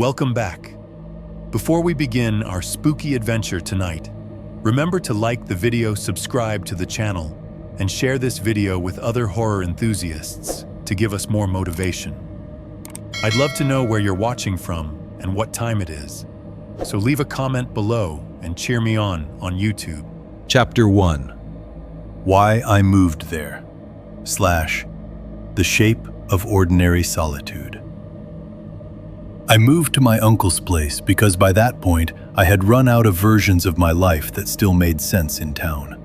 Welcome back. Before we begin our spooky adventure tonight, remember to like the video, subscribe to the channel, and share this video with other horror enthusiasts to give us more motivation. I'd love to know where you're watching from and what time it is, so leave a comment below and cheer me on YouTube. Chapter 1. Why I Moved There / The Shape of Ordinary Solitude. I moved to my uncle's place because by that point I had run out of versions of my life that still made sense in town.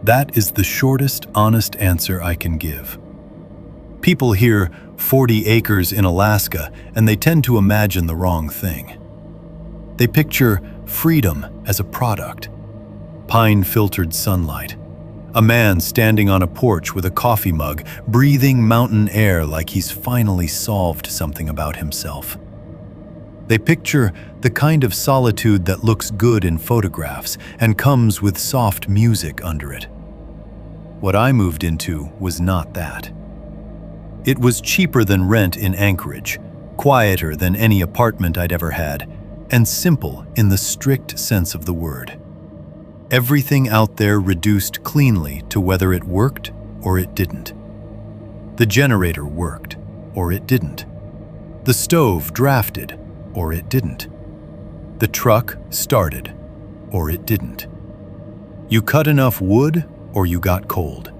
That is the shortest, honest answer I can give. People hear 40 acres in Alaska and they tend to imagine the wrong thing. They picture freedom as a product, pine-filtered sunlight, a man standing on a porch with a coffee mug, breathing mountain air like he's finally solved something about himself. They picture the kind of solitude that looks good in photographs and comes with soft music under it. What I moved into was not that. It was cheaper than rent in Anchorage, quieter than any apartment I'd ever had, and simple in the strict sense of the word. Everything out there reduced cleanly to whether it worked or it didn't. The generator worked or it didn't. The stove drafted or it didn't. The truck started or it didn't. You cut enough wood or you got cold.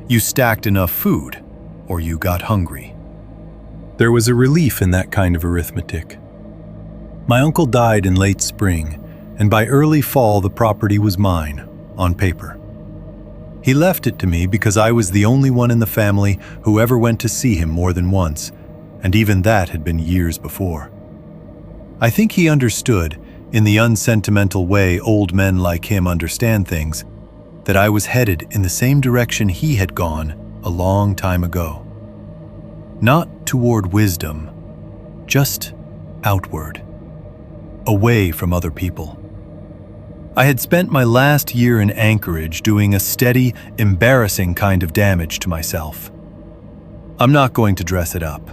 You stacked enough food or you got hungry. There was a relief in that kind of arithmetic. My uncle died in late spring, and by early fall the property was mine, on paper. He left it to me because I was the only one in the family who ever went to see him more than once, and even that had been years before. I think he understood, in the unsentimental way old men like him understand things, that I was headed in the same direction he had gone a long time ago. Not toward wisdom, just outward, away from other people. I had spent my last year in Anchorage doing a steady, embarrassing kind of damage to myself. I'm not going to dress it up.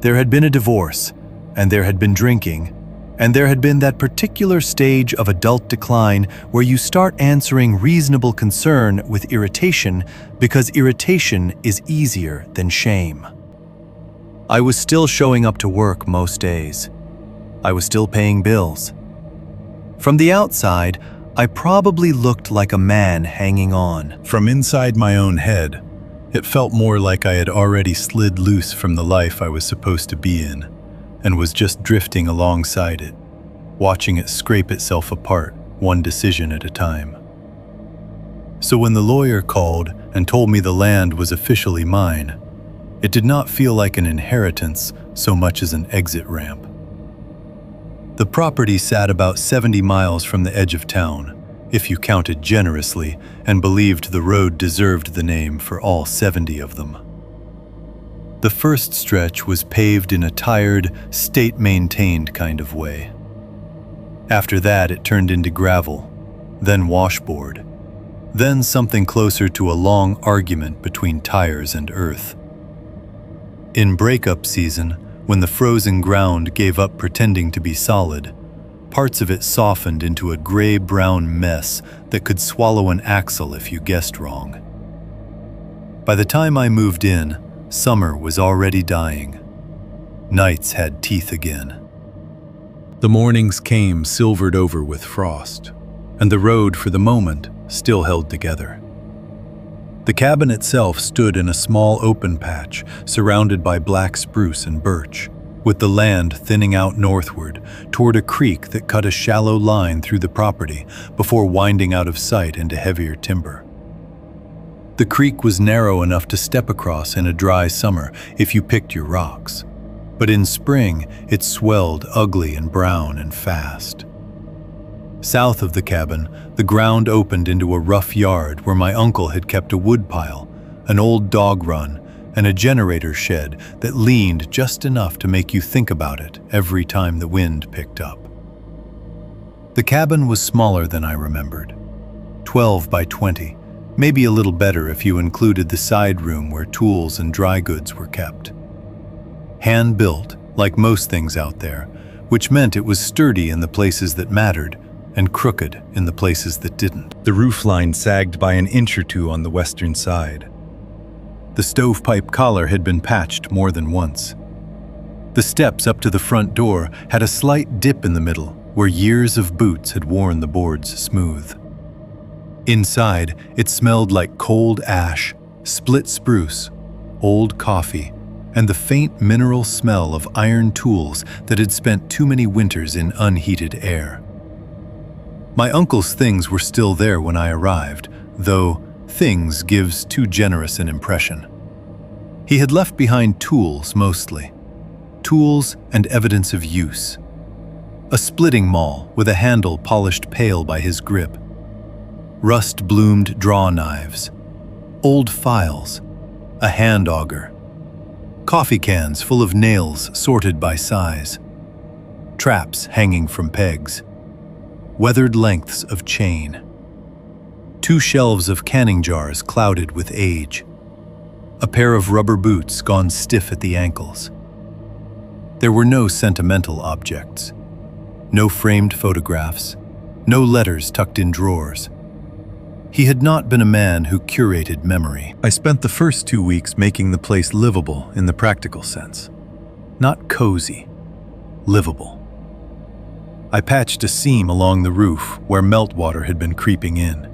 There had been a divorce, and there had been drinking, and there had been that particular stage of adult decline where you start answering reasonable concern with irritation because irritation is easier than shame. I was still showing up to work most days. I was still paying bills. From the outside, I probably looked like a man hanging on. From inside my own head, it felt more like I had already slid loose from the life I was supposed to be in, and was just drifting alongside it, watching it scrape itself apart, one decision at a time. So when the lawyer called and told me the land was officially mine, it did not feel like an inheritance so much as an exit ramp. The property sat about 70 miles from the edge of town, if you counted generously and believed the road deserved the name for all 70 of them. The first stretch was paved in a tired, state-maintained kind of way. After that, it turned into gravel, then washboard, then something closer to a long argument between tires and earth. In breakup season, when the frozen ground gave up pretending to be solid, parts of it softened into a gray-brown mess that could swallow an axle if you guessed wrong. By the time I moved in, summer was already dying. Nights had teeth again. The mornings came silvered over with frost, and the road for the moment still held together. The cabin itself stood in a small open patch surrounded by black spruce and birch, with the land thinning out northward toward a creek that cut a shallow line through the property before winding out of sight into heavier timber. The creek was narrow enough to step across in a dry summer if you picked your rocks, but in spring it swelled ugly and brown and fast. South of the cabin, the ground opened into a rough yard where my uncle had kept a woodpile, an old dog run, and a generator shed that leaned just enough to make you think about it every time the wind picked up. The cabin was smaller than I remembered, 12 by 20, maybe a little better if you included the side room where tools and dry goods were kept. Hand-built, like most things out there, which meant it was sturdy in the places that mattered and crooked in the places that didn't. The roofline sagged by an inch or two on the western side. The stovepipe collar had been patched more than once. The steps up to the front door had a slight dip in the middle where years of boots had worn the boards smooth. Inside, it smelled like cold ash, split spruce, old coffee, and the faint mineral smell of iron tools that had spent too many winters in unheated air. My uncle's things were still there when I arrived, though things gives too generous an impression. He had left behind tools mostly. Tools and evidence of use. A splitting maul with a handle polished pale by his grip. Rust-bloomed draw knives. Old files. A hand auger. Coffee cans full of nails sorted by size. Traps hanging from pegs. Weathered lengths of chain. 2 shelves of canning jars clouded with age. A pair of rubber boots gone stiff at the ankles. There were no sentimental objects. No framed photographs. No letters tucked in drawers. He had not been a man who curated memory. I spent the first 2 weeks making the place livable in the practical sense. Not cozy, livable. I patched a seam along the roof where meltwater had been creeping in.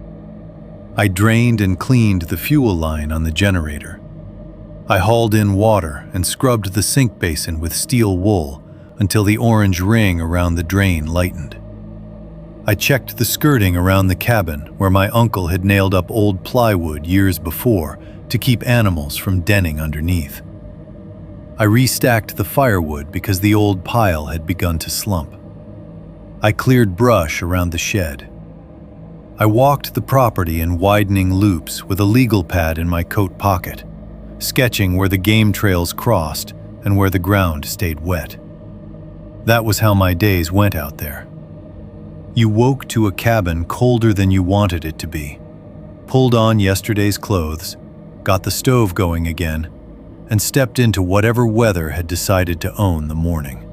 I drained and cleaned the fuel line on the generator. I hauled in water and scrubbed the sink basin with steel wool until the orange ring around the drain lightened. I checked the skirting around the cabin where my uncle had nailed up old plywood years before to keep animals from denning underneath. I restacked the firewood because the old pile had begun to slump. I cleared brush around the shed. I walked the property in widening loops with a legal pad in my coat pocket, sketching where the game trails crossed and where the ground stayed wet. That was how my days went out there. You woke to a cabin colder than you wanted it to be, pulled on yesterday's clothes, got the stove going again, and stepped into whatever weather had decided to own the morning.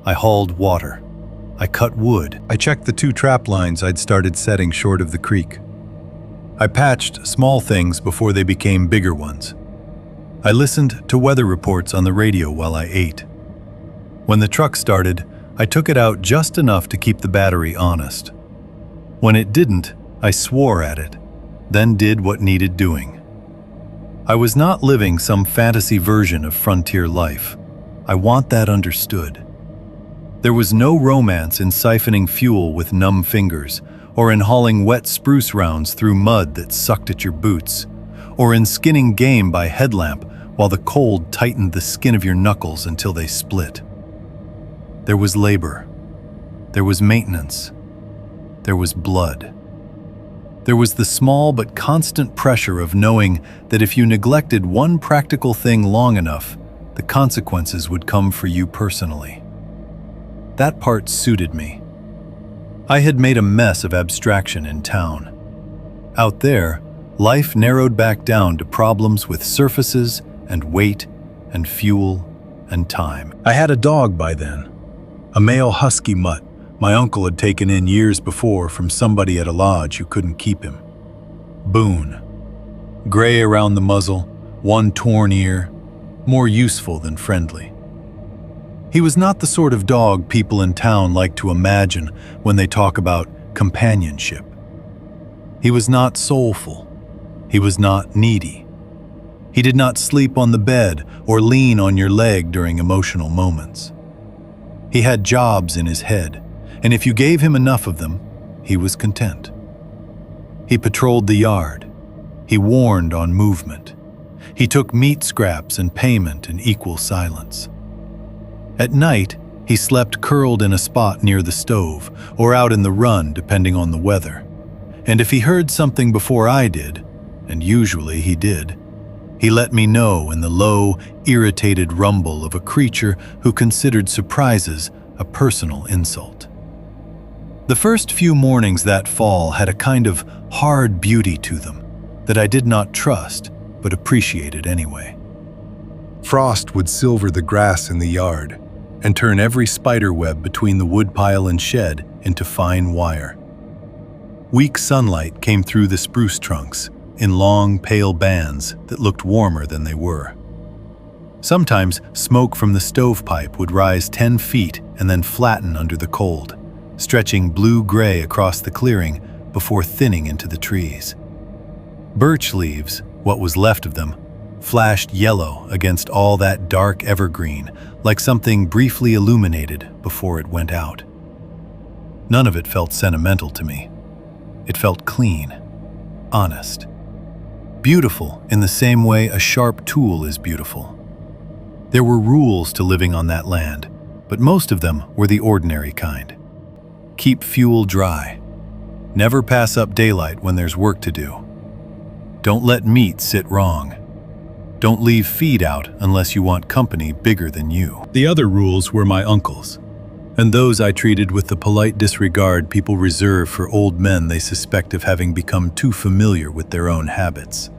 I hauled water. I cut wood. I checked the 2 trap lines I'd started setting short of the creek. I patched small things before they became bigger ones. I listened to weather reports on the radio while I ate. When the truck started, I took it out just enough to keep the battery honest. When it didn't, I swore at it, then did what needed doing. I was not living some fantasy version of frontier life. I want that understood. There was no romance in siphoning fuel with numb fingers, or in hauling wet spruce rounds through mud that sucked at your boots, or in skinning game by headlamp while the cold tightened the skin of your knuckles until they split. There was labor. There was maintenance. There was blood. There was the small but constant pressure of knowing that if you neglected one practical thing long enough, the consequences would come for you personally. That part suited me. I had made a mess of abstraction in town. Out there, life narrowed back down to problems with surfaces and weight and fuel and time. I had a dog by then. A male husky mutt my uncle had taken in years before from somebody at a lodge who couldn't keep him. Boone. Gray around the muzzle, one torn ear, more useful than friendly. He was not the sort of dog people in town like to imagine when they talk about companionship. He was not soulful. He was not needy. He did not sleep on the bed or lean on your leg during emotional moments. He had jobs in his head, and if you gave him enough of them, he was content. He patrolled the yard. He warned on movement. He took meat scraps and payment in equal silence. At night, he slept curled in a spot near the stove or out in the run depending on the weather. And if he heard something before I did, and usually he did, he let me know in the low, irritated rumble of a creature who considered surprises a personal insult. The first few mornings that fall had a kind of hard beauty to them that I did not trust but appreciated anyway. Frost would silver the grass in the yard and turn every spider web between the woodpile and shed into fine wire. Weak sunlight came through the spruce trunks in long, pale bands that looked warmer than they were. Sometimes smoke from the stovepipe would rise 10 feet and then flatten under the cold, stretching blue-gray across the clearing before thinning into the trees. Birch leaves, what was left of them, flashed yellow against all that dark evergreen, like something briefly illuminated before it went out. None of it felt sentimental to me. It felt clean, honest, beautiful in the same way a sharp tool is beautiful. There were rules to living on that land, but most of them were the ordinary kind. Keep fuel dry. Never pass up daylight when there's work to do. Don't let meat sit wrong. Don't leave feed out unless you want company bigger than you. The other rules were my uncle's, and those I treated with the polite disregard people reserve for old men they suspect of having become too familiar with their own habits.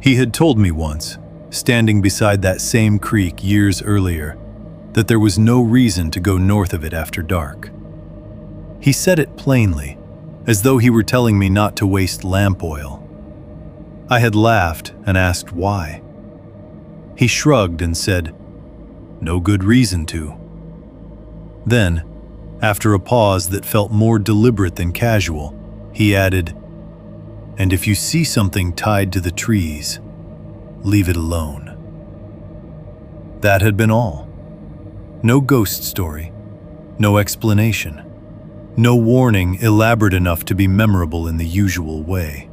He had told me once, standing beside that same creek years earlier, that there was no reason to go north of it after dark. He said it plainly, as though he were telling me not to waste lamp oil. I had laughed and asked why. He shrugged and said, "No good reason to." Then, after a pause that felt more deliberate than casual, he added, "And if you see something tied to the trees, leave it alone." That had been all. No ghost story, no explanation, no warning elaborate enough to be memorable in the usual way.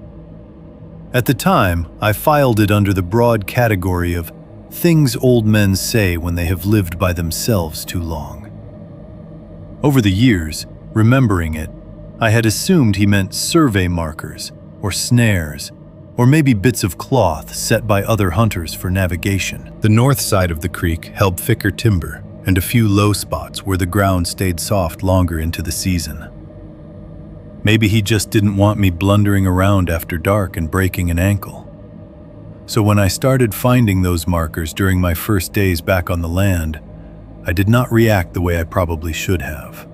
At the time, I filed it under the broad category of things old men say when they have lived by themselves too long. Over the years, remembering it, I had assumed he meant survey markers, or snares, or maybe bits of cloth set by other hunters for navigation. The north side of the creek held thicker timber and a few low spots where the ground stayed soft longer into the season. Maybe he just didn't want me blundering around after dark and breaking an ankle. So when I started finding those markers during my first days back on the land, I did not react the way I probably should have.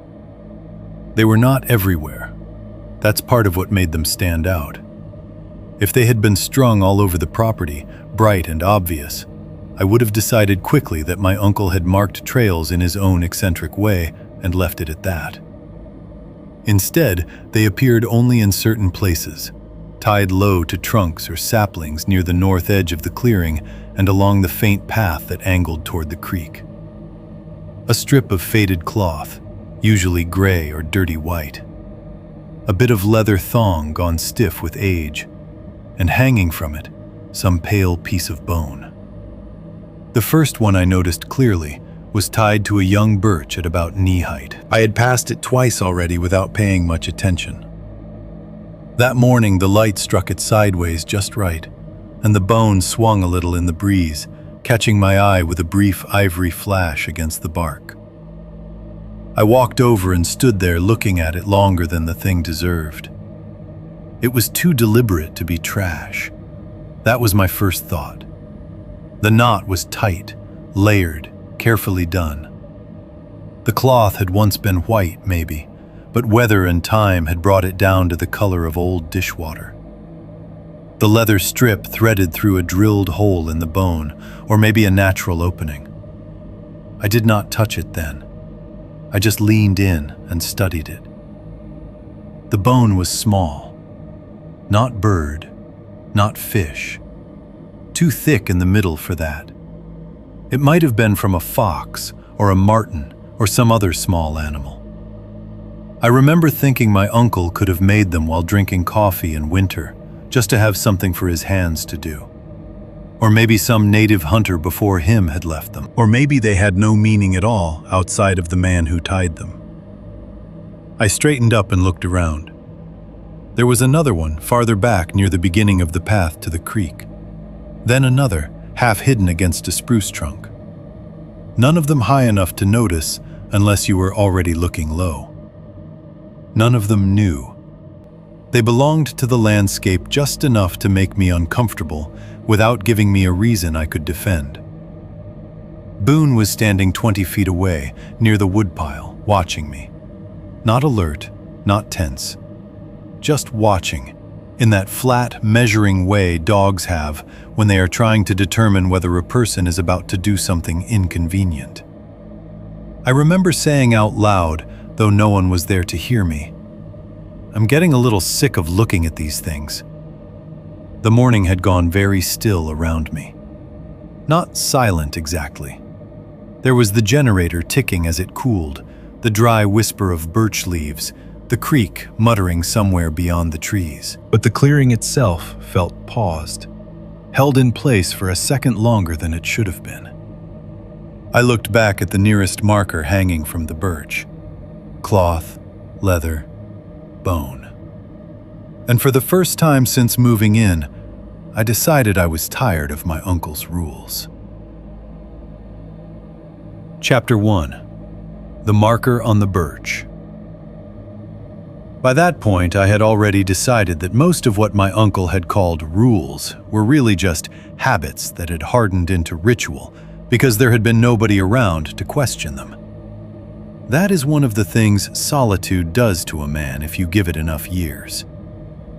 They were not everywhere. That's part of what made them stand out. If they had been strung all over the property, bright and obvious, I would have decided quickly that my uncle had marked trails in his own eccentric way and left it at that. Instead, they appeared only in certain places, tied low to trunks or saplings near the north edge of the clearing and along the faint path that angled toward the creek. A strip of faded cloth, usually gray or dirty white. A bit of leather thong gone stiff with age, and hanging from it, some pale piece of bone. The first one I noticed clearly was tied to a young birch at about knee height. I had passed it twice already without paying much attention. That morning, the light struck it sideways just right, and the bone swung a little in the breeze, catching my eye with a brief ivory flash against the bark. I walked over and stood there looking at it longer than the thing deserved. It was too deliberate to be trash. That was my first thought. The knot was tight, layered, carefully done. The cloth had once been white, maybe, but weather and time had brought it down to the color of old dishwater. The leather strip threaded through a drilled hole in the bone, or maybe a natural opening. I did not touch it then. I just leaned in and studied it. The bone was small. Not bird, not fish. Too thick in the middle for that. It might have been from a fox or a marten or some other small animal. I remember thinking my uncle could have made them while drinking coffee in winter, just to have something for his hands to do. Or maybe some native hunter before him had left them. Or maybe they had no meaning at all outside of the man who tied them. I straightened up and looked around. There was another one farther back near the beginning of the path to the creek. Then another, half hidden against a spruce trunk. None of them high enough to notice unless you were already looking low. None of them new. They belonged to the landscape just enough to make me uncomfortable without giving me a reason I could defend. Boone was standing 20 feet away, near the woodpile, watching me. Not alert, not tense. Just watching, in that flat, measuring way dogs have when they are trying to determine whether a person is about to do something inconvenient. I remember saying out loud, though no one was there to hear me, "I'm getting a little sick of looking at these things." The morning had gone very still around me. Not silent exactly. There was the generator ticking as it cooled, the dry whisper of birch leaves, the creek muttering somewhere beyond the trees. But the clearing itself felt paused, held in place for a second longer than it should have been. I looked back at the nearest marker hanging from the birch. Cloth, leather, bone. And for the first time since moving in, I decided I was tired of my uncle's rules. Chapter 1. The Marker on the Birch. By that point, I had already decided that most of what my uncle had called rules were really just habits that had hardened into ritual because there had been nobody around to question them. That is one of the things solitude does to a man if you give it enough years.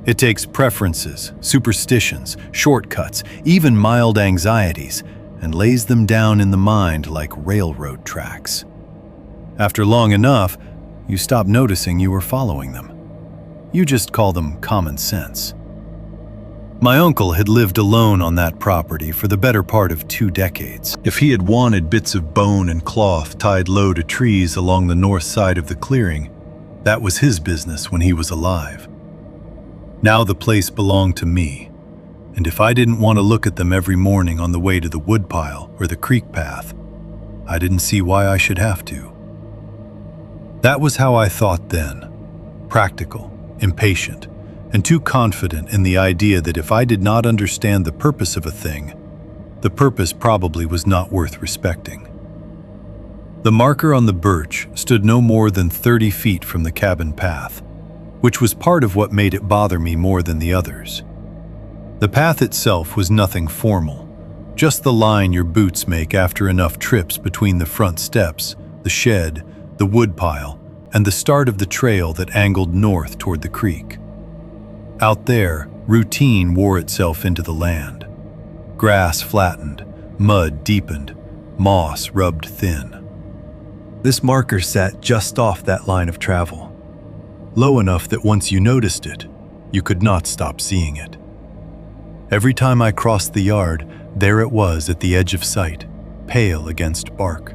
It takes preferences, superstitions, shortcuts, even mild anxieties, and lays them down in the mind like railroad tracks. After long enough, you stop noticing you were following them. You just call them common sense. My uncle had lived alone on that property for the better part of 2 decades. If he had wanted bits of bone and cloth tied low to trees along the north side of the clearing, that was his business when he was alive. Now the place belonged to me, and if I didn't want to look at them every morning on the way to the woodpile or the creek path, I didn't see why I should have to. That was how I thought then, practical, impatient, and too confident in the idea that if I did not understand the purpose of a thing, the purpose probably was not worth respecting. The marker on the birch stood no more than 30 feet from the cabin path, which was part of what made it bother me more than the others. The path itself was nothing formal, just the line your boots make after enough trips between the front steps, the shed, the woodpile, and the start of the trail that angled north toward the creek. Out there, routine wore itself into the land. Grass flattened, mud deepened, moss rubbed thin. This marker sat just off that line of travel, low enough that once you noticed it, you could not stop seeing it. Every time I crossed the yard, there it was at the edge of sight, pale against bark.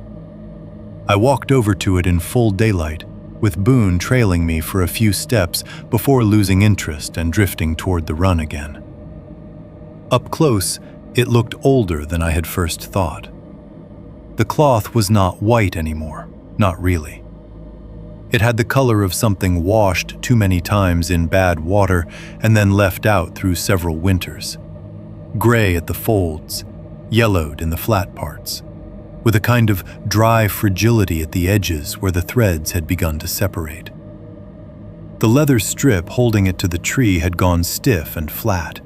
I walked over to it in full daylight, with Boone trailing me for a few steps before losing interest and drifting toward the run again. Up close, it looked older than I had first thought. The cloth was not white anymore, not really. It had the color of something washed too many times in bad water and then left out through several winters. Gray at the folds, yellowed in the flat parts, with a kind of dry fragility at the edges where the threads had begun to separate. The leather strip holding it to the tree had gone stiff and flat,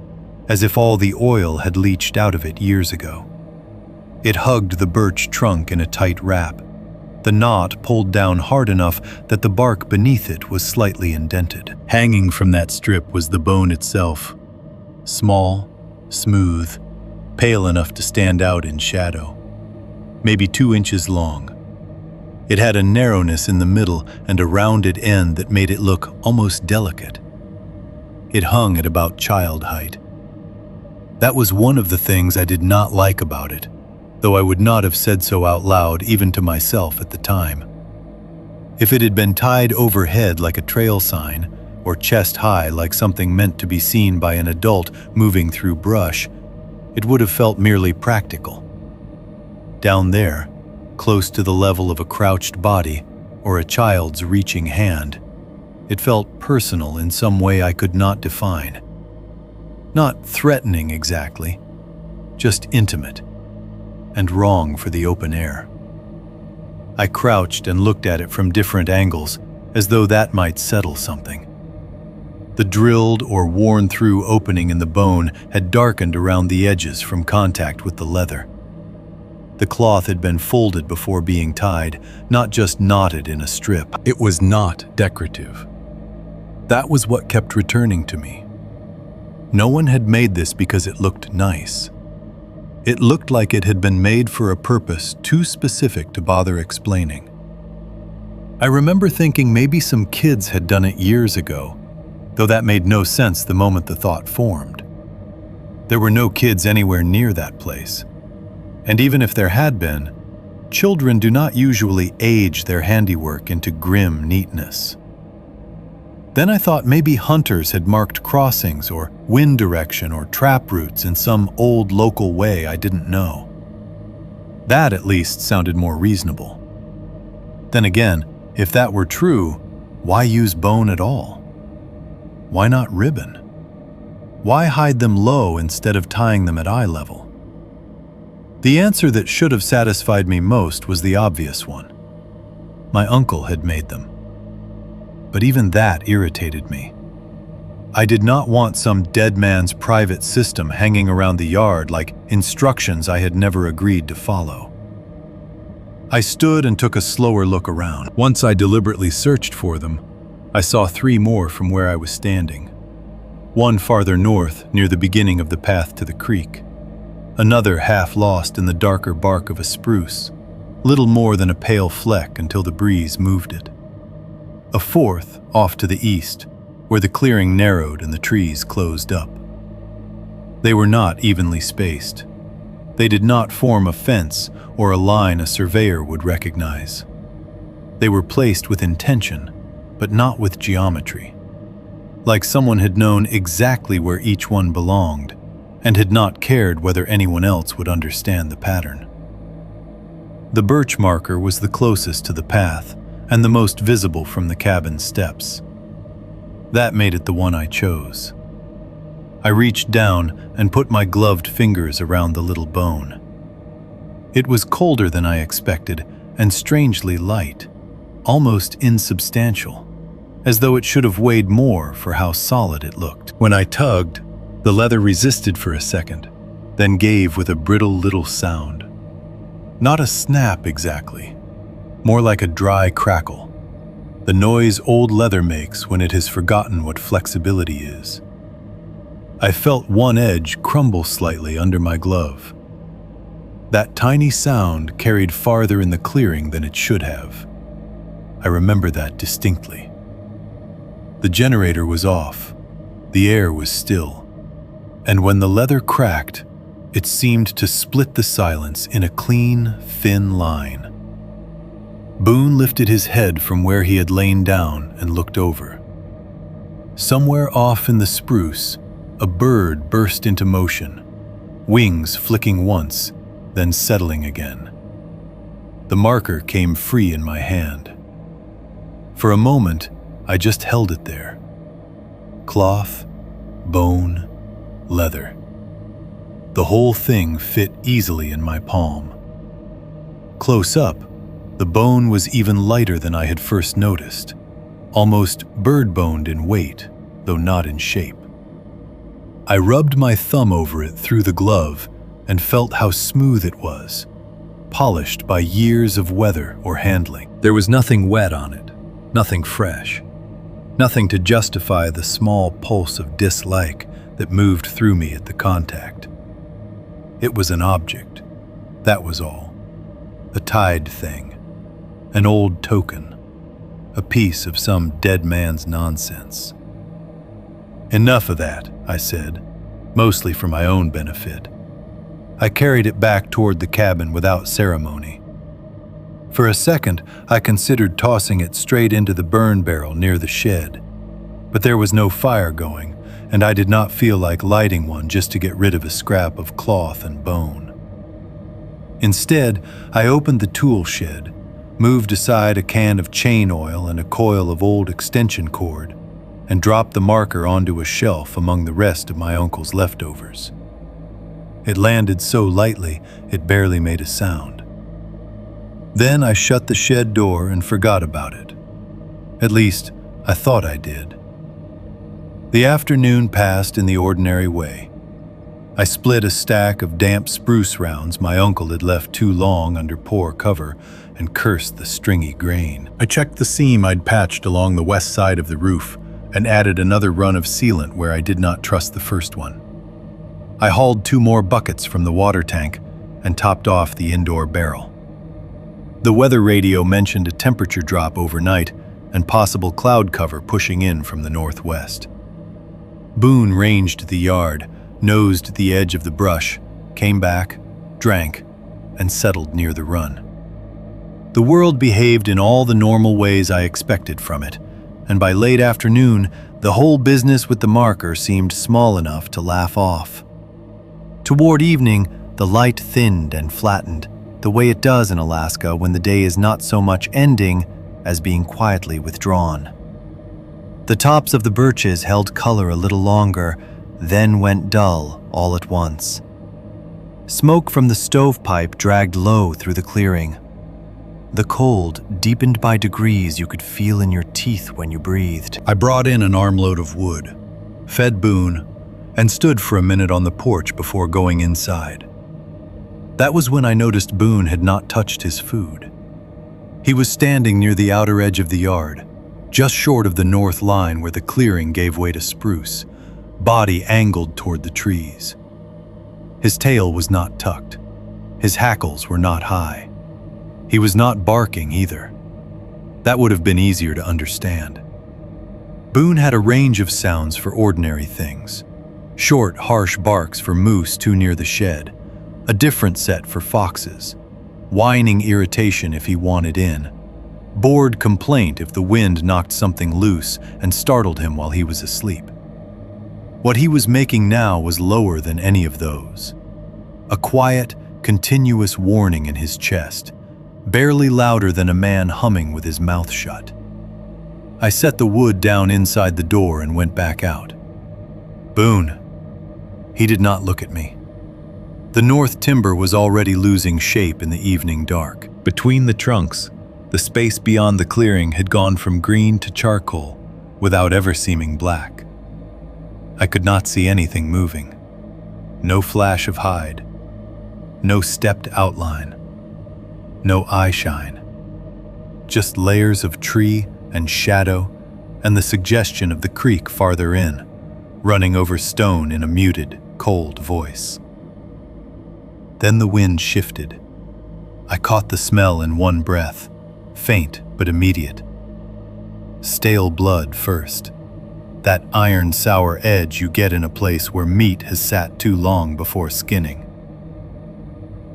as if all the oil had leached out of it years ago. It hugged the birch trunk in a tight wrap, the knot pulled down hard enough that the bark beneath it was slightly indented. Hanging from that strip was the bone itself, small, smooth, pale enough to stand out in shadow. Maybe 2 inches long. It had a narrowness in the middle and a rounded end that made it look almost delicate. It hung at about child height. That was one of the things I did not like about it, though I would not have said so out loud even to myself at the time. If it had been tied overhead like a trail sign, or chest high like something meant to be seen by an adult moving through brush, it would have felt merely practical. Down there, close to the level of a crouched body or a child's reaching hand, it felt personal in some way I could not define. Not threatening exactly, just intimate, and wrong for the open air. I crouched and looked at it from different angles, as though that might settle something. The drilled or worn-through opening in the bone had darkened around the edges from contact with the leather. The cloth had been folded before being tied, not just knotted in a strip. It was not decorative. That was what kept returning to me. No one had made this because it looked nice. It looked like it had been made for a purpose too specific to bother explaining. I remember thinking maybe some kids had done it years ago, though that made no sense the moment the thought formed. There were no kids anywhere near that place. And even if there had been, children do not usually age their handiwork into grim neatness. Then I thought maybe hunters had marked crossings or wind direction or trap routes in some old local way I didn't know. That at least sounded more reasonable. Then again, if that were true, why use bone at all? Why not ribbon? Why hide them low instead of tying them at eye level? The answer that should have satisfied me most was the obvious one. My uncle had made them. But even that irritated me. I did not want some dead man's private system hanging around the yard like instructions I had never agreed to follow. I stood and took a slower look around. Once I deliberately searched for them, I saw 3 more from where I was standing. One farther north, near the beginning of the path to the creek. Another half lost in the darker bark of a spruce, little more than a pale fleck until the breeze moved it. A fourth off to the east, where the clearing narrowed and the trees closed up. They were not evenly spaced. They did not form a fence or a line a surveyor would recognize. They were placed with intention, but not with geometry. Like someone had known exactly where each one belonged, and had not cared whether anyone else would understand the pattern. The birch marker was the closest to the path, and the most visible from the cabin steps. That made it the one I chose. I reached down and put my gloved fingers around the little bone. It was colder than I expected and strangely light, almost insubstantial, as though it should have weighed more for how solid it looked. When I tugged, the leather resisted for a second, then gave with a brittle little sound. Not a snap exactly, more like a dry crackle, the noise old leather makes when it has forgotten what flexibility is. I felt one edge crumble slightly under my glove. That tiny sound carried farther in the clearing than it should have. I remember that distinctly. The generator was off. The air was still. And when the leather cracked, it seemed to split the silence in a clean, thin line. Boone lifted his head from where he had lain down and looked over. Somewhere off in the spruce, a bird burst into motion, wings flicking once, then settling again. The marker came free in my hand. For a moment, I just held it there. Cloth, bone, leather. The whole thing fit easily in my palm. Close up, the bone was even lighter than I had first noticed, almost bird-boned in weight, though not in shape. I rubbed my thumb over it through the glove and felt how smooth it was, polished by years of weather or handling. There was nothing wet on it, nothing fresh, nothing to justify the small pulse of dislike that moved through me at the contact. It was an object, that was all. A tied thing, an old token, a piece of some dead man's nonsense. Enough of that, I said, mostly for my own benefit. I carried it back toward the cabin without ceremony. For a second, I considered tossing it straight into the burn barrel near the shed, but there was no fire going, and I did not feel like lighting one just to get rid of a scrap of cloth and bone. Instead, I opened the tool shed, moved aside a can of chain oil and a coil of old extension cord, and dropped the marker onto a shelf among the rest of my uncle's leftovers. It landed so lightly it barely made a sound. Then I shut the shed door and forgot about it. At least, I thought I did. The afternoon passed in the ordinary way. I split a stack of damp spruce rounds my uncle had left too long under poor cover and cursed the stringy grain. I checked the seam I'd patched along the west side of the roof and added another run of sealant where I did not trust the first one. I hauled 2 more buckets from the water tank and topped off the indoor barrel. The weather radio mentioned a temperature drop overnight and possible cloud cover pushing in from the northwest. Boone ranged the yard, nosed the edge of the brush, came back, drank, and settled near the run. The world behaved in all the normal ways I expected from it, and by late afternoon, the whole business with the marker seemed small enough to laugh off. Toward evening, the light thinned and flattened, the way it does in Alaska when the day is not so much ending as being quietly withdrawn. The tops of the birches held color a little longer, then went dull all at once. Smoke from the stovepipe dragged low through the clearing. The cold deepened by degrees you could feel in your teeth when you breathed. I brought in an armload of wood, fed Boone, and stood for a minute on the porch before going inside. That was when I noticed Boone had not touched his food. He was standing near the outer edge of the yard, just short of the north line where the clearing gave way to spruce, body angled toward the trees. His tail was not tucked. His hackles were not high. He was not barking either. That would have been easier to understand. Boone had a range of sounds for ordinary things. Short, harsh barks for moose too near the shed, a different set for foxes, whining irritation if he wanted in, bored complaint if the wind knocked something loose and startled him while he was asleep. What he was making now was lower than any of those. A quiet, continuous warning in his chest, barely louder than a man humming with his mouth shut. I set the wood down inside the door and went back out. Boone. He did not look at me. The north timber was already losing shape in the evening dark. Between the trunks, the space beyond the clearing had gone from green to charcoal without ever seeming black. I could not see anything moving. No flash of hide. No stepped outline. No eye shine. Just layers of tree and shadow and the suggestion of the creek farther in, running over stone in a muted, cold voice. Then the wind shifted. I caught the smell in one breath, faint but immediate. Stale blood first. That iron-sour edge you get in a place where meat has sat too long before skinning.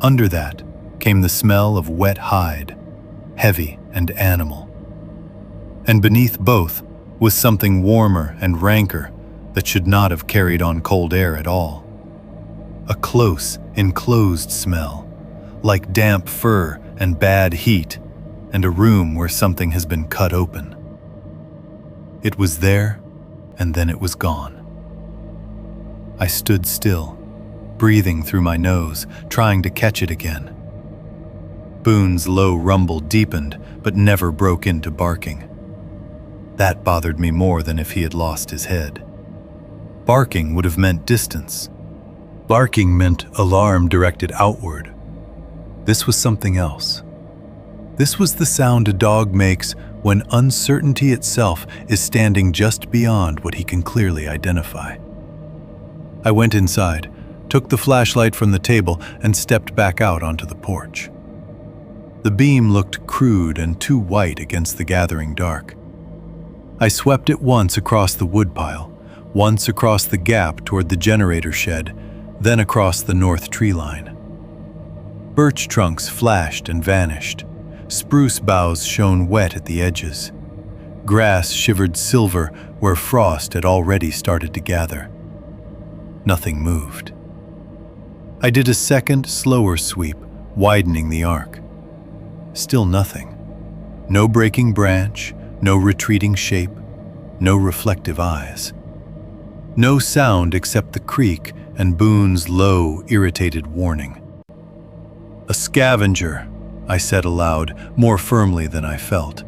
Under that came the smell of wet hide, heavy and animal. And beneath both was something warmer and ranker that should not have carried on cold air at all. A close, enclosed smell, like damp fur and bad heat, and a room where something has been cut open. It was there, and then it was gone. I stood still, breathing through my nose, trying to catch it again. Boone's low rumble deepened, but never broke into barking. That bothered me more than if he had lost his head. Barking would have meant distance. Barking meant alarm directed outward. This was something else. This was the sound a dog makes when uncertainty itself is standing just beyond what he can clearly identify. I went inside, took the flashlight from the table, and stepped back out onto the porch. The beam looked crude and too white against the gathering dark. I swept it once across the woodpile, once across the gap toward the generator shed, then across the north tree line. Birch trunks flashed and vanished. Spruce boughs shone wet at the edges. Grass shivered silver where frost had already started to gather. Nothing moved. I did a second, slower sweep, widening the arc. Still nothing. No breaking branch, no retreating shape, no reflective eyes. No sound except the creak and Boone's low, irritated warning. "A scavenger," I said aloud, more firmly than I felt.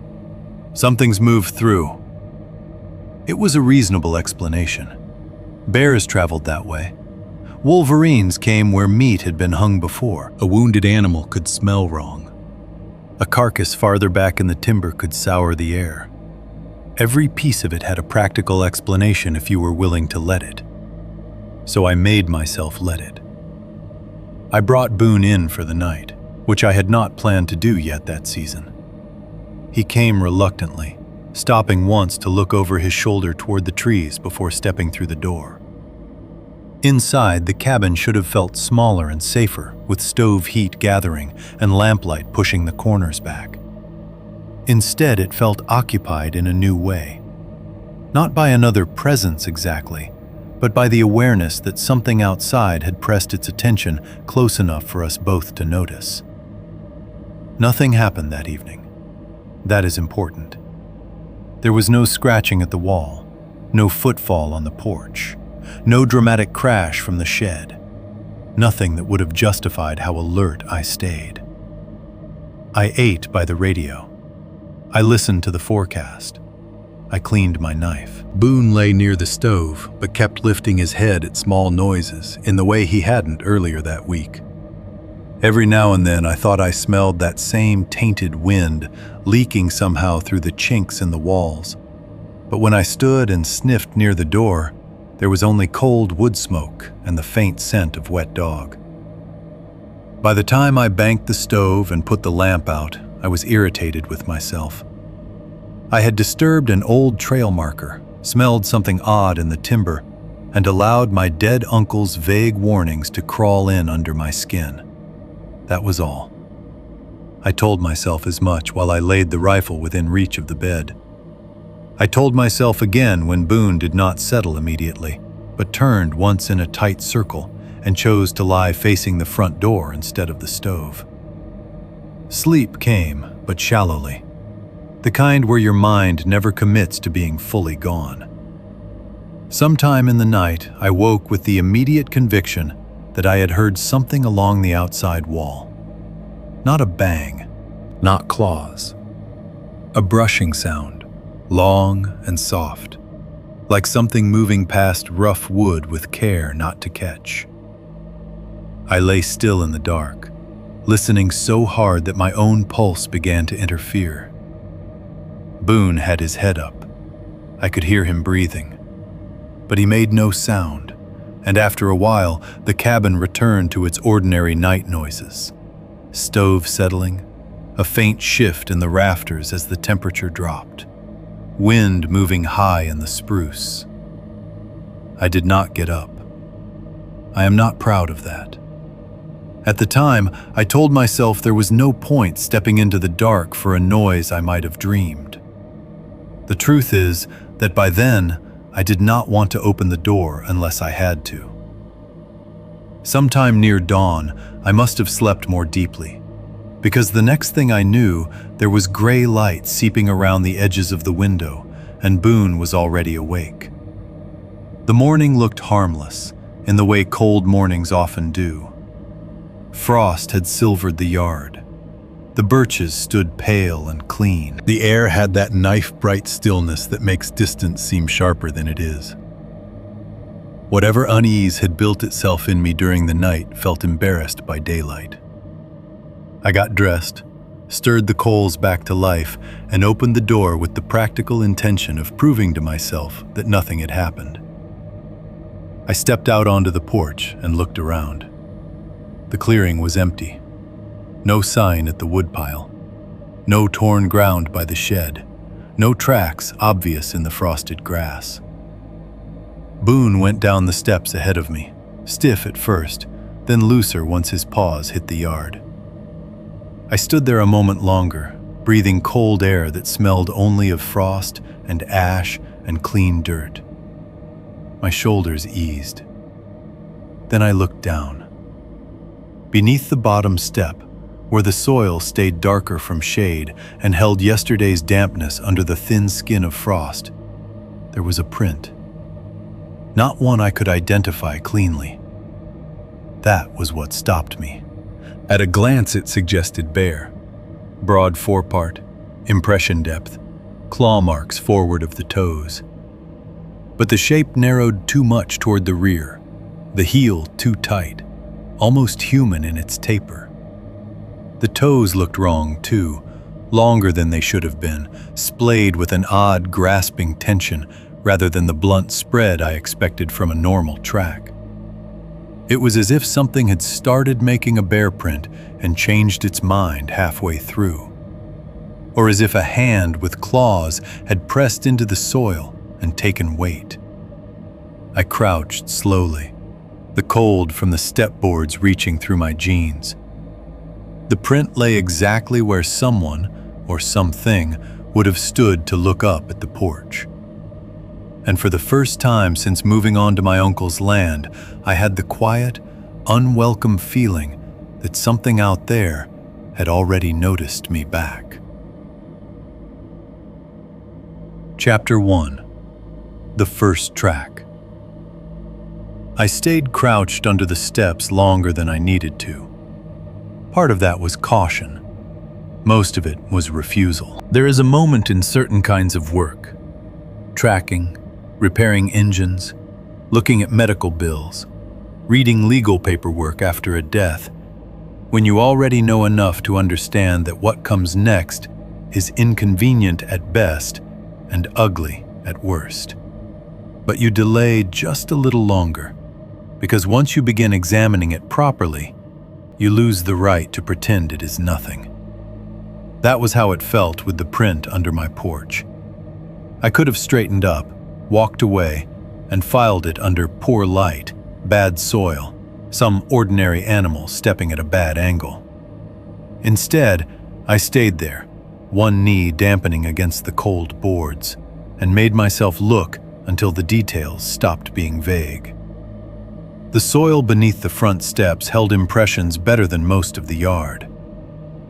"Something's moved through." It was a reasonable explanation. Bears traveled that way. Wolverines came where meat had been hung before. A wounded animal could smell wrong. A carcass farther back in the timber could sour the air. Every piece of it had a practical explanation if you were willing to let it. So I made myself let it. I brought Boone in for the night, which I had not planned to do yet that season. He came reluctantly, stopping once to look over his shoulder toward the trees before stepping through the door. Inside, the cabin should have felt smaller and safer, with stove heat gathering and lamplight pushing the corners back. Instead, it felt occupied in a new way. Not by another presence exactly, but by the awareness that something outside had pressed its attention close enough for us both to notice. Nothing happened that evening. That is important. There was no scratching at the wall, no footfall on the porch, no dramatic crash from the shed, nothing that would have justified how alert I stayed. I ate by the radio. I listened to the forecast. I cleaned my knife. Boone lay near the stove, but kept lifting his head at small noises in the way he hadn't earlier that week. Every now and then I thought I smelled that same tainted wind leaking somehow through the chinks in the walls. But when I stood and sniffed near the door, there was only cold wood smoke and the faint scent of wet dog. By the time I banked the stove and put the lamp out, I was irritated with myself. I had disturbed an old trail marker, smelled something odd in the timber, and allowed my dead uncle's vague warnings to crawl in under my skin. That was all. I told myself as much while I laid the rifle within reach of the bed. I told myself again when Boone did not settle immediately, but turned once in a tight circle and chose to lie facing the front door instead of the stove. Sleep came, but shallowly. The kind where your mind never commits to being fully gone. Sometime in the night, I woke with the immediate conviction that I had heard something along the outside wall. Not a bang, not claws. A brushing sound. Long and soft, like something moving past rough wood with care not to catch. I lay still in the dark, listening so hard that my own pulse began to interfere. Boone had his head up. I could hear him breathing, but he made no sound, and after a while, the cabin returned to its ordinary night noises. Stove settling, a faint shift in the rafters as the temperature dropped. Wind moving high in the spruce. I did not get up. I am not proud of that. At the time, I told myself there was no point stepping into the dark for a noise I might have dreamed. The truth is that by then, I did not want to open the door unless I had to. Sometime near dawn, I must have slept more deeply, because the next thing I knew, there was gray light seeping around the edges of the window, and Boone was already awake. The morning looked harmless, in the way cold mornings often do. Frost had silvered the yard. The birches stood pale and clean. The air had that knife-bright stillness that makes distance seem sharper than it is. Whatever unease had built itself in me during the night felt embarrassed by daylight. I got dressed, stirred the coals back to life, and opened the door with the practical intention of proving to myself that nothing had happened. I stepped out onto the porch and looked around. The clearing was empty. No sign at the woodpile. No torn ground by the shed. No tracks obvious in the frosted grass. Boone went down the steps ahead of me, stiff at first, then looser once his paws hit the yard. I stood there a moment longer, breathing cold air that smelled only of frost and ash and clean dirt. My shoulders eased. Then I looked down. Beneath the bottom step, where the soil stayed darker from shade and held yesterday's dampness under the thin skin of frost, there was a print. Not one I could identify cleanly. That was what stopped me. At a glance, it suggested bear. Broad forepart, impression depth, claw marks forward of the toes. But the shape narrowed too much toward the rear, the heel too tight, almost human in its taper. The toes looked wrong too, longer than they should have been, splayed with an odd, grasping tension rather than the blunt spread I expected from a normal track. It was as if something had started making a bear print and changed its mind halfway through. Or as if a hand with claws had pressed into the soil and taken weight. I crouched slowly, the cold from the step boards reaching through my jeans. The print lay exactly where someone, or something, would have stood to look up at the porch. And for the first time since moving on to my uncle's land, I had the quiet, unwelcome feeling that something out there had already noticed me back. Chapter 1. The First Track. I stayed crouched under the steps longer than I needed to. Part of that was caution. Most of it was refusal. There is a moment in certain kinds of work, tracking, repairing engines, looking at medical bills, reading legal paperwork after a death, when you already know enough to understand that what comes next is inconvenient at best and ugly at worst. But you delay just a little longer, because once you begin examining it properly, you lose the right to pretend it is nothing. That was how it felt with the print under my porch. I could have straightened up, walked away, and filed it under poor light, bad soil, some ordinary animal stepping at a bad angle. Instead, I stayed there, one knee dampening against the cold boards, and made myself look until the details stopped being vague. The soil beneath the front steps held impressions better than most of the yard.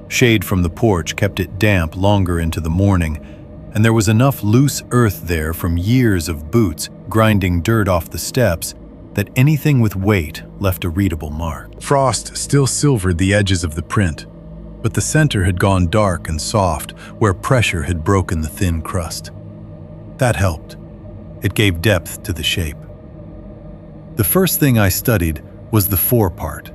Shade from the porch kept it damp longer into the morning, and there was enough loose earth there from years of boots grinding dirt off the steps that anything with weight left a readable mark. Frost still silvered the edges of the print, but the center had gone dark and soft where pressure had broken the thin crust. That helped. It gave depth to the shape. The first thing I studied was the forepart.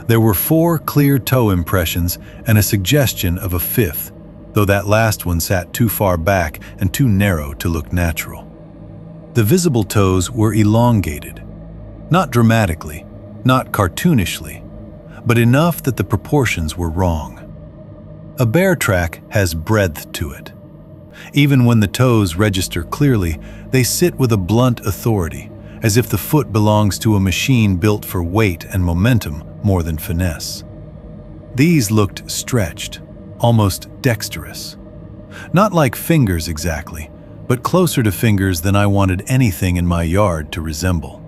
There were 4 clear toe impressions and a suggestion of a 5th, though that last one sat too far back and too narrow to look natural. The visible toes were elongated, not dramatically, not cartoonishly, but enough that the proportions were wrong. A bear track has breadth to it. Even when the toes register clearly, they sit with a blunt authority, as if the foot belongs to a machine built for weight and momentum more than finesse. These looked stretched, almost dexterous. Not like fingers exactly, but closer to fingers than I wanted anything in my yard to resemble.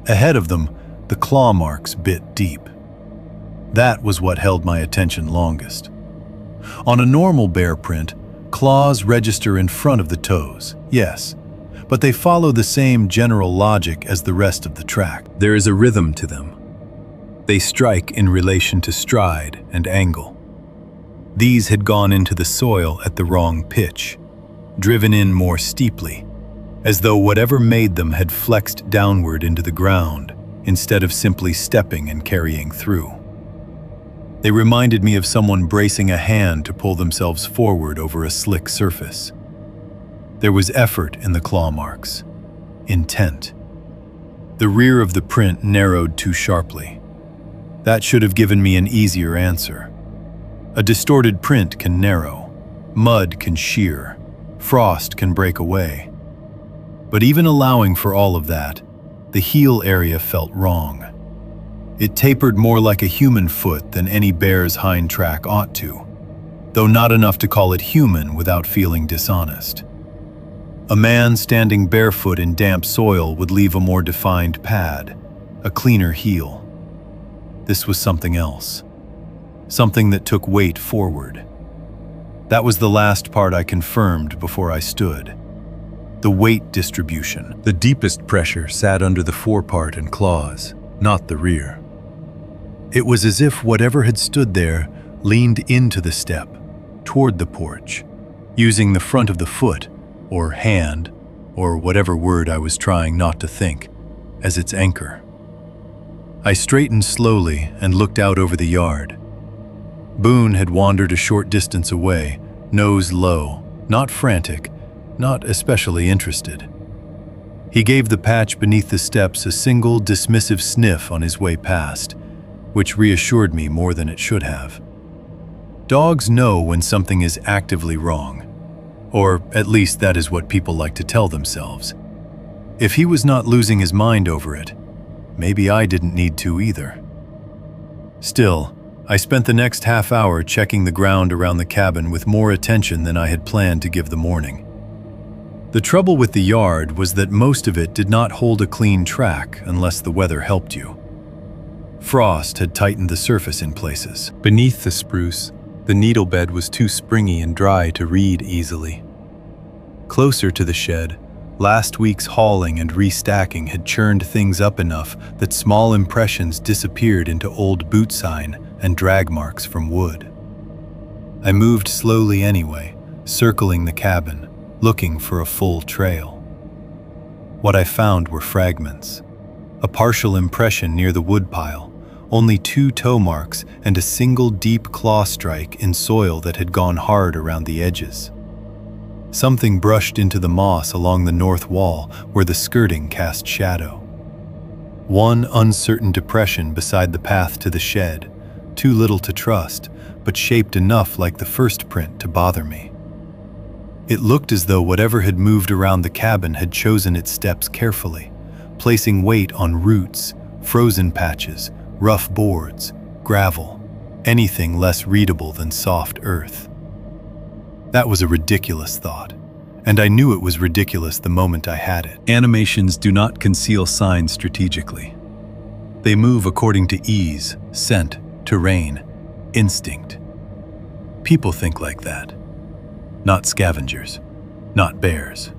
Ahead of them, the claw marks bit deep. That was what held my attention longest. On a normal bear print, claws register in front of the toes, yes, but they follow the same general logic as the rest of the track. There is a rhythm to them. They strike in relation to stride and angle. These had gone into the soil at the wrong pitch, driven in more steeply, as though whatever made them had flexed downward into the ground instead of simply stepping and carrying through. They reminded me of someone bracing a hand to pull themselves forward over a slick surface. There was effort in the claw marks, intent. The rear of the print narrowed too sharply. That should have given me an easier answer. A distorted print can narrow, mud can shear, frost can break away. But even allowing for all of that, the heel area felt wrong. It tapered more like a human foot than any bear's hind track ought to, though not enough to call it human without feeling dishonest. A man standing barefoot in damp soil would leave a more defined pad, a cleaner heel. This was something else, something that took weight forward. That was the last part I confirmed before I stood. The weight distribution. The deepest pressure sat under the forepart and claws, not the rear. It was as if whatever had stood there leaned into the step, toward the porch, using the front of the foot, or hand, or whatever word I was trying not to think, as its anchor. I straightened slowly and looked out over the yard. Boone had wandered a short distance away, nose low, not frantic, not especially interested. He gave the patch beneath the steps a single dismissive sniff on his way past, which reassured me more than it should have. Dogs know when something is actively wrong, or at least that is what people like to tell themselves. If he was not losing his mind over it, maybe I didn't need to either. Still, I spent the next half hour checking the ground around the cabin with more attention than I had planned to give the morning. The trouble with the yard was that most of it did not hold a clean track unless the weather helped you. Frost had tightened the surface in places. Beneath the spruce, the needle bed was too springy and dry to read easily. Closer to the shed, last week's hauling and restacking had churned things up enough that small impressions disappeared into old boot sign and drag marks from wood. I moved slowly anyway, circling the cabin, looking for a full trail. What I found were fragments. A partial impression near the woodpile, only 2 toe marks and a single deep claw strike in soil that had gone hard around the edges. Something brushed into the moss along the north wall where the skirting cast shadow. One uncertain depression beside the path to the shed, too little to trust, but shaped enough like the first print to bother me. It looked as though whatever had moved around the cabin had chosen its steps carefully, placing weight on roots, frozen patches, rough boards, gravel, anything less readable than soft earth. That was a ridiculous thought, and I knew it was ridiculous the moment I had it. Animations do not conceal signs strategically. They move according to ease, scent, terrain, instinct. People think like that. Not scavengers, not bears.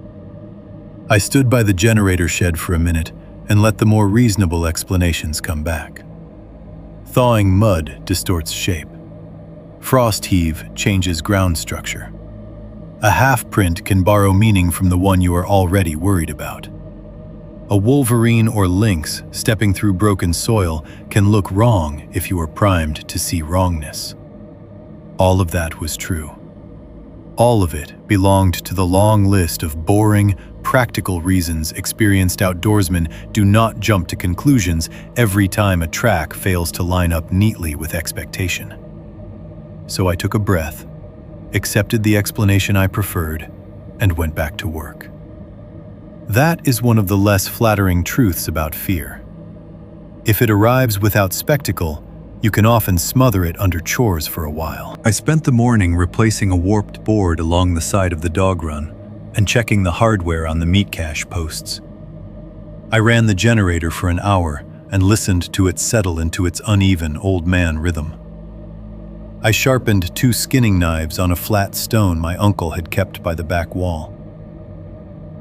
I stood by the generator shed for a minute and let the more reasonable explanations come back. Thawing mud distorts shape. Frost heave changes ground structure. A half print can borrow meaning from the one you are already worried about. A wolverine or lynx stepping through broken soil can look wrong if you are primed to see wrongness. All of that was true. All of it belonged to the long list of boring, practical reasons experienced outdoorsmen do not jump to conclusions every time a track fails to line up neatly with expectation. So I took a breath, accepted the explanation I preferred, and went back to work. That is one of the less flattering truths about fear. If it arrives without spectacle, you can often smother it under chores for a while. I spent the morning replacing a warped board along the side of the dog run and checking the hardware on the meat cache posts. I ran the generator for an hour and listened to it settle into its uneven old man rhythm. I sharpened 2 skinning knives on a flat stone my uncle had kept by the back wall.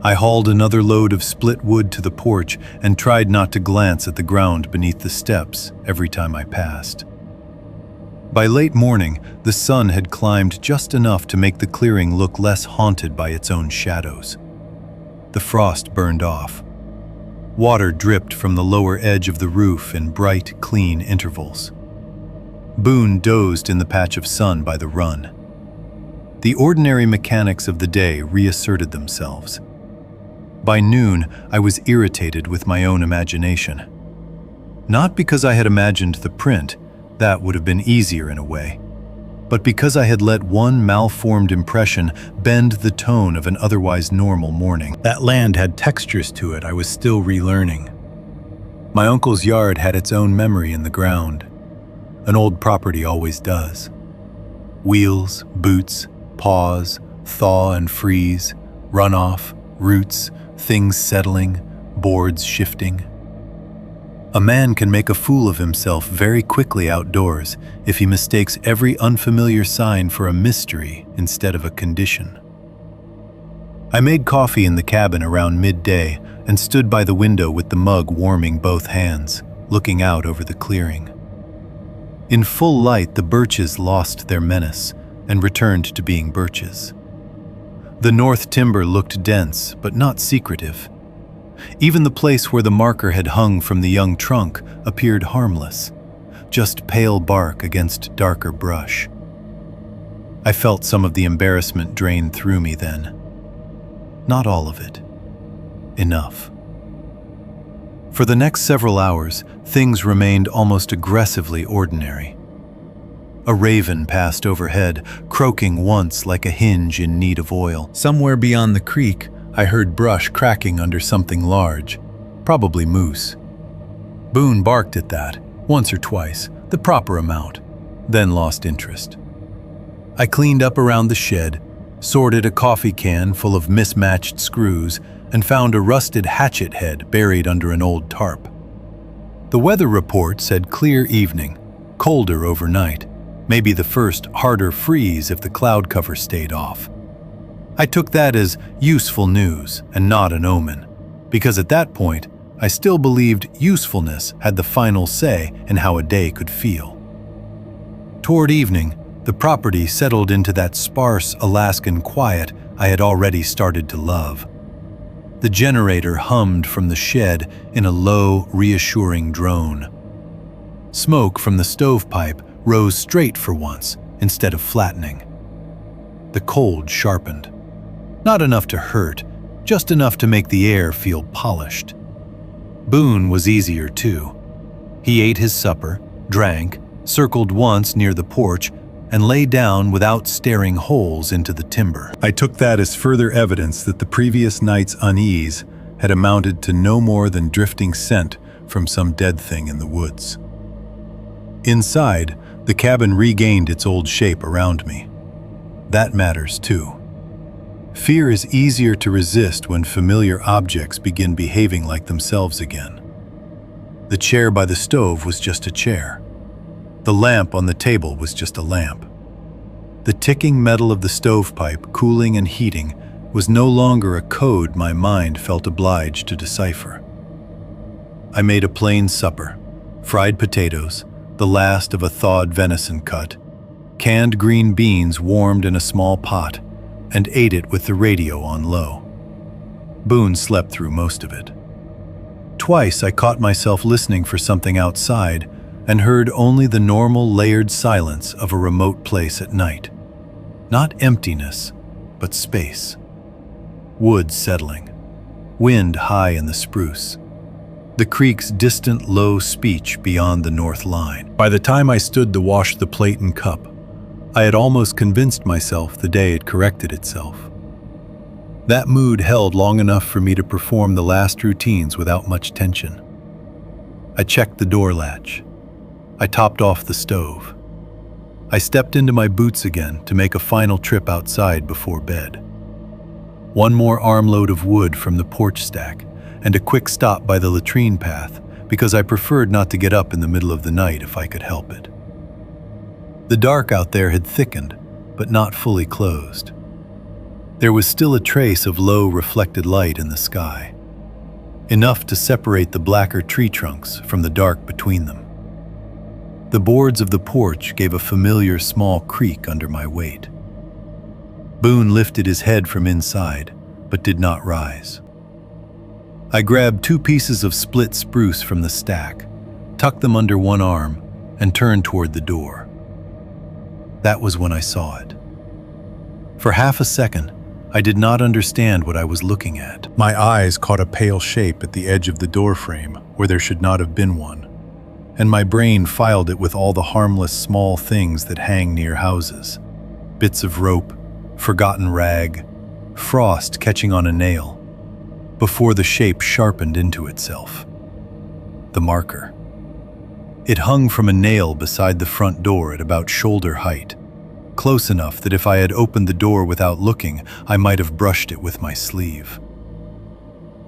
I hauled another load of split wood to the porch and tried not to glance at the ground beneath the steps every time I passed. By late morning, the sun had climbed just enough to make the clearing look less haunted by its own shadows. The frost burned off. Water dripped from the lower edge of the roof in bright, clean intervals. Boone dozed in the patch of sun by the run. The ordinary mechanics of the day reasserted themselves. By noon, I was irritated with my own imagination. Not because I had imagined the print, that would have been easier in a way, but because I had let one malformed impression bend the tone of an otherwise normal morning. That land had textures to it I was still relearning. My uncle's yard had its own memory in the ground. An old property always does. Wheels, boots, paws, thaw and freeze, runoff, roots, things settling, boards shifting. A man can make a fool of himself very quickly outdoors if he mistakes every unfamiliar sign for a mystery instead of a condition. I made coffee in the cabin around midday and stood by the window with the mug warming both hands, looking out over the clearing. In full light, the birches lost their menace and returned to being birches. The north timber looked dense, but not secretive. Even the place where the marker had hung from the young trunk appeared harmless, just pale bark against darker brush. I felt some of the embarrassment drain through me then. Not all of it. Enough. For the next several hours, things remained almost aggressively ordinary. A raven passed overhead, croaking once like a hinge in need of oil. Somewhere beyond the creek, I heard brush cracking under something large, probably moose. Boone barked at that, once or twice, the proper amount, then lost interest. I cleaned up around the shed, sorted a coffee can full of mismatched screws, and found a rusted hatchet head buried under an old tarp. The weather report said clear evening, colder overnight, maybe the first harder freeze if the cloud cover stayed off. I took that as useful news and not an omen, because at that point, I still believed usefulness had the final say in how a day could feel. Toward evening, the property settled into that sparse Alaskan quiet I had already started to love. The generator hummed from the shed in a low, reassuring drone. Smoke from the stovepipe rose straight for once, instead of flattening. The cold sharpened. Not enough to hurt, just enough to make the air feel polished. Boone was easier too. He ate his supper, drank, circled once near the porch, and lay down without staring holes into the timber. I took that as further evidence that the previous night's unease had amounted to no more than drifting scent from some dead thing in the woods. Inside, the cabin regained its old shape around me. That matters too. Fear is easier to resist when familiar objects begin behaving like themselves again. The chair by the stove was just a chair. The lamp on the table was just a lamp. The ticking metal of the stovepipe, cooling and heating, was no longer a code my mind felt obliged to decipher. I made a plain supper, fried potatoes, the last of a thawed venison cut, canned green beans warmed in a small pot, and ate it with the radio on low. Boone slept through most of it. Twice I caught myself listening for something outside and heard only the normal layered silence of a remote place at night. Not emptiness, but space. Wood settling. Wind high in the spruce. The creek's distant low speech beyond the north line. By the time I stood to wash the plate and cup, I had almost convinced myself the day had corrected itself. That mood held long enough for me to perform the last routines without much tension. I checked the door latch. I topped off the stove. I stepped into my boots again to make a final trip outside before bed. One more armload of wood from the porch stack, and a quick stop by the latrine path because I preferred not to get up in the middle of the night if I could help it. The dark out there had thickened, but not fully closed. There was still a trace of low reflected light in the sky, enough to separate the blacker tree trunks from the dark between them. The boards of the porch gave a familiar small creak under my weight. Boone lifted his head from inside, but did not rise. I grabbed 2 pieces of split spruce from the stack, tucked them under one arm, and turned toward the door. That was when I saw it. For half a second, I did not understand what I was looking at. My eyes caught a pale shape at the edge of the doorframe where there should not have been one, and my brain filed it with all the harmless small things that hang near houses. Bits of rope, forgotten rag, frost catching on a nail, before the shape sharpened into itself. The marker. It hung from a nail beside the front door at about shoulder height, close enough that if I had opened the door without looking, I might have brushed it with my sleeve.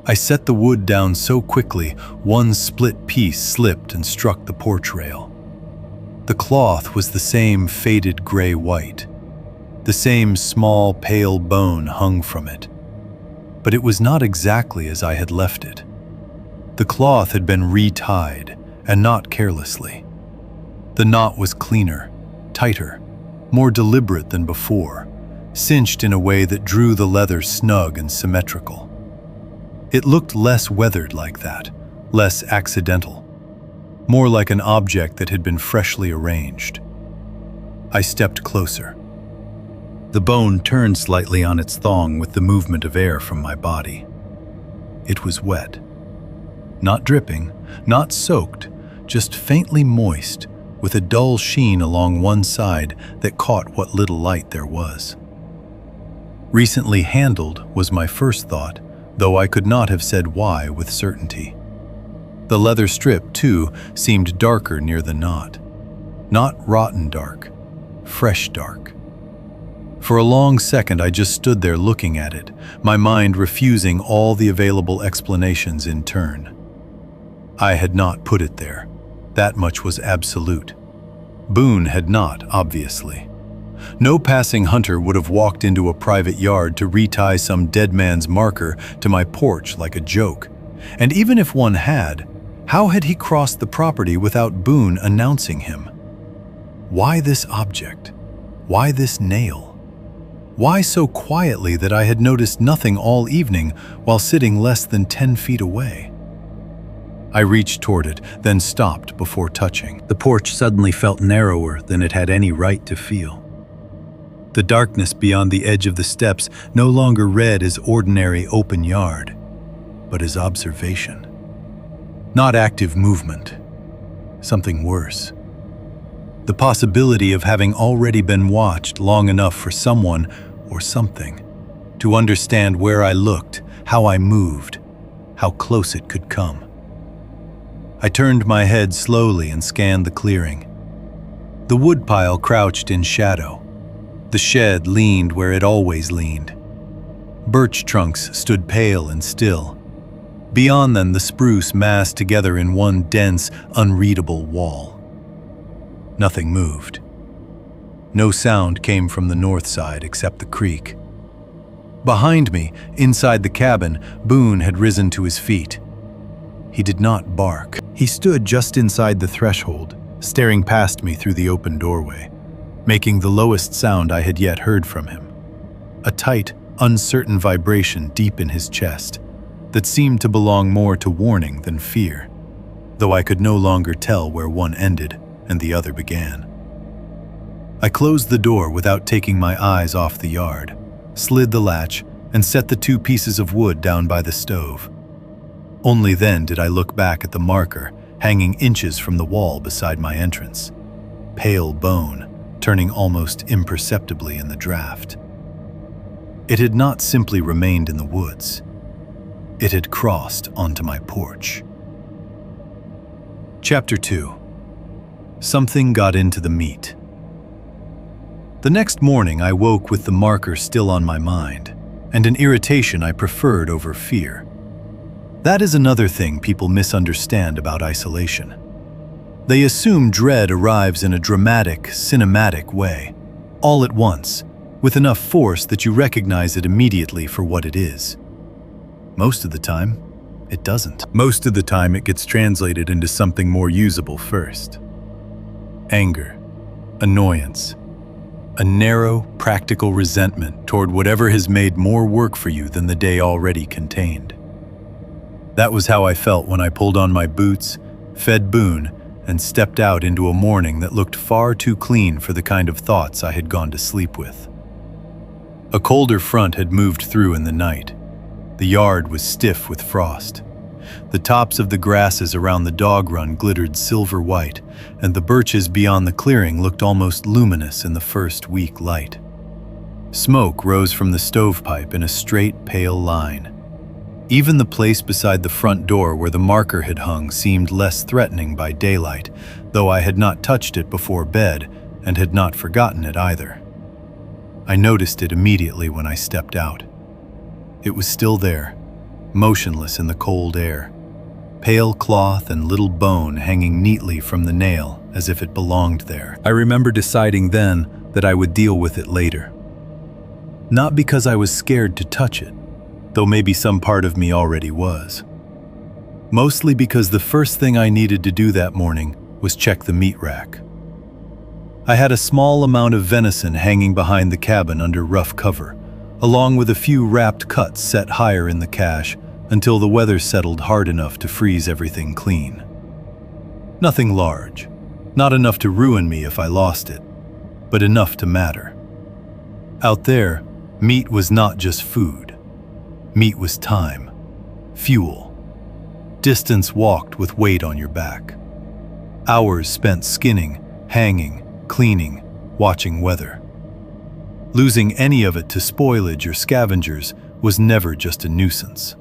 I set the wood down so quickly, one split piece slipped and struck the porch rail. The cloth was the same faded gray-white. The same small, pale bone hung from it. But it was not exactly as I had left it. The cloth had been retied, and not carelessly. The knot was cleaner, tighter, more deliberate than before, cinched in a way that drew the leather snug and symmetrical. It looked less weathered like that, less accidental, more like an object that had been freshly arranged. I stepped closer. The bone turned slightly on its thong with the movement of air from my body. It was wet. Not dripping, not soaked, just faintly moist, with a dull sheen along one side that caught what little light there was. Recently handled was my first thought, though I could not have said why with certainty. The leather strip, too, seemed darker near the knot. Not rotten dark, fresh dark. For a long second I just stood there looking at it, my mind refusing all the available explanations in turn. I had not put it there. That much was absolute. Boone had not, obviously. No passing hunter would have walked into a private yard to retie some dead man's marker to my porch like a joke. And even if one had, how had he crossed the property without Boone announcing him? Why this object? Why this nail? Why so quietly that I had noticed nothing all evening while sitting less than 10 feet away? I reached toward it, then stopped before touching. The porch suddenly felt narrower than it had any right to feel. The darkness beyond the edge of the steps no longer read as ordinary open yard, but as observation. Not active movement. Something worse. The possibility of having already been watched long enough for someone or something to understand where I looked, how I moved, how close it could come. I turned my head slowly and scanned the clearing. The woodpile crouched in shadow. The shed leaned where it always leaned. Birch trunks stood pale and still. Beyond them, the spruce massed together in one dense, unreadable wall. Nothing moved. No sound came from the north side except the creek. Behind me, inside the cabin, Boone had risen to his feet. He did not bark. He stood just inside the threshold, staring past me through the open doorway, making the lowest sound I had yet heard from him. A tight, uncertain vibration deep in his chest that seemed to belong more to warning than fear, though I could no longer tell where one ended and the other began. I closed the door without taking my eyes off the yard, slid the latch, and set the 2 pieces of wood down by the stove. Only then did I look back at the marker hanging inches from the wall beside my entrance. Pale bone, turning almost imperceptibly in the draft. It had not simply remained in the woods. It had crossed onto my porch. Chapter 2. Something got into the meat. The next morning I woke with the marker still on my mind, and an irritation I preferred over fear. That is another thing people misunderstand about isolation. They assume dread arrives in a dramatic, cinematic way, all at once, with enough force that you recognize it immediately for what it is. Most of the time, it doesn't. Most of the time, it gets translated into something more usable first. Anger, annoyance, a narrow, practical resentment toward whatever has made more work for you than the day already contained. That was how I felt when I pulled on my boots, fed Boone, and stepped out into a morning that looked far too clean for the kind of thoughts I had gone to sleep with. A colder front had moved through in the night. The yard was stiff with frost. The tops of the grasses around the dog run glittered silver white, and the birches beyond the clearing looked almost luminous in the first weak light. Smoke rose from the stovepipe in a straight, pale line. Even the place beside the front door where the marker had hung seemed less threatening by daylight, though I had not touched it before bed and had not forgotten it either. I noticed it immediately when I stepped out. It was still there, motionless in the cold air, pale cloth and little bone hanging neatly from the nail as if it belonged there. I remember deciding then that I would deal with it later. Not because I was scared to touch it, though maybe some part of me already was. Mostly because the first thing I needed to do that morning was check the meat rack. I had a small amount of venison hanging behind the cabin under rough cover, along with a few wrapped cuts set higher in the cache until the weather settled hard enough to freeze everything clean. Nothing large, not enough to ruin me if I lost it, but enough to matter. Out there, meat was not just food. Meat was time, fuel, distance walked with weight on your back, hours spent skinning, hanging, cleaning, watching weather. Losing any of it to spoilage or scavengers was never just a nuisance.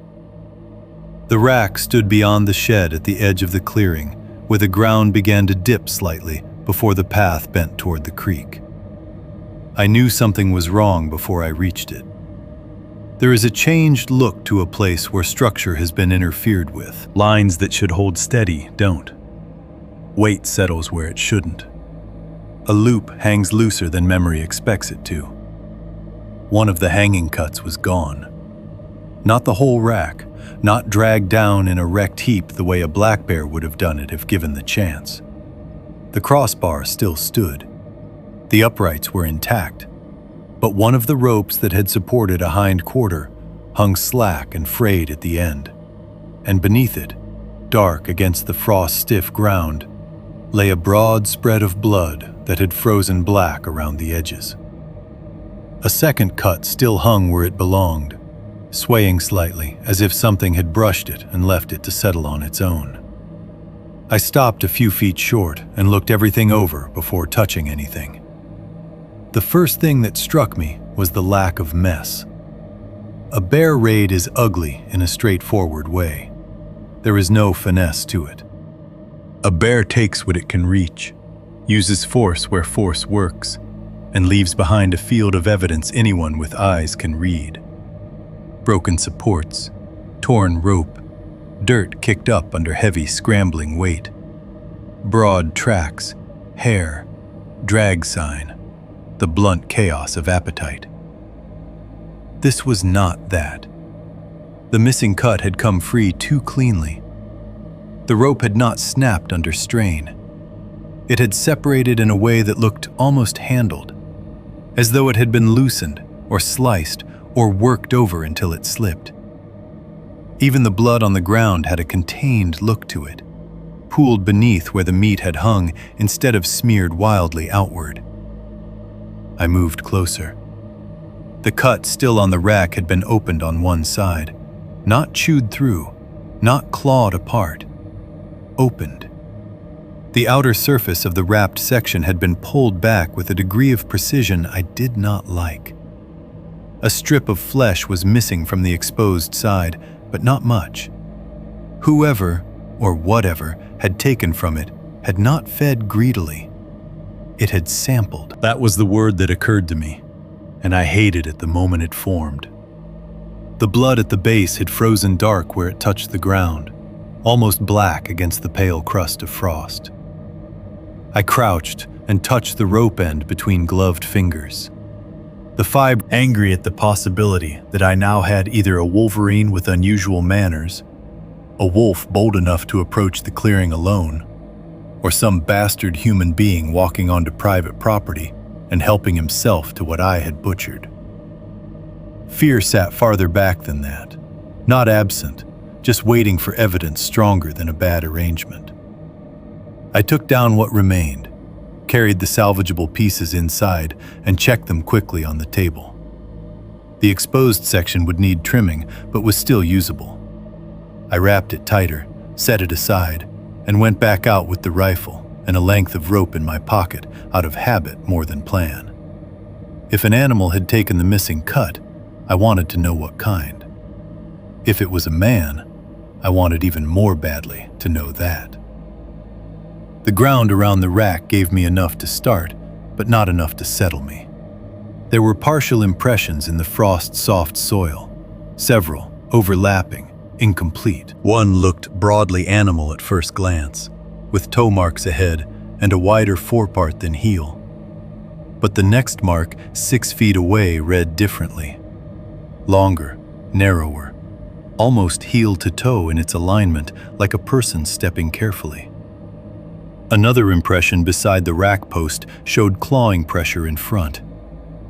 The rack stood beyond the shed at the edge of the clearing, where the ground began to dip slightly before the path bent toward the creek. I knew something was wrong before I reached it. There is a changed look to a place where structure has been interfered with. Lines that should hold steady don't. Weight settles where it shouldn't. A loop hangs looser than memory expects it to. One of the hanging cuts was gone. Not the whole rack, not dragged down in a wrecked heap the way a black bear would have done it if given the chance. The crossbar still stood. The uprights were intact, but one of the ropes that had supported a hind quarter hung slack and frayed at the end, and beneath it, dark against the frost-stiff ground, lay a broad spread of blood that had frozen black around the edges. A second cut still hung where it belonged, swaying slightly as if something had brushed it and left it to settle on its own. I stopped a few feet short and looked everything over before touching anything. The first thing that struck me was the lack of mess. A bear raid is ugly in a straightforward way. There is no finesse to it. A bear takes what it can reach, uses force where force works, and leaves behind a field of evidence anyone with eyes can read. Broken supports, torn rope, dirt kicked up under heavy scrambling weight, broad tracks, hair, drag sign, the blunt chaos of appetite. This was not that. The missing cut had come free too cleanly. The rope had not snapped under strain. It had separated in a way that looked almost handled, as though it had been loosened or sliced or worked over until it slipped. Even the blood on the ground had a contained look to it, pooled beneath where the meat had hung instead of smeared wildly outward. I moved closer. The cut still on the rack had been opened on one side, not chewed through, not clawed apart. Opened. The outer surface of the wrapped section had been pulled back with a degree of precision I did not like. A strip of flesh was missing from the exposed side, but not much. Whoever, or whatever, had taken from it had not fed greedily. It had sampled. That was the word that occurred to me, and I hated it the moment it formed. The blood at the base had frozen dark where it touched the ground, almost black against the pale crust of frost. I crouched and touched the rope end between gloved fingers. The fibre, angry at the possibility that I now had either a wolverine with unusual manners, a wolf bold enough to approach the clearing alone, or some bastard human being walking onto private property and helping himself to what I had butchered. Fear sat farther back than that, not absent, just waiting for evidence stronger than a bad arrangement. I took down what remained, carried the salvageable pieces inside, and checked them quickly on the table. The exposed section would need trimming, but was still usable. I wrapped it tighter, set it aside, and went back out with the rifle and a length of rope in my pocket out of habit more than plan. If an animal had taken the missing cut, I wanted to know what kind. If it was a man, I wanted even more badly to know that. The ground around the rack gave me enough to start, but not enough to settle me. There were partial impressions in the frost-soft soil, several, overlapping, incomplete. One looked broadly animal at first glance, with toe marks ahead and a wider forepart than heel. But the next mark, 6 feet away, read differently. Longer, narrower, almost heel to toe in its alignment, like a person stepping carefully. Another impression beside the rack post showed clawing pressure in front,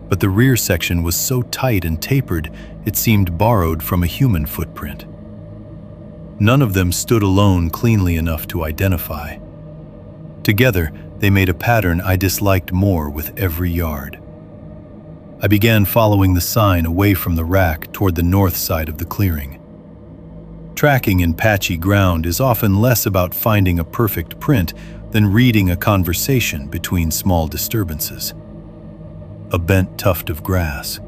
but the rear section was so tight and tapered it seemed borrowed from a human footprint. None of them stood alone cleanly enough to identify. Together, they made a pattern I disliked more with every yard. I began following the sign away from the rack toward the north side of the clearing. Tracking in patchy ground is often less about finding a perfect print than reading a conversation between small disturbances. A bent tuft of grass,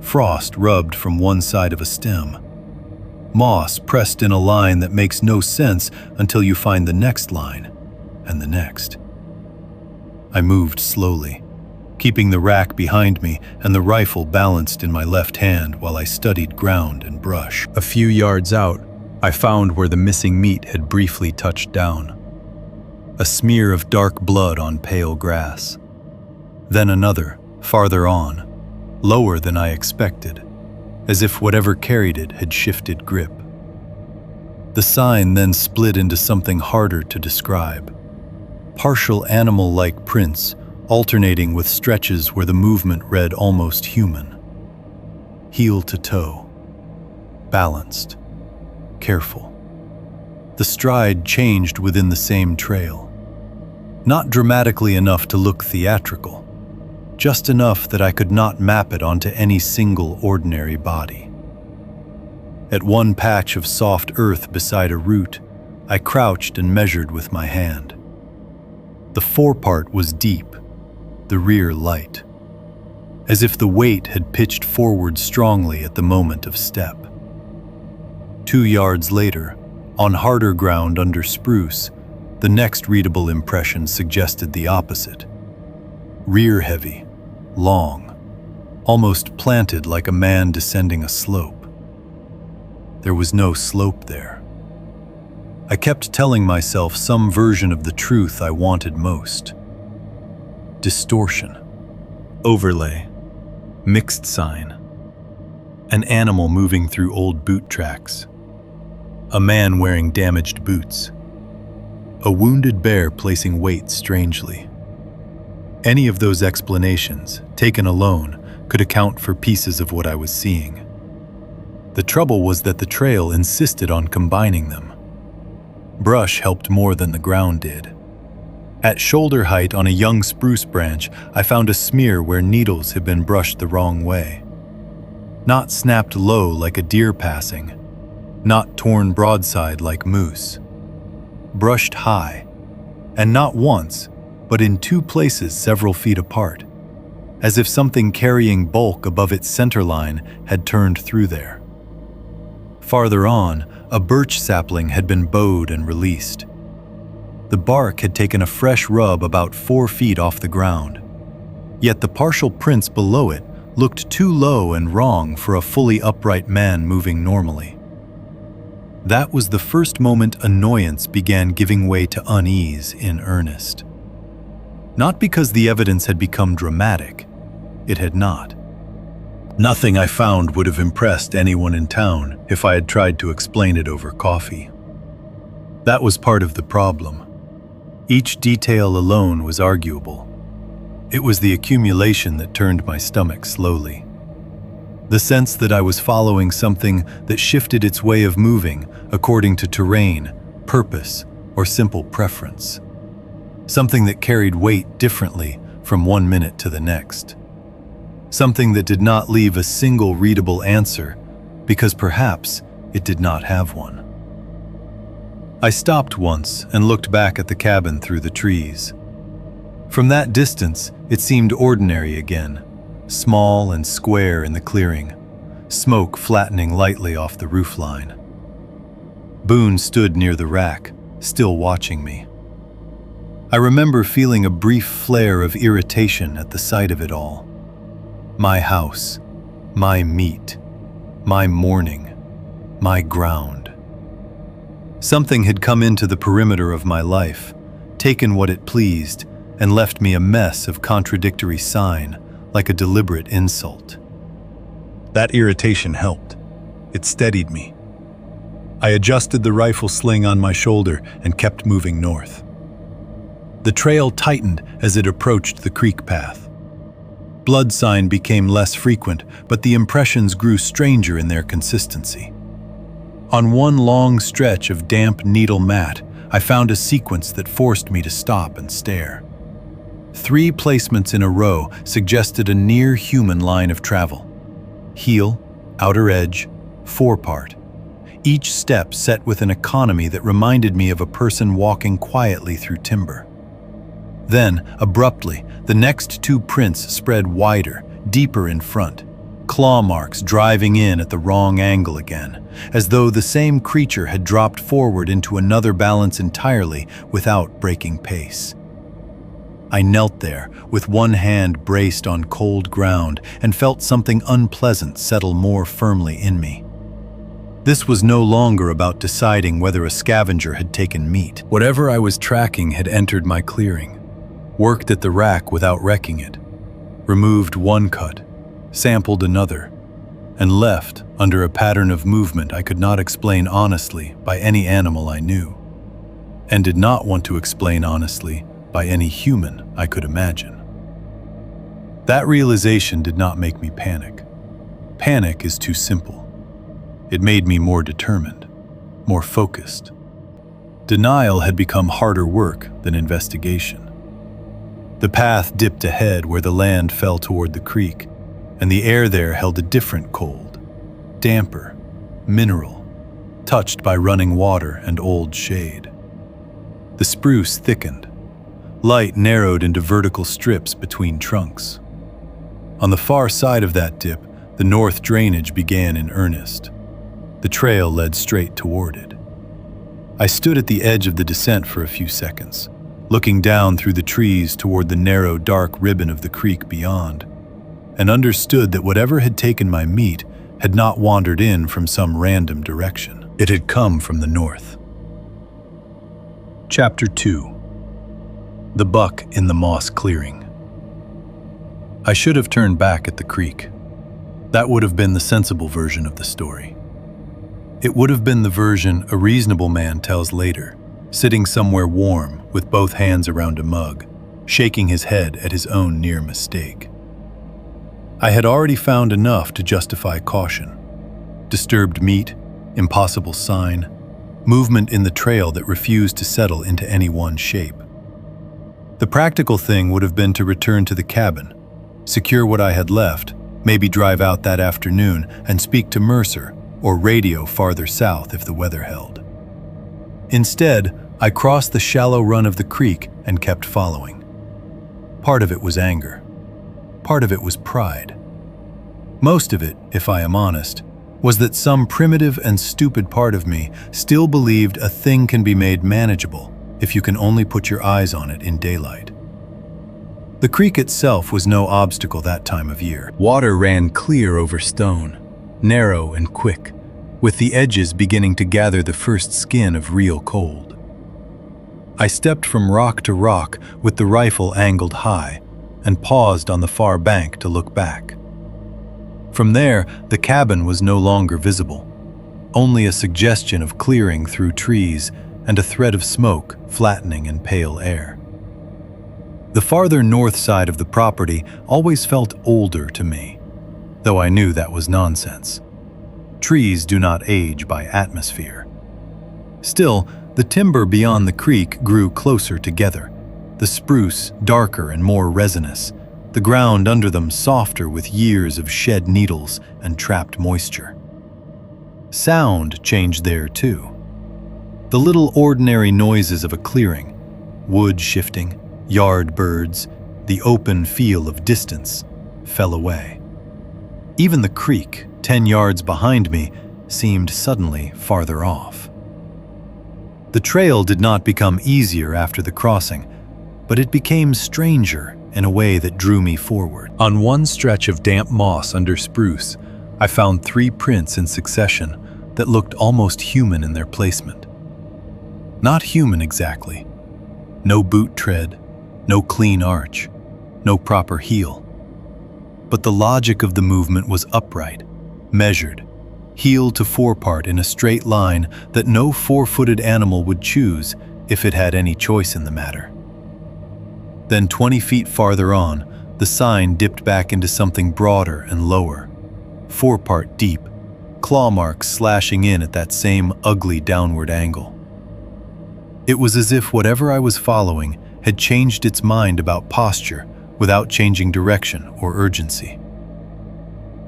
frost rubbed from one side of a stem, moss pressed in a line that makes no sense until you find the next line, and the next. I moved slowly, keeping the rack behind me and the rifle balanced in my left hand while I studied ground and brush. A few yards out, I found where the missing meat had briefly touched down. A smear of dark blood on pale grass. Then another, farther on, lower than I expected, as if whatever carried it had shifted grip. The sign then split into something harder to describe. Partial animal-like prints, alternating with stretches where the movement read almost human. Heel to toe. Balanced. Careful. The stride changed within the same trail. Not dramatically enough to look theatrical, just enough that I could not map it onto any single ordinary body. At one patch of soft earth beside a root, I crouched and measured with my hand. The forepart was deep, the rear light, as if the weight had pitched forward strongly at the moment of step. 2 yards later, on harder ground under spruce, the next readable impression suggested the opposite. Rear heavy, long, almost planted like a man descending a slope. There was no slope there. I kept telling myself some version of the truth I wanted most. Distortion. Overlay. Mixed sign. An animal moving through old boot tracks. A man wearing damaged boots. A wounded bear placing weight strangely. Any of those explanations, taken alone, could account for pieces of what I was seeing. The trouble was that the trail insisted on combining them. Brush helped more than the ground did. At shoulder height on a young spruce branch, I found a smear where needles had been brushed the wrong way. Not snapped low like a deer passing, not torn broadside like moose. Brushed high, and not once, but in 2 places several feet apart, as if something carrying bulk above its center line had turned through there. Farther on, a birch sapling had been bowed and released. The bark had taken a fresh rub about 4 feet off the ground, yet the partial prints below it looked too low and wrong for a fully upright man moving normally. That was the first moment annoyance began giving way to unease in earnest. Not because the evidence had become dramatic. It had not. Nothing I found would have impressed anyone in town if I had tried to explain it over coffee. That was part of the problem. Each detail alone was arguable. It was the accumulation that turned my stomach slowly. The sense that I was following something that shifted its way of moving according to terrain, purpose, or simple preference. Something that carried weight differently from one minute to the next. Something that did not leave a single readable answer because perhaps it did not have one. I stopped once and looked back at the cabin through the trees. From that distance, it seemed ordinary again, small and square in the clearing, smoke flattening lightly off the roofline. Boone stood near the rack, still watching me. I remember feeling a brief flare of irritation at the sight of it all. My house, my meat, my morning, my ground. Something had come into the perimeter of my life, taken what it pleased, and left me a mess of contradictory sign, like a deliberate insult. That irritation helped. It steadied me. I adjusted the rifle sling on my shoulder and kept moving north. The trail tightened as it approached the creek path. Blood sign became less frequent, but the impressions grew stranger in their consistency. On one long stretch of damp needle mat, I found a sequence that forced me to stop and stare. 3 placements in a row suggested a near-human line of travel. Heel, outer edge, forepart. Each step set with an economy that reminded me of a person walking quietly through timber. Then, abruptly, the next 2 prints spread wider, deeper in front, claw marks driving in at the wrong angle again, as though the same creature had dropped forward into another balance entirely without breaking pace. I knelt there, with one hand braced on cold ground, and felt something unpleasant settle more firmly in me. This was no longer about deciding whether a scavenger had taken meat. Whatever I was tracking had entered my clearing, worked at the rack without wrecking it, removed one cut, sampled another, and left under a pattern of movement I could not explain honestly by any animal I knew, and did not want to explain honestly by any human I could imagine. That realization did not make me panic. Panic is too simple. It made me more determined, more focused. Denial had become harder work than investigation. The path dipped ahead where the land fell toward the creek, and the air there held a different cold, damper, mineral, touched by running water and old shade. The spruce thickened. Light narrowed into vertical strips between trunks. On the far side of that dip, the north drainage began in earnest. The trail led straight toward it. I stood at the edge of the descent for a few seconds, looking down through the trees toward the narrow, dark ribbon of the creek beyond, and understood that whatever had taken my meat had not wandered in from some random direction. It had come from the north. Chapter 2. The buck in the moss clearing. I should have turned back at the creek. That would have been the sensible version of the story. It would have been the version a reasonable man tells later, sitting somewhere warm with both hands around a mug, shaking his head at his own near mistake. I had already found enough to justify caution. Disturbed meat, impossible sign, movement in the trail that refused to settle into any one shape. The practical thing would have been to return to the cabin, secure what I had left, maybe drive out that afternoon and speak to Mercer or radio farther south if the weather held. Instead, I crossed the shallow run of the creek and kept following. Part of it was anger. Part of it was pride. Most of it, if I am honest, was that some primitive and stupid part of me still believed a thing can be made manageable if you can only put your eyes on it in daylight. The creek itself was no obstacle that time of year. Water ran clear over stone, narrow and quick, with the edges beginning to gather the first skin of real cold. I stepped from rock to rock with the rifle angled high and paused on the far bank to look back. From there, the cabin was no longer visible, only a suggestion of clearing through trees and a thread of smoke flattening in pale air. The farther north side of the property always felt older to me, though I knew that was nonsense. Trees do not age by atmosphere. Still, the timber beyond the creek grew closer together, the spruce darker and more resinous, the ground under them softer with years of shed needles and trapped moisture. Sound changed there too. The little ordinary noises of a clearing, wood shifting, yard birds, the open feel of distance, fell away. Even the creek, 10 yards behind me, seemed suddenly farther off. The trail did not become easier after the crossing, but it became stranger in a way that drew me forward. On one stretch of damp moss under spruce, I found 3 prints in succession that looked almost human in their placement. Not human exactly. No boot tread, no clean arch, no proper heel. But the logic of the movement was upright, measured, heel to forepart in a straight line that no 4-footed animal would choose if it had any choice in the matter. Then 20 feet farther on, the sign dipped back into something broader and lower, forepart deep, claw marks slashing in at that same ugly downward angle. It was as if whatever I was following had changed its mind about posture without changing direction or urgency.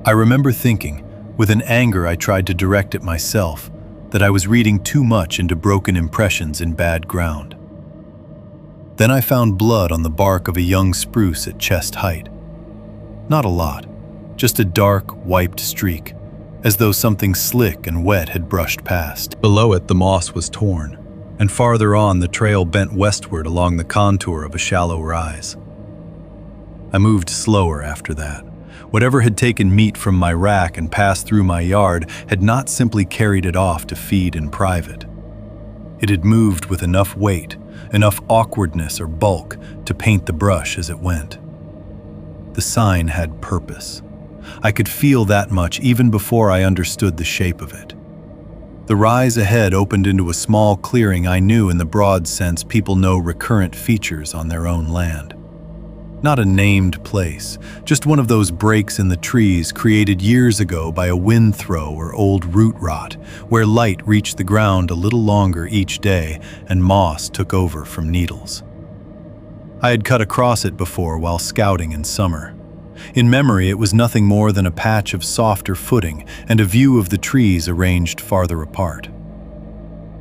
I remember thinking, with an anger I tried to direct at myself, that I was reading too much into broken impressions in bad ground. Then I found blood on the bark of a young spruce at chest height. Not a lot, just a dark, wiped streak, as though something slick and wet had brushed past. Below it, the moss was torn, and farther on, the trail bent westward along the contour of a shallow rise. I moved slower after that. Whatever had taken meat from my rack and passed through my yard had not simply carried it off to feed in private. It had moved with enough weight, enough awkwardness or bulk to paint the brush as it went. The sign had purpose. I could feel that much even before I understood the shape of it. The rise ahead opened into a small clearing I knew in the broad sense people know recurrent features on their own land. Not a named place, just one of those breaks in the trees created years ago by a wind throw or old root rot, where light reached the ground a little longer each day and moss took over from needles. I had cut across it before while scouting in summer. In memory, it was nothing more than a patch of softer footing and a view of the trees arranged farther apart.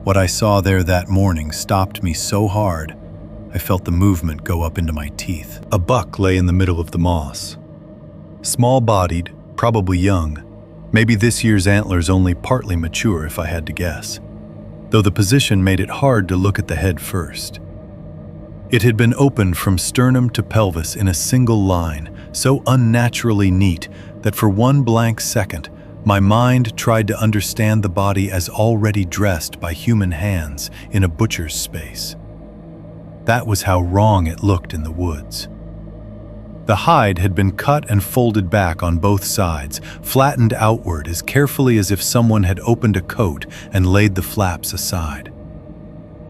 What I saw there that morning stopped me so hard, I felt the movement go up into my teeth. A buck lay in the middle of the moss. Small-bodied, probably young. Maybe this year's antlers only partly mature if I had to guess, though the position made it hard to look at the head first. It had been opened from sternum to pelvis in a single line, so unnaturally neat that for one blank second, my mind tried to understand the body as already dressed by human hands in a butcher's space. That was how wrong it looked in the woods. The hide had been cut and folded back on both sides, flattened outward as carefully as if someone had opened a coat and laid the flaps aside.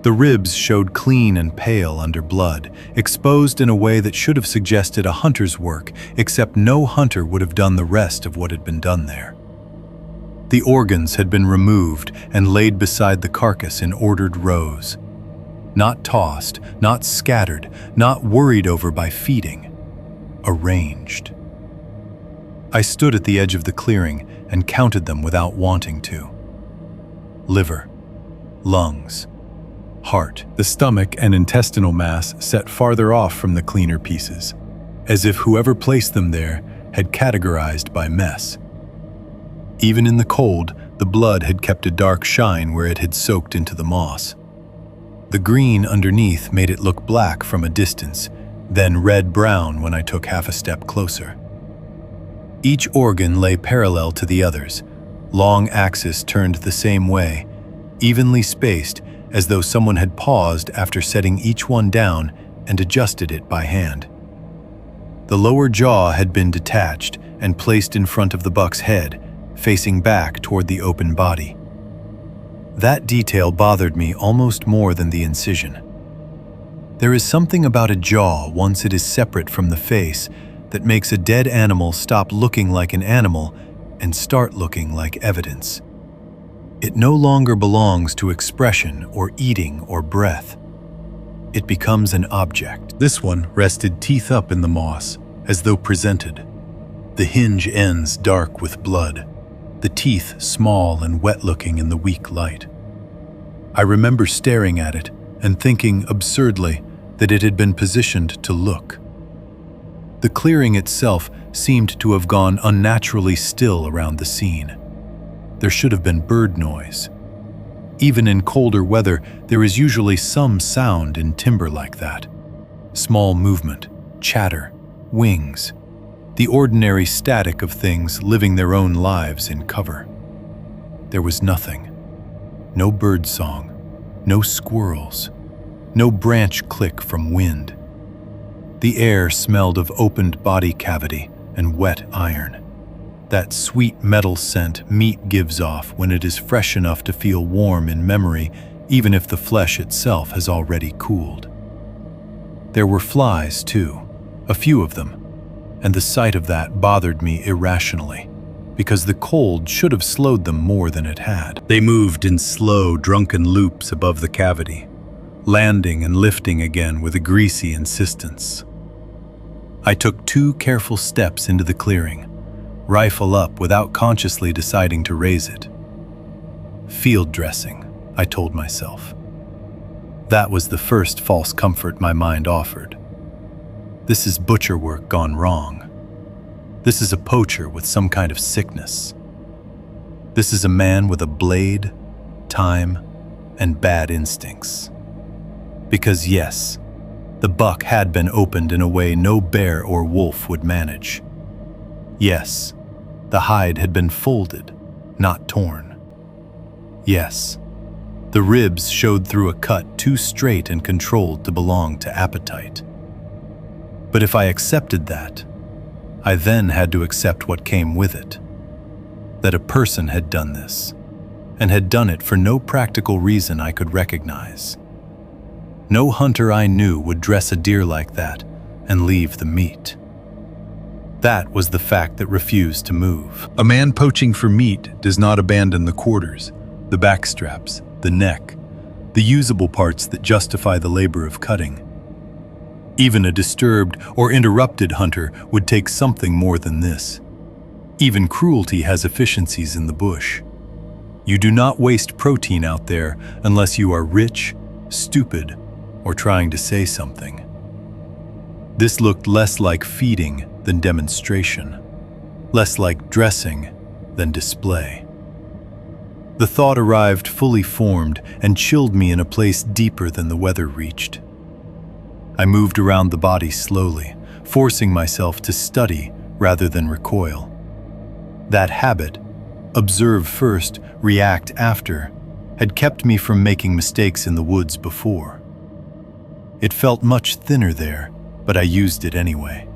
The ribs showed clean and pale under blood, exposed in a way that should have suggested a hunter's work, except no hunter would have done the rest of what had been done there. The organs had been removed and laid beside the carcass in ordered rows. Not tossed, not scattered, not worried over by feeding. Arranged. I stood at the edge of the clearing and counted them without wanting to. Liver, lungs, heart, the stomach and intestinal mass set farther off from the cleaner pieces, as if whoever placed them there had categorized by mess. Even in the cold, the blood had kept a dark shine where it had soaked into the moss. The green underneath made it look black from a distance, then red-brown when I took half a step closer. Each organ lay parallel to the others, long axis turned the same way, evenly spaced as though someone had paused after setting each one down and adjusted it by hand. The lower jaw had been detached and placed in front of the buck's head, facing back toward the open body. That detail bothered me almost more than the incision. There is something about a jaw once it is separate from the face that makes a dead animal stop looking like an animal and start looking like evidence. It no longer belongs to expression or eating or breath. It becomes an object. This one rested teeth up in the moss, as though presented. The hinge ends dark with blood, the teeth small and wet-looking in the weak light. I remember staring at it and thinking absurdly that it had been positioned to look. The clearing itself seemed to have gone unnaturally still around the scene. There should have been bird noise. Even in colder weather, there is usually some sound in timber like that. Small movement, chatter, wings, the ordinary static of things living their own lives in cover. There was nothing. No bird song, no squirrels, no branch click from wind. The air smelled of opened body cavity and wet iron. That sweet metal scent meat gives off when it is fresh enough to feel warm in memory, even if the flesh itself has already cooled. There were flies, too, a few of them, and the sight of that bothered me irrationally. because the cold should have slowed them more than it had. They moved in slow, drunken loops above the cavity, landing and lifting again with a greasy insistence. I took 2 careful steps into the clearing, rifle up without consciously deciding to raise it. Field dressing, I told myself. That was the first false comfort my mind offered. This is butcher work gone wrong. This is a poacher with some kind of sickness. This is a man with a blade, time, and bad instincts. Because yes, the buck had been opened in a way no bear or wolf would manage. Yes, the hide had been folded, not torn. Yes, the ribs showed through a cut too straight and controlled to belong to appetite. But if I accepted that, I then had to accept what came with it. That a person had done this, and had done it for no practical reason I could recognize. No hunter I knew would dress a deer like that and leave the meat. That was the fact that refused to move. A man poaching for meat does not abandon the quarters, the backstraps, the neck, the usable parts that justify the labor of cutting. Even a disturbed or interrupted hunter would take something more than this. Even cruelty has efficiencies in the bush. You do not waste protein out there unless you are rich, stupid, or trying to say something. This looked less like feeding than demonstration, less like dressing than display. The thought arrived fully formed and chilled me in a place deeper than the weather reached. I moved around the body slowly, forcing myself to study rather than recoil. That habit, observe first, react after, had kept me from making mistakes in the woods before. It felt much thinner there, but I used it anyway.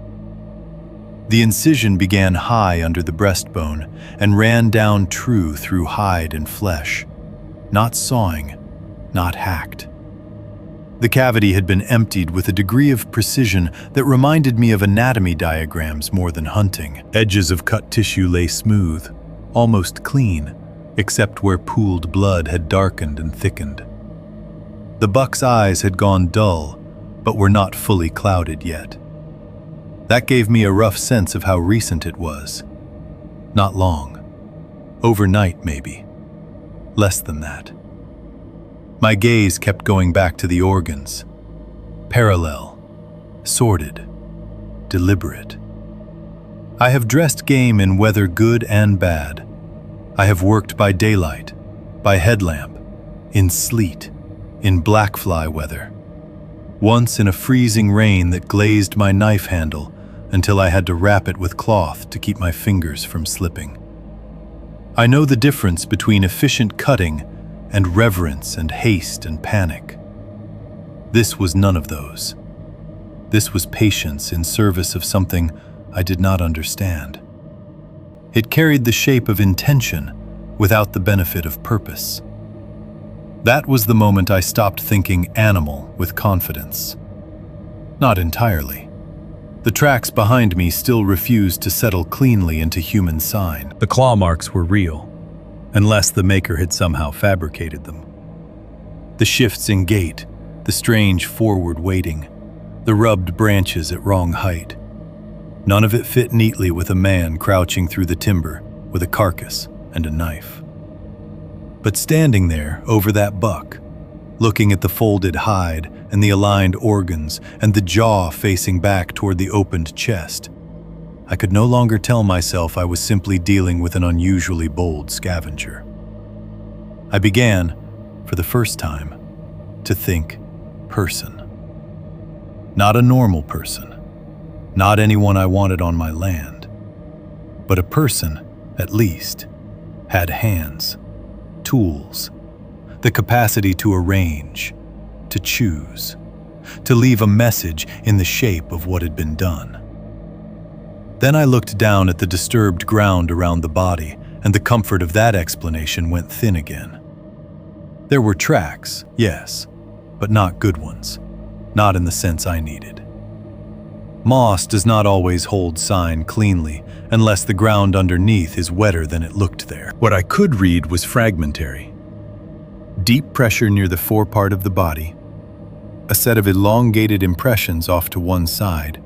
The incision began high under the breastbone and ran down true through hide and flesh, not sawing, not hacked. The cavity had been emptied with a degree of precision that reminded me of anatomy diagrams more than hunting. Edges of cut tissue lay smooth, almost clean, except where pooled blood had darkened and thickened. The buck's eyes had gone dull, but were not fully clouded yet. That gave me a rough sense of how recent it was. Not long. Overnight, maybe. Less than that. My gaze kept going back to the organs. Parallel, sorted, deliberate. I have dressed game in weather good and bad. I have worked by daylight, by headlamp, in sleet, in black fly weather. Once in a freezing rain that glazed my knife handle until I had to wrap it with cloth to keep my fingers from slipping. I know the difference between efficient cutting and reverence and haste and panic. This was none of those. This was patience in service of something I did not understand. It carried the shape of intention without the benefit of purpose. That was the moment I stopped thinking animal with confidence. Not entirely. The tracks behind me still refused to settle cleanly into human sign. The claw marks were real, unless the maker had somehow fabricated them. The shifts in gait, the strange forward weighting, the rubbed branches at wrong height. None of it fit neatly with a man crouching through the timber with a carcass and a knife. But standing there over that buck, looking at the folded hide and the aligned organs and the jaw facing back toward the opened chest, I could no longer tell myself I was simply dealing with an unusually bold scavenger. I began, for the first time, to think person. Not a normal person, not anyone I wanted on my land, but a person, at least, had hands, tools, the capacity to arrange, to choose, to leave a message in the shape of what had been done. Then I looked down at the disturbed ground around the body, and the comfort of that explanation went thin again. There were tracks, yes, but not good ones, not in the sense I needed. Moss does not always hold sign cleanly unless the ground underneath is wetter than it looked there. What I could read was fragmentary. Deep pressure near the forepart of the body, a set of elongated impressions off to one side,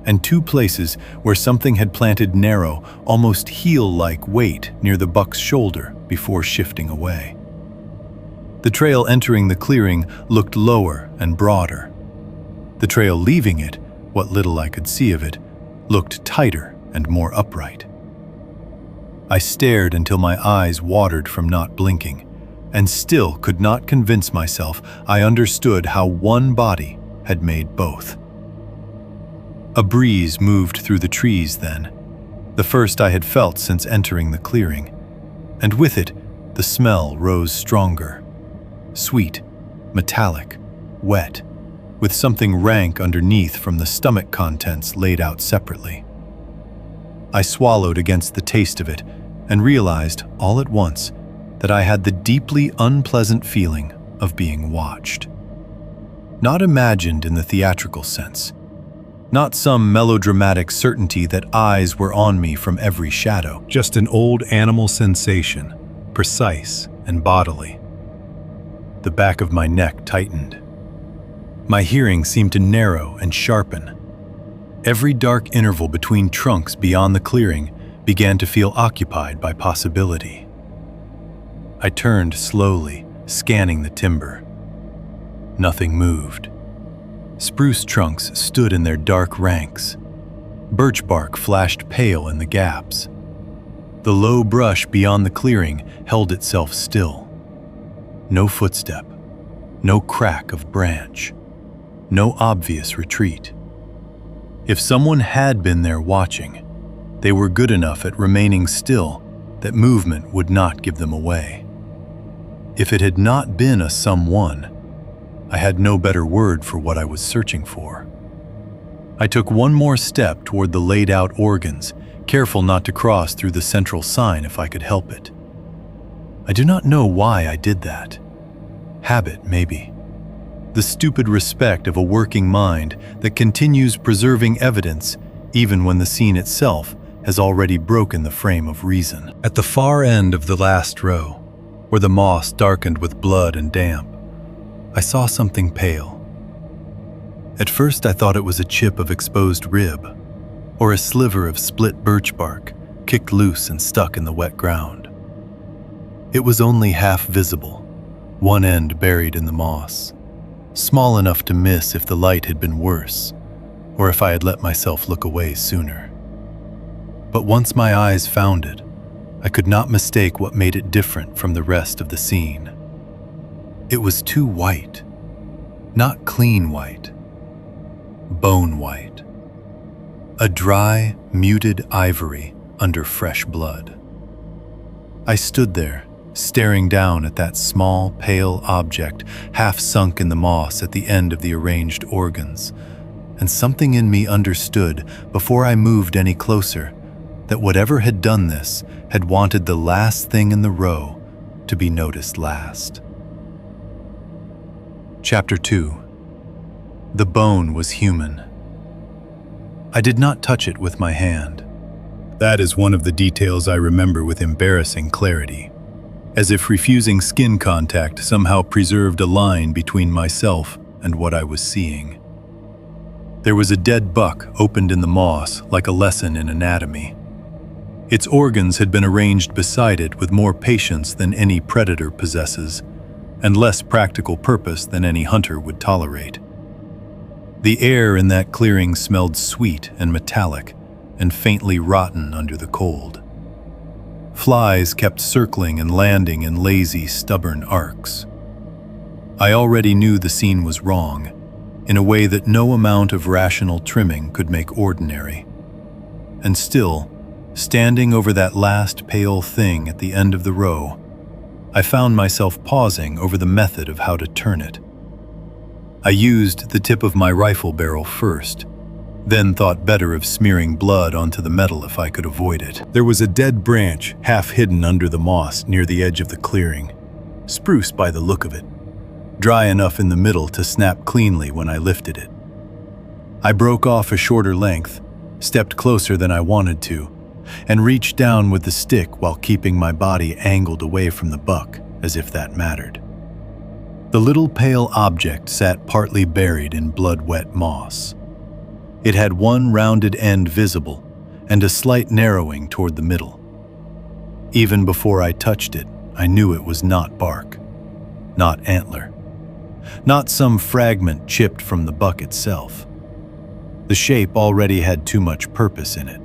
and two places where something had planted narrow, almost heel-like weight near the buck's shoulder before shifting away. The trail entering the clearing looked lower and broader. The trail leaving it, what little I could see of it, looked tighter and more upright. I stared until my eyes watered from not blinking, and still could not convince myself I understood how one body had made both. A breeze moved through the trees then, the first I had felt since entering the clearing, and with it the smell rose stronger. Sweet, metallic, wet, with something rank underneath from the stomach contents laid out separately. I swallowed against the taste of it and realized all at once that I had the deeply unpleasant feeling of being watched. Not imagined in the theatrical sense, not some melodramatic certainty that eyes were on me from every shadow. Just an old animal sensation, precise and bodily. The back of my neck tightened. My hearing seemed to narrow and sharpen. Every dark interval between trunks beyond the clearing began to feel occupied by possibility. I turned slowly, scanning the timber. Nothing moved. Spruce trunks stood in their dark ranks. Birch bark flashed pale in the gaps. The low brush beyond the clearing held itself still. No footstep, no crack of branch, no obvious retreat. If someone had been there watching, they were good enough at remaining still that movement would not give them away. If it had not been a someone, I had no better word for what I was searching for. I took one more step toward the laid-out organs, careful not to cross through the central sign if I could help it. I do not know why I did that. Habit, maybe. The stupid respect of a working mind that continues preserving evidence even when the scene itself has already broken the frame of reason. At the far end of the last row, where the moss darkened with blood and damp, I saw something pale. At first I thought it was a chip of exposed rib, or a sliver of split birch bark kicked loose and stuck in the wet ground. It was only half visible, one end buried in the moss, small enough to miss if the light had been worse, or if I had let myself look away sooner. But once my eyes found it, I could not mistake what made it different from the rest of the scene. It was too white, not clean white, bone white. A dry, muted ivory under fresh blood. I stood there, staring down at that small, pale object half sunk in the moss at the end of the arranged organs, and something in me understood before I moved any closer that whatever had done this had wanted the last thing in the row to be noticed last. Chapter 2. The bone was human. I did not touch it with my hand. That is one of the details I remember with embarrassing clarity, as if refusing skin contact somehow preserved a line between myself and what I was seeing. There was a dead buck opened in the moss like a lesson in anatomy. Its organs had been arranged beside it with more patience than any predator possesses, and less practical purpose than any hunter would tolerate. The air in that clearing smelled sweet and metallic, and faintly rotten under the cold. Flies kept circling and landing in lazy, stubborn arcs. I already knew the scene was wrong, in a way that no amount of rational trimming could make ordinary. And still, standing over that last pale thing at the end of the row, I found myself pausing over the method of how to turn it. I used the tip of my rifle barrel first, then thought better of smearing blood onto the metal if I could avoid it. There was a dead branch half hidden under the moss near the edge of the clearing, Spruce by the look of it, dry enough in the middle to snap cleanly when I lifted it. I broke off a shorter length, stepped closer than I wanted to, and reached down with the stick while keeping my body angled away from the buck, as if that mattered. The little pale object sat partly buried in blood-wet moss. It had one rounded end visible and a slight narrowing toward the middle. Even before I touched it, I knew it was not bark, not antler, not some fragment chipped from the buck itself. The shape already had too much purpose in it.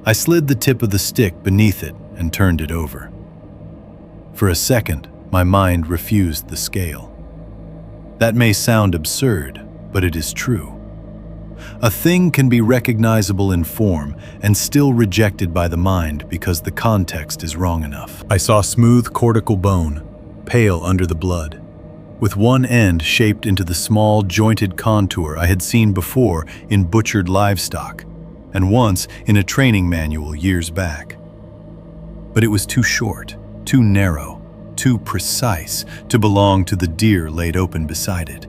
I slid the tip of the stick beneath it and turned it over. For a second, my mind refused the scale. That may sound absurd, but it is true. A thing can be recognizable in form and still rejected by the mind because the context is wrong enough. I saw smooth cortical bone, pale under the blood, with one end shaped into the small, jointed contour I had seen before in butchered livestock, and once in a training manual years back. But it was too short, too narrow, too precise to belong to the deer laid open beside it.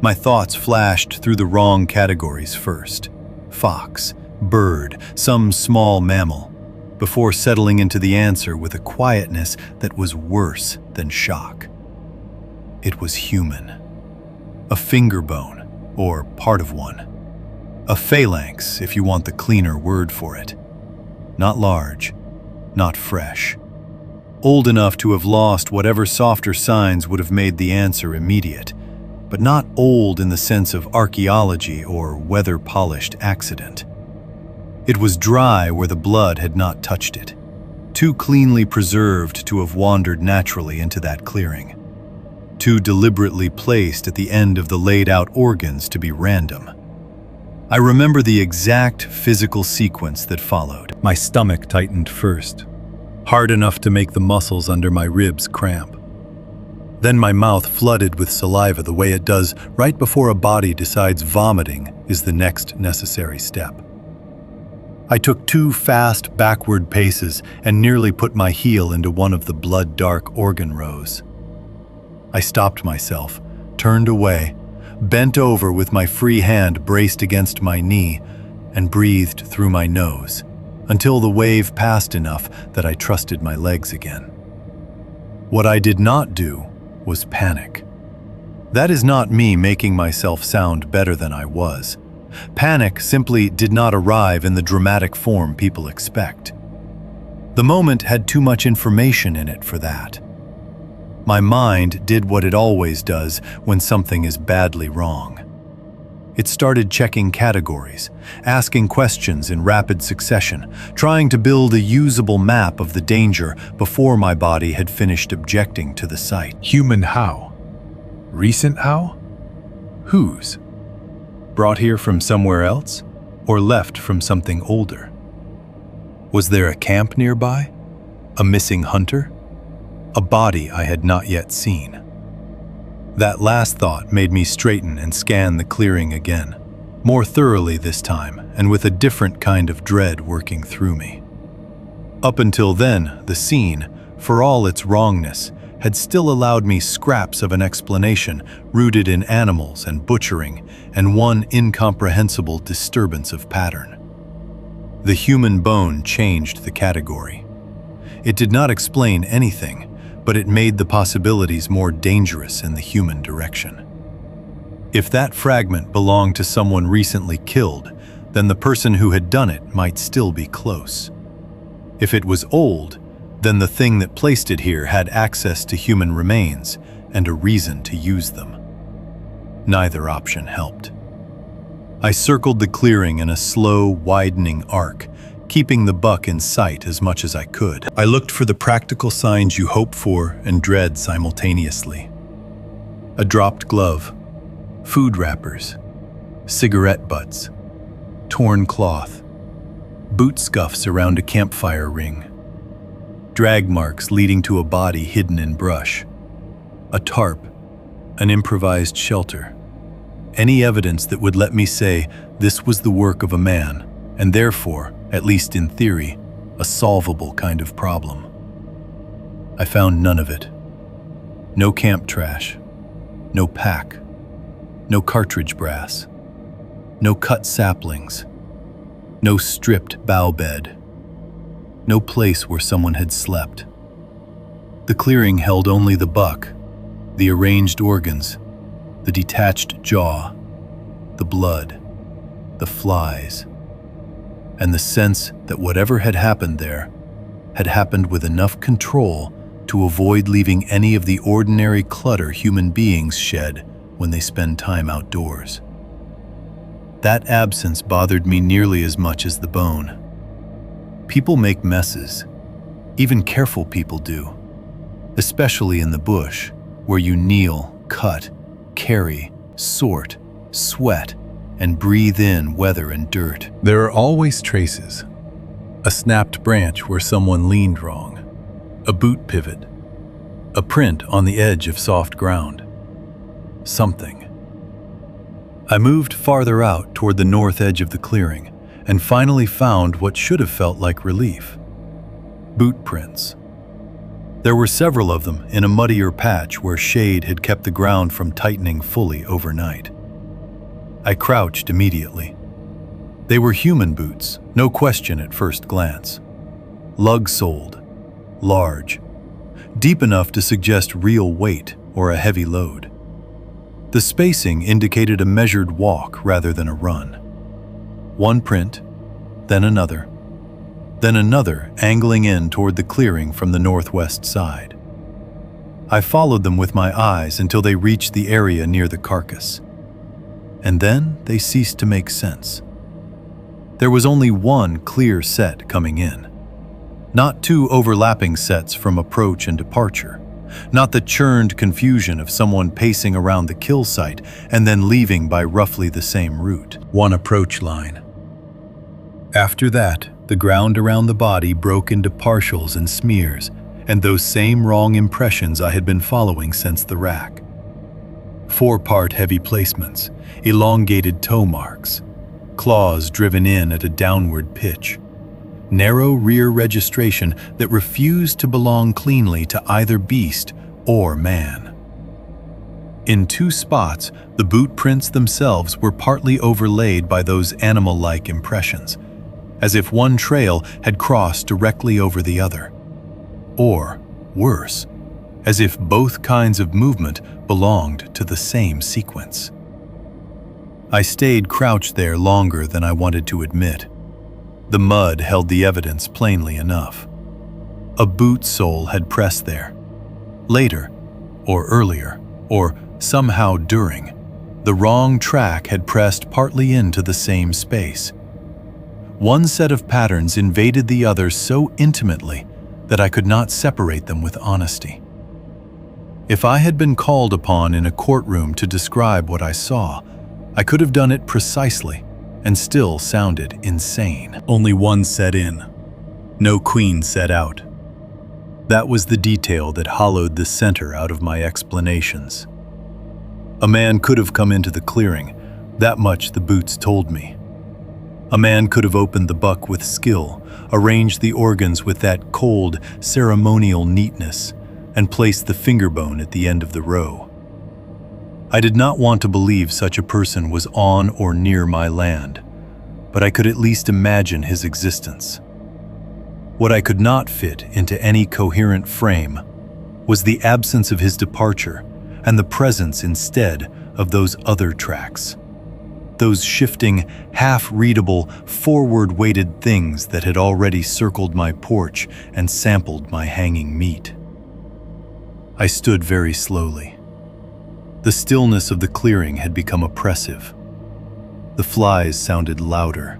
My thoughts flashed through the wrong categories first: fox, bird, some small mammal, before settling into the answer with a quietness that was worse than shock. It was human. A finger bone, or part of one. A phalanx, if you want the cleaner word for it. Not large, not fresh. Old enough to have lost whatever softer signs would have made the answer immediate, but not old in the sense of archaeology or weather-polished accident. It was dry where the blood had not touched it, too cleanly preserved to have wandered naturally into that clearing, too deliberately placed at the end of the laid-out organs to be random. I remember the exact physical sequence that followed. My stomach tightened first, hard enough to make the muscles under my ribs cramp. Then my mouth flooded with saliva the way it does right before a body decides vomiting is the next necessary step. I took 2 fast backward paces and nearly put my heel into one of the blood-dark organ rows. I stopped myself, turned away, bent over with my free hand braced against my knee, and breathed through my nose until the wave passed enough that I trusted my legs again. What I did not do was panic. That is not me making myself sound better than I was. Panic simply did not arrive in the dramatic form people expect. The moment had too much information in it for that. My mind did what it always does when something is badly wrong. It started checking categories, asking questions in rapid succession, trying to build a usable map of the danger before my body had finished objecting to the sight. Human how? Recent how? Whose? Brought here from somewhere else, or left from something older? Was there a camp nearby? A missing hunter? A body I had not yet seen? That last thought made me straighten and scan the clearing again, more thoroughly this time, and with a different kind of dread working through me. Up until then, the scene, for all its wrongness, had still allowed me scraps of an explanation rooted in animals and butchering and one incomprehensible disturbance of pattern. The human bone changed the category. It did not explain anything, but it made the possibilities more dangerous in the human direction. If that fragment belonged to someone recently killed, then the person who had done it might still be close. If it was old, then the thing that placed it here had access to human remains and a reason to use them. Neither option helped. I circled the clearing in a slow, widening arc, keeping the buck in sight as much as I could. I looked for the practical signs you hope for and dread simultaneously. A dropped glove, food wrappers, cigarette butts, torn cloth, boot scuffs around a campfire ring, drag marks leading to a body hidden in brush, a tarp, an improvised shelter, any evidence that would let me say this was the work of a man, and therefore, at least in theory, a solvable kind of problem. I found none of it. No camp trash, no pack, no cartridge brass, No cut saplings. No stripped bough bed. No place where someone had slept. The clearing held only the buck, the arranged organs, the detached jaw, the blood, the flies, and the sense that whatever had happened there had happened with enough control to avoid leaving any of the ordinary clutter human beings shed when they spend time outdoors. That absence bothered me nearly as much as the bone. People make messes. Even careful people do. Especially in the bush, where you kneel, cut, carry, sort, sweat, and breathe in weather and dirt. There are always traces. A snapped branch where someone leaned wrong. A boot pivot. A print on the edge of soft ground. Something. I moved farther out toward the north edge of the clearing and finally found what should have felt like relief. Boot prints. There were several of them in a muddier patch where shade had kept the ground from tightening fully overnight. I crouched immediately. They were human boots, no question at first glance. Lug-soled, large, deep enough to suggest real weight or a heavy load. The spacing indicated a measured walk rather than a run. One print, then another angling in toward the clearing from the northwest side. I followed them with my eyes until they reached the area near the carcass. And then they ceased to make sense. There was only one clear set coming in. Not two overlapping sets from approach and departure. Not the churned confusion of someone pacing around the kill site and then leaving by roughly the same route. One approach line. After that, the ground around the body broke into partials and smears, and those same wrong impressions I had been following since the rack. 4-part heavy placements, elongated toe marks, claws driven in at a downward pitch, narrow rear registration that refused to belong cleanly to either beast or man. In 2 spots, the boot prints themselves were partly overlaid by those animal-like impressions, as if one trail had crossed directly over the other. Or, worse, as if both kinds of movement belonged to the same sequence. I stayed crouched there longer than I wanted to admit. The mud held the evidence plainly enough. A boot sole had pressed there. Later, or earlier, or somehow during, the wrong track had pressed partly into the same space. One set of patterns invaded the other so intimately that I could not separate them with honesty. If I had been called upon in a courtroom to describe what I saw, I could have done it precisely and still sounded insane. Only one set in. No queen set out. That was the detail that hollowed the center out of my explanations. A man could have come into the clearing, that much the boots told me. A man could have opened the buck with skill, arranged the organs with that cold, ceremonial neatness, and placed the finger bone at the end of the row. I did not want to believe such a person was on or near my land, but I could at least imagine his existence. What I could not fit into any coherent frame was the absence of his departure and the presence instead of those other tracks. Those shifting, half-readable, forward-weighted things that had already circled my porch and sampled my hanging meat. I stood very slowly. The stillness of the clearing had become oppressive. The flies sounded louder.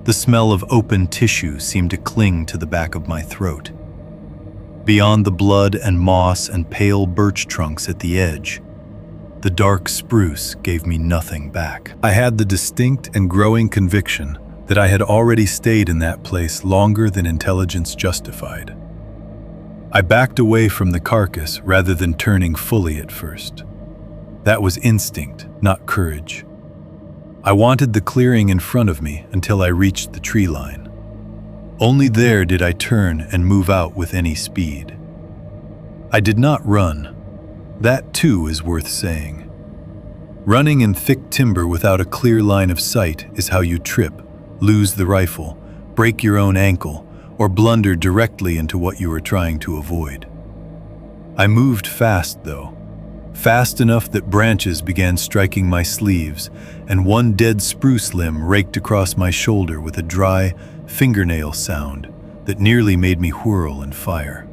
The smell of open tissue seemed to cling to the back of my throat. Beyond the blood and moss and pale birch trunks at the edge, the dark spruce gave me nothing back. I had the distinct and growing conviction that I had already stayed in that place longer than intelligence justified. I backed away from the carcass rather than turning fully at first. That was instinct, not courage. I wanted the clearing in front of me until I reached the tree line. Only there did I turn and move out with any speed. I did not run. That too is worth saying. Running in thick timber without a clear line of sight is how you trip, lose the rifle, break your own ankle, or blunder directly into what you were trying to avoid. I moved fast, though. Fast enough that branches began striking my sleeves, and one dead spruce limb raked across my shoulder with a dry, fingernail sound that nearly made me whirl and fire.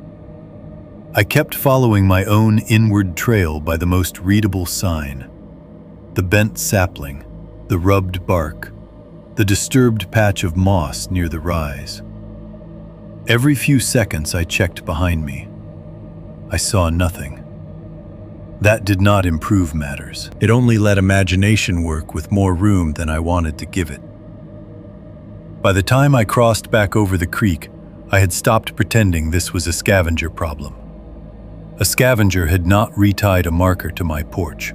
I kept following my own inward trail by the most readable sign: the bent sapling, the rubbed bark, the disturbed patch of moss near the rise. Every few seconds I checked behind me. I saw nothing. That did not improve matters. It only let imagination work with more room than I wanted to give it. By the time I crossed back over the creek, I had stopped pretending this was a scavenger problem. A scavenger had not retied a marker to my porch.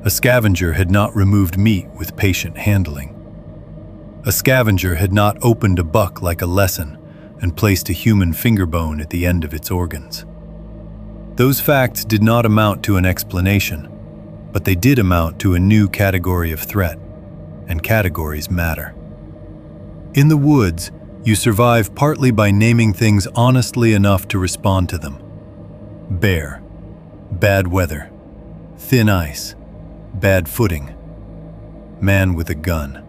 A scavenger had not removed meat with patient handling. A scavenger had not opened a buck like a lesson and placed a human finger bone at the end of its organs. Those facts did not amount to an explanation, but they did amount to a new category of threat, and categories matter. In the woods, you survive partly by naming things honestly enough to respond to them. Bear, bad weather, thin ice, bad footing, man with a gun.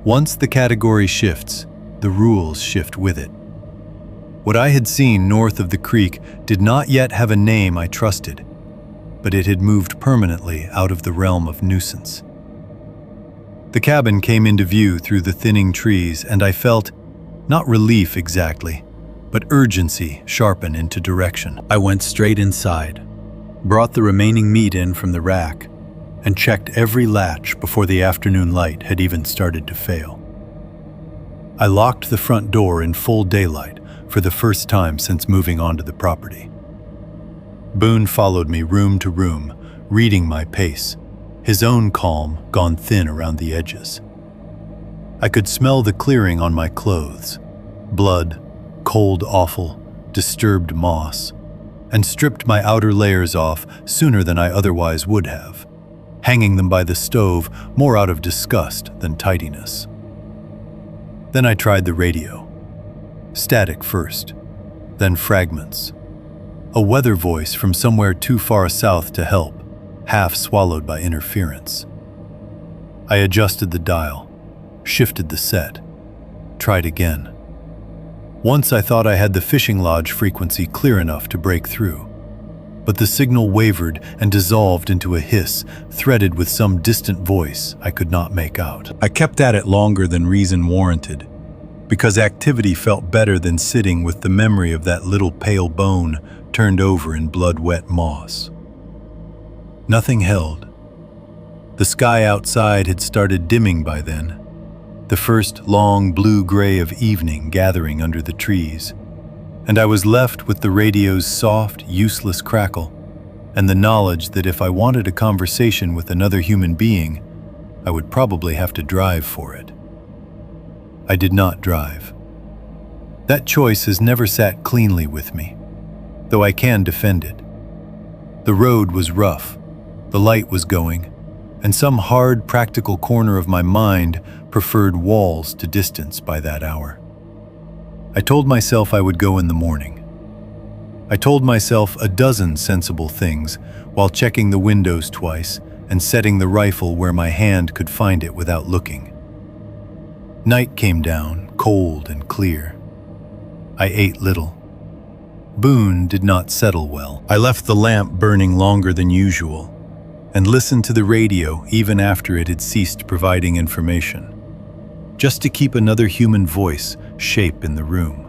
Once the category shifts, the rules shift with it. What I had seen north of the creek did not yet have a name I trusted, but it had moved permanently out of the realm of nuisance. The cabin came into view through the thinning trees, and I felt, not relief exactly, but urgency sharpen into direction. I went straight inside, brought the remaining meat in from the rack, and checked every latch before the afternoon light had even started to fail. I locked the front door in full daylight for the first time since moving onto the property. Boone followed me room to room, reading my pace, his own calm gone thin around the edges. I could smell the clearing on my clothes: blood, cold offal, disturbed moss, and stripped my outer layers off sooner than I otherwise would have, hanging them by the stove more out of disgust than tidiness. Then I tried the radio. Static first, then fragments. A weather voice from somewhere too far south to help, half swallowed by interference. I adjusted the dial, shifted the set, tried again. Once I thought I had the fishing lodge frequency clear enough to break through, but the signal wavered and dissolved into a hiss threaded with some distant voice I could not make out. I kept at it longer than reason warranted, because activity felt better than sitting with the memory of that little pale bone turned over in blood-wet moss. Nothing held. The sky outside had started dimming by then, the first long blue-gray of evening gathering under the trees, and I was left with the radio's soft, useless crackle and the knowledge that if I wanted a conversation with another human being, I would probably have to drive for it. I did not drive. That choice has never sat cleanly with me, though I can defend it. The road was rough, the light was going, and some hard, practical corner of my mind preferred walls to distance by that hour. I told myself I would go in the morning. I told myself a dozen sensible things while checking the windows twice and setting the rifle where my hand could find it without looking. Night came down, cold and clear. I ate little. Boone did not settle well. I left the lamp burning longer than usual and listened to the radio even after it had ceased providing information, just to keep another human voice shape in the room.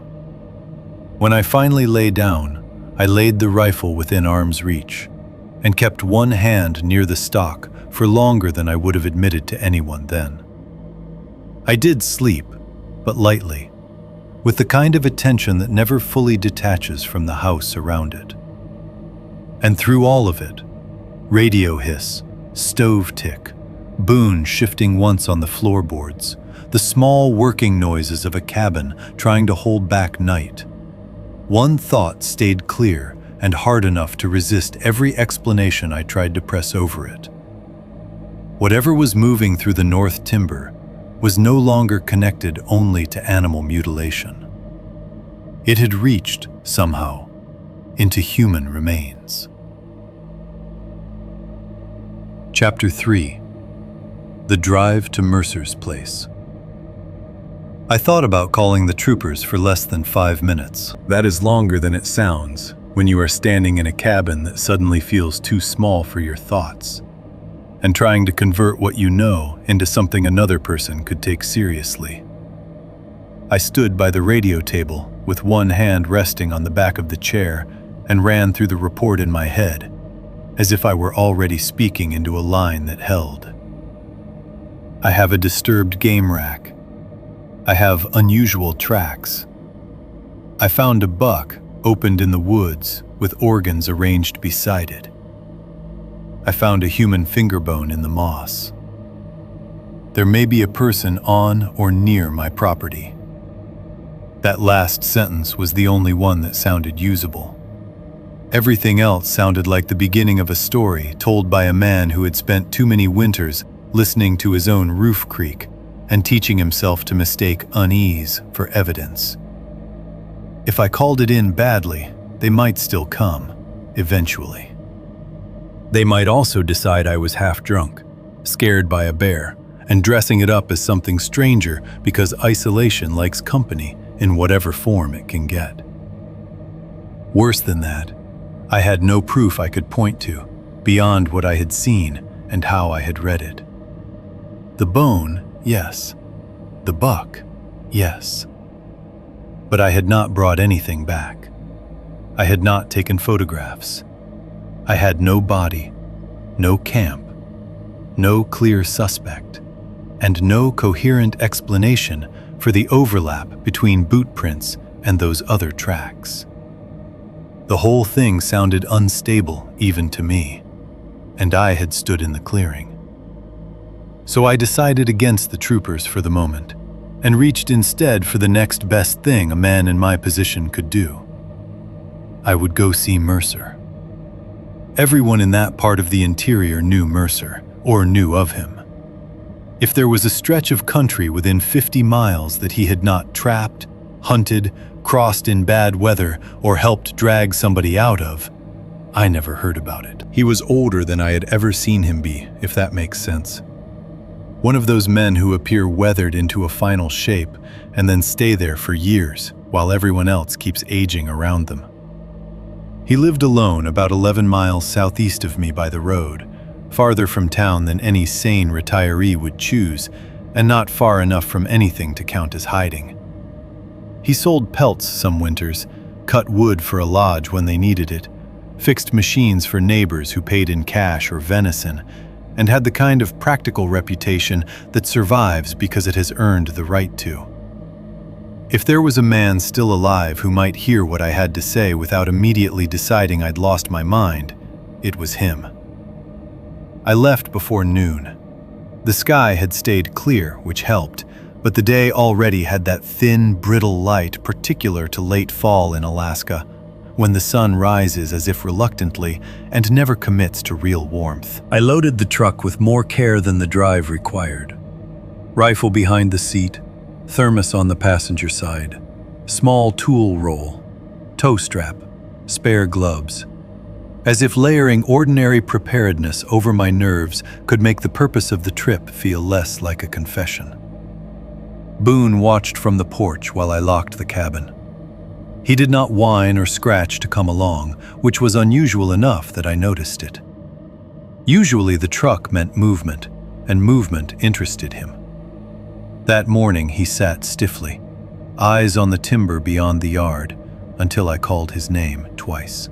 When I finally lay down, I laid the rifle within arm's reach and kept one hand near the stock for longer than I would have admitted to anyone then. I did sleep, but lightly, with the kind of attention that never fully detaches from the house around it. And through all of it, radio hiss, stove tick, Boone shifting once on the floorboards, the small working noises of a cabin trying to hold back night. One thought stayed clear and hard enough to resist every explanation I tried to press over it. Whatever was moving through the north timber was no longer connected only to animal mutilation. It had reached, somehow, into human remains. Chapter 3. The Drive to Mercer's Place. I thought about calling the troopers for less than 5 minutes. That is longer than it sounds when you are standing in a cabin that suddenly feels too small for your thoughts, and trying to convert what you know into something another person could take seriously. I stood by the radio table with one hand resting on the back of the chair and ran through the report in my head, as if I were already speaking into a line that held. I have a disturbed game rack. I have unusual tracks. I found a buck opened in the woods with organs arranged beside it. I found a human finger bone in the moss. There may be a person on or near my property. That last sentence was the only one that sounded usable. Everything else sounded like the beginning of a story told by a man who had spent too many winters listening to his own roof creak and teaching himself to mistake unease for evidence. If I called it in badly, they might still come, eventually. They might also decide I was half drunk, scared by a bear, and dressing it up as something stranger because isolation likes company in whatever form it can get. Worse than that, I had no proof I could point to, beyond what I had seen and how I had read it. The bone, yes. The buck, yes. But I had not brought anything back. I had not taken photographs. I had no body, no camp, no clear suspect, and no coherent explanation for the overlap between boot prints and those other tracks. The whole thing sounded unstable even to me, and I had stood in the clearing. So I decided against the troopers for the moment, and reached instead for the next best thing a man in my position could do. I would go see Mercer. Everyone in that part of the interior knew Mercer, or knew of him. If there was a stretch of country within 50 miles that he had not trapped, hunted, crossed in bad weather, or helped drag somebody out of, I never heard about it. He was older than I had ever seen him be, if that makes sense. One of those men who appear weathered into a final shape and then stay there for years while everyone else keeps aging around them. He lived alone about 11 miles southeast of me by the road, farther from town than any sane retiree would choose, and not far enough from anything to count as hiding. He sold pelts some winters, cut wood for a lodge when they needed it, fixed machines for neighbors who paid in cash or venison, and had the kind of practical reputation that survives because it has earned the right to. If there was a man still alive who might hear what I had to say without immediately deciding I'd lost my mind, it was him. I left before noon. The sky had stayed clear, which helped, but the day already had that thin, brittle light particular to late fall in Alaska, when the sun rises as if reluctantly and never commits to real warmth. I loaded the truck with more care than the drive required. Rifle behind the seat, thermos on the passenger side, small tool roll, toe strap, spare gloves. As if layering ordinary preparedness over my nerves could make the purpose of the trip feel less like a confession. Boone watched from the porch while I locked the cabin. He did not whine or scratch to come along, which was unusual enough that I noticed it. Usually the truck meant movement, and movement interested him. That morning he sat stiffly, eyes on the timber beyond the yard, until I called his name twice.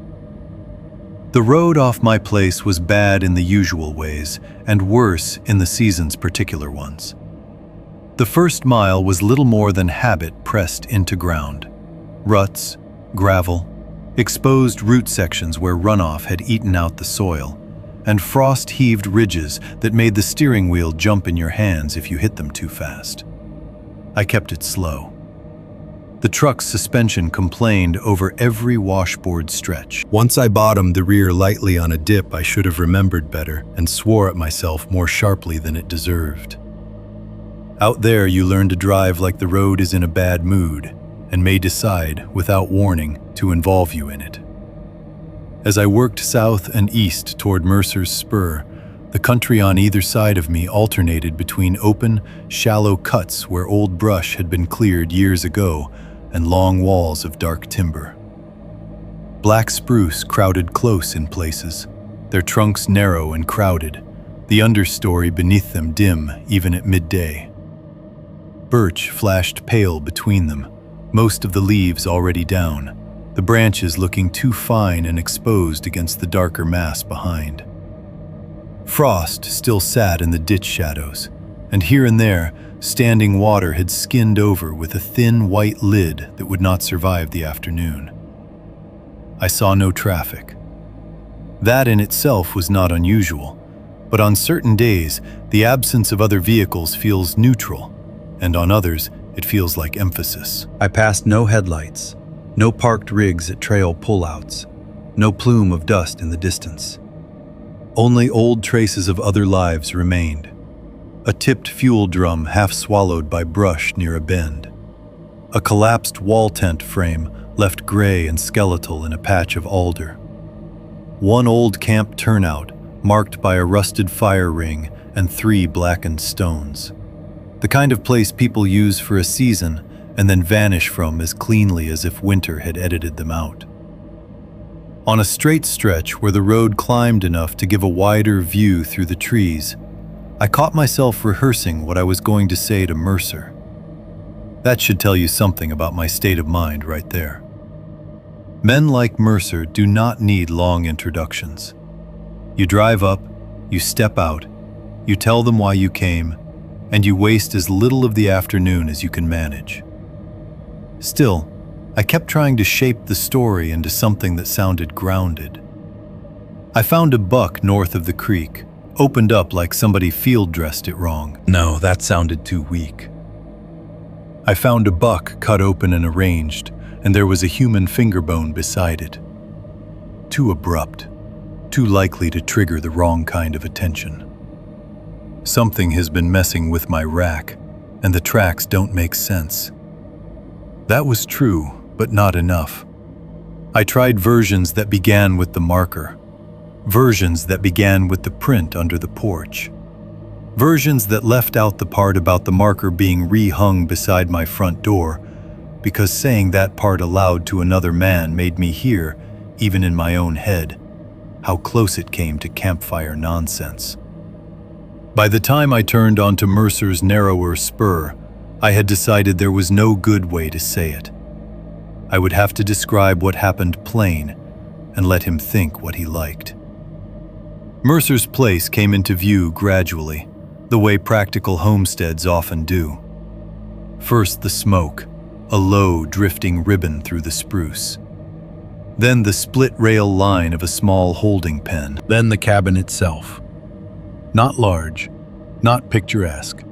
The road off my place was bad in the usual ways, and worse in the season's particular ones. The first mile was little more than habit pressed into ground. Ruts, gravel, exposed root sections where runoff had eaten out the soil, and frost-heaved ridges that made the steering wheel jump in your hands if you hit them too fast. I kept it slow. The truck's suspension complained over every washboard stretch. Once I bottomed the rear lightly on a dip I should have remembered better and swore at myself more sharply than it deserved. Out there, you learn to drive like the road is in a bad mood and may decide, without warning, to involve you in it. As I worked south and east toward Mercer's Spur, the country on either side of me alternated between open, shallow cuts where old brush had been cleared years ago and long walls of dark timber. Black spruce crowded close in places, their trunks narrow and crowded, the understory beneath them dim even at midday. Birch flashed pale between them, most of the leaves already down, the branches looking too fine and exposed against the darker mass behind. Frost still sat in the ditch shadows, and here and there, standing water had skinned over with a thin white lid that would not survive the afternoon. I saw no traffic. That in itself was not unusual, but on certain days, the absence of other vehicles feels neutral, and on others, it feels like emphasis. I passed no headlights, no parked rigs at trail pullouts, no plume of dust in the distance. Only old traces of other lives remained. A tipped fuel drum half swallowed by brush near a bend. A collapsed wall tent frame left gray and skeletal in a patch of alder. One old camp turnout marked by a rusted fire ring and 3 blackened stones. The kind of place people use for a season and then vanish from as cleanly as if winter had edited them out. On a straight stretch where the road climbed enough to give a wider view through the trees, I caught myself rehearsing what I was going to say to Mercer. That should tell you something about my state of mind right there. Men like Mercer do not need long introductions. You drive up, you step out, you tell them why you came, and you waste as little of the afternoon as you can manage. Still, I kept trying to shape the story into something that sounded grounded. I found a buck north of the creek, opened up like somebody field-dressed it wrong. No, that sounded too weak. I found a buck cut open and arranged, and there was a human finger bone beside it. Too abrupt, too likely to trigger the wrong kind of attention. Something has been messing with my rack, and the tracks don't make sense. That was true, but not enough. I tried versions that began with the marker, versions that began with the print under the porch, versions that left out the part about the marker being rehung beside my front door, because saying that part aloud to another man made me hear, even in my own head, how close it came to campfire nonsense. By the time I turned onto Mercer's narrower spur, I had decided there was no good way to say it. I would have to describe what happened plain and let him think what he liked. Mercer's place came into view gradually, the way practical homesteads often do. First the smoke, a low, drifting ribbon through the spruce. Then the split rail line of a small holding pen. Then the cabin itself. Not large, not picturesque.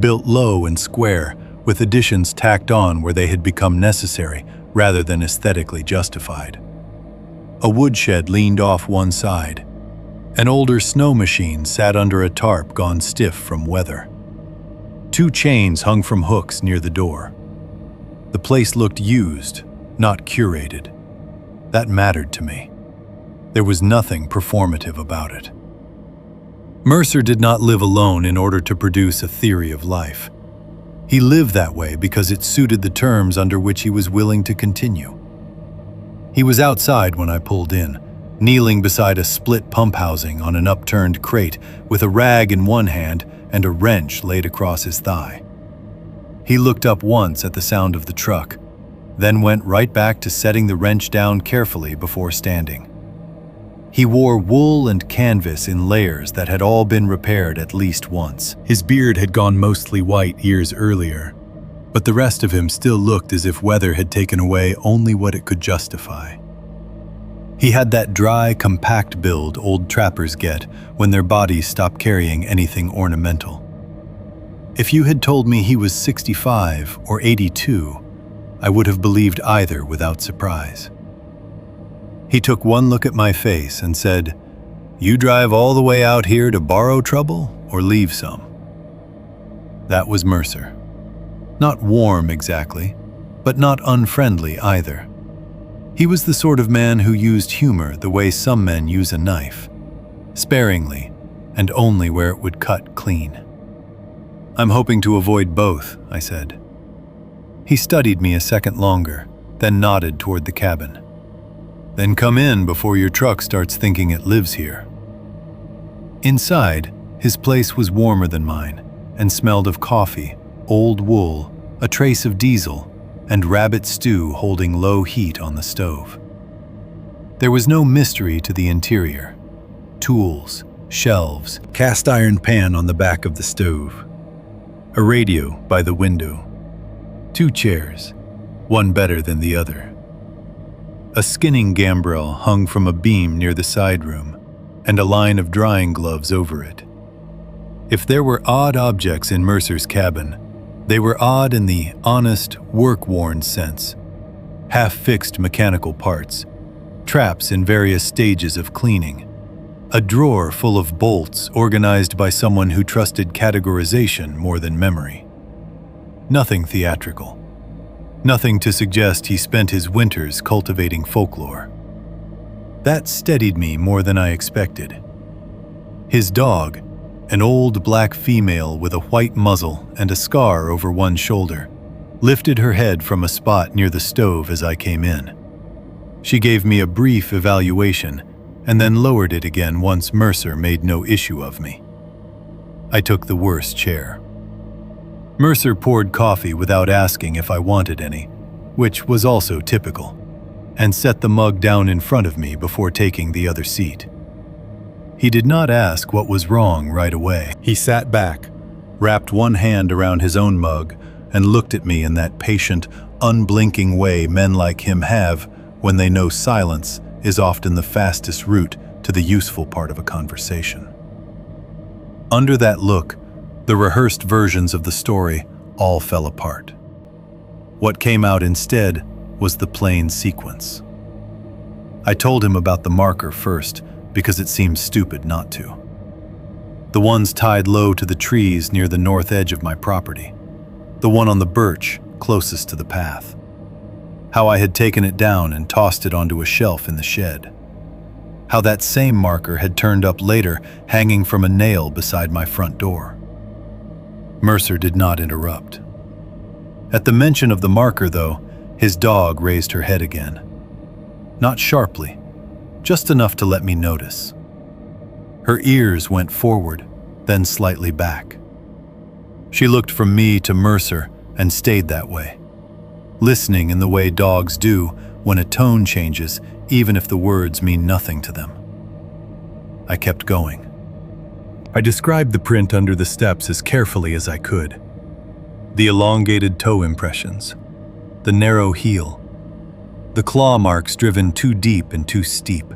Built low and square, with additions tacked on where they had become necessary rather than aesthetically justified. A woodshed leaned off one side. An older snow machine sat under a tarp gone stiff from weather. 2 chains hung from hooks near the door. The place looked used, not curated. That mattered to me. There was nothing performative about it. Mercer did not live alone in order to produce a theory of life. He lived that way because it suited the terms under which he was willing to continue. He was outside when I pulled in, kneeling beside a split pump housing on an upturned crate with a rag in one hand and a wrench laid across his thigh. He looked up once at the sound of the truck, then went right back to setting the wrench down carefully before standing. He wore wool and canvas in layers that had all been repaired at least once. His beard had gone mostly white years earlier, but the rest of him still looked as if weather had taken away only what it could justify. He had that dry, compact build old trappers get when their bodies stop carrying anything ornamental. If you had told me he was 65 or 82, I would have believed either without surprise. He took one look at my face and said, "You drive all the way out here to borrow trouble or leave some?" That was Mercer. Not warm exactly, but not unfriendly either. He was the sort of man who used humor the way some men use a knife, sparingly and only where it would cut clean. "I'm hoping to avoid both," I said. He studied me a second longer, then nodded toward the cabin. "Then come in before your truck starts thinking it lives here." Inside, his place was warmer than mine and smelled of coffee, old wool, a trace of diesel, and rabbit stew holding low heat on the stove. There was no mystery to the interior. Tools, shelves, cast iron pan on the back of the stove, a radio by the window, 2 chairs, one better than the other. A skinning gambrel hung from a beam near the side room, and a line of drying gloves over it. If there were odd objects in Mercer's cabin, they were odd in the honest, work-worn sense. Half-fixed mechanical parts, traps in various stages of cleaning, a drawer full of bolts organized by someone who trusted categorization more than memory. Nothing theatrical. Nothing to suggest he spent his winters cultivating folklore. That steadied me more than I expected. His dog, an old black female with a white muzzle and a scar over one shoulder, lifted her head from a spot near the stove as I came in. She gave me a brief evaluation and then lowered it again once Mercer made no issue of me. I took the worst chair. Mercer poured coffee without asking if I wanted any, which was also typical, and set the mug down in front of me before taking the other seat. He did not ask what was wrong right away. He sat back, wrapped one hand around his own mug, and looked at me in that patient, unblinking way men like him have when they know silence is often the fastest route to the useful part of a conversation. Under that look, the rehearsed versions of the story all fell apart. What came out instead was the plain sequence. I told him about the marker first because it seemed stupid not to. The ones tied low to the trees near the north edge of my property. The one on the birch closest to the path. How I had taken it down and tossed it onto a shelf in the shed. How that same marker had turned up later hanging from a nail beside my front door. Mercer did not interrupt. At the mention of the marker, though, his dog raised her head again. Not sharply, just enough to let me notice. Her ears went forward, then slightly back. She looked from me to Mercer and stayed that way, listening in the way dogs do when a tone changes, even if the words mean nothing to them. I kept going. I described the print under the steps as carefully as I could. The elongated toe impressions, the narrow heel, the claw marks driven too deep and too steep.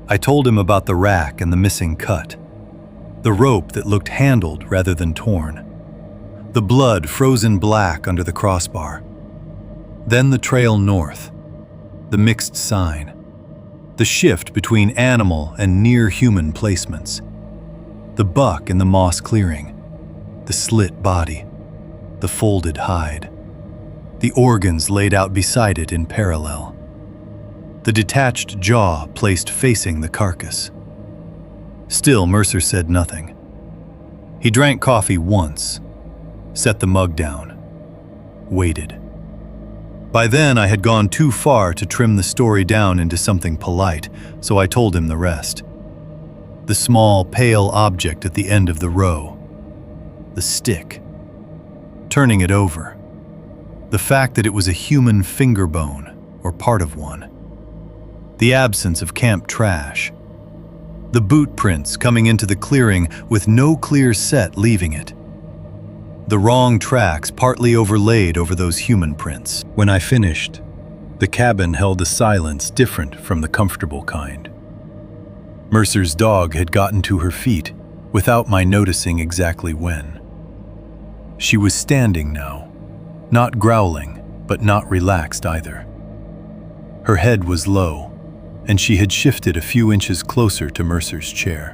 I told him about the rack and the missing cut, the rope that looked handled rather than torn, the blood frozen black under the crossbar. Then the trail north, the mixed sign, the shift between animal and near-human placements, the buck in the moss clearing, the slit body, the folded hide, the organs laid out beside it in parallel, the detached jaw placed facing the carcass. Still, Mercer said nothing. He drank coffee once, set the mug down, waited. By then, I had gone too far to trim the story down into something polite, so I told him the rest. The small, pale object at the end of the row. The stick. Turning it over. The fact that it was a human finger bone, or part of one. The absence of camp trash. The boot prints coming into the clearing with no clear set leaving it. The wrong tracks partly overlaid over those human prints. When I finished, the cabin held a silence different from the comfortable kind. Mercer's dog had gotten to her feet without my noticing exactly when. She was standing now, not growling, but not relaxed either. Her head was low, and she had shifted a few inches closer to Mercer's chair.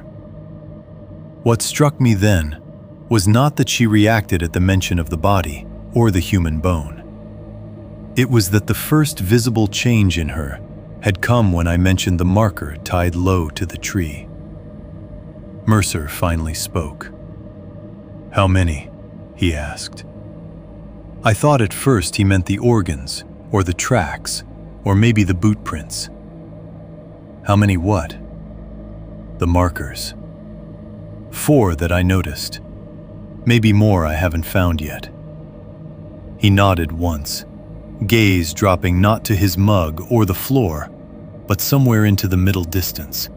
What struck me then was not that she reacted at the mention of the body or the human bone. It was that the first visible change in her had come when I mentioned the marker tied low to the tree. Mercer finally spoke. "How many?" he asked. I thought at first he meant the organs, or the tracks, or maybe the boot prints. "How many what?" "The markers. 4 that I noticed. Maybe more I haven't found yet." He nodded once, gaze dropping not to his mug or the floor, but somewhere into the middle distance,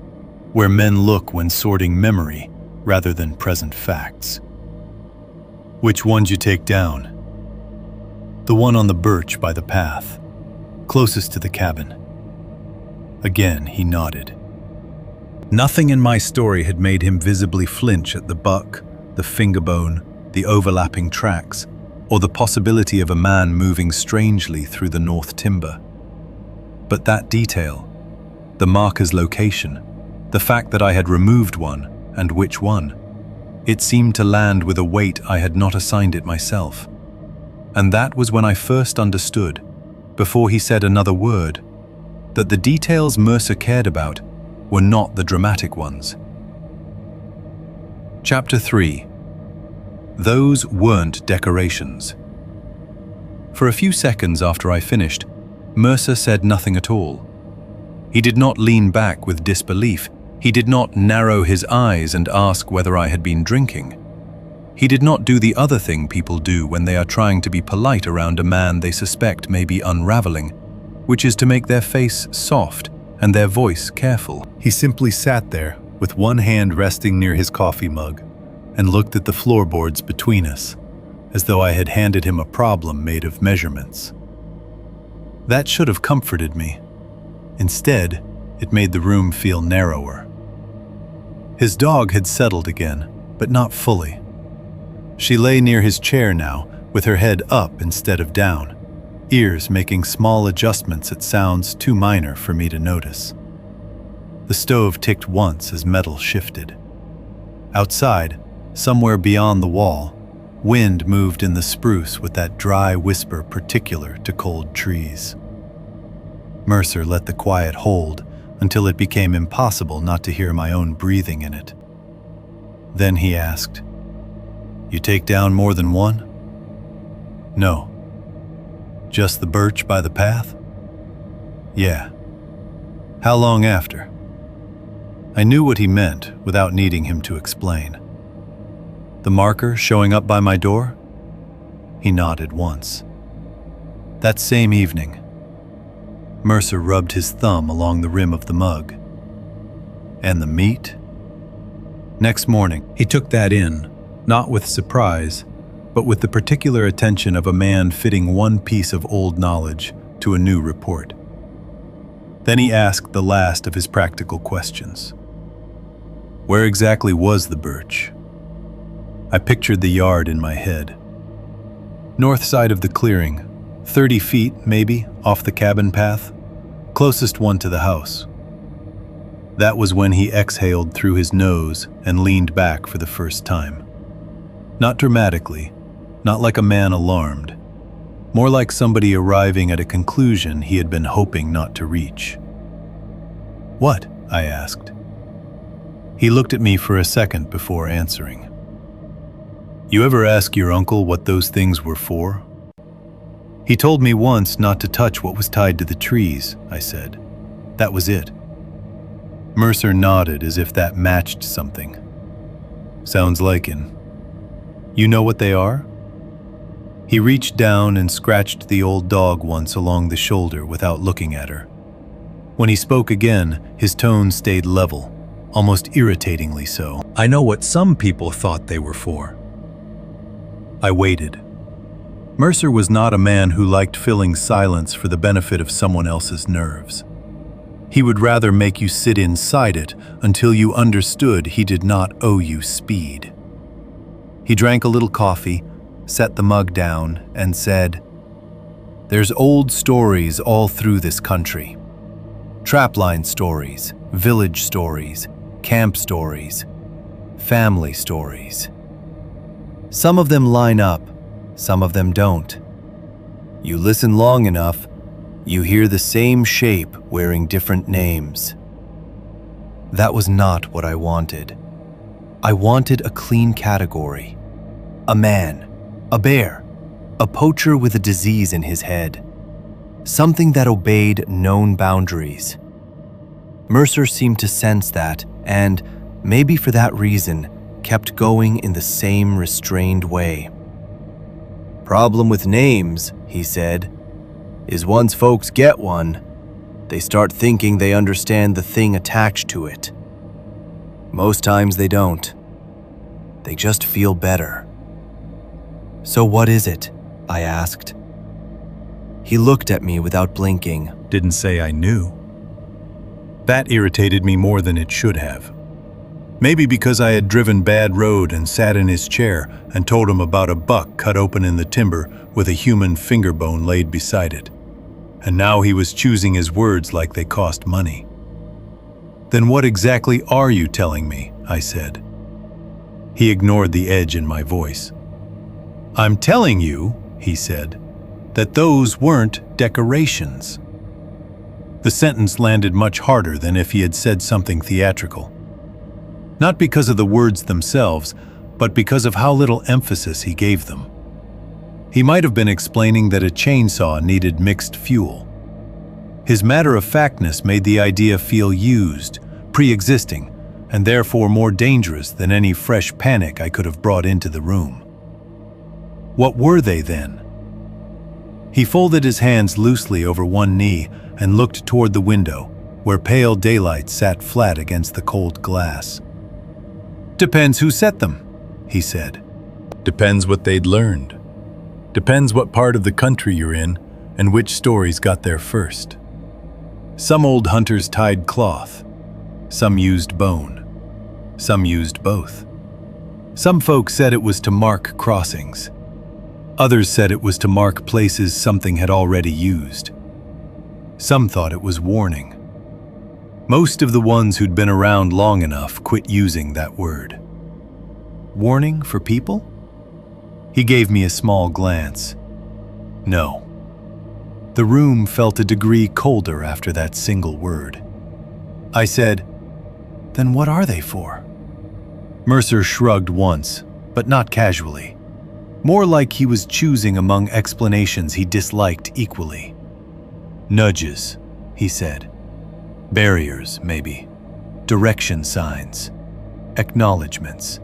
where men look when sorting memory rather than present facts. "Which one'd you take down?" "The one on the birch by the path, closest to the cabin." Again he nodded. Nothing in my story had made him visibly flinch at the buck, the fingerbone, the overlapping tracks, or the possibility of a man moving strangely through the north timber. But that detail, the marker's location, the fact that I had removed one, and which one, it seemed to land with a weight I had not assigned it myself. And that was when I first understood, before he said another word, that the details Mercer cared about were not the dramatic ones. Chapter 3. Those weren't decorations. For a few seconds after I finished, Mercer said nothing at all. He did not lean back with disbelief. He did not narrow his eyes and ask whether I had been drinking. He did not do the other thing people do when they are trying to be polite around a man they suspect may be unraveling, which is to make their face soft and their voice careful. He simply sat there with one hand resting near his coffee mug and looked at the floorboards between us, as though I had handed him a problem made of measurements. That should have comforted me. Instead, it made the room feel narrower. His dog had settled again, but not fully. She lay near his chair now, with her head up instead of down, ears making small adjustments at sounds too minor for me to notice. The stove ticked once as metal shifted. Outside, somewhere beyond the wall, wind moved in the spruce with that dry whisper particular to cold trees. Mercer let the quiet hold until it became impossible not to hear my own breathing in it. Then he asked, "You take down more than one?" "No." "Just the birch by the path?" "Yeah." "How long after?" I knew what he meant without needing him to explain. "The marker showing up by my door?" He nodded once. "That same evening." Mercer rubbed his thumb along the rim of the mug. "And the meat?" Next morning, he took that in, not with surprise, but with the particular attention of a man fitting one piece of old knowledge to a new report. Then he asked the last of his practical questions. "Where exactly was the birch?" I pictured the yard in my head. "North side of the clearing, 30 feet, maybe, off the cabin path, closest one to the house." That was when he exhaled through his nose and leaned back for the first time. Not dramatically, not like a man alarmed, more like somebody arriving at a conclusion he had been hoping not to reach. "What?" I asked. He looked at me for a second before answering. "You ever ask your uncle what those things were for?" "He told me once not to touch what was tied to the trees," I said. "That was it." Mercer nodded as if that matched something. "Sounds like it. You know what they are?" He reached down and scratched the old dog once along the shoulder without looking at her. When he spoke again, his tone stayed level, almost irritatingly so. "I know what some people thought they were for." I waited. Mercer was not a man who liked filling silence for the benefit of someone else's nerves. He would rather make you sit inside it until you understood he did not owe you speed. He drank a little coffee, set the mug down, and said, There's old stories all through this country. Trapline stories, village stories, camp stories, family stories. Some of them line up, some of them don't. You listen long enough, you hear the same shape wearing different names. That was not what I wanted. I wanted a clean category. A man, a bear, a poacher with a disease in his head. Something that obeyed known boundaries. Mercer seemed to sense that, and, maybe for that reason, kept going in the same restrained way. Problem with names, he said, is once folks get one, they start thinking they understand the thing attached to it. Most times they don't. They just feel better. So what is it? I asked. He looked at me without blinking. Didn't say I knew. That irritated me more than it should have. Maybe because I had driven bad road and sat in his chair and told him about a buck cut open in the timber with a human finger bone laid beside it. And now he was choosing his words like they cost money. Then what exactly are you telling me? I said. He ignored the edge in my voice. I'm telling you, he said, that those weren't decorations. The sentence landed much harder than if he had said something theatrical. Not because of the words themselves, but because of how little emphasis he gave them. He might have been explaining that a chainsaw needed mixed fuel. His matter-of-factness made the idea feel used, pre-existing, and therefore more dangerous than any fresh panic I could have brought into the room. What were they then? He folded his hands loosely over one knee and looked toward the window, where pale daylight sat flat against the cold glass. Depends who set them, he said. Depends what they'd learned. Depends what part of the country you're in and which stories got there first. Some old hunters tied cloth. Some used bone. Some used both. Some folks said it was to mark crossings. Others said it was to mark places something had already used. Some thought it was warning. Most of the ones who'd been around long enough quit using that word. Warning for people? He gave me a small glance. No. The room felt a degree colder after that single word. I said, then what are they for? Mercer shrugged once, but not casually. More like he was choosing among explanations he disliked equally. Nudges, he said. Barriers, maybe. Direction signs. Acknowledgements.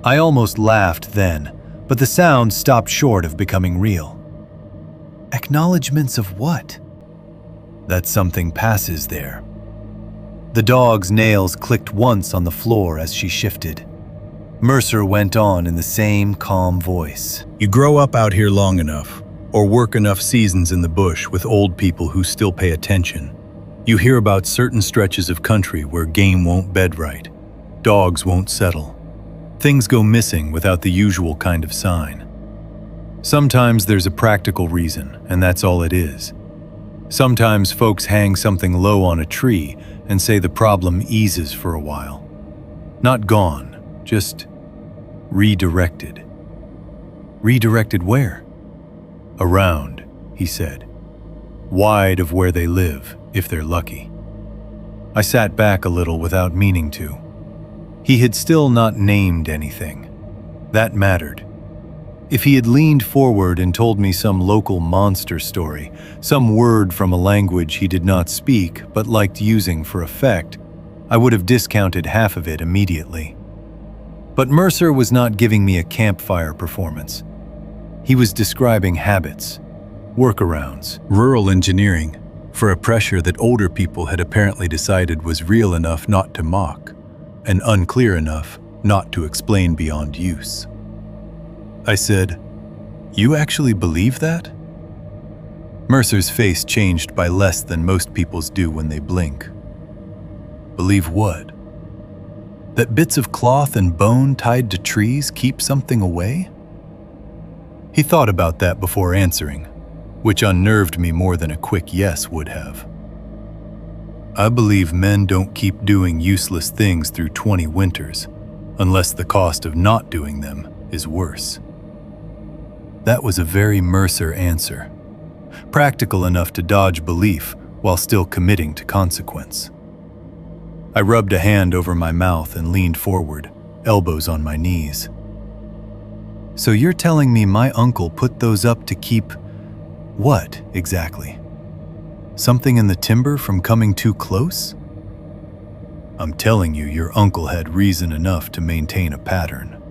I almost laughed then, but the sound stopped short of becoming real. Acknowledgements of what? That something passes there. The dog's nails clicked once on the floor as she shifted. Mercer went on in the same calm voice. You grow up out here long enough, or work enough seasons in the bush with old people who still pay attention. You hear about certain stretches of country where game won't bed right, dogs won't settle. Things go missing without the usual kind of sign. Sometimes there's a practical reason, and that's all it is. Sometimes folks hang something low on a tree and say the problem eases for a while. Not gone, just redirected. Redirected where? Around, he said. Wide of where they live, if they're lucky. I sat back a little without meaning to. He had still not named anything. That mattered. If he had leaned forward and told me some local monster story, some word from a language he did not speak but liked using for effect, I would have discounted half of it immediately. But Mercer was not giving me a campfire performance. He was describing habits, workarounds, rural engineering, for a pressure that older people had apparently decided was real enough not to mock, and unclear enough not to explain beyond use. I said, "You actually believe that?" Mercer's face changed by less than most people's do when they blink. Believe what? That bits of cloth and bone tied to trees keep something away? He thought about that before answering. which unnerved me more than a quick yes would have. I believe men don't keep doing useless things through 20 winters, unless the cost of not doing them is worse. That was a very Mercer answer, practical enough to dodge belief while still committing to consequence. I rubbed a hand over my mouth and leaned forward, elbows on my knees. So you're telling me my uncle put those up to keep what exactly? Something in the timber from coming too close? I'm telling you, your uncle had reason enough to maintain a pattern.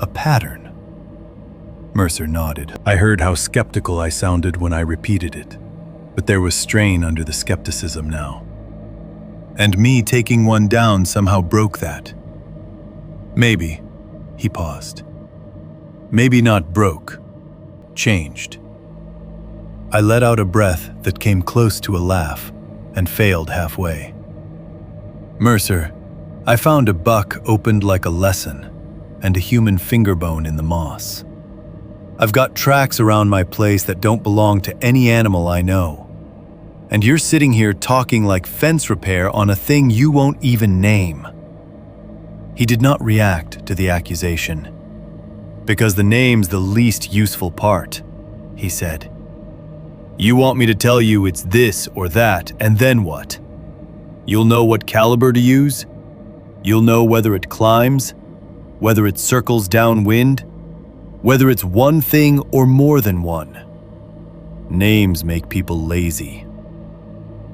A pattern? Mercer nodded. I heard how skeptical I sounded when I repeated it, but there was strain under the skepticism now. And me taking one down somehow broke that. Maybe, he paused. Maybe not broke, changed. I let out a breath that came close to a laugh and failed halfway. Mercer, I found a buck opened like a lesson and a human finger bone in the moss. I've got tracks around my place that don't belong to any animal I know. And you're sitting here talking like fence repair on a thing you won't even name. He did not react to the accusation. Because the name's the least useful part, he said. You want me to tell you it's this or that, and then what? You'll know what caliber to use? You'll know whether it climbs, whether it circles downwind, whether it's one thing or more than one. Names make people lazy.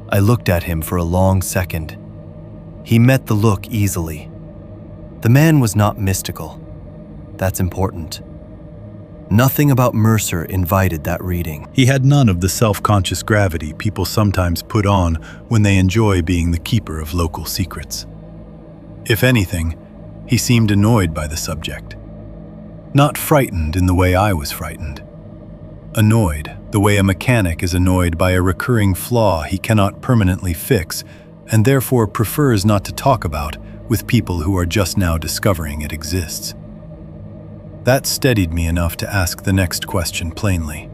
I looked at him for a long second. He met the look easily. The man was not mystical. That's important. Nothing about Mercer invited that reading. He had none of the self-conscious gravity people sometimes put on when they enjoy being the keeper of local secrets. If anything, he seemed annoyed by the subject. Not frightened in the way I was frightened. Annoyed the way a mechanic is annoyed by a recurring flaw he cannot permanently fix and therefore prefers not to talk about with people who are just now discovering it exists. That steadied me enough to ask the next question plainly.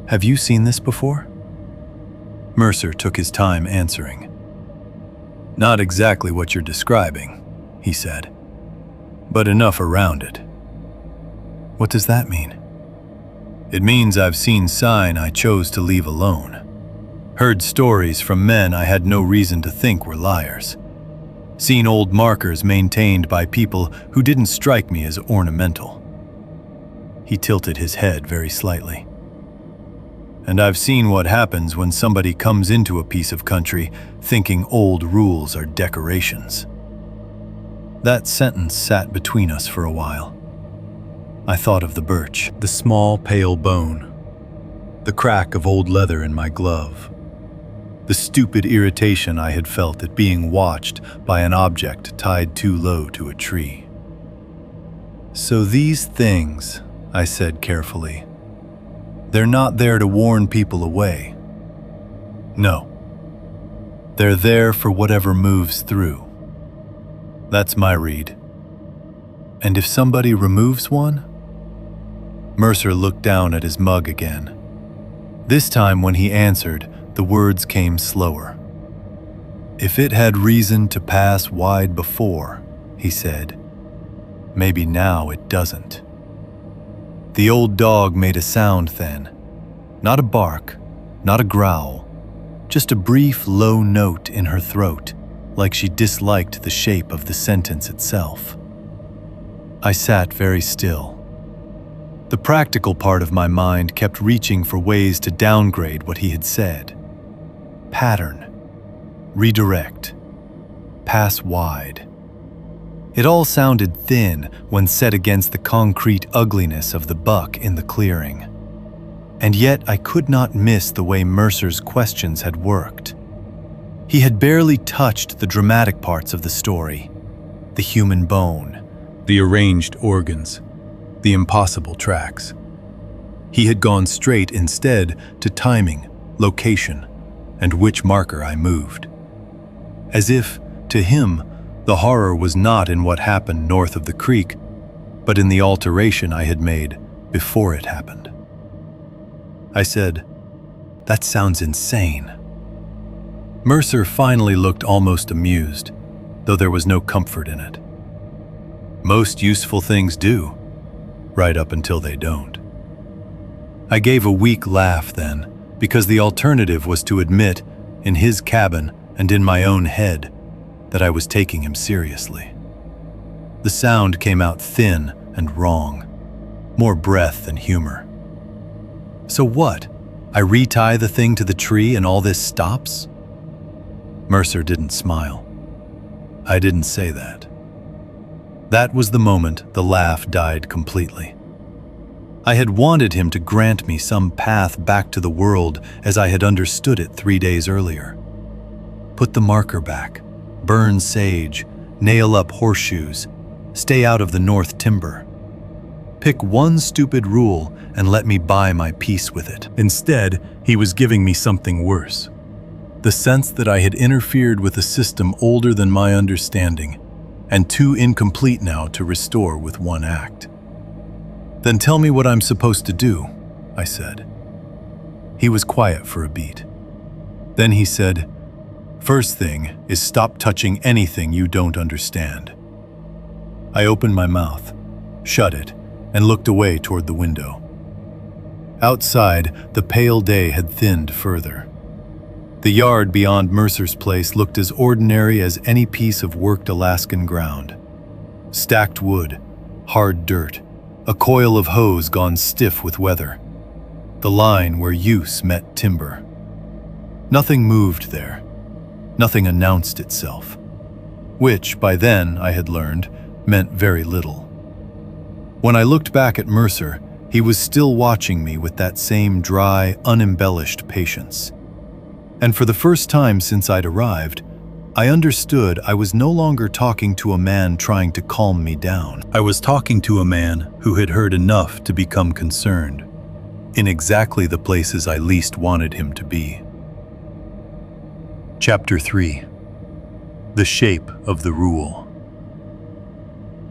Have you seen this before? Mercer took his time answering. Not exactly what you're describing, he said, but enough around it. What does that mean? It means I've seen sign I chose to leave alone. Heard stories from men I had no reason to think were liars. Seen old markers maintained by people who didn't strike me as ornamental. He tilted his head very slightly. And I've seen what happens when somebody comes into a piece of country thinking old rules are decorations. That sentence sat between us for a while. I thought of the birch, the small pale bone, the crack of old leather in my glove, the stupid irritation I had felt at being watched by an object tied too low to a tree. So these things, I said carefully, they're not there to warn people away. No. They're there for whatever moves through. That's my read. And if somebody removes one? Mercer looked down at his mug again. This time when he answered, the words came slower. If it had reason to pass wide before, he said, maybe now it doesn't. The old dog made a sound then. Not a bark, not a growl, just a brief low note in her throat, like she disliked the shape of the sentence itself. I sat very still. The practical part of my mind kept reaching for ways to downgrade what he had said. Pattern, redirect, pass wide. It all sounded thin when set against the concrete ugliness of the buck in the clearing. And yet I could not miss the way Mercer's questions had worked. He had barely touched the dramatic parts of the story, the human bone, the arranged organs, the impossible tracks. He had gone straight instead to timing, location, and which marker I moved. As if, to him, the horror was not in what happened north of the creek, but in the alteration I had made before it happened. I said, "That sounds insane." Mercer finally looked almost amused, though there was no comfort in it. Most useful things do, right up until they don't. I gave a weak laugh then, because the alternative was to admit, in his cabin and in my own head, that I was taking him seriously. The sound came out thin and wrong, more breath than humor. "So what? I retie the thing to the tree and all this stops?" Mercer didn't smile. I didn't say that. That was the moment the laugh died completely. I had wanted him to grant me some path back to the world as I had understood it 3 days earlier. Put the marker back, burn sage, nail up horseshoes, stay out of the north timber. Pick one stupid rule and let me buy my peace with it. Instead, he was giving me something worse. The sense that I had interfered with a system older than my understanding, and too incomplete now to restore with one act. "Then tell me what I'm supposed to do," I said. He was quiet for a beat. Then he said, "First thing is stop touching anything you don't understand." I opened my mouth, shut it, and looked away toward the window. Outside, the pale day had thinned further. The yard beyond Mercer's place looked as ordinary as any piece of worked Alaskan ground. Stacked wood, hard dirt, a coil of hose gone stiff with weather. The line where use met timber. Nothing moved there. Nothing announced itself. Which, by then, I had learned, meant very little. When I looked back at Mercer, he was still watching me with that same dry, unembellished patience. And for the first time since I'd arrived, I understood I was no longer talking to a man trying to calm me down. I was talking to a man who had heard enough to become concerned, in exactly the places I least wanted him to be. Chapter 3. The Shape of the Rule.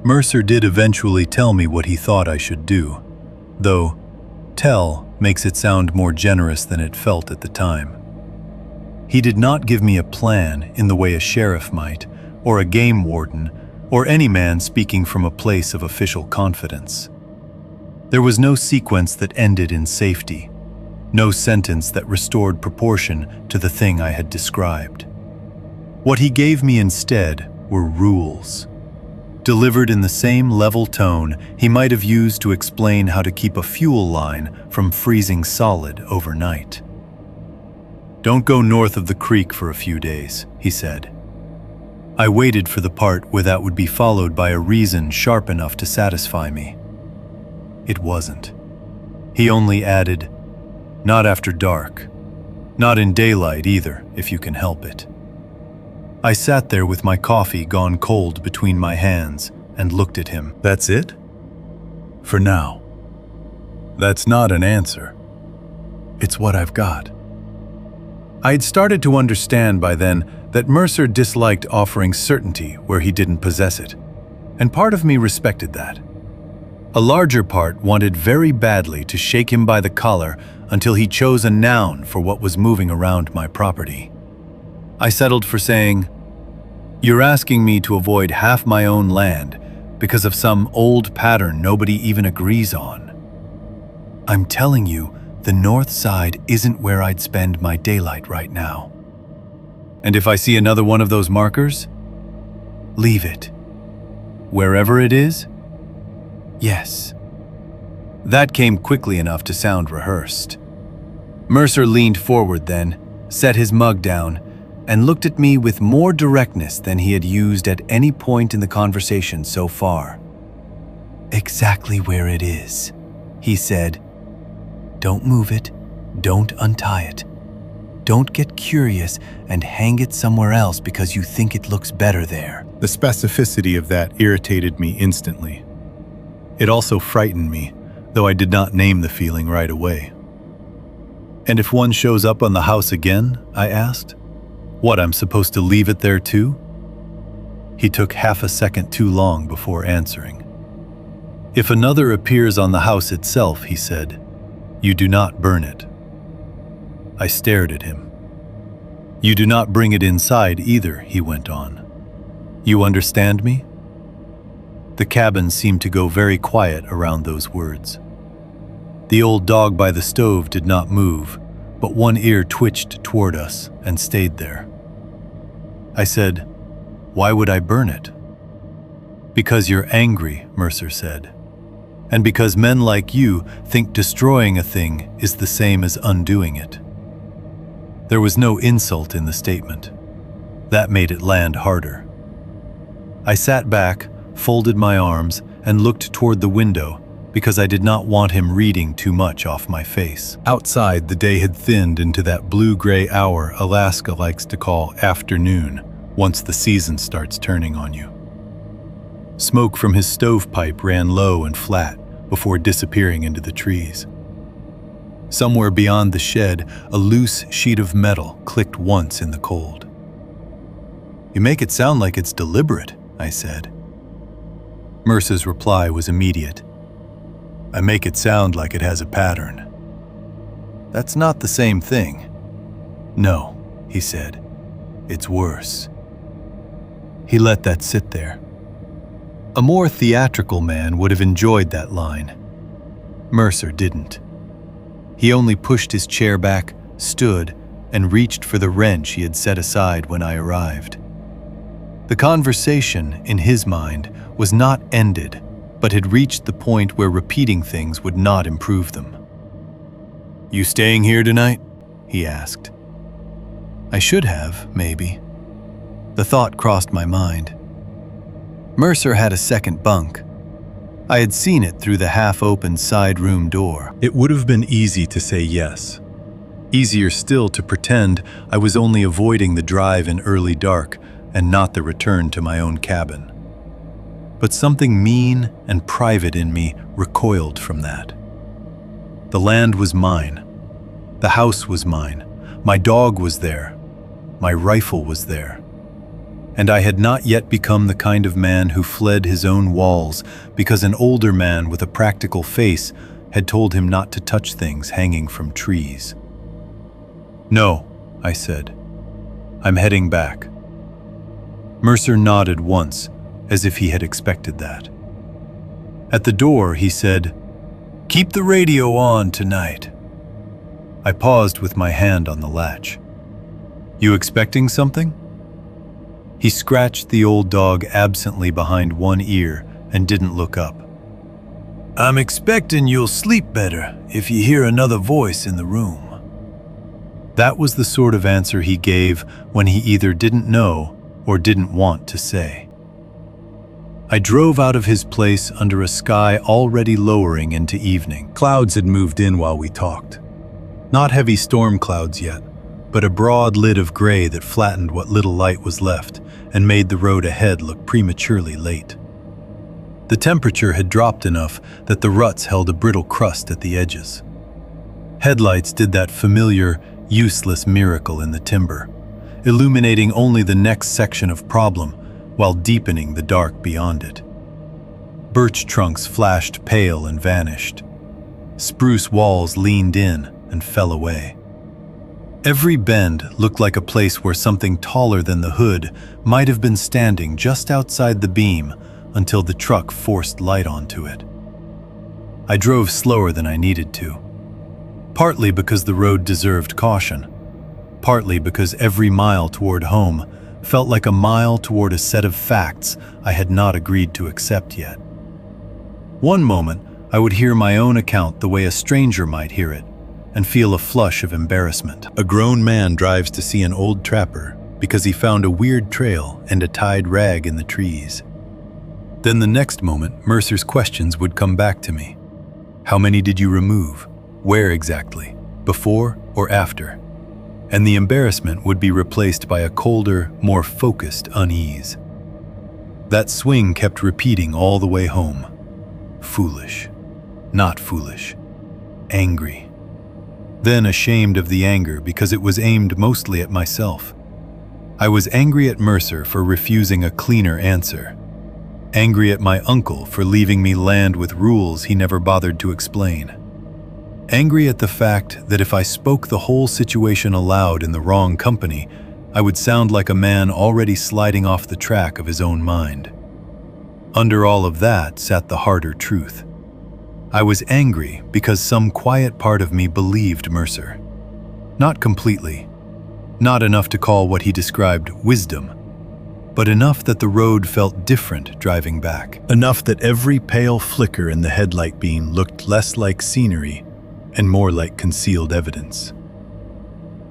Mercer did eventually tell me what he thought I should do, though tell makes it sound more generous than it felt at the time. He did not give me a plan in the way a sheriff might, or a game warden, or any man speaking from a place of official confidence. There was no sequence that ended in safety, no sentence that restored proportion to the thing I had described. What he gave me instead were rules, delivered in the same level tone he might have used to explain how to keep a fuel line from freezing solid overnight. "Don't go north of the creek for a few days," he said. I waited for the part where that would be followed by a reason sharp enough to satisfy me. It wasn't. He only added, "Not after dark. Not in daylight either, if you can help it." I sat there with my coffee gone cold between my hands and looked at him. "That's it? For now?" "That's not an answer. It's what I've got." I had started to understand by then that Mercer disliked offering certainty where he didn't possess it, and part of me respected that. A larger part wanted very badly to shake him by the collar until he chose a noun for what was moving around my property. I settled for saying, "You're asking me to avoid half my own land because of some old pattern nobody even agrees on. I'm telling you, the north side isn't where I'd spend my daylight right now. And if I see another one of those markers, leave it. Wherever it is? Yes." That came quickly enough to sound rehearsed. Mercer leaned forward then, set his mug down, and looked at me with more directness than he had used at any point in the conversation so far. "Exactly where it is," he said. "Don't move it, don't untie it. Don't get curious and hang it somewhere else because you think it looks better there." The specificity of that irritated me instantly. It also frightened me, though I did not name the feeling right away. "And if one shows up on the house again?" I asked. "What, I'm supposed to leave it there too?" He took half a second too long before answering. "If another appears on the house itself," he said, "you do not burn it I stared at him. "You do not bring it inside either," he went on. "You understand me?" The cabin seemed to go very quiet around those words. The old dog by the stove did not move, but one ear twitched toward us and stayed there. I said, "Why would I burn it?" "Because you're angry," Mercer said. "And because men like you think destroying a thing is the same as undoing it." There was no insult in the statement. That made it land harder. I sat back, folded my arms, and looked toward the window because I did not want him reading too much off my face. Outside, the day had thinned into that blue-gray hour Alaska likes to call afternoon once the season starts turning on you. Smoke from his stovepipe ran low and flat before disappearing into the trees. Somewhere beyond the shed, a loose sheet of metal clicked once in the cold. "You make it sound like it's deliberate," I said. Mercer's reply was immediate. "I make it sound like it has a pattern." "That's not the same thing." "No," he said. "It's worse." He let that sit there. A more theatrical man would have enjoyed that line. Mercer didn't. He only pushed his chair back, stood, and reached for the wrench he had set aside when I arrived. The conversation, in his mind, was not ended, but had reached the point where repeating things would not improve them. "You staying here tonight?" he asked. I should have, maybe. The thought crossed my mind. Mercer had a second bunk. I had seen it through the half-open side room door. It would have been easy to say yes. Easier still to pretend I was only avoiding the drive in early dark and not the return to my own cabin. But something mean and private in me recoiled from that. The land was mine. The house was mine. My dog was there. My rifle was there. And I had not yet become the kind of man who fled his own walls because an older man with a practical face had told him not to touch things hanging from trees. "No," I said. "I'm heading back." Mercer nodded once, as if he had expected that. At the door, he said, "Keep the radio on tonight." I paused with my hand on the latch. "You expecting something?" He scratched the old dog absently behind one ear and didn't look up. "I'm expecting you'll sleep better if you hear another voice in the room." That was the sort of answer he gave when he either didn't know or didn't want to say. I drove out of his place under a sky already lowering into evening. Clouds had moved in while we talked. Not heavy storm clouds yet, but a broad lid of gray that flattened what little light was left and made the road ahead look prematurely late. The temperature had dropped enough that the ruts held a brittle crust at the edges. Headlights did that familiar, useless miracle in the timber, illuminating only the next section of problem while deepening the dark beyond it. Birch trunks flashed pale and vanished. Spruce walls leaned in and fell away. Every bend looked like a place where something taller than the hood might have been standing just outside the beam until the truck forced light onto it. I drove slower than I needed to, partly because the road deserved caution, partly because every mile toward home felt like a mile toward a set of facts I had not agreed to accept yet. One moment, I would hear my own account the way a stranger might hear it, and feel a flush of embarrassment. A grown man drives to see an old trapper because he found a weird trail and a tied rag in the trees. Then the next moment, Mercer's questions would come back to me. How many did you remove? Where exactly? Before or after? And the embarrassment would be replaced by a colder, more focused unease. That swing kept repeating all the way home. Foolish. Not foolish. Angry. Then ashamed of the anger because it was aimed mostly at myself. I was angry at Mercer for refusing a cleaner answer. Angry at my uncle for leaving me land with rules he never bothered to explain. Angry at the fact that if I spoke the whole situation aloud in the wrong company, I would sound like a man already sliding off the track of his own mind. Under all of that sat the harder truth. I was angry because some quiet part of me believed Mercer. Not completely. Not enough to call what he described wisdom, but enough that the road felt different driving back. Enough that every pale flicker in the headlight beam looked less like scenery and more like concealed evidence.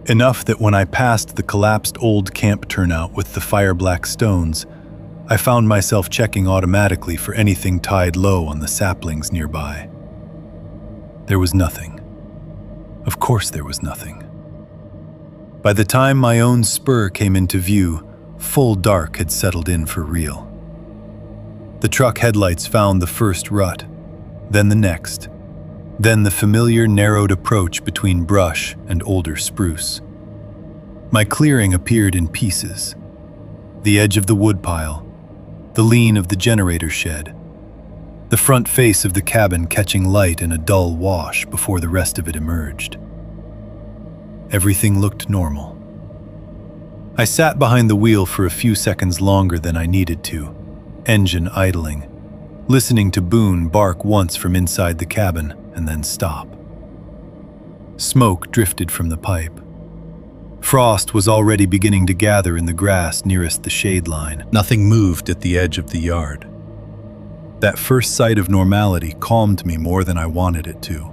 Enough that when I passed the collapsed old camp turnout with the fire-black stones, I found myself checking automatically for anything tied low on the saplings nearby. There was nothing. Of course there was nothing. By the time my own spur came into view, full dark had settled in for real. The truck headlights found the first rut, then the next, then the familiar narrowed approach between brush and older spruce. My clearing appeared in pieces. The edge of the woodpile, the lean of the generator shed, the front face of the cabin catching light in a dull wash before the rest of it emerged. Everything looked normal. I sat behind the wheel for a few seconds longer than I needed to, engine idling, listening to Boone bark once from inside the cabin and then stop. Smoke drifted from the pipe. Frost was already beginning to gather in the grass nearest the shade line. Nothing moved at the edge of the yard. That first sight of normality calmed me more than I wanted it to.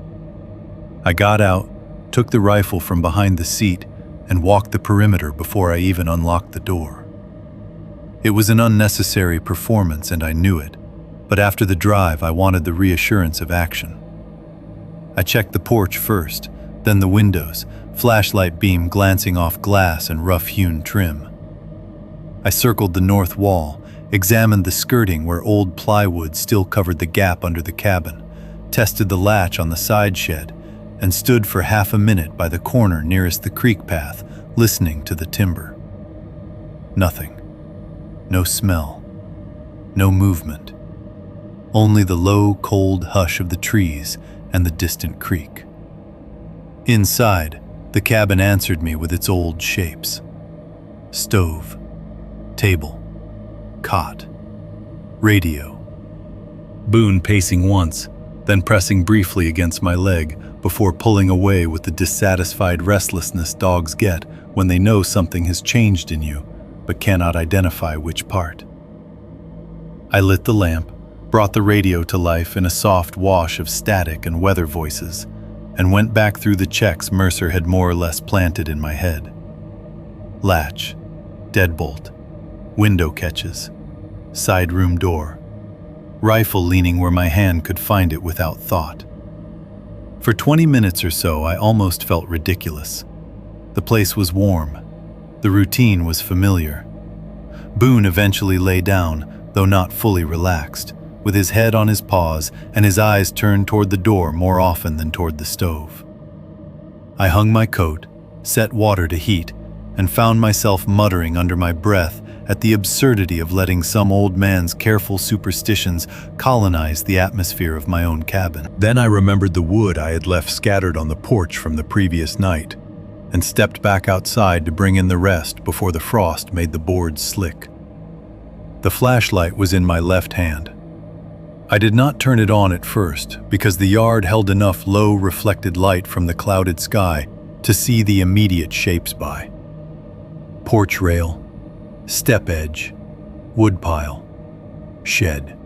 I got out, took the rifle from behind the seat, and walked the perimeter before I even unlocked the door. It was an unnecessary performance and I knew it, but after the drive I wanted the reassurance of action. I checked the porch first, then the windows, flashlight beam glancing off glass and rough-hewn trim. I circled the north wall, examined the skirting where old plywood still covered the gap under the cabin, tested the latch on the side shed, and stood for half a minute by the corner nearest the creek path, listening to the timber. Nothing. No smell. No movement. Only the low, cold hush of the trees and the distant creek. Inside, the cabin answered me with its old shapes. Stove, table, cot, radio. Boone pacing once, then pressing briefly against my leg before pulling away with the dissatisfied restlessness dogs get when they know something has changed in you, but cannot identify which part. I lit the lamp, brought the radio to life in a soft wash of static and weather voices, and went back through the checks Mercer had more or less planted in my head. Latch, deadbolt, window catches, side room door, rifle leaning where my hand could find it without thought. For 20 minutes or so, I almost felt ridiculous. The place was warm. The routine was familiar. Boone eventually lay down, though not fully relaxed, with his head on his paws and his eyes turned toward the door more often than toward the stove. I hung my coat, set water to heat, and found myself muttering under my breath at the absurdity of letting some old man's careful superstitions colonize the atmosphere of my own cabin. Then I remembered the wood I had left scattered on the porch from the previous night, and stepped back outside to bring in the rest before the frost made the boards slick. The flashlight was in my left hand. I did not turn it on at first because the yard held enough low reflected light from the clouded sky to see the immediate shapes by. Porch rail, step edge, woodpile, shed.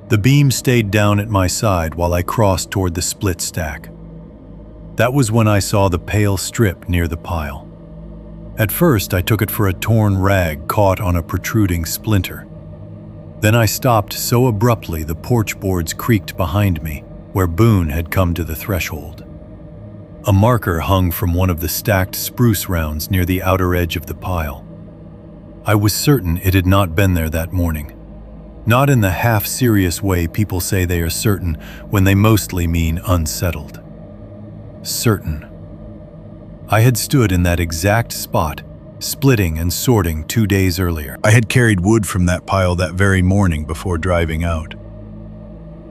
The beam stayed down at my side while I crossed toward the split stack. That was when I saw the pale strip near the pile. At first I took it for a torn rag caught on a protruding splinter. Then I stopped so abruptly the porch boards creaked behind me, where Boone had come to the threshold. A marker hung from one of the stacked spruce rounds near the outer edge of the pile. I was certain it had not been there that morning. Not in the half-serious way people say they are certain when they mostly mean unsettled. Certain. I had stood in that exact spot, splitting and sorting 2 days earlier. I had carried wood from that pile that very morning before driving out.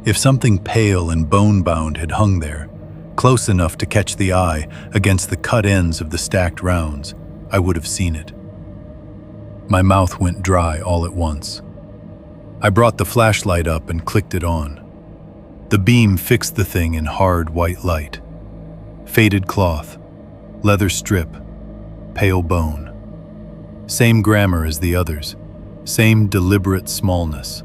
If something pale and bone-bound had hung there, Close enough to catch the eye against the cut ends of the stacked rounds, I would have seen it. My mouth went dry all at once. I brought the flashlight up and clicked it on. The beam fixed the thing in hard white light. Faded cloth, leather strip, pale bone. Same grammar as the others, same deliberate smallness.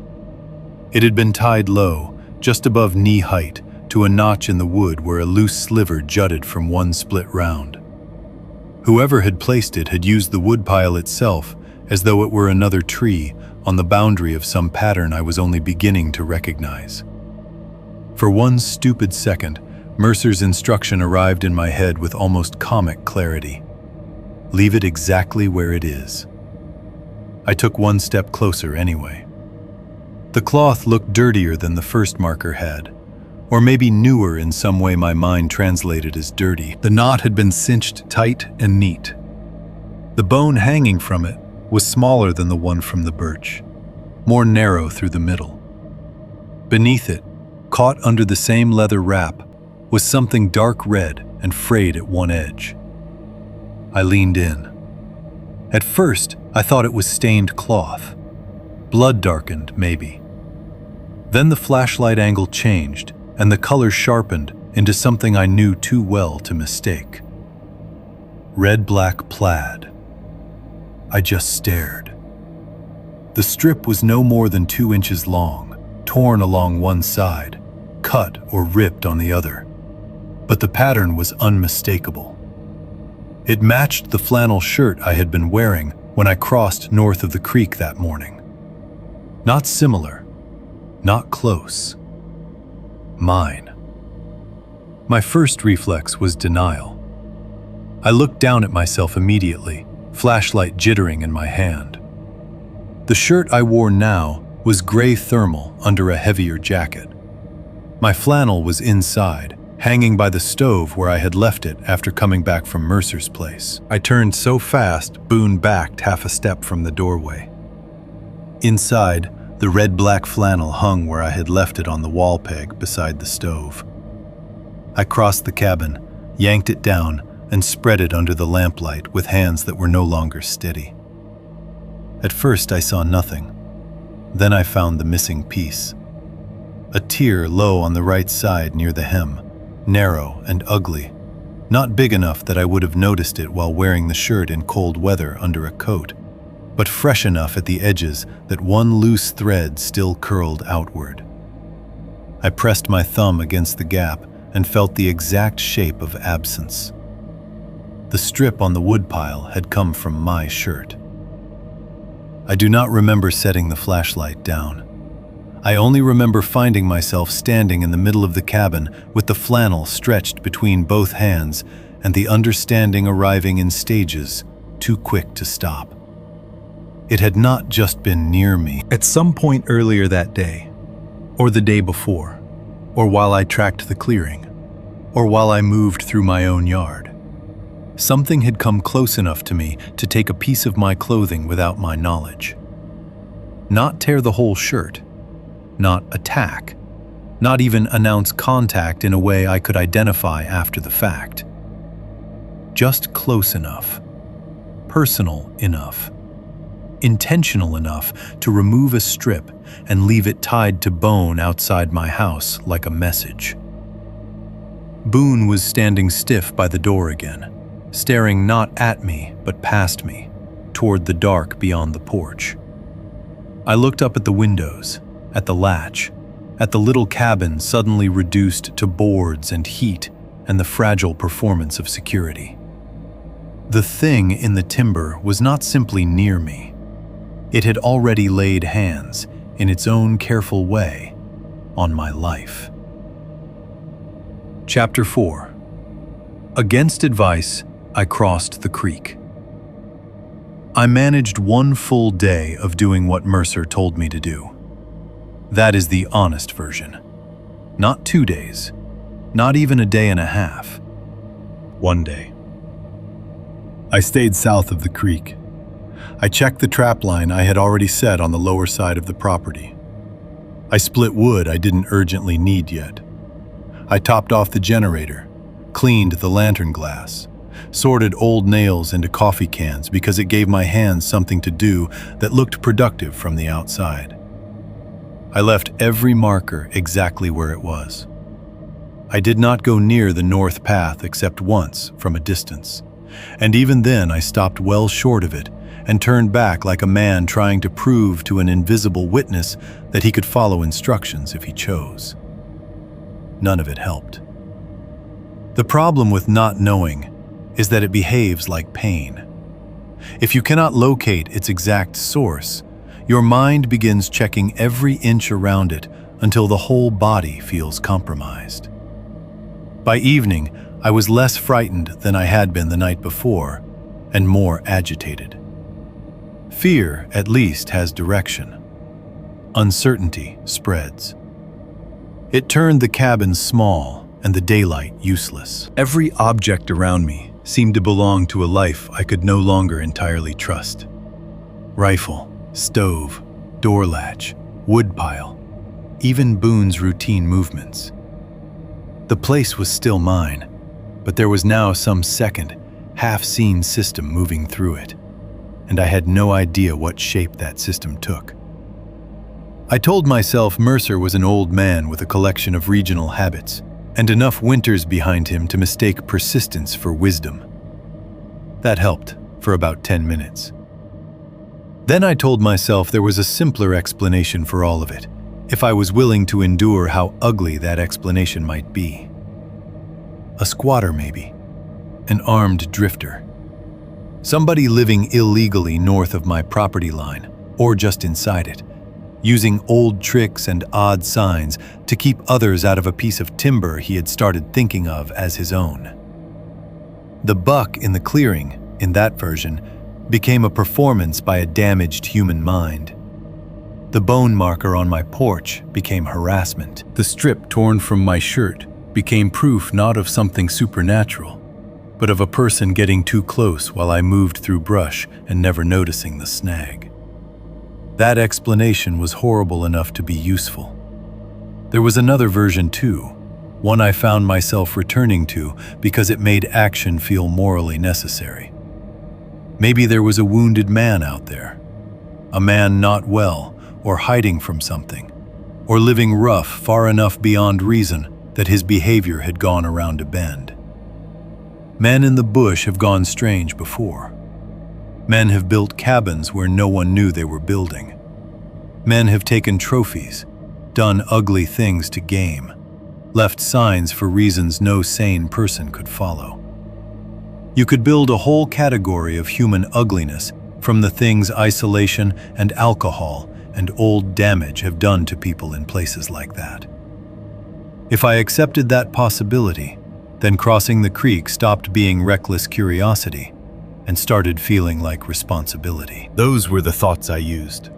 It had been tied low, just above knee height, to a notch in the wood where a loose sliver jutted from one split round. Whoever had placed it had used the woodpile itself as though it were another tree on the boundary of some pattern I was only beginning to recognize. For one stupid second, Mercer's instruction arrived in my head with almost comic clarity. Leave it exactly where it is. I took one step closer anyway. The cloth looked dirtier than the first marker had, or maybe newer in some way my mind translated as dirty. The knot had been cinched tight and neat. The bone hanging from it was smaller than the one from the birch, more narrow through the middle. Beneath it, caught under the same leather wrap, was something dark red and frayed at one edge. I leaned in. At first, I thought it was stained cloth. Blood darkened, maybe. Then the flashlight angle changed, and the color sharpened into something I knew too well to mistake. Red-black plaid. I just stared. The strip was no more than 2 inches long, torn along one side, cut or ripped on the other. But the pattern was unmistakable. It matched the flannel shirt I had been wearing when I crossed north of the creek that morning. Not similar, not close. Mine. My first reflex was denial. I looked down at myself immediately, flashlight jittering in my hand. The shirt I wore now was gray thermal under a heavier jacket. My flannel was inside, hanging by the stove where I had left it after coming back from Mercer's place. I turned so fast, Boone backed half a step from the doorway. Inside, the red-black flannel hung where I had left it on the wall peg beside the stove. I crossed the cabin, yanked it down, and spread it under the lamplight with hands that were no longer steady. At first I saw nothing. Then I found the missing piece. A tear low on the right side near the hem, narrow and ugly, not big enough that I would have noticed it while wearing the shirt in cold weather under a coat, but fresh enough at the edges that one loose thread still curled outward. I pressed my thumb against the gap and felt the exact shape of absence. The strip on the woodpile had come from my shirt. I do not remember setting the flashlight down. I only remember finding myself standing in the middle of the cabin with the flannel stretched between both hands and the understanding arriving in stages, too quick to stop. It had not just been near me. At some point earlier that day, or the day before, or while I tracked the clearing, or while I moved through my own yard, something had come close enough to me to take a piece of my clothing without my knowledge. Not tear the whole shirt, not attack, not even announce contact in a way I could identify after the fact. Just close enough, personal enough, intentional enough to remove a strip and leave it tied to bone outside my house like a message. Boone was standing stiff by the door again, staring not at me but past me, toward the dark beyond the porch. I looked up at the windows, at the latch, at the little cabin suddenly reduced to boards and heat and the fragile performance of security. The thing in the timber was not simply near me. It had already laid hands, in its own careful way, on my life. Chapter 4. Against advice, I crossed the creek. I managed one full day of doing what Mercer told me to do. That is the honest version. Not 2 days, not even a day and a half. 1 day. I stayed south of the creek. I checked the trap line I had already set on the lower side of the property. I split wood I didn't urgently need yet. I topped off the generator, cleaned the lantern glass, sorted old nails into coffee cans because it gave my hands something to do that looked productive from the outside. I left every marker exactly where it was. I did not go near the north path except once from a distance, and even then I stopped well short of it and turned back like a man trying to prove to an invisible witness that he could follow instructions if he chose. None of it helped. The problem with not knowing is that it behaves like pain. If you cannot locate its exact source, your mind begins checking every inch around it until the whole body feels compromised. By evening, I was less frightened than I had been the night before, and more agitated. Fear, at least, has direction. Uncertainty spreads. It turned the cabin small and the daylight useless. Every object around me seemed to belong to a life I could no longer entirely trust. Rifle, stove, door latch, woodpile, even Boone's routine movements. The place was still mine, but there was now some second, half-seen system moving through it, and I had no idea what shape that system took. I told myself Mercer was an old man with a collection of regional habits, and enough winters behind him to mistake persistence for wisdom. That helped for about 10 minutes. Then I told myself there was a simpler explanation for all of it, if I was willing to endure how ugly that explanation might be. A squatter, maybe. An armed drifter. Somebody living illegally north of my property line, or just inside it, using old tricks and odd signs to keep others out of a piece of timber he had started thinking of as his own. The buck in the clearing, in that version, became a performance by a damaged human mind. The bone marker on my porch became harassment. The strip torn from my shirt became proof not of something supernatural, but of a person getting too close while I moved through brush and never noticing the snag. That explanation was horrible enough to be useful. There was another version too, one I found myself returning to because it made action feel morally necessary. Maybe there was a wounded man out there, a man not well or hiding from something, or living rough far enough beyond reason that his behavior had gone around a bend. Men in the bush have gone strange before. Men have built cabins where no one knew they were building. Men have taken trophies, done ugly things to game, left signs for reasons no sane person could follow. You could build a whole category of human ugliness from the things isolation and alcohol and old damage have done to people in places like that. If I accepted that possibility, then crossing the creek stopped being reckless curiosity and started feeling like responsibility. Those were the thoughts I used.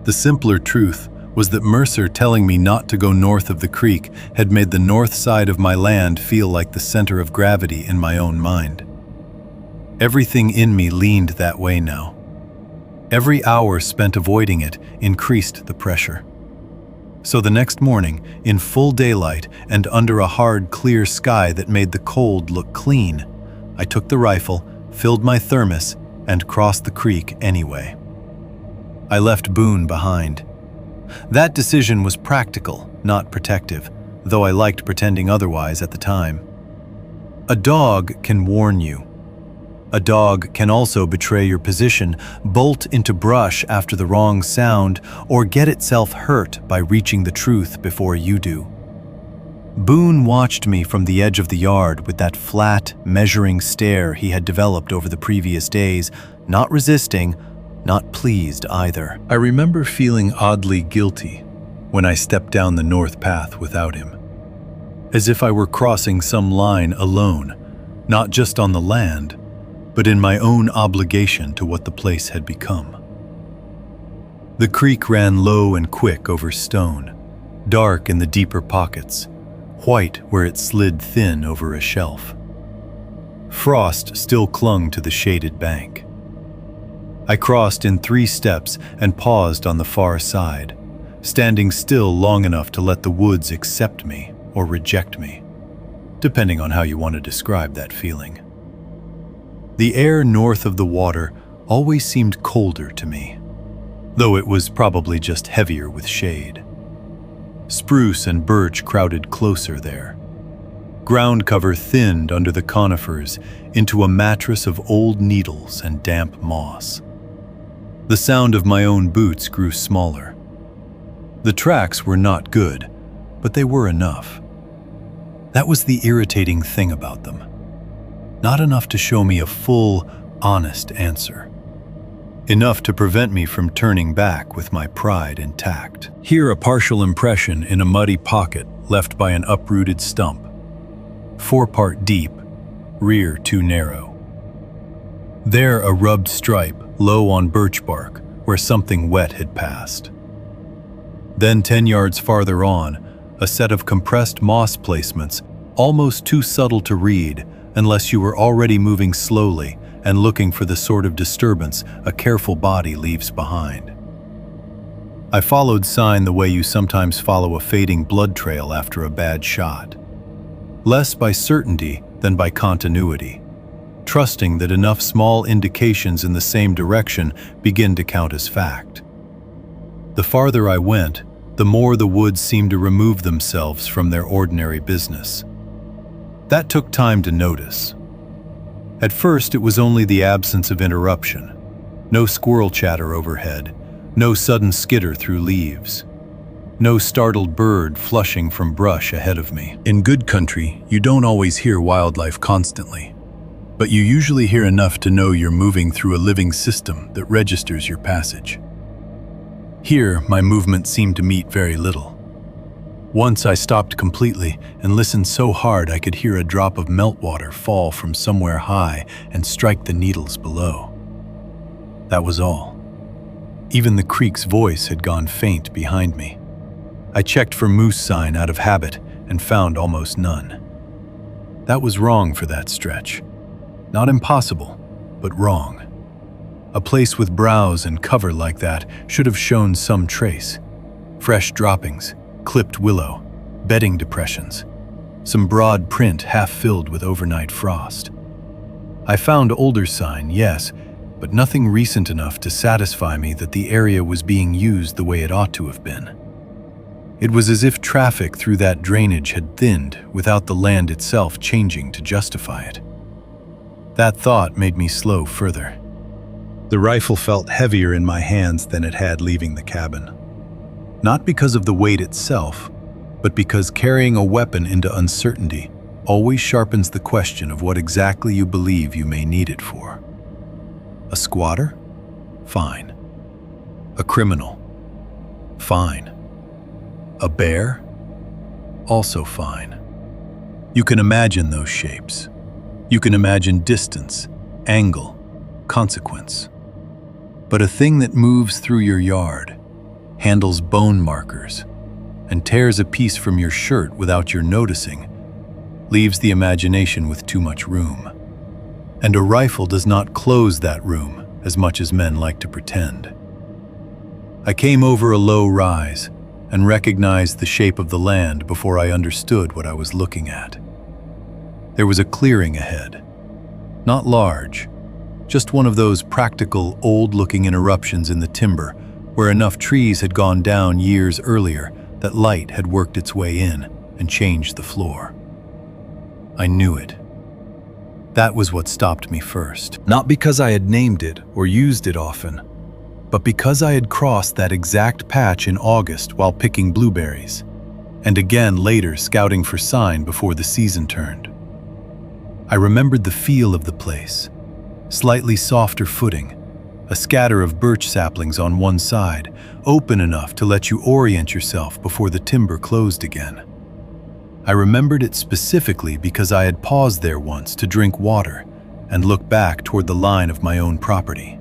The simpler truth was that Mercer telling me not to go north of the creek had made the north side of my land feel like the center of gravity in my own mind. Everything in me leaned that way now. Every hour spent avoiding it increased the pressure. So the next morning, in full daylight and under a hard, clear sky that made the cold look clean, I took the rifle, filled my thermos, and crossed the creek anyway. I left Boone behind. That decision was practical, not protective, though I liked pretending otherwise at the time. A dog can warn you. A dog can also betray your position, bolt into brush after the wrong sound, or get itself hurt by reaching the truth before you do. Boone watched me from the edge of the yard with that flat, measuring stare he had developed over the previous days, not resisting, not pleased either. I remember feeling oddly guilty when I stepped down the north path without him, as if I were crossing some line alone, not just on the land, but in my own obligation to what the place had become. The creek ran low and quick over stone, dark in the deeper pockets, white where it slid thin over a shelf. Frost still clung to the shaded bank. I crossed in 3 steps and paused on the far side, standing still long enough to let the woods accept me or reject me. depending on how you want to describe that feeling. The air north of the water always seemed colder to me, though it was probably just heavier with shade. Spruce and birch crowded closer there. Ground cover thinned under the conifers into a mattress of old needles and damp moss. The sound of my own boots grew smaller. The tracks were not good, but they were enough. That was the irritating thing about them. Not enough to show me a full, honest answer. Enough to prevent me from turning back with my pride intact. Here a partial impression in a muddy pocket left by an uprooted stump. 4-part deep, rear too narrow. There a rubbed stripe low on birch bark where something wet had passed. Then 10 yards farther on, a set of compressed moss placements almost too subtle to read unless you were already moving slowly and looking for the sort of disturbance a careful body leaves behind. I followed sign the way you sometimes follow a fading blood trail after a bad shot. Less by certainty than by continuity, trusting that enough small indications in the same direction begin to count as fact. The farther I went, the more the woods seemed to remove themselves from their ordinary business. That took time to notice. At first, it was only the absence of interruption. No squirrel chatter overhead, no sudden skitter through leaves, no startled bird flushing from brush ahead of me. In good country, you don't always hear wildlife constantly, but you usually hear enough to know you're moving through a living system that registers your passage. Here, my movement seemed to meet very little. Once I stopped completely and listened so hard I could hear a drop of meltwater fall from somewhere high and strike the needles below. That was all. Even the creek's voice had gone faint behind me. I checked for moose sign out of habit and found almost none. That was wrong for that stretch. Not impossible, but wrong. A place with browse and cover like that should have shown some trace. Fresh droppings, clipped willow, bedding depressions, some broad print half filled with overnight frost. I found older sign, yes, but nothing recent enough to satisfy me that the area was being used the way it ought to have been. It was as if traffic through that drainage had thinned without the land itself changing to justify it. That thought made me slow further. The rifle felt heavier in my hands than it had leaving the cabin. Not because of the weight itself, but because carrying a weapon into uncertainty always sharpens the question of what exactly you believe you may need it for. A squatter? Fine. A criminal? Fine. A bear? Also fine. You can imagine those shapes. You can imagine distance, angle, consequence. But a thing that moves through your yard, handles bone markers, and tears a piece from your shirt without your noticing, leaves the imagination with too much room. And a rifle does not close that room as much as men like to pretend. I came over a low rise and recognized the shape of the land before I understood what I was looking at. There was a clearing ahead. Not large, just one of those practical, old-looking interruptions in the timber where enough trees had gone down years earlier that light had worked its way in and changed the floor. I knew it. That was what stopped me first. Not because I had named it or used it often, but because I had crossed that exact patch in August while picking blueberries, and again later scouting for sign before the season turned. I remembered the feel of the place, slightly softer footing, a scatter of birch saplings on one side, open enough to let you orient yourself before the timber closed again. I remembered it specifically because I had paused there once to drink water and look back toward the line of my own property.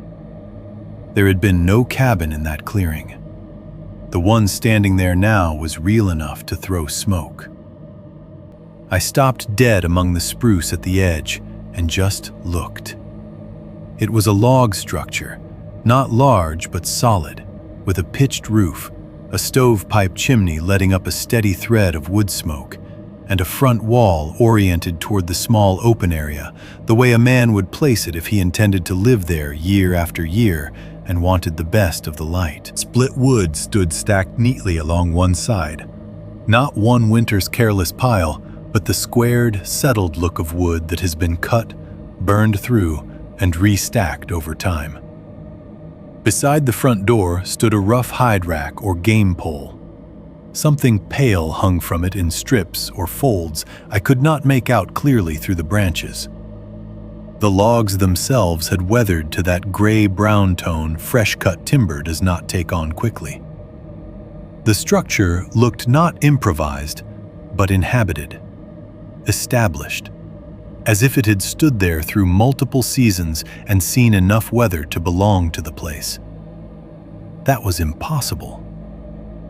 There had been no cabin in that clearing. The one standing there now was real enough to throw smoke. I stopped dead among the spruce at the edge and just looked. It was a log structure, not large but solid, with a pitched roof, a stovepipe chimney letting up a steady thread of wood smoke, and a front wall oriented toward the small open area, the way a man would place it if he intended to live there year after year and wanted the best of the light. Split wood stood stacked neatly along one side. Not one winter's careless pile, but the squared, settled look of wood that has been cut, burned through, and restacked over time. Beside the front door stood a rough hide rack or game pole. Something pale hung from it in strips or folds I could not make out clearly through the branches. The logs themselves had weathered to that gray-brown tone fresh-cut timber does not take on quickly. The structure looked not improvised, but inhabited, established, as if it had stood there through multiple seasons and seen enough weather to belong to the place. That was impossible.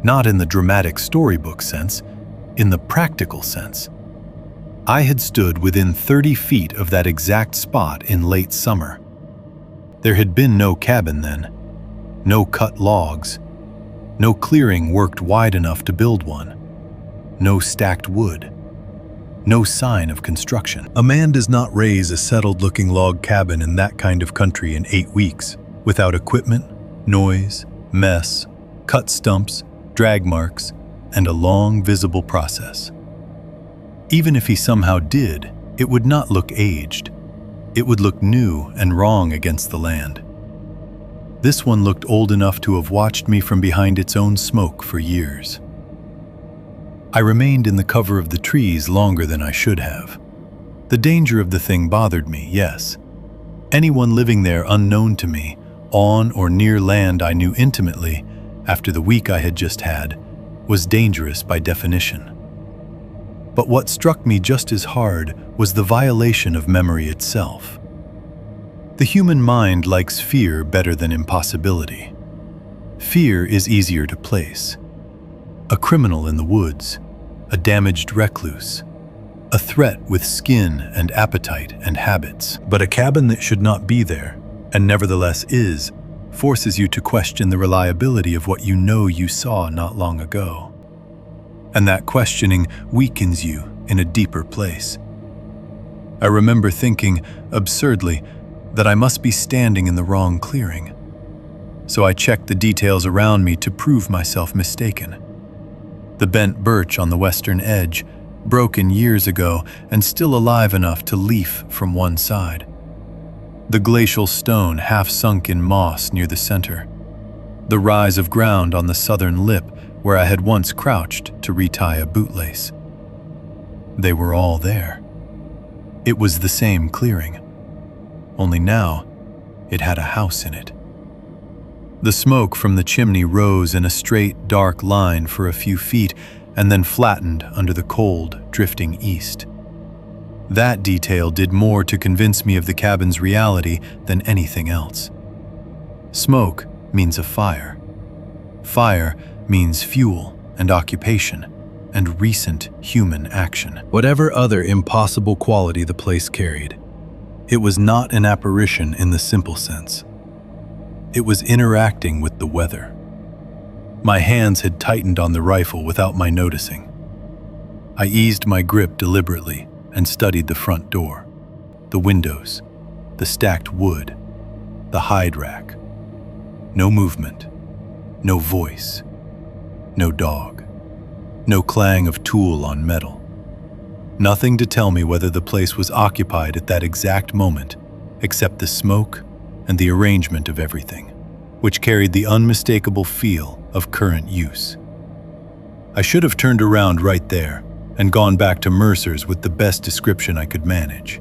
Not in the dramatic storybook sense, in the practical sense. I had stood within 30 feet of that exact spot in late summer. There had been no cabin then, no cut logs, no clearing worked wide enough to build one, no stacked wood, no sign of construction. A man does not raise a settled-looking log cabin in that kind of country in 8 weeks, without equipment, noise, mess, cut stumps, drag marks, and a long, visible process. Even if he somehow did, it would not look aged. It would look new and wrong against the land. This one looked old enough to have watched me from behind its own smoke for years. I remained in the cover of the trees longer than I should have. The danger of the thing bothered me, yes. Anyone living there unknown to me, on or near land I knew intimately, after the week I had just had, was dangerous by definition. But what struck me just as hard was the violation of memory itself. The human mind likes fear better than impossibility. Fear is easier to place. A criminal in the woods, a damaged recluse, a threat with skin and appetite and habits. But a cabin that should not be there, and nevertheless is, forces you to question the reliability of what you know you saw not long ago. And that questioning weakens you in a deeper place. I remember thinking, absurdly, that I must be standing in the wrong clearing. So I checked the details around me to prove myself mistaken. The bent birch on the western edge, broken years ago and still alive enough to leaf from one side. The glacial stone half sunk in moss near the center. The rise of ground on the southern lip where I had once crouched to retie a bootlace. They were all there. It was the same clearing, only now it had a house in it. The smoke from the chimney rose in a straight, dark line for a few feet and then flattened under the cold, drifting east. That detail did more to convince me of the cabin's reality than anything else. Smoke means a fire. Fire means fuel and occupation and recent human action. Whatever other impossible quality the place carried, it was not an apparition in the simple sense. It was interacting with the weather. My hands had tightened on the rifle without my noticing. I eased my grip deliberately and studied the front door, the windows, the stacked wood, the hide rack. No movement, no voice, no dog, no clang of tool on metal. Nothing to tell me whether the place was occupied at that exact moment, except the smoke and the arrangement of everything, which carried the unmistakable feel of current use. I should have turned around right there and gone back to Mercer's with the best description I could manage.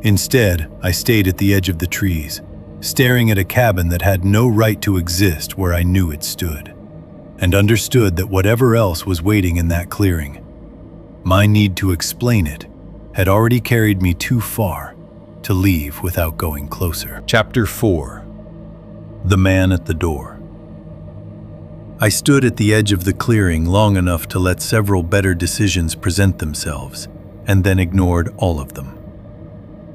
Instead, I stayed at the edge of the trees, staring at a cabin that had no right to exist where I knew it stood, and understood that whatever else was waiting in that clearing, my need to explain it had already carried me too far to leave without going closer. Chapter 4. The Man at the Door. I stood at the edge of the clearing long enough to let several better decisions present themselves, and then ignored all of them.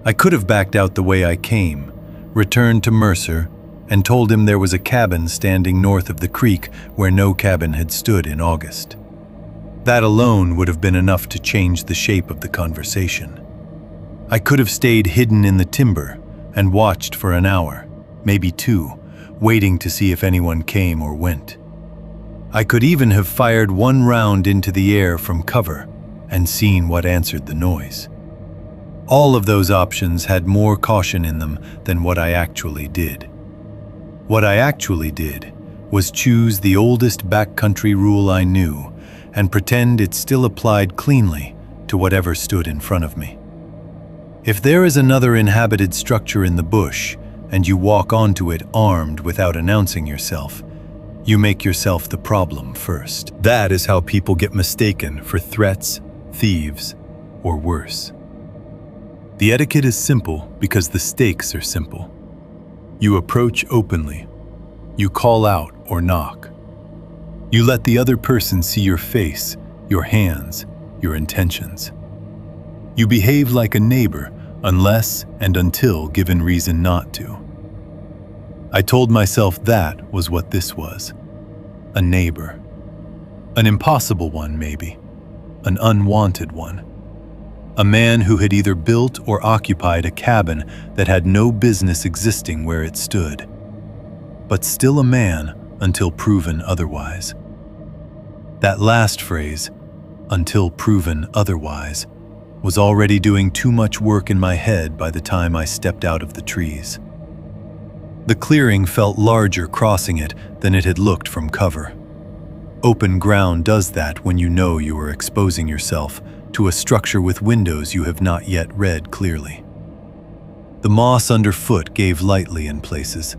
I could have backed out the way I came, returned to Mercer, and told him there was a cabin standing north of the creek where no cabin had stood in August. That alone would have been enough to change the shape of the conversation. I could have stayed hidden in the timber and watched for an hour, maybe two, waiting to see if anyone came or went. I could even have fired one round into the air from cover and seen what answered the noise. All of those options had more caution in them than what I actually did. What I actually did was choose the oldest backcountry rule I knew and pretend it still applied cleanly to whatever stood in front of me. If there is another inhabited structure in the bush and you walk onto it armed without announcing yourself, you make yourself the problem first. That is how people get mistaken for threats, thieves, or worse. The etiquette is simple because the stakes are simple. You approach openly. You call out or knock. You let the other person see your face, your hands, your intentions. You behave like a neighbor unless and until given reason not to. I told myself that was what this was. A neighbor. An impossible one, maybe. An unwanted one. A man who had either built or occupied a cabin that had no business existing where it stood. But still a man until proven otherwise. That last phrase, until proven otherwise, was already doing too much work in my head by the time I stepped out of the trees. The clearing felt larger crossing it than it had looked from cover. Open ground does that when you know you are exposing yourself to a structure with windows you have not yet read clearly. The moss underfoot gave lightly in places.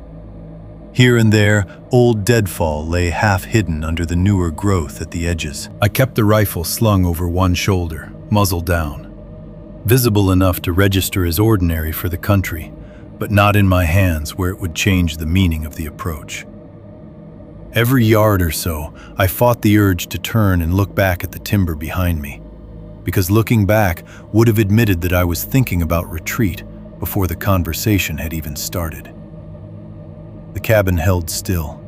Here and there, old deadfall lay half hidden under the newer growth at the edges. I kept the rifle slung over one shoulder, muzzle down. Visible enough to register as ordinary for the country, but not in my hands where it would change the meaning of the approach. Every yard or so, I fought the urge to turn and look back at the timber behind me, because looking back would have admitted that I was thinking about retreat before the conversation had even started. The cabin held still.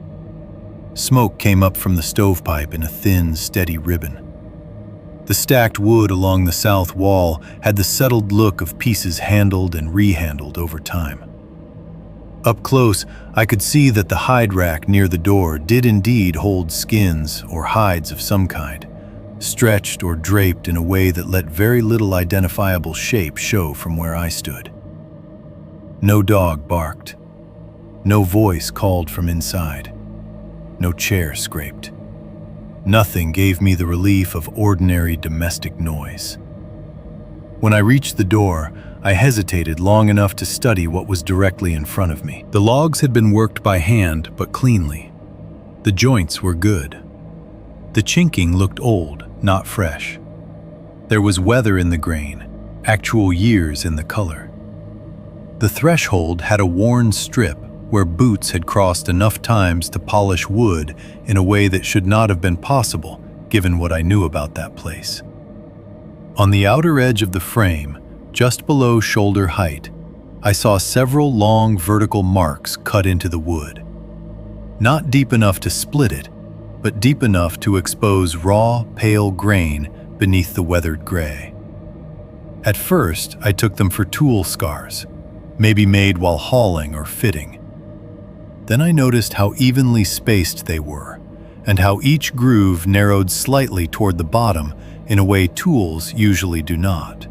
Smoke came up from the stovepipe in a thin, steady ribbon. The stacked wood along the south wall had the settled look of pieces handled and rehandled over time. Up close, I could see that the hide rack near the door did indeed hold skins or hides of some kind, stretched or draped in a way that let very little identifiable shape show from where I stood. No dog barked. No voice called from inside. No chair scraped. Nothing gave me the relief of ordinary domestic noise. When I reached the door, I hesitated long enough to study what was directly in front of me. The logs had been worked by hand, but cleanly. The joints were good. The chinking looked old, not fresh. There was weather in the grain, actual years in the color. The threshold had a worn strip where boots had crossed enough times to polish wood in a way that should not have been possible, given what I knew about that place. On the outer edge of the frame, just below shoulder height, I saw several long vertical marks cut into the wood. Not deep enough to split it, but deep enough to expose raw, pale grain beneath the weathered gray. At first, I took them for tool scars, maybe made while hauling or fitting. Then I noticed how evenly spaced they were, and how each groove narrowed slightly toward the bottom in a way tools usually do not.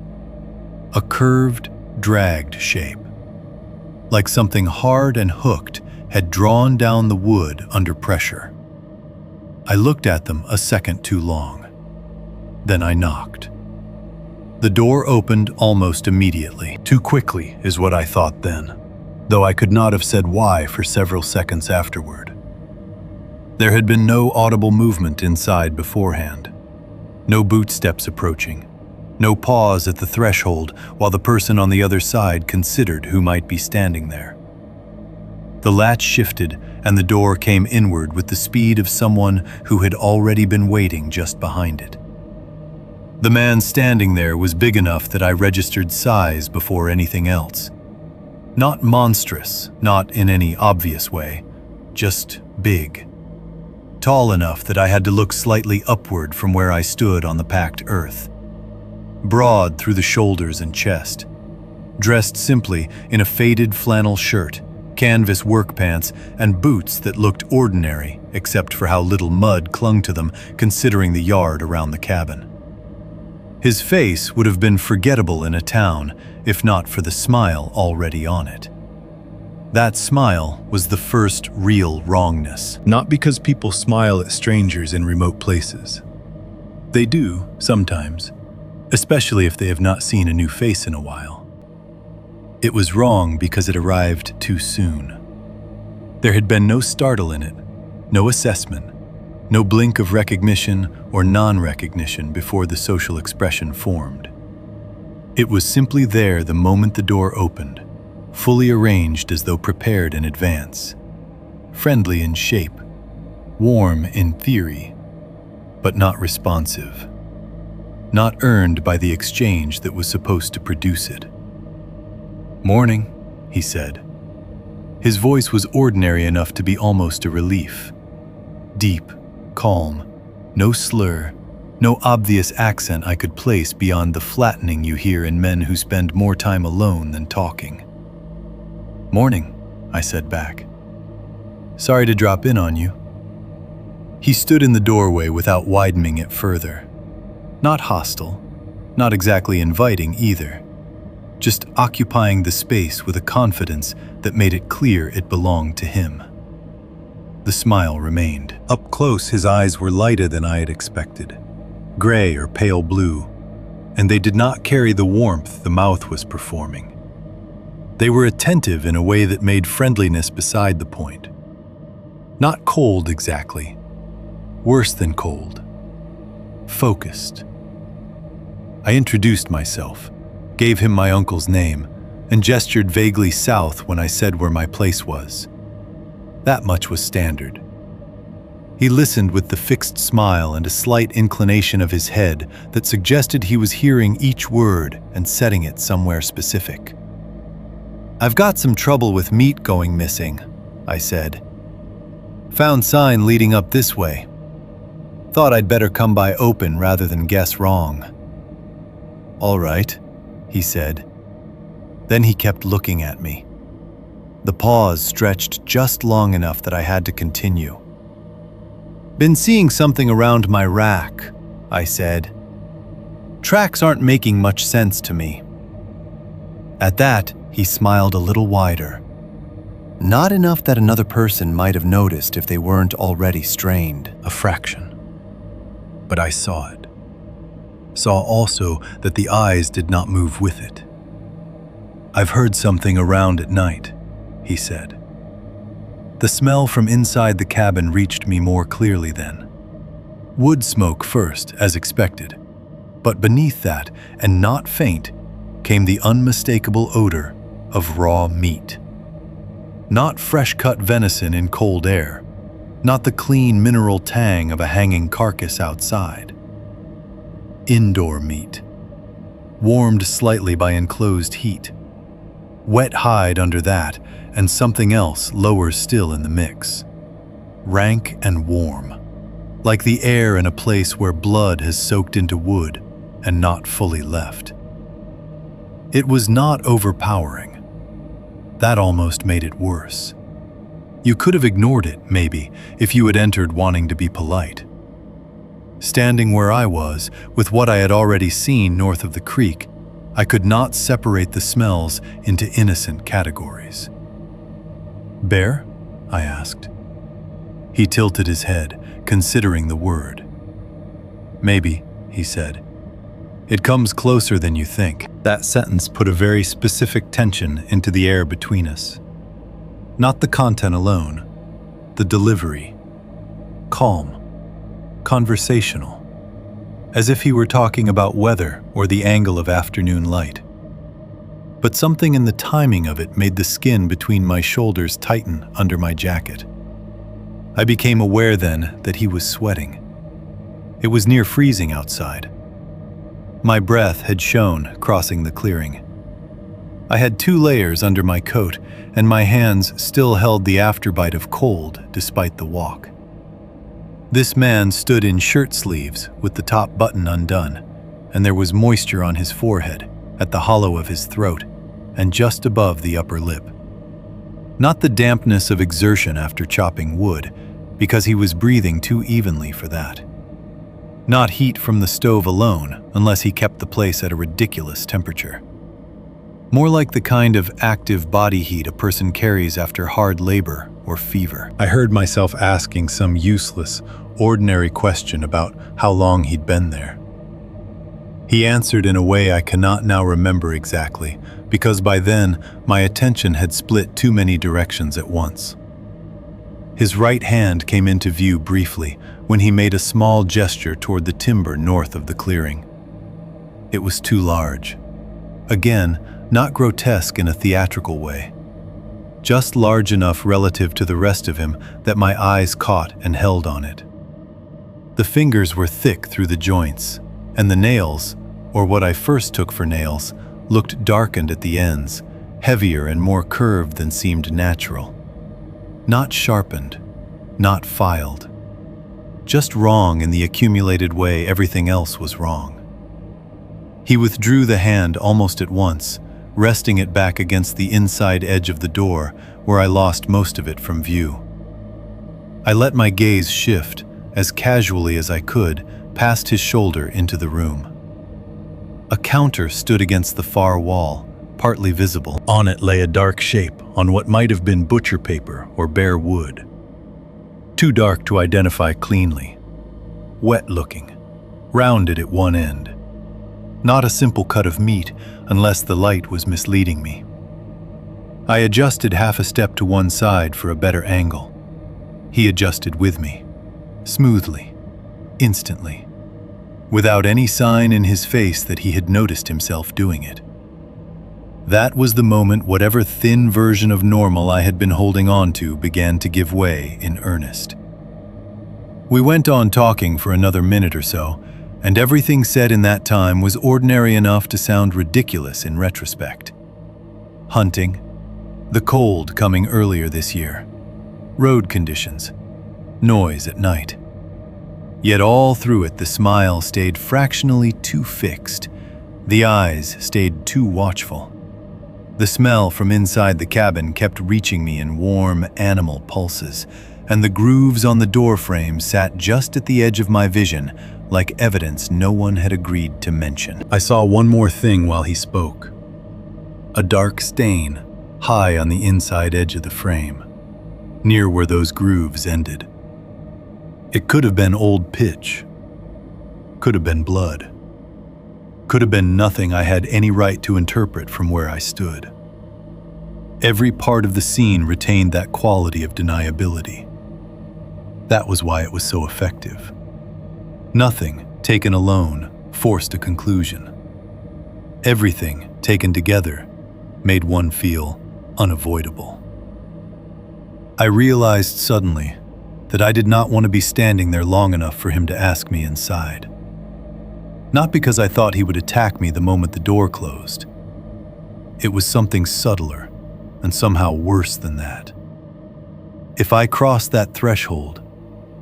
A curved, dragged shape. Like something hard and hooked had drawn down the wood under pressure. I looked at them a second too long. Then I knocked. The door opened almost immediately. Too quickly is what I thought then, though I could not have said why for several seconds afterward. There had been no audible movement inside beforehand. No bootsteps approaching. No pause at the threshold while the person on the other side considered who might be standing there. The latch shifted and the door came inward with the speed of someone who had already been waiting just behind it. The man standing there was big enough that I registered size before anything else. Not monstrous, not in any obvious way, just big. tall enough that I had to look slightly upward from where I stood on the packed earth. Broad through the shoulders and chest. Dressed simply in a faded flannel shirt, canvas work pants, and boots that looked ordinary except for how little mud clung to them considering the yard around the cabin. His face would have been forgettable in a town if not for the smile already on it. That smile was the first real wrongness. Not because people smile at strangers in remote places. They do, sometimes, especially if they have not seen a new face in a while. It was wrong because it arrived too soon. There had been no startle in it, no assessment, no blink of recognition or non-recognition before the social expression formed. It was simply there the moment the door opened, fully arranged as though prepared in advance, friendly in shape, warm in theory, but not responsive, not earned by the exchange that was supposed to produce it. "Morning," he said. His voice was ordinary enough to be almost a relief. Deep, calm, no slur, no obvious accent I could place beyond the flattening you hear in men who spend more time alone than talking. "Morning," I said back. "Sorry to drop in on you." He stood in the doorway without widening it further. Not hostile, not exactly inviting either. Just occupying the space with a confidence that made it clear it belonged to him. The smile remained. Up close, his eyes were lighter than I had expected, gray or pale blue, and they did not carry the warmth the mouth was performing. They were attentive in a way that made friendliness beside the point. Not cold exactly, worse than cold. Focused. I introduced myself, gave him my uncle's name, and gestured vaguely south when I said where my place was. That much was standard. He listened with the fixed smile and a slight inclination of his head that suggested he was hearing each word and setting it somewhere specific. "I've got some trouble with meat going missing," I said. "Found sign leading up this way. Thought I'd better come by open rather than guess wrong." "All right," he said. Then he kept looking at me. The pause stretched just long enough that I had to continue. "Been seeing something around my rack," I said. "Tracks aren't making much sense to me." At that, he smiled a little wider. Not enough that another person might have noticed if they weren't already strained. A fraction. But I saw it. Saw also that the eyes did not move with it. "I've heard something around at night," he said. The smell from inside the cabin reached me more clearly then. Wood smoke first, as expected, but beneath that, and not faint, came the unmistakable odor of raw meat. Not fresh-cut venison in cold air, not the clean mineral tang of a hanging carcass outside. Indoor meat, warmed slightly by enclosed heat. Wet hide under that, and something else lower still in the mix. Rank and warm, like the air in a place where blood has soaked into wood and not fully left. It was not overpowering. That almost made it worse. You could have ignored it, maybe, if you had entered wanting to be polite. Standing where I was, with what I had already seen north of the creek, I could not separate the smells into innocent categories. "Bear?" I asked. He tilted his head, considering the word. "Maybe," he said. "It comes closer than you think." That sentence put a very specific tension into the air between us. Not the content alone, the delivery. Calm, conversational, as if he were talking about weather or the angle of afternoon light. But something in the timing of it made the skin between my shoulders tighten under my jacket. I became aware then that he was sweating. It was near freezing outside. My breath had shown crossing the clearing. I had 2 layers under my coat, and my hands still held the afterbite of cold despite the walk. This man stood in shirt sleeves with the top button undone, and there was moisture on his forehead, at the hollow of his throat, and just above the upper lip. Not the dampness of exertion after chopping wood, because he was breathing too evenly for that. Not heat from the stove alone, unless he kept the place at a ridiculous temperature. More like the kind of active body heat a person carries after hard labor or fever. I heard myself asking some useless, ordinary question about how long he'd been there. He answered in a way I cannot now remember exactly, because by then my attention had split too many directions at once. His right hand came into view briefly when he made a small gesture toward the timber north of the clearing. It was too large. Again, not grotesque in a theatrical way. Just large enough relative to the rest of him that my eyes caught and held on it. The fingers were thick through the joints, and the nails, or what I first took for nails, looked darkened at the ends, heavier and more curved than seemed natural. Not sharpened, not filed. Just wrong in the accumulated way everything else was wrong. He withdrew the hand almost at once, resting it back against the inside edge of the door where I lost most of it from view. I let my gaze shift, as casually as I could, past his shoulder into the room. A counter stood against the far wall, partly visible. On it lay a dark shape on what might have been butcher paper or bare wood. Too dark to identify cleanly. Wet-looking, rounded at one end. Not a simple cut of meat, unless the light was misleading me. I adjusted half a step to one side for a better angle. He adjusted with me, smoothly, instantly, without any sign in his face that he had noticed himself doing it. That was the moment whatever thin version of normal I had been holding on to began to give way in earnest. We went on talking for another minute or so, and everything said in that time was ordinary enough to sound ridiculous in retrospect. Hunting, the cold coming earlier this year, road conditions, noise at night. Yet all through it the smile stayed fractionally too fixed, the eyes stayed too watchful. The smell from inside the cabin kept reaching me in warm animal pulses, and the grooves on the door frame sat just at the edge of my vision, like evidence no one had agreed to mention. I saw one more thing while he spoke. A dark stain, high on the inside edge of the frame, near where those grooves ended. It could have been old pitch. Could have been blood. Could have been nothing I had any right to interpret from where I stood. Every part of the scene retained that quality of deniability. That was why it was so effective. Nothing, taken alone, forced a conclusion. Everything, taken together, made one feel unavoidable. I realized suddenly that I did not want to be standing there long enough for him to ask me inside. Not because I thought he would attack me the moment the door closed. It was something subtler and somehow worse than that. If I crossed that threshold,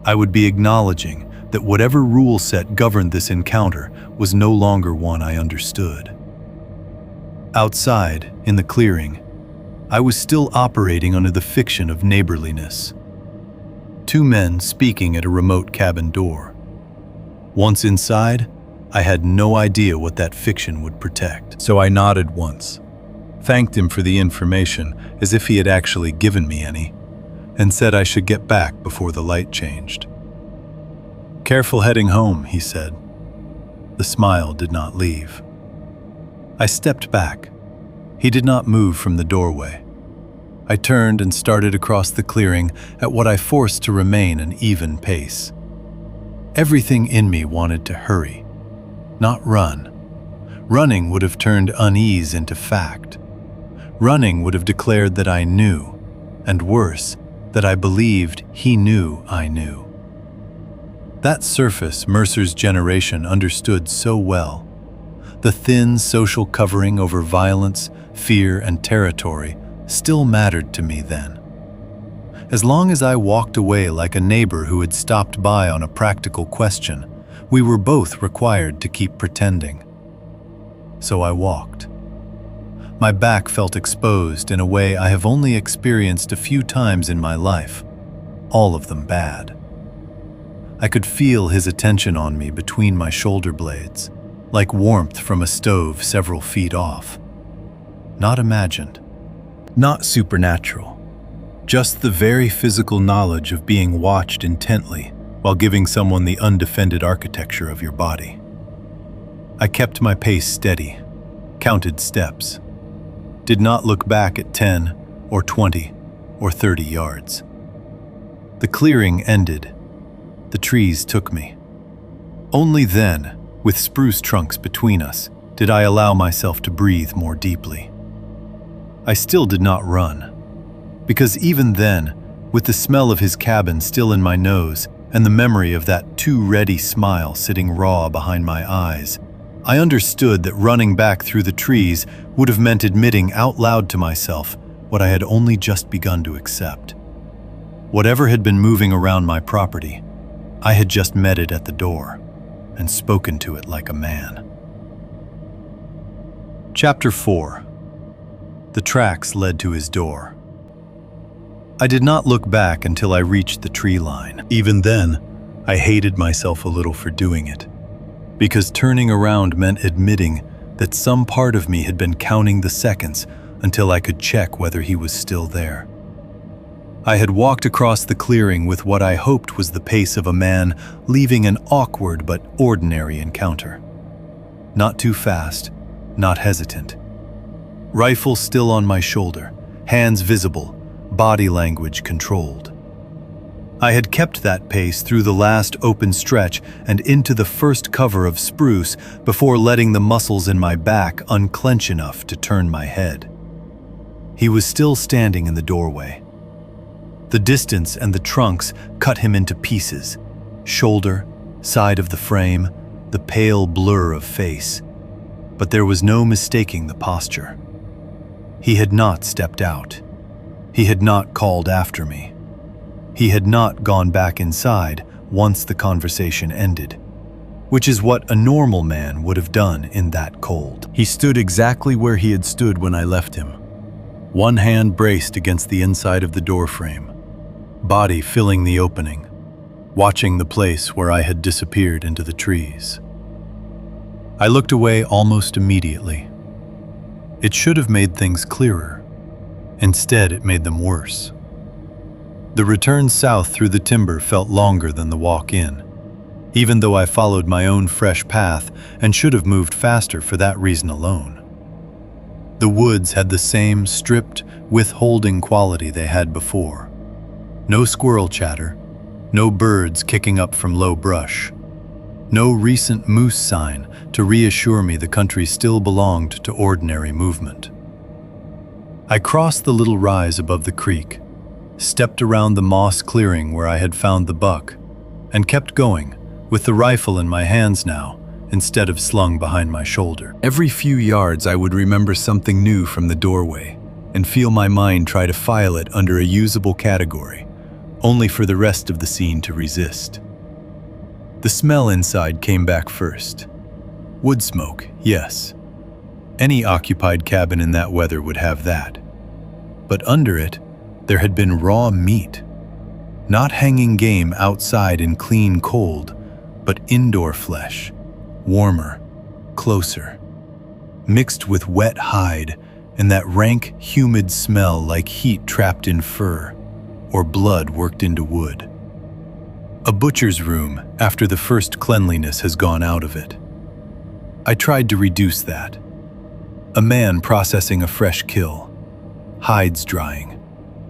I would be acknowledging that whatever rule set governed this encounter was no longer one I understood. Outside, in the clearing, I was still operating under the fiction of neighborliness. Two men speaking at a remote cabin door. Once inside, I had no idea what that fiction would protect. So I nodded once, thanked him for the information as if he had actually given me any, and said I should get back before the light changed. "Careful heading home," he said. The smile did not leave. I stepped back. He did not move from the doorway. I turned and started across the clearing at what I forced to remain an even pace. Everything in me wanted to hurry, not run. Running would have turned unease into fact. Running would have declared that I knew, and worse, that I believed he knew I knew. That surface Mercer's generation understood so well, the thin social covering over violence, fear, and territory, still mattered to me then. As long as I walked away like a neighbor who had stopped by on a practical question, we were both required to keep pretending. So I walked. My back felt exposed in a way I have only experienced a few times in my life, all of them bad. I could feel his attention on me between my shoulder blades, like warmth from a stove several feet off. Not imagined, not supernatural, just the very physical knowledge of being watched intently while giving someone the undefended architecture of your body. I kept my pace steady, counted steps, did not look back at 10 or 20 or 30 yards. The clearing ended. The trees took me. Only then, with spruce trunks between us, did I allow myself to breathe more deeply. I still did not run, because even then, with the smell of his cabin still in my nose and the memory of that too-ready smile sitting raw behind my eyes, I understood that running back through the trees would have meant admitting out loud to myself what I had only just begun to accept. Whatever had been moving around my property, I had just met it at the door and spoken to it like a man. Chapter 4. The tracks led to his door. I did not look back until I reached the tree line. Even then, I hated myself a little for doing it, because turning around meant admitting that some part of me had been counting the seconds until I could check whether he was still there. I had walked across the clearing with what I hoped was the pace of a man leaving an awkward but ordinary encounter. Not too fast, not hesitant. Rifle still on my shoulder, hands visible, body language controlled. I had kept that pace through the last open stretch and into the first cover of spruce before letting the muscles in my back unclench enough to turn my head. He was still standing in the doorway. The distance and the trunks cut him into pieces. Shoulder, side of the frame, the pale blur of face. But there was no mistaking the posture. He had not stepped out. He had not called after me. He had not gone back inside once the conversation ended, which is what a normal man would have done in that cold. He stood exactly where he had stood when I left him. One hand braced against the inside of the door frame, body filling the opening, watching the place where I had disappeared into the trees. I looked away almost immediately. It should have made things clearer. Instead, it made them worse. The return south through the timber felt longer than the walk in, even though I followed my own fresh path and should have moved faster for that reason alone. The woods had the same stripped, withholding quality they had before. No squirrel chatter, no birds kicking up from low brush, no recent moose sign to reassure me the country still belonged to ordinary movement. I crossed the little rise above the creek, stepped around the moss clearing where I had found the buck, and kept going, with the rifle in my hands now, instead of slung behind my shoulder. Every few yards I would remember something new from the doorway, and feel my mind try to file it under a usable category, only for the rest of the scene to resist. The smell inside came back first. Wood smoke, yes. Any occupied cabin in that weather would have that. But under it, there had been raw meat. Not hanging game outside in clean cold, but indoor flesh, warmer, closer, mixed with wet hide and that rank, humid smell like heat trapped in fur or blood worked into wood. A butcher's room after the first cleanliness has gone out of it. I tried to reduce that. A man processing a fresh kill, hides drying,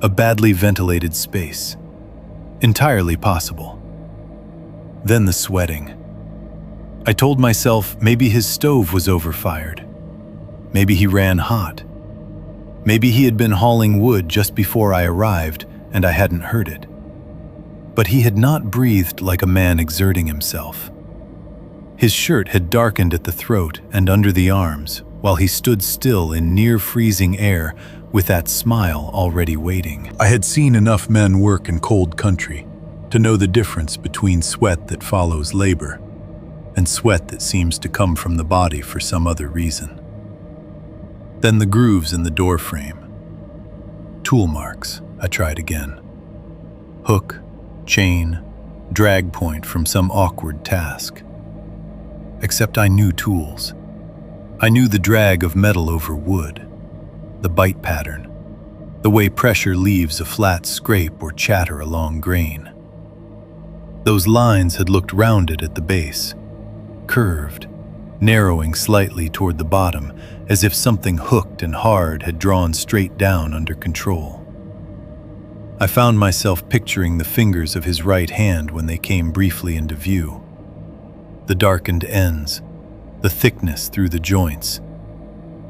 a badly ventilated space. Entirely possible. Then the sweating. I told myself maybe his stove was overfired. Maybe he ran hot. Maybe he had been hauling wood just before I arrived and I hadn't heard it. But he had not breathed like a man exerting himself. His shirt had darkened at the throat and under the arms, while he stood still in near-freezing air with that smile already waiting. I had seen enough men work in cold country to know the difference between sweat that follows labor and sweat that seems to come from the body for some other reason. Then the grooves in the door frame. Tool marks, I tried again. Hook, chain, drag point from some awkward task. Except I knew tools. I knew the drag of metal over wood, the bite pattern, the way pressure leaves a flat scrape or chatter along grain. Those lines had looked rounded at the base, curved, narrowing slightly toward the bottom, as if something hooked and hard had drawn straight down under control. I found myself picturing the fingers of his right hand when they came briefly into view. The darkened ends, the thickness through the joints,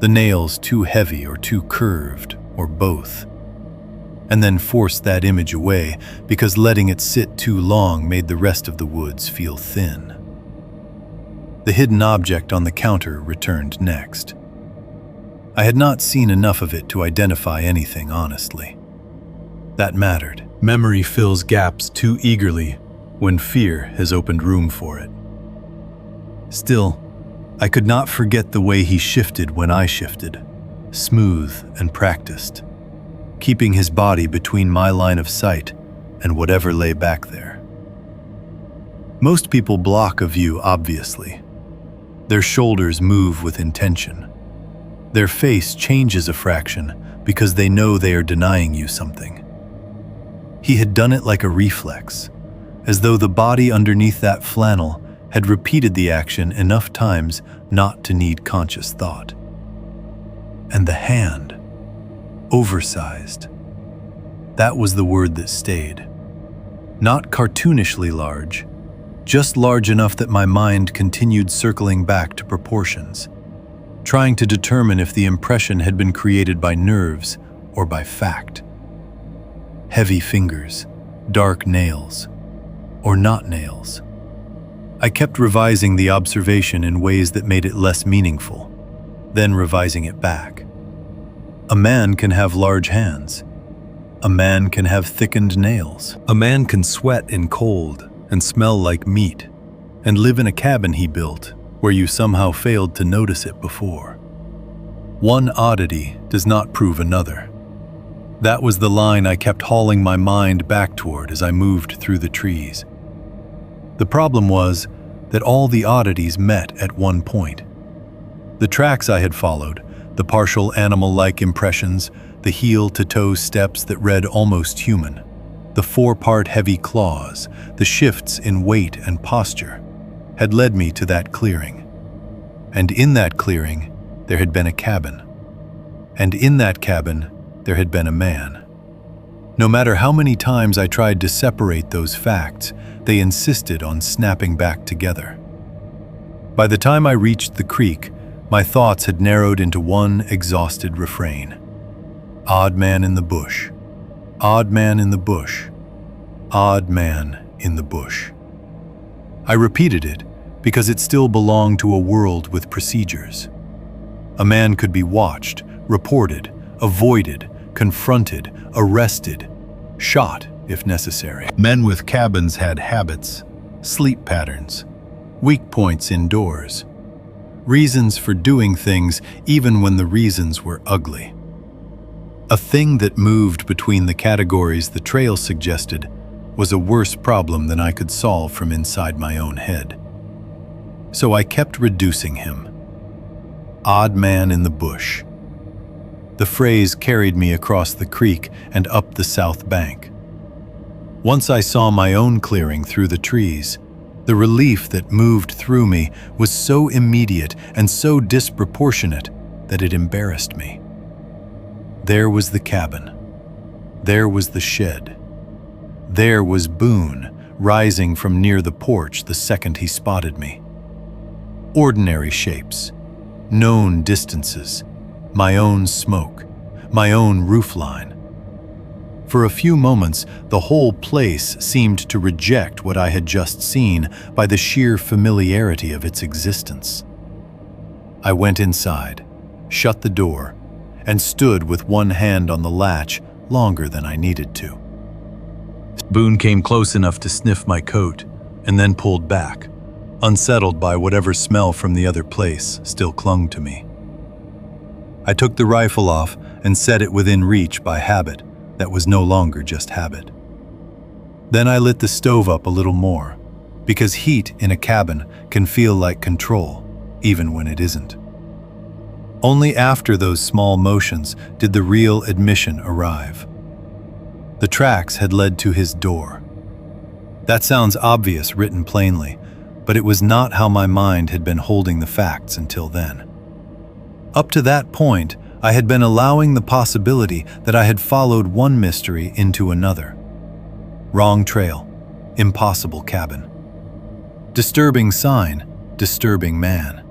the nails too heavy or too curved, or both. And then forced that image away because letting it sit too long made the rest of the woods feel thin. The hidden object on the counter returned next. I had not seen enough of it to identify anything honestly. That mattered. Memory fills gaps too eagerly when fear has opened room for it. Still, I could not forget the way he shifted when I shifted, smooth and practiced, keeping his body between my line of sight and whatever lay back there. Most people block a view obviously. Their shoulders move with intention. Their face changes a fraction because they know they are denying you something. He had done it like a reflex, as though the body underneath that flannel had repeated the action enough times not to need conscious thought. And the hand, oversized. That was the word that stayed. Not cartoonishly large, just large enough that my mind continued circling back to proportions, trying to determine if the impression had been created by nerves or by fact. Heavy fingers, dark nails, or not nails. I kept revising the observation in ways that made it less meaningful, then revising it back. A man can have large hands. A man can have thickened nails. A man can sweat in cold and smell like meat, and live in a cabin he built where you somehow failed to notice it before. One oddity does not prove another. That was the line I kept hauling my mind back toward as I moved through the trees. The problem was that all the oddities met at one point. The tracks I had followed, the partial animal-like impressions, the heel-to-toe steps that read almost human, the four-part heavy claws, the shifts in weight and posture, had led me to that clearing. And in that clearing, there had been a cabin. And in that cabin, there had been a man. No matter how many times I tried to separate those facts, they insisted on snapping back together. By the time I reached the creek, my thoughts had narrowed into one exhausted refrain. Odd man in the bush. Odd man in the bush. Odd man in the bush. I repeated it because it still belonged to a world with procedures. A man could be watched, reported, avoided, confronted, arrested, shot if necessary. Men with cabins had habits, sleep patterns, weak points indoors, reasons for doing things even when the reasons were ugly. A thing that moved between the categories the trail suggested was a worse problem than I could solve from inside my own head. So I kept reducing him. Odd man in the bush. The phrase carried me across the creek and up the south bank. Once I saw my own clearing through the trees, the relief that moved through me was so immediate and so disproportionate that it embarrassed me. There was the cabin. There was the shed. There was Boone, rising from near the porch the second he spotted me. Ordinary shapes, known distances, my own smoke, my own roofline. For a few moments, the whole place seemed to reject what I had just seen by the sheer familiarity of its existence. I went inside, shut the door, and stood with one hand on the latch longer than I needed to. Boone came close enough to sniff my coat and then pulled back, unsettled by whatever smell from the other place still clung to me. I took the rifle off and set it within reach by habit that was no longer just habit. Then I lit the stove up a little more, because heat in a cabin can feel like control, even when it isn't. Only after those small motions did the real admission arrive. The tracks had led to his door. That sounds obvious written plainly, but it was not how my mind had been holding the facts until then. Up to that point, I had been allowing the possibility that I had followed one mystery into another. Wrong trail, impossible cabin. Disturbing sign, disturbing man.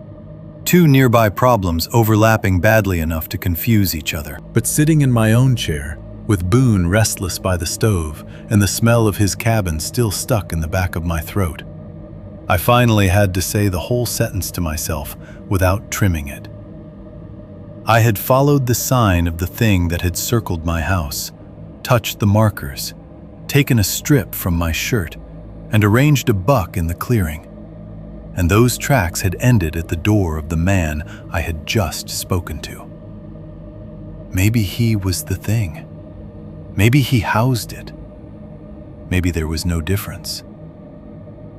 Two nearby problems overlapping badly enough to confuse each other. But sitting in my own chair, with Boone restless by the stove and the smell of his cabin still stuck in the back of my throat, I finally had to say the whole sentence to myself without trimming it. I had followed the sign of the thing that had circled my house, touched the markers, taken a strip from my shirt, and arranged a buck in the clearing. And those tracks had ended at the door of the man I had just spoken to. Maybe he was the thing. Maybe he housed it. Maybe there was no difference.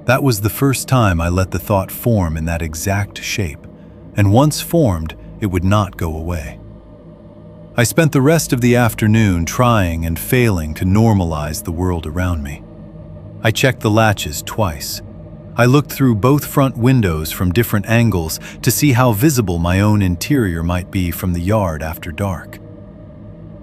That was the first time I let the thought form in that exact shape, and once formed, it would not go away. I spent the rest of the afternoon trying and failing to normalize the world around me. I checked the latches twice. I looked through both front windows from different angles to see how visible my own interior might be from the yard after dark.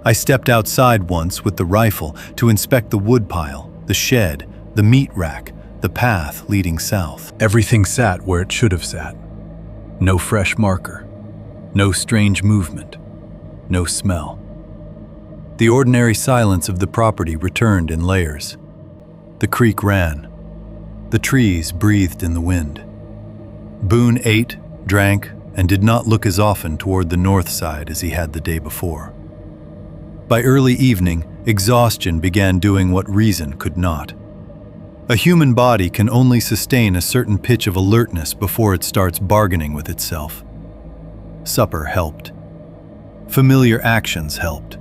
I stepped outside once with the rifle to inspect the woodpile, the shed, the meat rack, the path leading south. Everything sat where it should have sat. No fresh marker, no strange movement, no smell. The ordinary silence of the property returned in layers. The creek ran. The trees breathed in the wind. Boone ate, drank, and did not look as often toward the north side as he had the day before. By early evening, exhaustion began doing what reason could not. A human body can only sustain a certain pitch of alertness before it starts bargaining with itself. Supper helped. Familiar actions helped.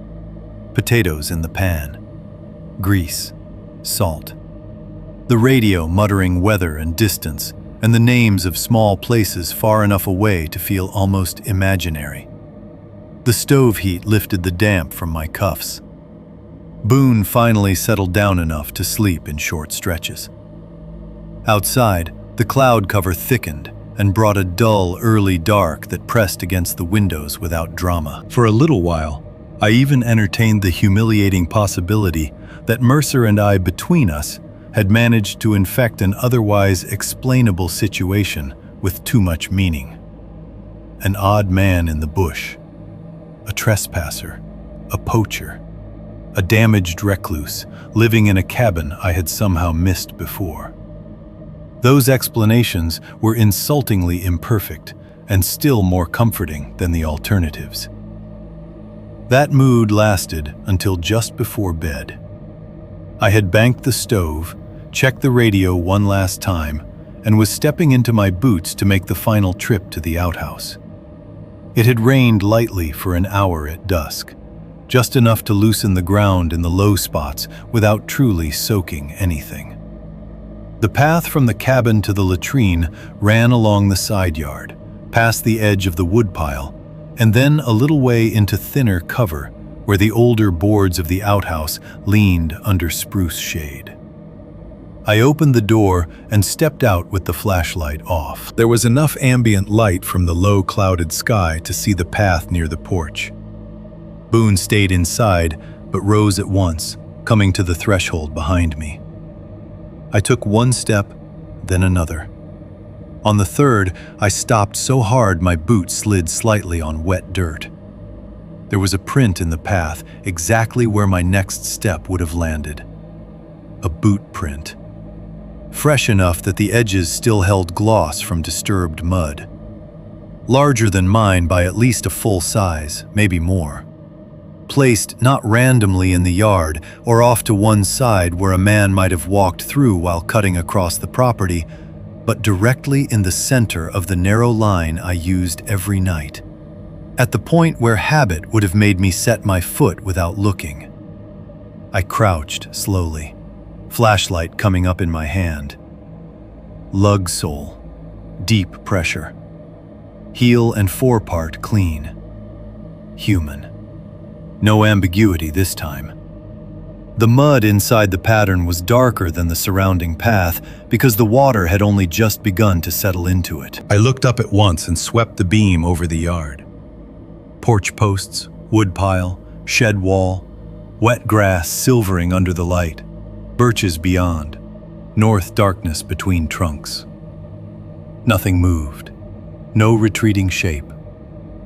Potatoes in the pan. Grease. Salt. The radio muttering weather and distance, and the names of small places far enough away to feel almost imaginary. The stove heat lifted the damp from my cuffs. Boone finally settled down enough to sleep in short stretches. Outside, the cloud cover thickened and brought a dull, early dark that pressed against the windows without drama. For a little while, I even entertained the humiliating possibility that Mercer and I between us had managed to infect an otherwise explainable situation with too much meaning. An odd man in the bush, a trespasser, a poacher, a damaged recluse living in a cabin I had somehow missed before. Those explanations were insultingly imperfect and still more comforting than the alternatives. That mood lasted until just before bed. I had banked the stove, checked the radio one last time, and was stepping into my boots to make the final trip to the outhouse. It had rained lightly for an hour at dusk, just enough to loosen the ground in the low spots without truly soaking anything. The path from the cabin to the latrine ran along the side yard, past the edge of the woodpile, and then a little way into thinner cover where the older boards of the outhouse leaned under spruce shade. I opened the door and stepped out with the flashlight off. There was enough ambient light from the low clouded sky to see the path near the porch. Boone stayed inside, but rose at once, coming to the threshold behind me. I took one step, then another. On the third, I stopped so hard my boot slid slightly on wet dirt. There was a print in the path exactly where my next step would have landed. A boot print. Fresh enough that the edges still held gloss from disturbed mud. larger than mine by at least a full size, maybe more. Placed not randomly in the yard or off to one side where a man might have walked through while cutting across the property, but directly in the center of the narrow line I used every night, at the point where habit would have made me set my foot without looking. I crouched slowly, flashlight coming up in my hand. Lug sole, deep pressure. Heel and forepart clean. Human. No ambiguity this time. The mud inside the pattern was darker than the surrounding path because the water had only just begun to settle into it. I looked up at once and swept the beam over the yard. Porch posts, wood pile, shed wall, wet grass silvering under the light, birches beyond, north darkness between trunks. Nothing moved. No retreating shape.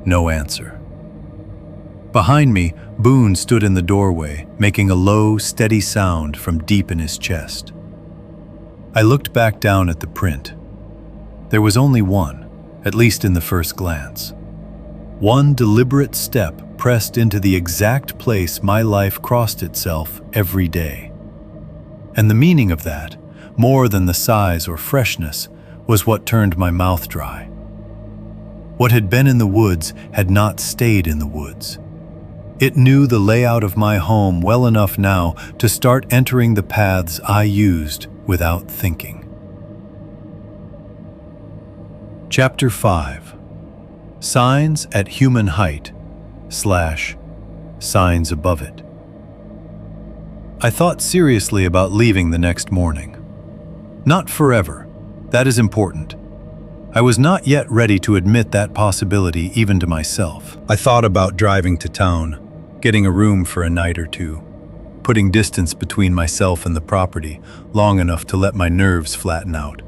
No answer. Behind me, Boone stood in the doorway, making a low, steady sound from deep in his chest. I looked back down at the print. There was only one, at least in the first glance. One deliberate step pressed into the exact place my life crossed itself every day. And the meaning of that, more than the size or freshness, was what turned my mouth dry. What had been in the woods had not stayed in the woods. It knew the layout of my home well enough now to start entering the paths I used without thinking. Chapter 5. Signs at Human Height / Signs Above It. I thought seriously about leaving the next morning. Not forever. That is important. I was not yet ready to admit that possibility even to myself. I thought about driving to town, getting a room for a night or two, putting distance between myself and the property long enough to let my nerves flatten out,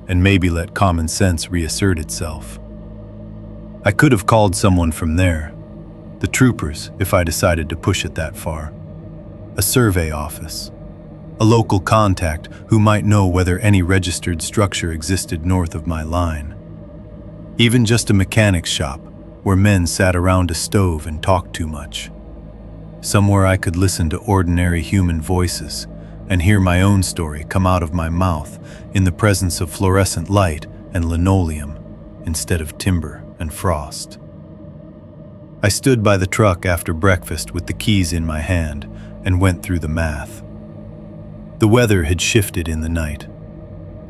and maybe let common sense reassert itself. I could have called someone from there, the troopers if I decided to push it that far, a survey office, a local contact who might know whether any registered structure existed north of my line. Even just a mechanic's shop where men sat around a stove and talked too much. Somewhere I could listen to ordinary human voices and hear my own story come out of my mouth in the presence of fluorescent light and linoleum instead of timber and frost. I stood by the truck after breakfast with the keys in my hand and went through the math. The weather had shifted in the night.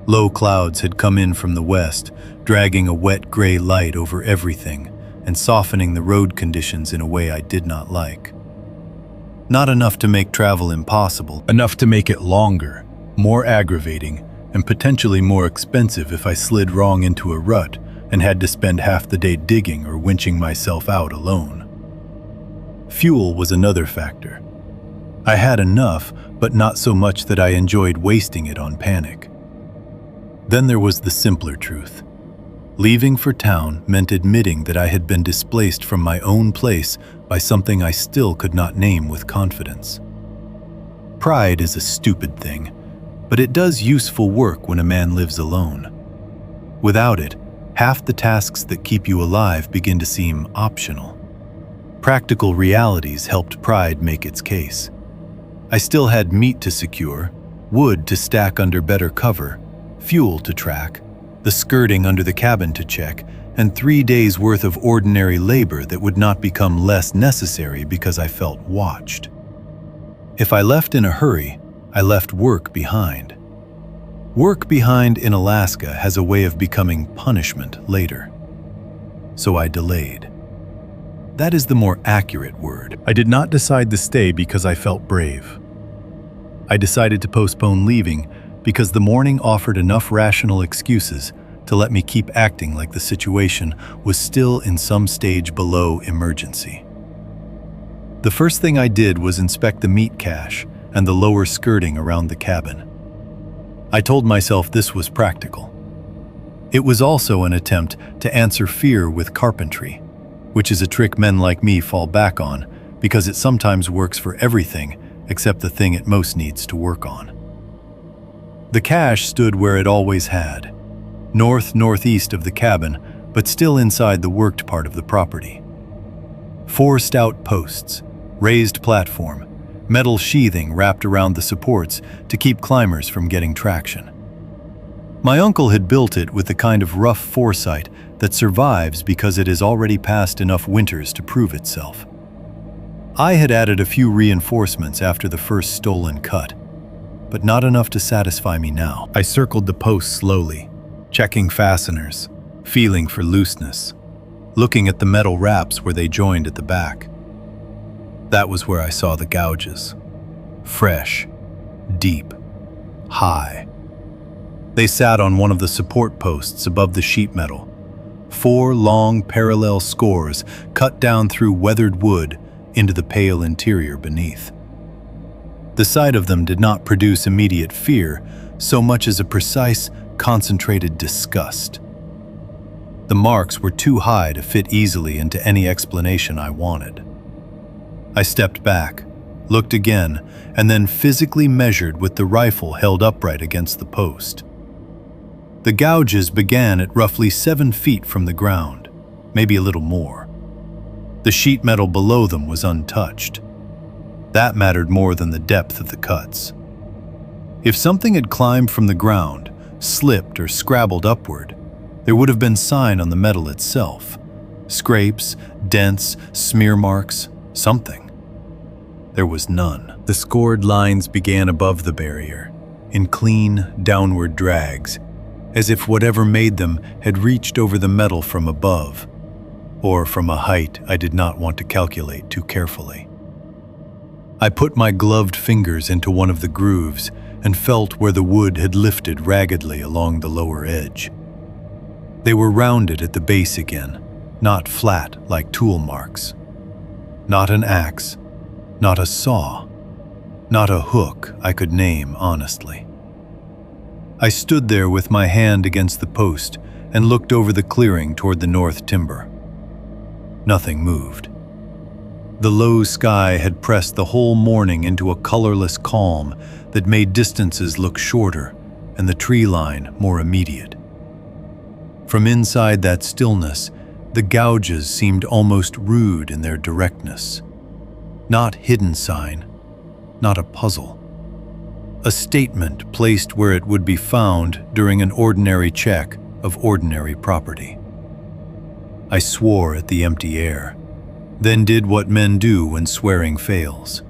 Low clouds had come in from the west, dragging a wet gray light over everything and softening the road conditions in a way I did not like. Not enough to make travel impossible, Enough to make it longer, more aggravating, and potentially more expensive if I slid wrong into a rut and had to spend half the day digging or winching myself out alone. Fuel was another factor. I had enough, but not so much that I enjoyed wasting it on panic. Then there was the simpler truth. Leaving for town meant admitting that I had been displaced from my own place by something I still could not name with confidence. Pride is a stupid thing, but it does useful work when a man lives alone. Without it, half the tasks that keep you alive begin to seem optional. Practical realities helped pride make its case. I still had meat to secure, wood to stack under better cover, fuel to track, the skirting under the cabin to check, and 3 days' worth of ordinary labor that would not become less necessary because I felt watched. If I left in a hurry, I left work behind. Work behind in Alaska has a way of becoming punishment later. So I delayed. That is the more accurate word. I did not decide to stay because I felt brave. I decided to postpone leaving because the morning offered enough rational excuses to let me keep acting like the situation was still in some stage below emergency. The first thing I did was inspect the meat cache and the lower skirting around the cabin. I told myself this was practical. It was also an attempt to answer fear with carpentry, which is a trick men like me fall back on because it sometimes works for everything except the thing it most needs to work on. The cache stood where it always had, northeast of the cabin, but still inside the worked part of the property. 4 stout posts, raised platform, metal sheathing wrapped around the supports to keep climbers from getting traction. My uncle had built it with the kind of rough foresight that survives because it has already passed enough winters to prove itself. I had added a few reinforcements after the first stolen cut, but not enough to satisfy me now. I circled the post slowly, checking fasteners, feeling for looseness, looking at the metal wraps where they joined at the back. That was where I saw the gouges. Fresh, deep, high. They sat on one of the support posts above the sheet metal. 4 long parallel scores cut down through weathered wood into the pale interior beneath. The sight of them did not produce immediate fear so much as a precise, concentrated disgust. The marks were too high to fit easily into any explanation I wanted. I stepped back, looked again, and then physically measured with the rifle held upright against the post. The gouges began at roughly 7 feet from the ground, maybe a little more. The sheet metal below them was untouched. That mattered more than the depth of the cuts. If something had climbed from the ground, slipped or scrabbled upward, there would have been sign on the metal itself. Scrapes, dents, smear marks, something. There was none. The scored lines began above the barrier, in clean, downward drags, as if whatever made them had reached over the metal from above, or from a height I did not want to calculate too carefully. I put my gloved fingers into one of the grooves and felt where the wood had lifted raggedly along the lower edge. They were rounded at the base again, not flat like tool marks. Not an axe, not a saw, not a hook I could name honestly. I stood there with my hand against the post and looked over the clearing toward the north timber. Nothing moved. The low sky had pressed the whole morning into a colorless calm that made distances look shorter and the tree line more immediate. From inside that stillness, the gouges seemed almost rude in their directness. Not hidden sign, not a puzzle. A statement placed where it would be found during an ordinary check of ordinary property. I swore at the empty air, then did what men do when swearing fails.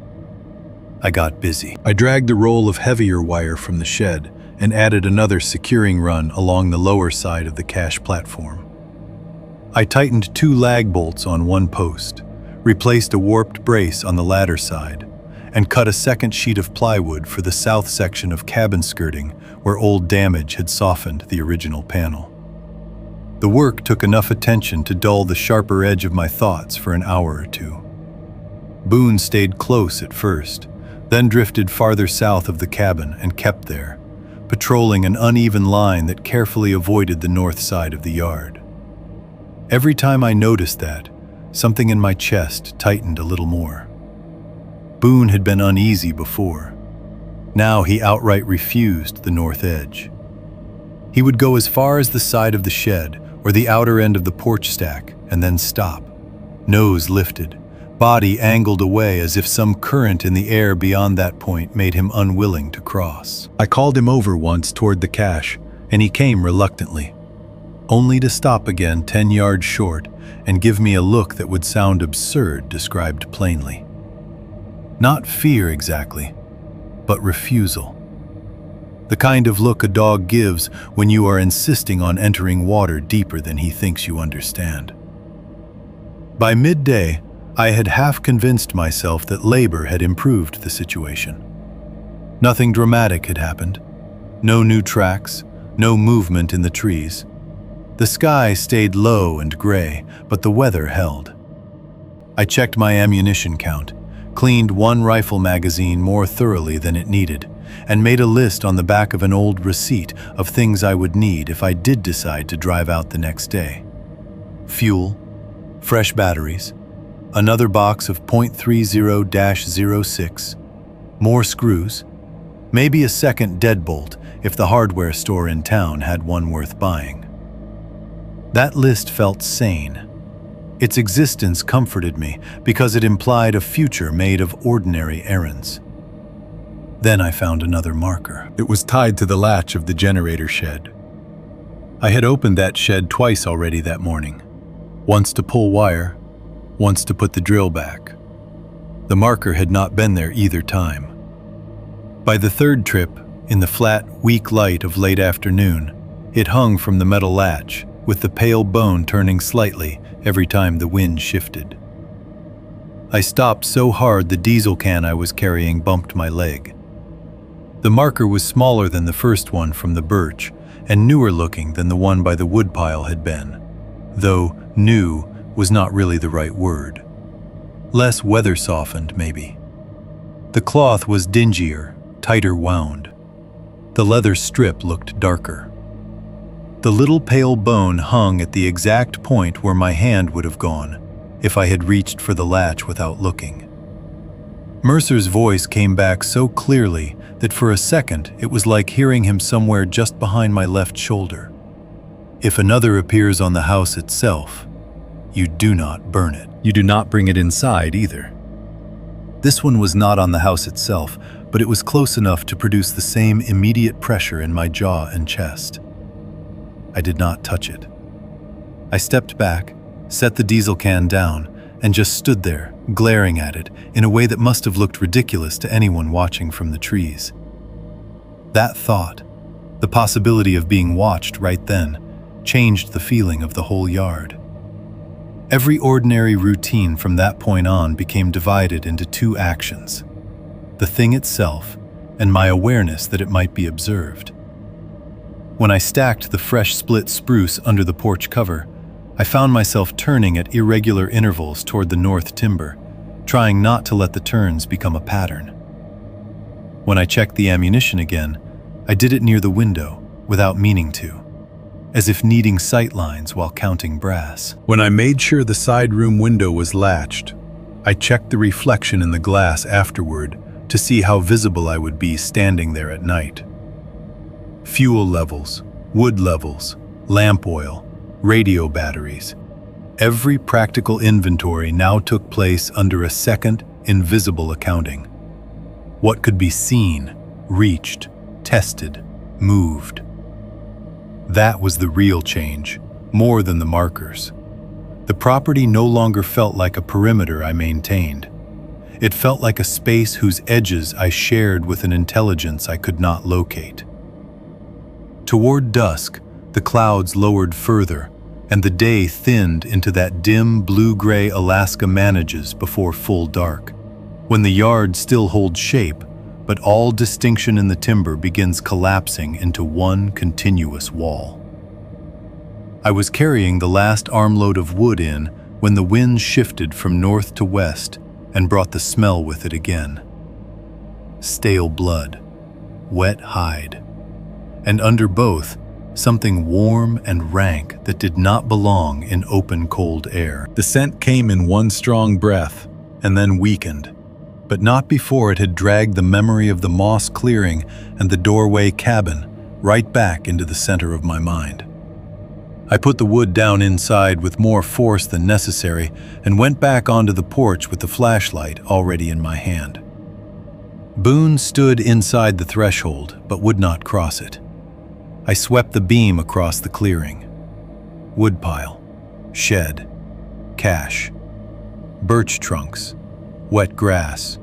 I got busy. I dragged the roll of heavier wire from the shed and added another securing run along the lower side of the cache platform. I tightened 2 lag bolts on one post, replaced a warped brace on the ladder side, and cut a second sheet of plywood for the south section of cabin skirting where old damage had softened the original panel. The work took enough attention to dull the sharper edge of my thoughts for an hour or 2. Boone stayed close at first, then drifted farther south of the cabin and kept there, patrolling an uneven line that carefully avoided the north side of the yard. Every time I noticed that, something in my chest tightened a little more. Boone had been uneasy before. Now he outright refused the north edge. He would go as far as the side of the shed or the outer end of the porch stack and then stop, nose lifted, body angled away as if some current in the air beyond that point made him unwilling to cross. I called him over once toward the cache, and he came reluctantly, only to stop again 10 yards short and give me a look that would sound absurd described plainly. Not fear exactly, but refusal. The kind of look a dog gives when you are insisting on entering water deeper than he thinks you understand. By midday, I had half convinced myself that labor had improved the situation. Nothing dramatic had happened. No new tracks, no movement in the trees. The sky stayed low and gray, but the weather held. I checked my ammunition count, cleaned 1 rifle magazine more thoroughly than it needed, and made a list on the back of an old receipt of things I would need if I did decide to drive out the next day. Fuel, fresh batteries, another box of .30-06, more screws, maybe a second deadbolt if the hardware store in town had one worth buying. That list felt sane. Its existence comforted me because it implied a future made of ordinary errands. Then I found another marker. It was tied to the latch of the generator shed. I had opened that shed twice already that morning. Once to pull wire, once to put the drill back. The marker had not been there either time. By the third trip, in the flat, weak light of late afternoon, it hung from the metal latch, with the pale bone turning slightly every time the wind shifted. I stopped so hard the diesel can I was carrying bumped my leg. The marker was smaller than the first one from the birch, and newer looking than the one by the woodpile had been, though new was not really the right word. Less weather-softened, maybe. The cloth was dingier, tighter wound. The leather strip looked darker. The little pale bone hung at the exact point where my hand would have gone if I had reached for the latch without looking. Mercer's voice came back so clearly that for a second it was like hearing him somewhere just behind my left shoulder. If another appears on the house itself, you do not burn it. You do not bring it inside either. This one was not on the house itself, but it was close enough to produce the same immediate pressure in my jaw and chest. I did not touch it. I stepped back, set the diesel can down, and just stood there, glaring at it in a way that must have looked ridiculous to anyone watching from the trees. That thought, the possibility of being watched right then, changed the feeling of the whole yard. Every ordinary routine from that point on became divided into two actions: the thing itself and my awareness that it might be observed. When I stacked the fresh split spruce under the porch cover, I found myself turning at irregular intervals toward the north timber, trying not to let the turns become a pattern. When I checked the ammunition again, I did it near the window, without meaning to, as if needing sight lines while counting brass. When I made sure the side room window was latched, I checked the reflection in the glass afterward to see how visible I would be standing there at night. Fuel levels, wood levels, lamp oil, radio batteries. Every practical inventory now took place under a second, invisible accounting. What could be seen, reached, tested, moved. That was the real change, more than the markers. The property no longer felt like a perimeter I maintained. It felt like a space whose edges I shared with an intelligence I could not locate. Toward dusk, the clouds lowered further, and the day thinned into that dim blue-gray Alaska manages before full dark, when the yard still holds shape, but all distinction in the timber begins collapsing into one continuous wall. I was carrying the last armload of wood in when the wind shifted from north to west and brought the smell with it again. Stale blood, wet hide, and under both, something warm and rank that did not belong in open, cold air. The scent came in one strong breath and then weakened, but not before it had dragged the memory of the moss clearing and the doorway cabin right back into the center of my mind. I put the wood down inside with more force than necessary and went back onto the porch with the flashlight already in my hand. Boone stood inside the threshold but would not cross it. I swept the beam across the clearing. Woodpile, shed, cache, birch trunks, wet grass,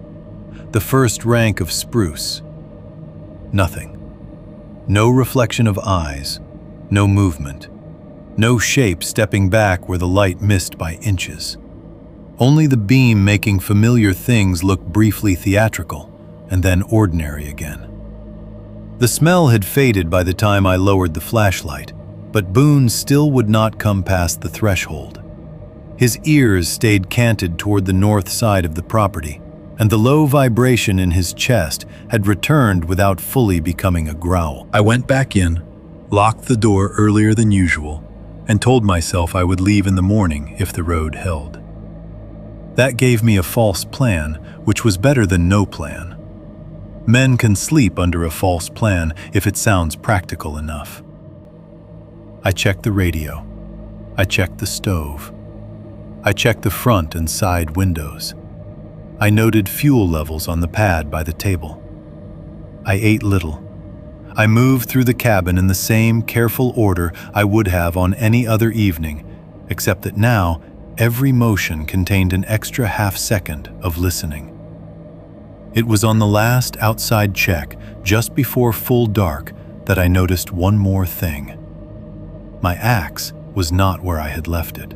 the first rank of spruce. Nothing. No reflection of eyes, no movement, no shape stepping back where the light missed by inches. Only the beam making familiar things look briefly theatrical and then ordinary again. The smell had faded by the time I lowered the flashlight, but Boone still would not come past the threshold. His ears stayed canted toward the north side of the property, and the low vibration in his chest had returned without fully becoming a growl. I went back in, locked the door earlier than usual, and told myself I would leave in the morning if the road held. That gave me a false plan, which was better than no plan. Men can sleep under a false plan if it sounds practical enough. I checked the radio. I checked the stove. I checked the front and side windows. I noted fuel levels on the pad by the table. I ate little. I moved through the cabin in the same careful order I would have on any other evening, except that now every motion contained an extra half-second of listening. It was on the last outside check, just before full dark, that I noticed one more thing. My axe was not where I had left it.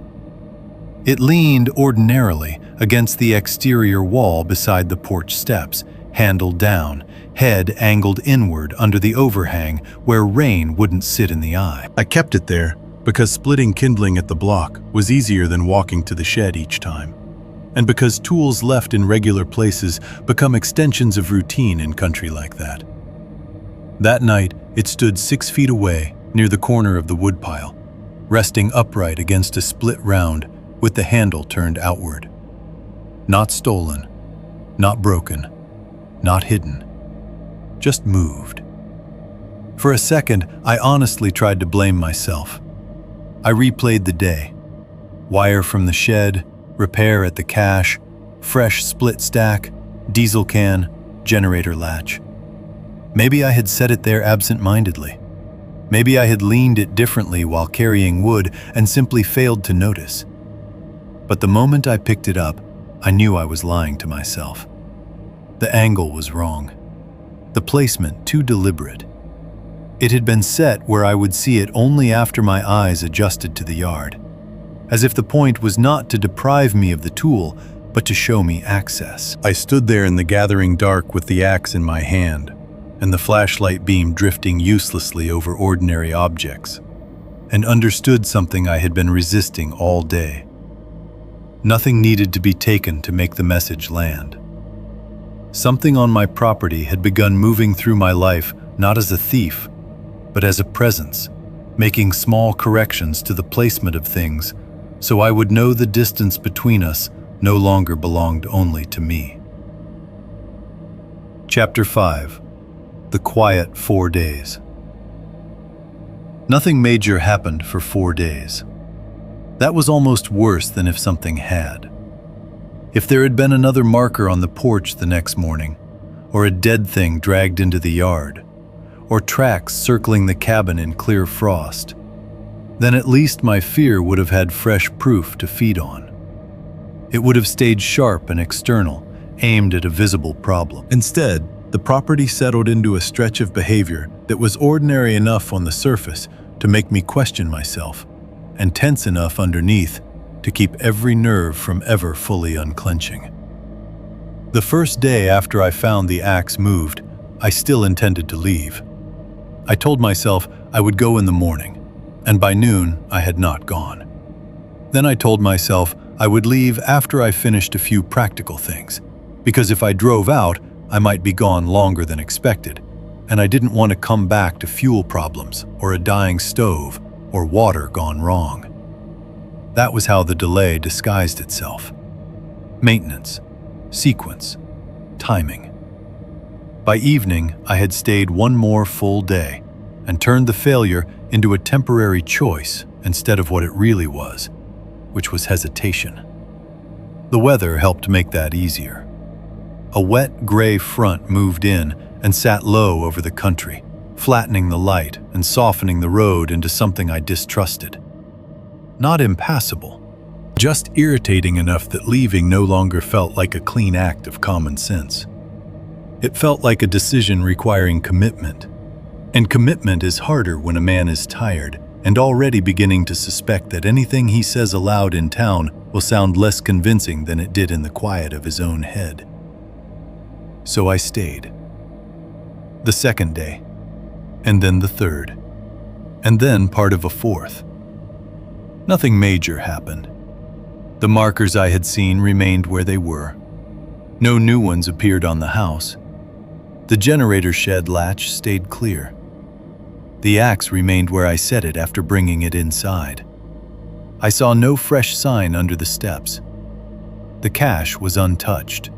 It leaned ordinarily against the exterior wall beside the porch steps, handle down, head angled inward under the overhang where rain wouldn't sit in the eye. I kept it there because splitting kindling at the block was easier than walking to the shed each time, and because tools left in regular places become extensions of routine in country like that. That night, it stood 6 feet away near the corner of the woodpile, resting upright against a split round with the handle turned outward. Not stolen, not broken, not hidden, just moved. For a second, I honestly tried to blame myself. I replayed the day. Wire from the shed, repair at the cache, fresh split stack, diesel can, generator latch. Maybe I had set it there absent-mindedly. Maybe I had leaned it differently while carrying wood and simply failed to notice. But the moment I picked it up, I knew I was lying to myself. The angle was wrong. The placement too deliberate. It had been set where I would see it only after my eyes adjusted to the yard, as if the point was not to deprive me of the tool, but to show me access. I stood there in the gathering dark with the axe in my hand, and the flashlight beam drifting uselessly over ordinary objects, and understood something I had been resisting all day. Nothing needed to be taken to make the message land. Something on my property had begun moving through my life not as a thief, but as a presence, making small corrections to the placement of things so I would know the distance between us no longer belonged only to me. Chapter 5. The Quiet 4 Days. Nothing major happened for 4 days. That was almost worse than if something had. If there had been another marker on the porch the next morning, or a dead thing dragged into the yard, or tracks circling the cabin in clear frost, then at least my fear would have had fresh proof to feed on. It would have stayed sharp and external, aimed at a visible problem. Instead, the property settled into a stretch of behavior that was ordinary enough on the surface to make me question myself, and tense enough underneath to keep every nerve from ever fully unclenching. The first day after I found the axe moved, I still intended to leave. I told myself I would go in the morning, and by noon I had not gone. Then I told myself I would leave after I finished a few practical things, because if I drove out, I might be gone longer than expected, and I didn't want to come back to fuel problems or a dying stove or water gone wrong. That was how the delay disguised itself. Maintenance, sequence, timing. By evening, I had stayed one more full day and turned the failure into a temporary choice instead of what it really was, which was hesitation. The weather helped make that easier. A wet gray front moved in and sat low over the country, flattening the light and softening the road into something I distrusted. Not impassable, just irritating enough that leaving no longer felt like a clean act of common sense. It felt like a decision requiring commitment, and commitment is harder when a man is tired and already beginning to suspect that anything he says aloud in town will sound less convincing than it did in the quiet of his own head. So I stayed. The second day, and then the third, and then part of a fourth. Nothing major happened. The markers I had seen remained where they were. No new ones appeared on the house. The generator shed latch stayed clear. The axe remained where I set it after bringing it inside. I saw no fresh sign under the steps. The cache was untouched.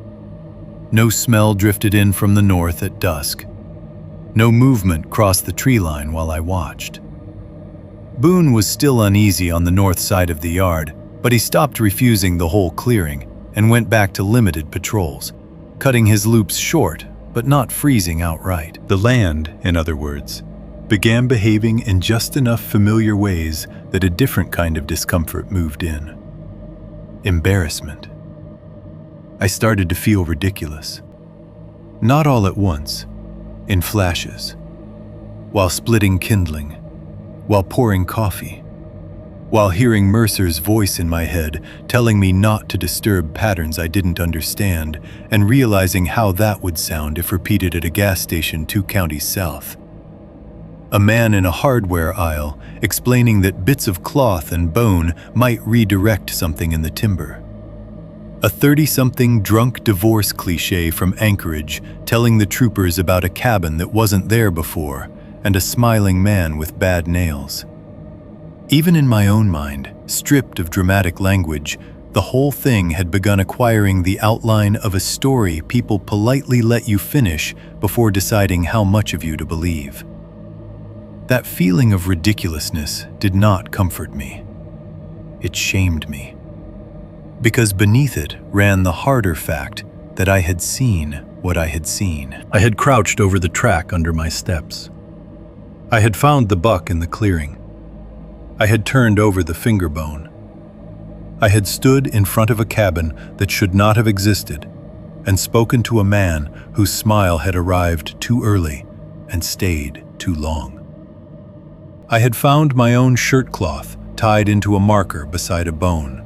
No smell drifted in from the north at dusk. No movement crossed the tree line while I watched. Boone was still uneasy on the north side of the yard, but he stopped refusing the whole clearing and went back to limited patrols, cutting his loops short, but not freezing outright. The land, in other words, began behaving in just enough familiar ways that a different kind of discomfort moved in. Embarrassment. I started to feel ridiculous. Not all at once, in flashes. While splitting kindling, while pouring coffee, while hearing Mercer's voice in my head telling me not to disturb patterns I didn't understand, and realizing how that would sound if repeated at a gas station 2 counties south. A man in a hardware aisle explaining that bits of cloth and bone might redirect something in the timber. A 30-something drunk divorce cliché from Anchorage telling the troopers about a cabin that wasn't there before, and a smiling man with bad nails. Even in my own mind, stripped of dramatic language, the whole thing had begun acquiring the outline of a story people politely let you finish before deciding how much of you to believe. That feeling of ridiculousness did not comfort me. It shamed me. Because beneath it ran the harder fact that I had seen what I had seen. I had crouched over the track under my steps. I had found the buck in the clearing. I had turned over the finger bone. I had stood in front of a cabin that should not have existed and spoken to a man whose smile had arrived too early and stayed too long. I had found my own shirt cloth tied into a marker beside a bone.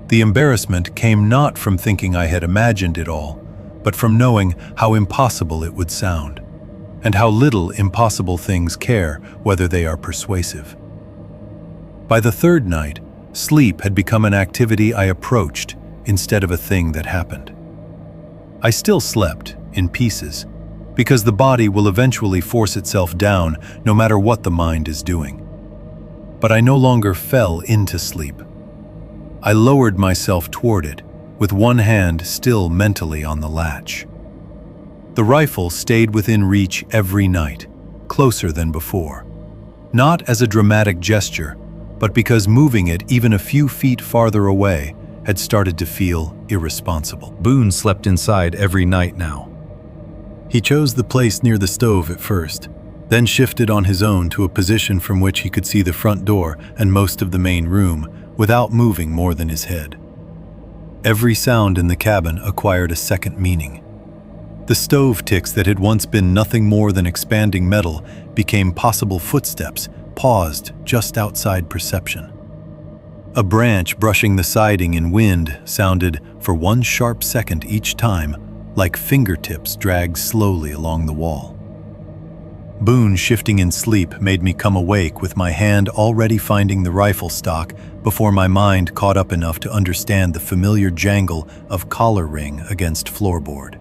The embarrassment came not from thinking I had imagined it all, but from knowing how impossible it would sound, and how little impossible things care whether they are persuasive. By the third night, sleep had become an activity I approached instead of a thing that happened. I still slept, in pieces, because the body will eventually force itself down no matter what the mind is doing. But I no longer fell into sleep. I lowered myself toward it, with one hand still mentally on the latch. The rifle stayed within reach every night, closer than before. Not as a dramatic gesture, but because moving it even a few feet farther away had started to feel irresponsible. Boone slept inside every night now. He chose the place near the stove at first, then shifted on his own to a position from which he could see the front door and most of the main room without moving more than his head. Every sound in the cabin acquired a second meaning. The stove ticks that had once been nothing more than expanding metal became possible footsteps, paused just outside perception. A branch brushing the siding in wind sounded, for one sharp second each time, like fingertips dragged slowly along the wall. Boone shifting in sleep made me come awake with my hand already finding the rifle stock before my mind caught up enough to understand the familiar jangle of collar ring against floorboard.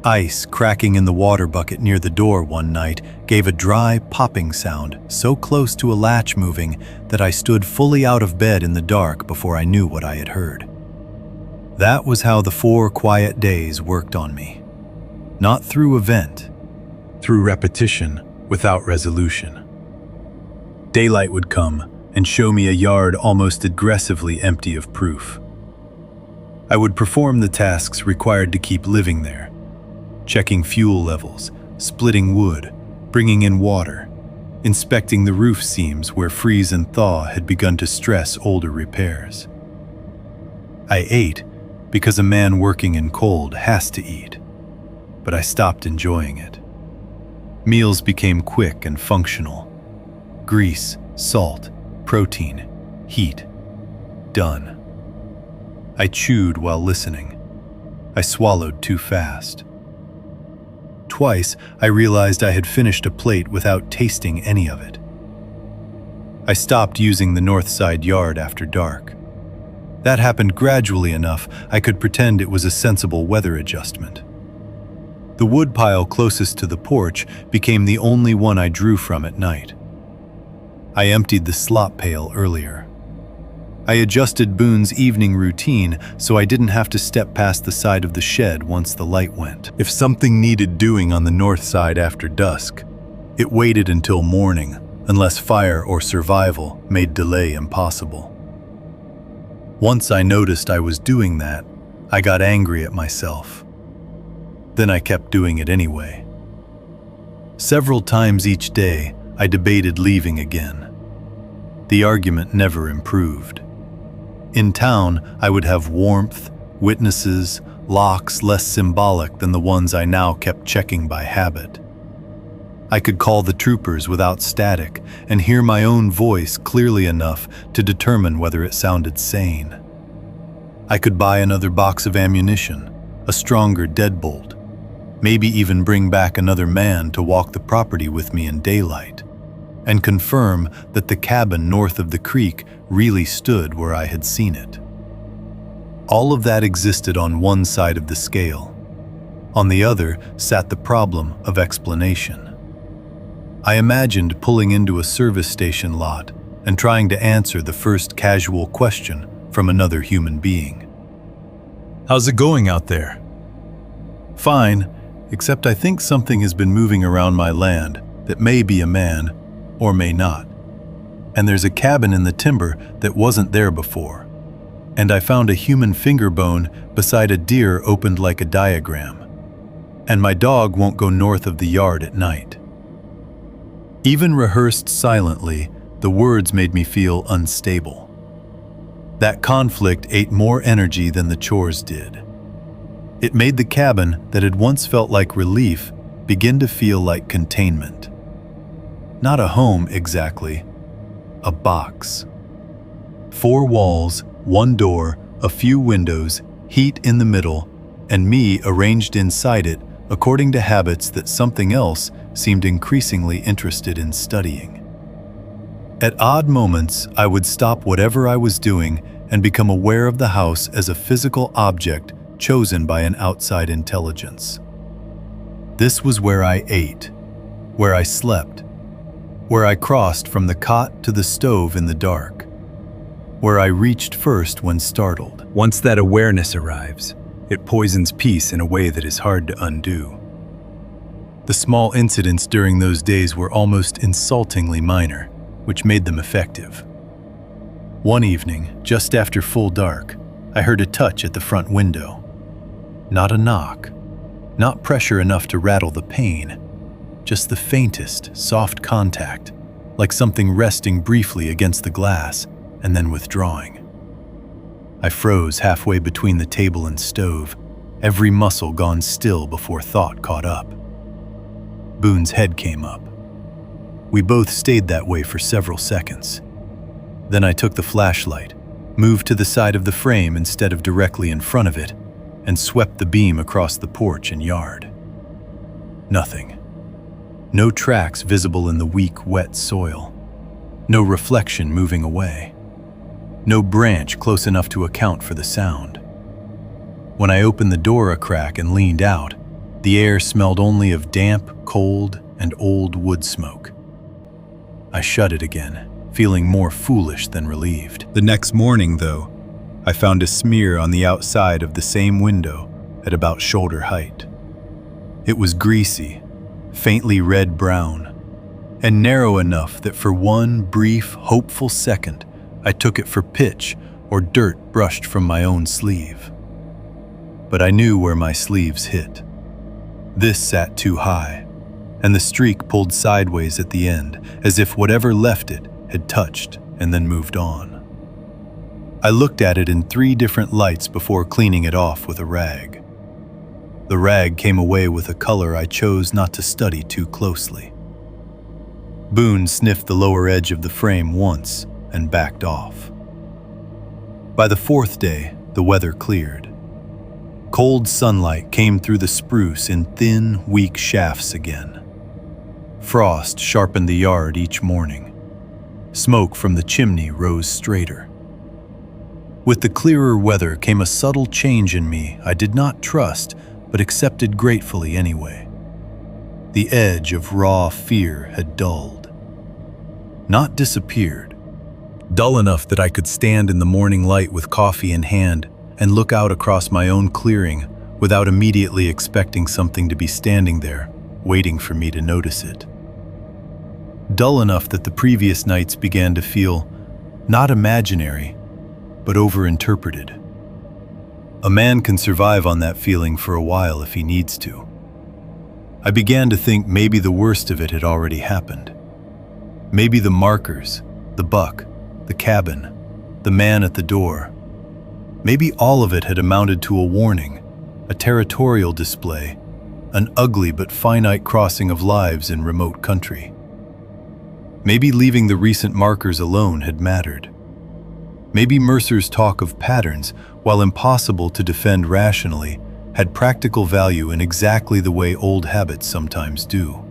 Ice cracking in the water bucket near the door one night gave a dry, popping sound so close to a latch moving that I stood fully out of bed in the dark before I knew what I had heard. That was how the 4 quiet days worked on me. Not through event, Through repetition, without resolution. daylight would come and show me a yard almost aggressively empty of proof. I would perform the tasks required to keep living there. Checking fuel levels, splitting wood, bringing in water, inspecting the roof seams where freeze and thaw had begun to stress older repairs. I ate because a man working in cold has to eat, but I stopped enjoying it. Meals became quick and functional. Grease, salt, protein, heat. Done. I chewed while listening. I swallowed too fast. Twice, I realized I had finished a plate without tasting any of it. I stopped using the north side yard after dark. That happened gradually enough I could pretend it was a sensible weather adjustment. The wood pile closest to the porch became the only one I drew from at night. I emptied the slop pail earlier. I adjusted Boone's evening routine so I didn't have to step past the side of the shed once the light went. If something needed doing on the north side after dusk, it waited until morning, unless fire or survival made delay impossible. Once I noticed I was doing that, I got angry at myself. Then I kept doing it anyway. Several times each day, I debated leaving again. The argument never improved. In town, I would have warmth, witnesses, locks less symbolic than the ones I now kept checking by habit. I could call the troopers without static and hear my own voice clearly enough to determine whether it sounded sane. I could buy another box of ammunition, a stronger deadbolt, maybe even bring back another man to walk the property with me in daylight, and confirm that the cabin north of the creek really stood where I had seen it. All of that existed on one side of the scale. On the other sat the problem of explanation. I imagined pulling into a service station lot and trying to answer the first casual question from another human being. How's it going out there? Fine, except I think something has been moving around my land that may be a man or may not. And there's a cabin in the timber that wasn't there before. And I found a human finger bone beside a deer opened like a diagram. And my dog won't go north of the yard at night. Even rehearsed silently, the words made me feel unstable. That conflict ate more energy than the chores did. It made the cabin that had once felt like relief begin to feel like containment. Not a home exactly, a box. 4 walls, 1 door, a few windows, heat in the middle, and me arranged inside it according to habits that something else seemed increasingly interested in studying. At odd moments, I would stop whatever I was doing and become aware of the house as a physical object chosen by an outside intelligence. This was where I ate, where I slept, where I crossed from the cot to the stove in the dark, where I reached first when startled. Once that awareness arrives, it poisons peace in a way that is hard to undo. The small incidents during those days were almost insultingly minor, which made them effective. One evening, just after full dark, I heard a touch at the front window. Not a knock, not pressure enough to rattle the pane, just the faintest, soft contact, like something resting briefly against the glass and then withdrawing. I froze halfway between the table and stove, every muscle gone still before thought caught up. Boone's head came up. We both stayed that way for several seconds. Then I took the flashlight, moved to the side of the frame instead of directly in front of it, and swept the beam across the porch and yard. Nothing. No tracks visible in the weak, wet soil. No reflection moving away. No branch close enough to account for the sound. When I opened the door a crack and leaned out, the air smelled only of damp, cold, and old wood smoke. I shut it again, feeling more foolish than relieved. The next morning, though, I found a smear on the outside of the same window at about shoulder height. It was greasy, faintly red-brown, and narrow enough that for one brief, hopeful second, I took it for pitch or dirt brushed from my own sleeve. But I knew where my sleeves hit. This sat too high, and the streak pulled sideways at the end, as if whatever left it had touched and then moved on. I looked at it in 3 different lights before cleaning it off with a rag. The rag came away with a color I chose not to study too closely. Boone sniffed the lower edge of the frame once and backed off. By the 4th day, the weather cleared. Cold sunlight came through the spruce in thin, weak shafts again. Frost sharpened the yard each morning. Smoke from the chimney rose straighter. With the clearer weather came a subtle change in me I did not trust, but accepted gratefully anyway. The edge of raw fear had dulled. Not disappeared. Dull enough that I could stand in the morning light with coffee in hand and look out across my own clearing without immediately expecting something to be standing there, waiting for me to notice it. dull enough that the previous nights began to feel not imaginary, but overinterpreted. A man can survive on that feeling for a while if he needs to. I began to think maybe the worst of it had already happened. Maybe the markers, the buck, the cabin, the man at the door. Maybe all of it had amounted to a warning, a territorial display, an ugly but finite crossing of lives in remote country. Maybe leaving the recent markers alone had mattered. Maybe Mercer's talk of patterns, while impossible to defend rationally, had practical value in exactly the way old habits sometimes do.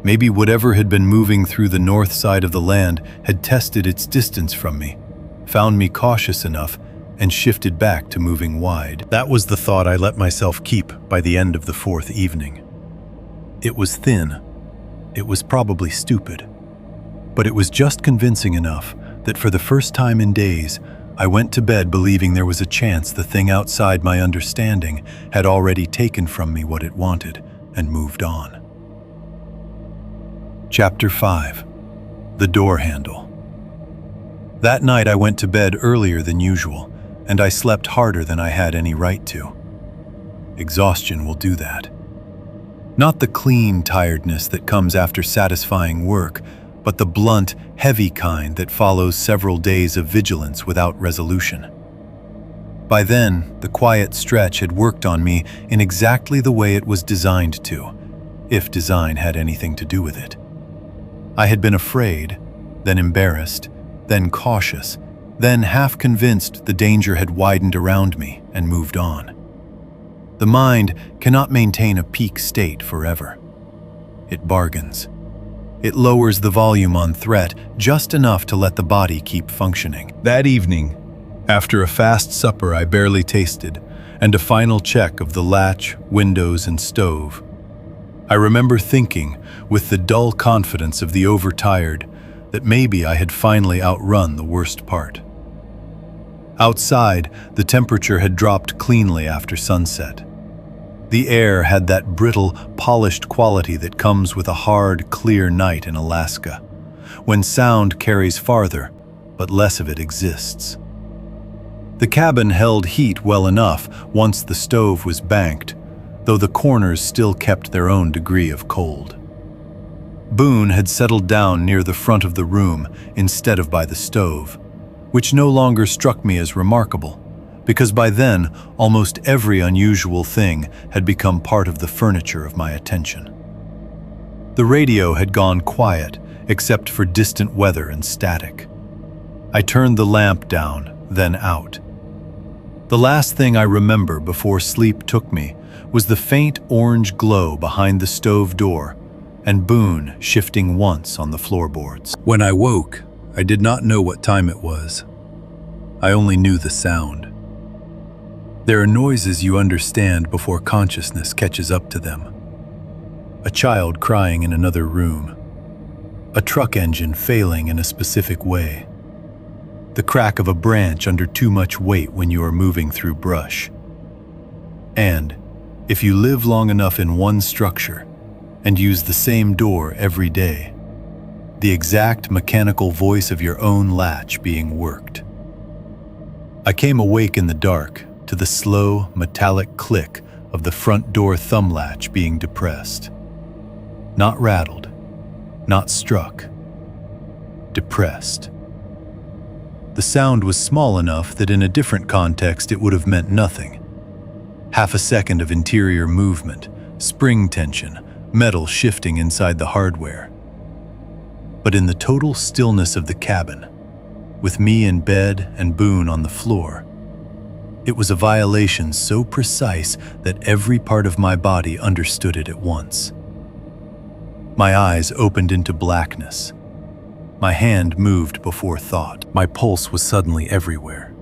Maybe whatever had been moving through the north side of the land had tested its distance from me, found me cautious enough, and shifted back to moving wide. That was the thought I let myself keep by the end of the fourth evening. It was thin. It was probably stupid. But it was just convincing enough that for the first time in days, I went to bed believing there was a chance the thing outside my understanding had already taken from me what it wanted and moved on. Chapter 5. The Door Handle. That night I went to bed earlier than usual, and I slept harder than I had any right to. Exhaustion will do that. Not the clean tiredness that comes after satisfying work, but the blunt, heavy kind that follows several days of vigilance without resolution. By then, the quiet stretch had worked on me in exactly the way it was designed to, if design had anything to do with it. I had been afraid, then embarrassed, then cautious, then half convinced the danger had widened around me and moved on. The mind cannot maintain a peak state forever. It bargains. It lowers the volume on threat just enough to let the body keep functioning. That evening, after a fast supper I barely tasted, and a final check of the latch, windows, and stove, I remember thinking, with the dull confidence of the overtired, that maybe I had finally outrun the worst part. Outside, the temperature had dropped cleanly after sunset. The air had that brittle, polished quality that comes with a hard, clear night in Alaska, when sound carries farther, but less of it exists. The cabin held heat well enough once the stove was banked, though the corners still kept their own degree of cold. Boone had settled down near the front of the room instead of by the stove, which no longer struck me as remarkable, because by then almost every unusual thing had become part of the furniture of my attention. The radio had gone quiet, except for distant weather and static. I turned the lamp down, then out. The last thing I remember before sleep took me was the faint orange glow behind the stove door and Boone shifting once on the floorboards. When I woke, I did not know what time it was. I only knew the sound. There are noises you understand before consciousness catches up to them. A child crying in another room. A truck engine failing in a specific way. The crack of a branch under too much weight when you are moving through brush. And, if you live long enough in one structure and use the same door every day, the exact mechanical voice of your own latch being worked. I came awake in the dark to the slow, metallic click of the front door thumb latch being depressed. Not rattled, not struck, depressed. The sound was small enough that in a different context it would have meant nothing. Half a second of interior movement, spring tension, metal shifting inside the hardware. But in the total stillness of the cabin, with me in bed and Boone on the floor, it was a violation so precise that every part of my body understood it at once. My eyes opened into blackness. My hand moved before thought. My pulse was suddenly everywhere.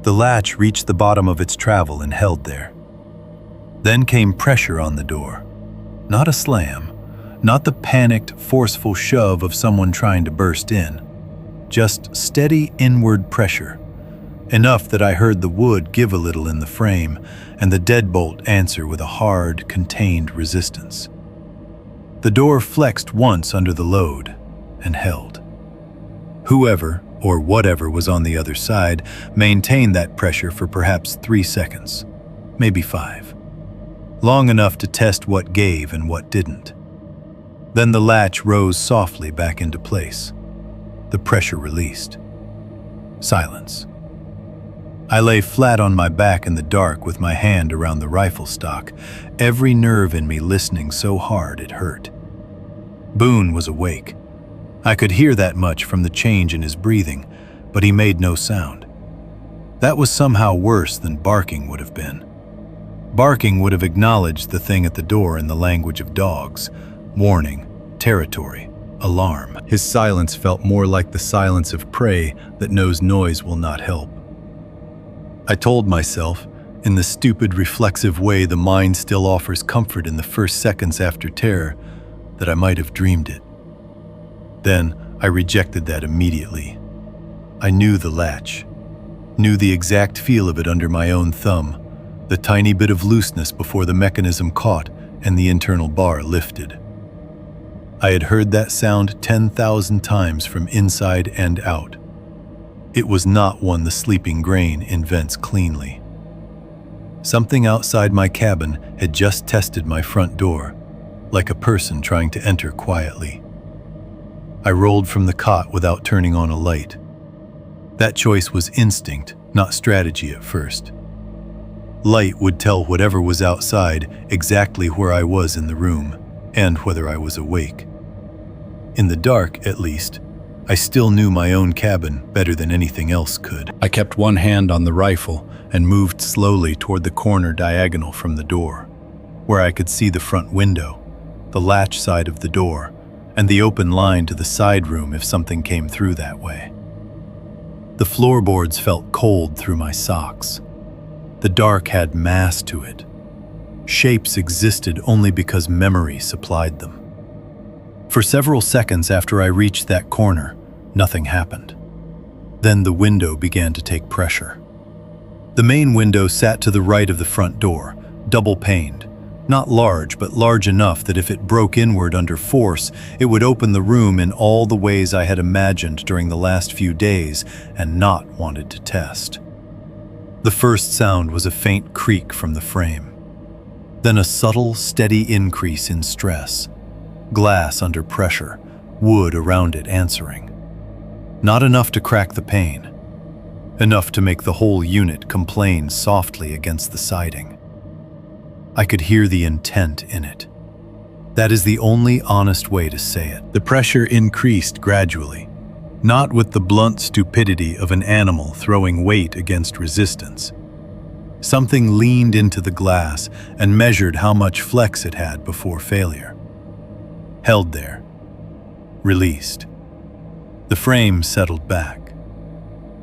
The latch reached the bottom of its travel and held there. Then came pressure on the door. Not a slam, not the panicked, forceful shove of someone trying to burst in. Just steady inward pressure. Enough that I heard the wood give a little in the frame and the deadbolt answer with a hard, contained resistance. The door flexed once under the load and held. Whoever or whatever was on the other side maintained that pressure for perhaps 3 seconds, maybe 5. Long enough to test what gave and what didn't. Then the latch rose softly back into place. The pressure released. Silence. I lay flat on my back in the dark with my hand around the rifle stock, every nerve in me listening so hard it hurt. Boone was awake. I could hear that much from the change in his breathing, but he made no sound. That was somehow worse than barking would have been. Barking would have acknowledged the thing at the door in the language of dogs. Warning, territory, alarm. His silence felt more like the silence of prey that knows noise will not help. I told myself, in the stupid reflexive way the mind still offers comfort in the first seconds after terror, that I might have dreamed it. Then I rejected that immediately. I knew the latch, knew the exact feel of it under my own thumb, the tiny bit of looseness before the mechanism caught and the internal bar lifted. I had heard that sound 10,000 times from inside and out. It was not one the sleeping grain invents cleanly. Something outside my cabin had just tested my front door, like a person trying to enter quietly. I rolled from the cot without turning on a light. That choice was instinct, not strategy at first. Light would tell whatever was outside exactly where I was in the room and whether I was awake. In the dark, at least, I still knew my own cabin better than anything else could. I kept one hand on the rifle and moved slowly toward the corner diagonal from the door, where I could see the front window, the latch side of the door, and the open line to the side room if something came through that way. The floorboards felt cold through my socks. The dark had mass to it. Shapes existed only because memory supplied them. For several seconds after I reached that corner, nothing happened. Then the window began to take pressure. The main window sat to the right of the front door, double-paned. Not large, but large enough that if it broke inward under force, it would open the room in all the ways I had imagined during the last few days and not wanted to test. The first sound was a faint creak from the frame. Then a subtle, steady increase in stress. Glass under pressure, wood around it answering. Not enough to crack the pane. Enough to make the whole unit complain softly against the siding. I could hear the intent in it. That is the only honest way to say it. The pressure increased gradually, not with the blunt stupidity of an animal throwing weight against resistance. Something leaned into the glass and measured how much flex it had before failure. Held there. Released. The frame settled back.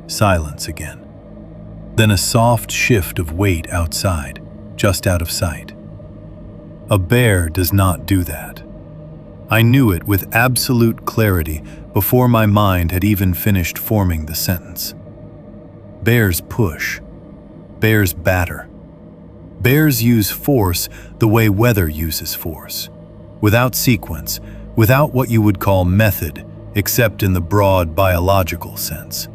Silence again. Then a soft shift of weight outside, just out of sight. A bear does not do that. I knew it with absolute clarity before my mind had even finished forming the sentence. Bears push. Bears batter. Bears use force the way weather uses force, without sequence, without what you would call method, except in the broad biological sense.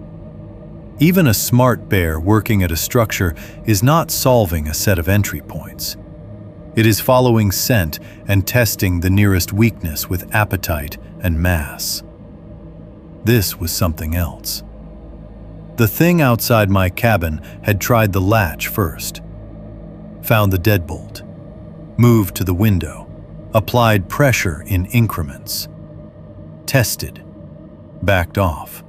Even a smart bear working at a structure is not solving a set of entry points. It is following scent and testing the nearest weakness with appetite and mass. This was something else. The thing outside my cabin had tried the latch first, found the deadbolt, moved to the window, applied pressure in increments, tested, backed off.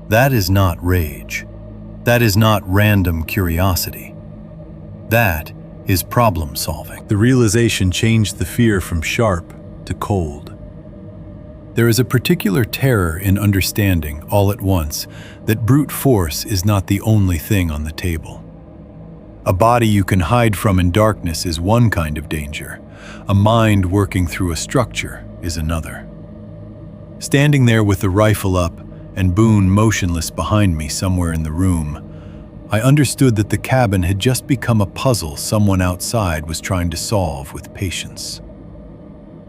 That is not rage. That is not random curiosity. That is problem solving. The realization changed the fear from sharp to cold. There is a particular terror in understanding, all at once, that brute force is not the only thing on the table. A body you can hide from in darkness is one kind of danger. A mind working through a structure is another. Standing there with the rifle up and Boone motionless behind me somewhere in the room, I understood that the cabin had just become a puzzle someone outside was trying to solve with patience.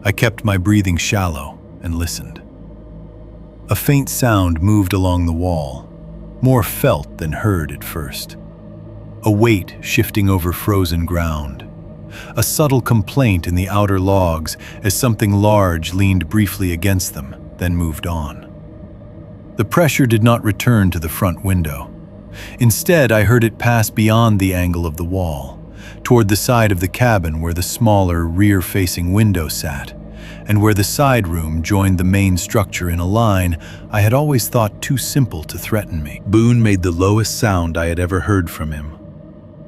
I kept my breathing shallow and listened. A faint sound moved along the wall, more felt than heard at first. A weight shifting over frozen ground. A subtle complaint in the outer logs as something large leaned briefly against them, then moved on. The pressure did not return to the front window. Instead, I heard it pass beyond the angle of the wall, toward the side of the cabin where the smaller, rear-facing window sat, and where the side room joined the main structure in a line I had always thought too simple to threaten me. Boone made the lowest sound I had ever heard from him.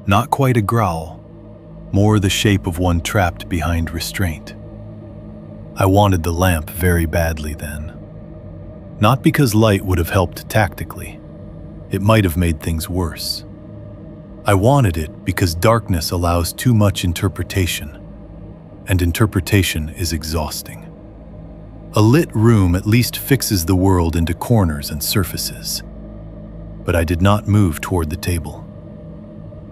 Not quite a growl, more the shape of one trapped behind restraint. I wanted the lamp very badly then. Not because light would have helped tactically. It might have made things worse. I wanted it because darkness allows too much interpretation, and interpretation is exhausting. A lit room at least fixes the world into corners and surfaces. But I did not move toward the table.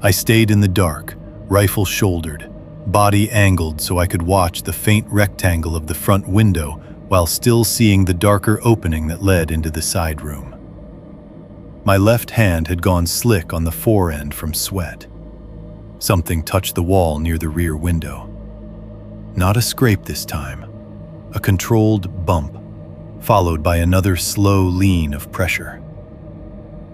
I stayed in the dark, rifle shouldered, body angled so I could watch the faint rectangle of the front window while still seeing the darker opening that led into the side room. My left hand had gone slick on the forend from sweat. Something touched the wall near the rear window. Not a scrape this time, a controlled bump, followed by another slow lean of pressure.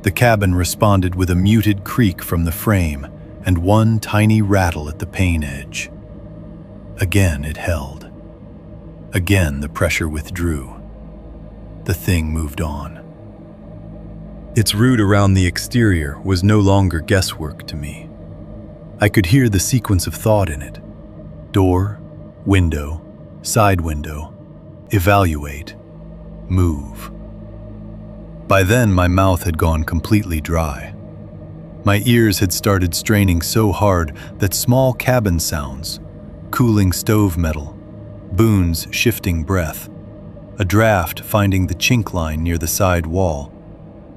The cabin responded with a muted creak from the frame and one tiny rattle at the pane edge. Again it held. Again the pressure withdrew. The thing moved on. Its route around the exterior was no longer guesswork to me. I could hear the sequence of thought in it. Door, window, side window, evaluate, move. By then, my mouth had gone completely dry. My ears had started straining so hard that small cabin sounds, cooling stove metal, Boone's shifting breath, a draft finding the chink line near the side wall,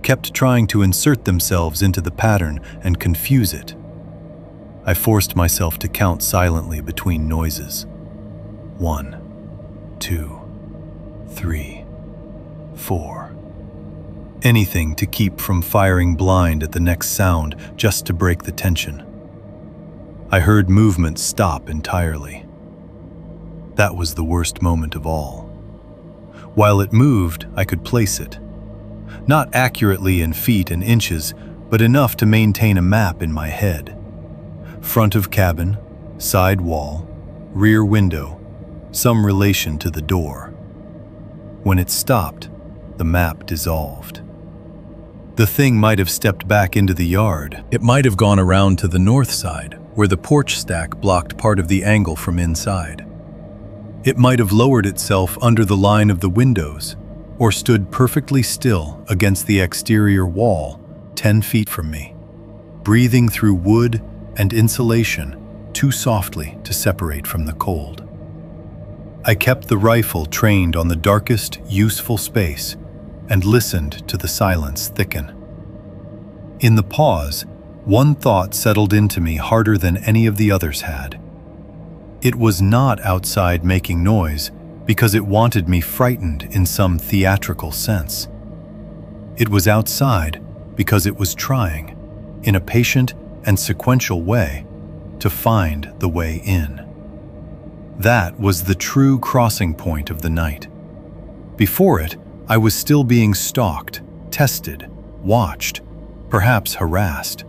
kept trying to insert themselves into the pattern and confuse it. I forced myself to count silently between noises. 1, 2, 3, 4. Anything to keep from firing blind at the next sound, just to break the tension. I heard movement stop entirely. That was the worst moment of all. While it moved, I could place it. Not accurately in feet and inches, but enough to maintain a map in my head. Front of cabin, side wall, rear window, some relation to the door. When it stopped, the map dissolved. The thing might have stepped back into the yard. It might have gone around to the north side, where the porch stack blocked part of the angle from inside. It might have lowered itself under the line of the windows, or stood perfectly still against the exterior wall 10 feet from me, breathing through wood and insulation too softly to separate from the cold. I kept the rifle trained on the darkest, useful space and listened to the silence thicken. In the pause, one thought settled into me harder than any of the others had. It was not outside making noise because it wanted me frightened in some theatrical sense. It was outside because it was trying, in a patient and sequential way, to find the way in. That was the true crossing point of the night. Before it, I was still being stalked, tested, watched, perhaps harassed.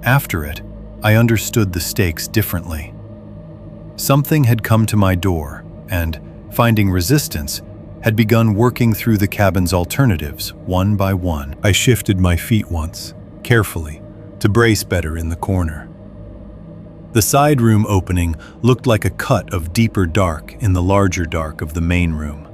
After it, I understood the stakes differently. Something had come to my door and, finding resistance, had begun working through the cabin's alternatives, one by one. I shifted my feet once, carefully, to brace better in the corner. The side room opening looked like a cut of deeper dark in the larger dark of the main room.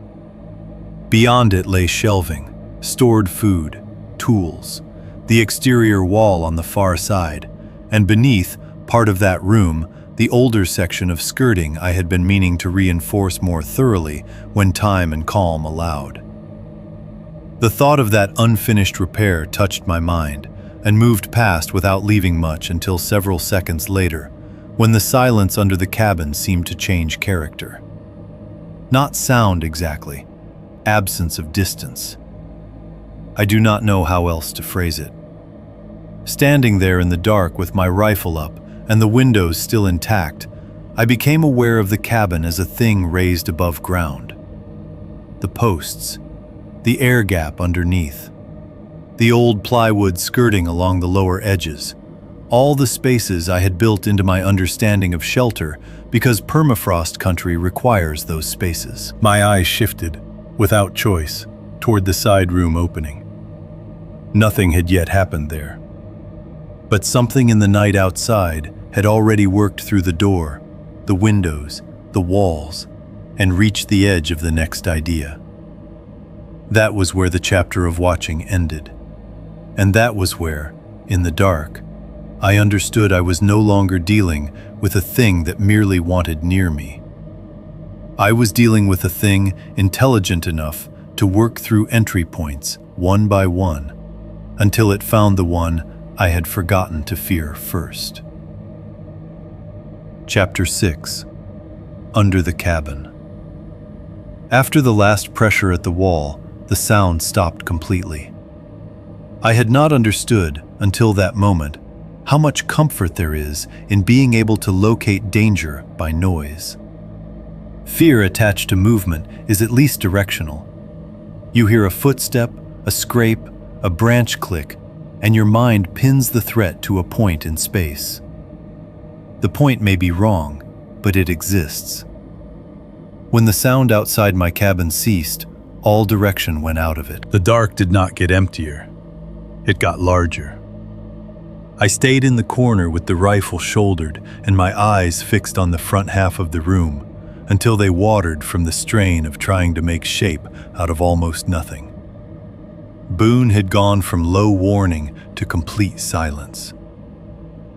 Beyond it lay shelving, stored food, tools, the exterior wall on the far side, and beneath, part of that room, the older section of skirting I had been meaning to reinforce more thoroughly when time and calm allowed. The thought of that unfinished repair touched my mind and moved past without leaving much until several seconds later, when the silence under the cabin seemed to change character. Not sound exactly, absence of distance. I do not know how else to phrase it. Standing there in the dark with my rifle up and the windows still intact, I became aware of the cabin as a thing raised above ground. The posts, the air gap underneath, the old plywood skirting along the lower edges, all the spaces I had built into my understanding of shelter because permafrost country requires those spaces. My eyes shifted, without choice, toward the side room opening. Nothing had yet happened there. But something in the night outside had already worked through the door, the windows, the walls, and reached the edge of the next idea. That was where the chapter of watching ended. And that was where, in the dark, I understood I was no longer dealing with a thing that merely wanted near me. I was dealing with a thing intelligent enough to work through entry points one by one, until it found the one I had forgotten to fear first. Chapter 6. Under the Cabin. After the last pressure at the wall, the sound stopped completely. I had not understood, until that moment, how much comfort there is in being able to locate danger by noise. Fear attached to movement is at least directional. You hear a footstep, a scrape, a branch click, and your mind pins the threat to a point in space. The point may be wrong, but it exists. When the sound outside my cabin ceased, all direction went out of it. The dark did not get emptier. It got larger. I stayed in the corner with the rifle shouldered and my eyes fixed on the front half of the room until they watered from the strain of trying to make shape out of almost nothing. Boone had gone from low warning to complete silence.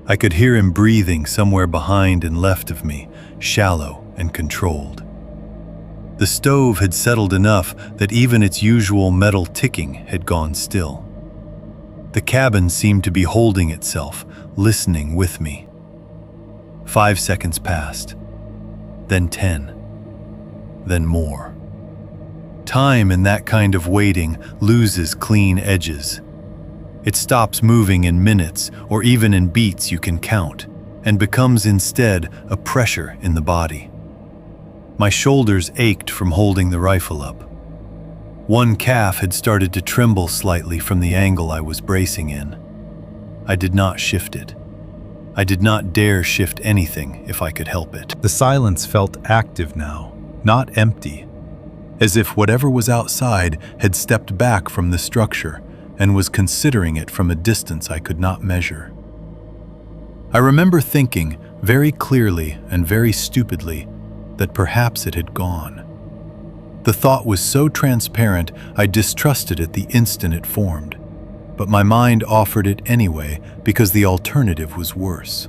I could hear him breathing somewhere behind and left of me, shallow and controlled. The stove had settled enough that even its usual metal ticking had gone still. The cabin seemed to be holding itself, listening with me. 5 seconds passed, then 10, then more. Time in that kind of waiting loses clean edges. It stops moving in minutes or even in beats you can count, and becomes instead a pressure in the body. My shoulders ached from holding the rifle up. One calf had started to tremble slightly from the angle I was bracing in. I did not shift it. I did not dare shift anything if I could help it. The silence felt active now, not empty, as if whatever was outside had stepped back from the structure and was considering it from a distance I could not measure. I remember thinking, very clearly and very stupidly, that perhaps it had gone. The thought was so transparent I distrusted it the instant it formed, but my mind offered it anyway because the alternative was worse.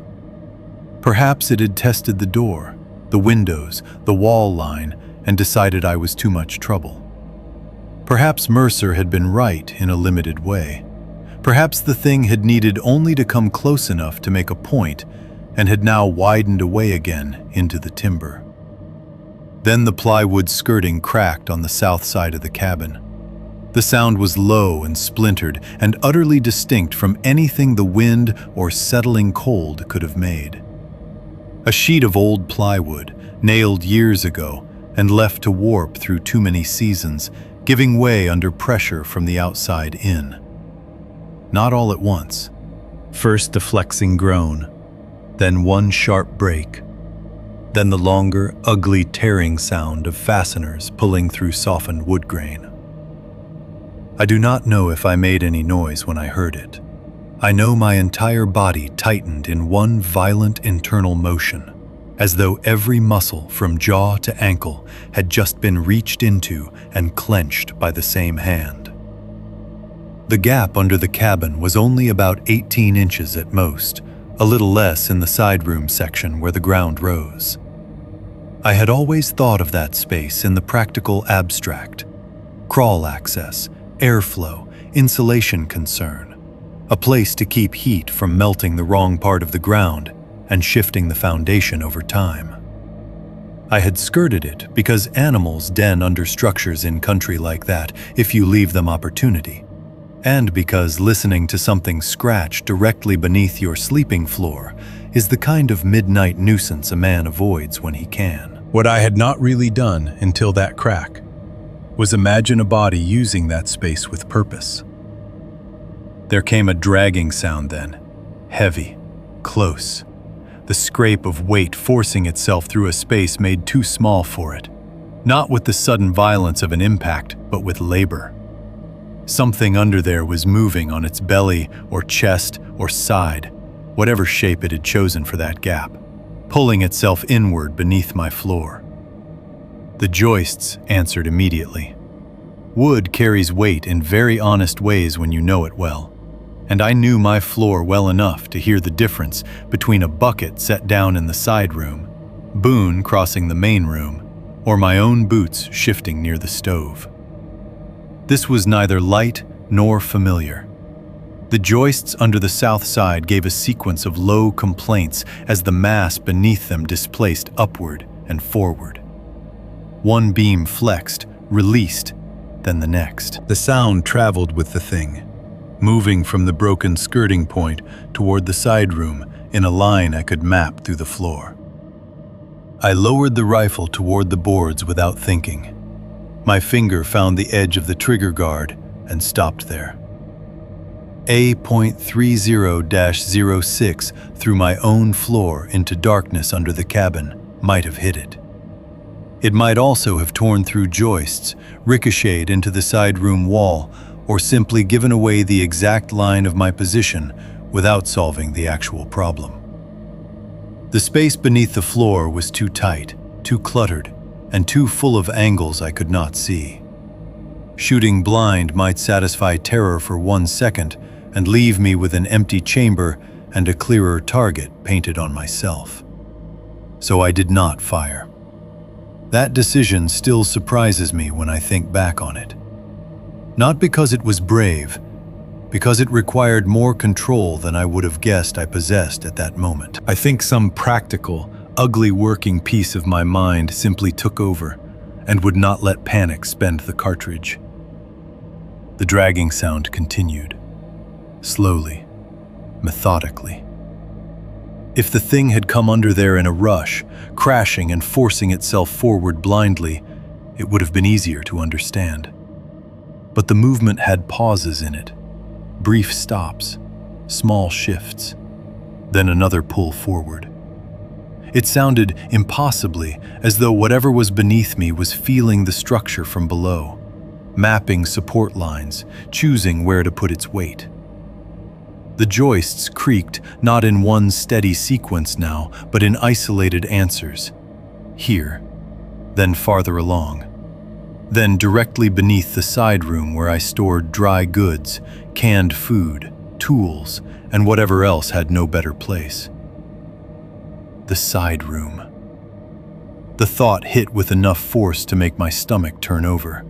Perhaps it had tested the door, the windows, the wall line, and decided I was too much trouble. Perhaps Mercer had been right in a limited way. Perhaps the thing had needed only to come close enough to make a point and had now widened away again into the timber. Then the plywood skirting cracked on the south side of the cabin. The sound was low and splintered and utterly distinct from anything the wind or settling cold could have made. A sheet of old plywood, nailed years ago and left to warp through too many seasons, giving way under pressure from the outside in. Not all at once. First a flexing groan, then one sharp break, then the longer, ugly tearing sound of fasteners pulling through softened wood grain. I do not know if I made any noise when I heard it. I know my entire body tightened in one violent internal motion, as though every muscle from jaw to ankle had just been reached into and clenched by the same hand. The gap under the cabin was only about 18 inches at most, a little less in the side room section where the ground rose. I had always thought of that space in the practical abstract: crawl access, airflow, insulation concern, a place to keep heat from melting the wrong part of the ground and shifting the foundation over time. I had skirted it because animals den under structures in country like that if you leave them opportunity, and because listening to something scratch directly beneath your sleeping floor is the kind of midnight nuisance a man avoids when he can. What I had not really done until that crack was imagine a body using that space with purpose. There came a dragging sound then, heavy, close, the scrape of weight forcing itself through a space made too small for it, not with the sudden violence of an impact, but with labor. Something under there was moving on its belly or chest or side, whatever shape it had chosen for that gap, pulling itself inward beneath my floor. The joists answered immediately. Wood carries weight in very honest ways when you know it well, and I knew my floor well enough to hear the difference between a bucket set down in the side room, Boone crossing the main room, or my own boots shifting near the stove. This was neither light nor familiar. The joists under the south side gave a sequence of low complaints as the mass beneath them displaced upward and forward. One beam flexed, released, then the next. The sound traveled with the thing, moving from the broken skirting point toward the side room in a line I could map through the floor. I lowered the rifle toward the boards without thinking. My finger found the edge of the trigger guard and stopped there. A.30-06 through my own floor into darkness under the cabin might have hit it. It might also have torn through joists, ricocheted into the side room wall, or simply given away the exact line of my position without solving the actual problem. The space beneath the floor was too tight, too cluttered, and too full of angles I could not see. Shooting blind might satisfy terror for 1 second and leave me with an empty chamber and a clearer target painted on myself. So I did not fire. That decision still surprises me when I think back on it. Not because it was brave, because it required more control than I would have guessed I possessed at that moment. I think some practical, ugly working piece of my mind simply took over and would not let panic spend the cartridge. The dragging sound continued, slowly, methodically. If the thing had come under there in a rush, crashing and forcing itself forward blindly, it would have been easier to understand. But the movement had pauses in it, brief stops, small shifts, then another pull forward. It sounded impossibly as though whatever was beneath me was feeling the structure from below, mapping support lines, choosing where to put its weight. The joists creaked not in one steady sequence now, but in isolated answers. Here, then farther along. Then directly beneath the side room where I stored dry goods, canned food, tools, and whatever else had no better place. The side room. The thought hit with enough force to make my stomach turn over.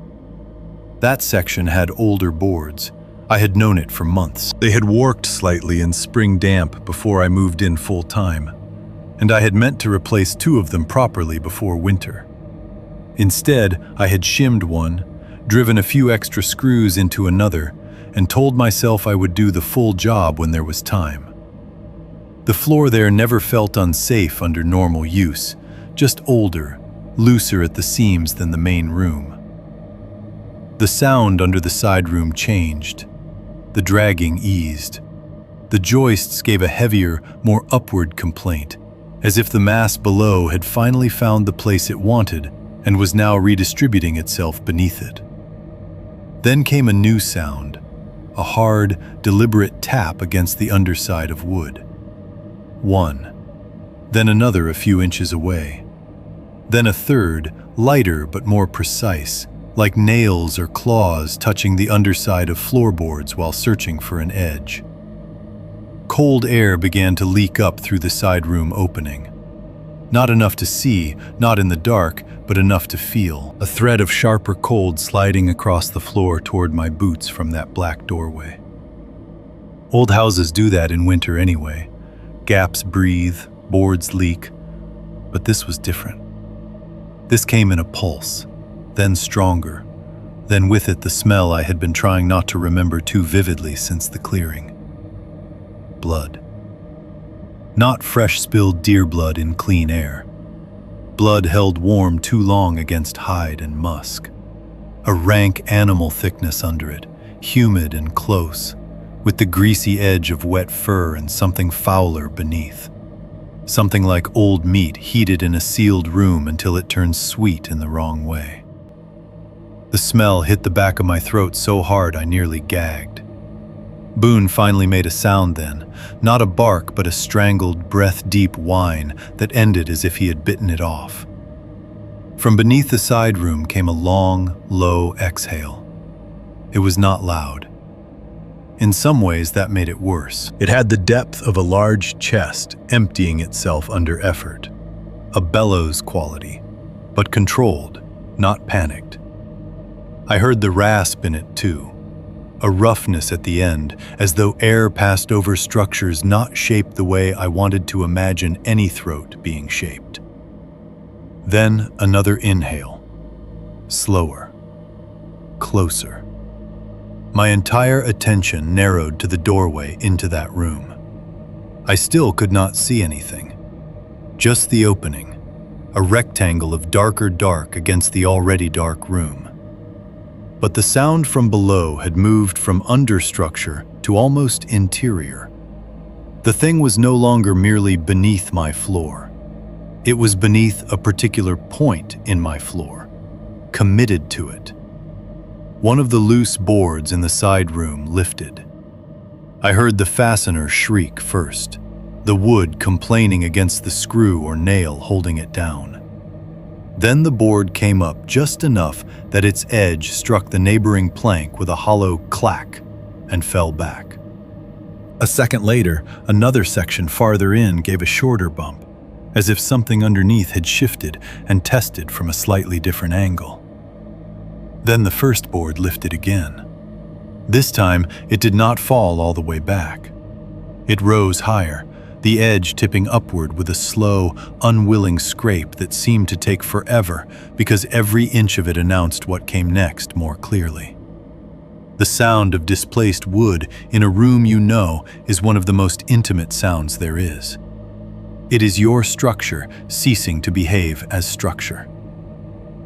That section had older boards. I had known it for months. They had warped slightly in spring damp before I moved in full time, and I had meant to replace 2 of them properly before winter. Instead, I had shimmed one, driven a few extra screws into another, and told myself I would do the full job when there was time. The floor there never felt unsafe under normal use, just older, looser at the seams than the main room. The sound under the side room changed. The dragging eased. The joists gave a heavier, more upward complaint, as if the mass below had finally found the place it wanted and was now redistributing itself beneath it. Then came a new sound, a hard, deliberate tap against the underside of wood. One, then another a few inches away. Then a third, lighter but more precise, like nails or claws touching the underside of floorboards while searching for an edge. Cold air began to leak up through the side room opening. Not enough to see, not in the dark, but enough to feel. A thread of sharper cold sliding across the floor toward my boots from that black doorway. Old houses do that in winter anyway. Gaps breathe, boards leak, but this was different. This came in a pulse, then stronger, then with it the smell I had been trying not to remember too vividly since the clearing. Blood. Not fresh spilled deer blood in clean air. Blood held warm too long against hide and musk. A rank animal thickness under it, humid and close, with the greasy edge of wet fur and something fouler beneath. Something like old meat heated in a sealed room until it turns sweet in the wrong way. The smell hit the back of my throat so hard I nearly gagged. Boone finally made a sound then, not a bark but a strangled, breath-deep whine that ended as if he had bitten it off. From beneath the side room came a long, low exhale. It was not loud. In some ways, that made it worse. It had the depth of a large chest emptying itself under effort. A bellows quality, but controlled, not panicked. I heard the rasp in it too, a roughness at the end, as though air passed over structures not shaped the way I wanted to imagine any throat being shaped. Then another inhale, slower, closer. My entire attention narrowed to the doorway into that room. I still could not see anything. Just the opening, a rectangle of darker dark against the already dark room. But the sound from below had moved from understructure to almost interior. The thing was no longer merely beneath my floor. It was beneath a particular point in my floor, committed to it. One of the loose boards in the side room lifted. I heard the fastener shriek first, the wood complaining against the screw or nail holding it down. Then the board came up just enough that its edge struck the neighboring plank with a hollow clack and fell back. A second later, another section farther in gave a shorter bump, as if something underneath had shifted and tested from a slightly different angle. Then the first board lifted again. This time, it did not fall all the way back. It rose higher, the edge tipping upward with a slow, unwilling scrape that seemed to take forever because every inch of it announced what came next more clearly. The sound of displaced wood in a room you know is one of the most intimate sounds there is. It is your structure ceasing to behave as structure.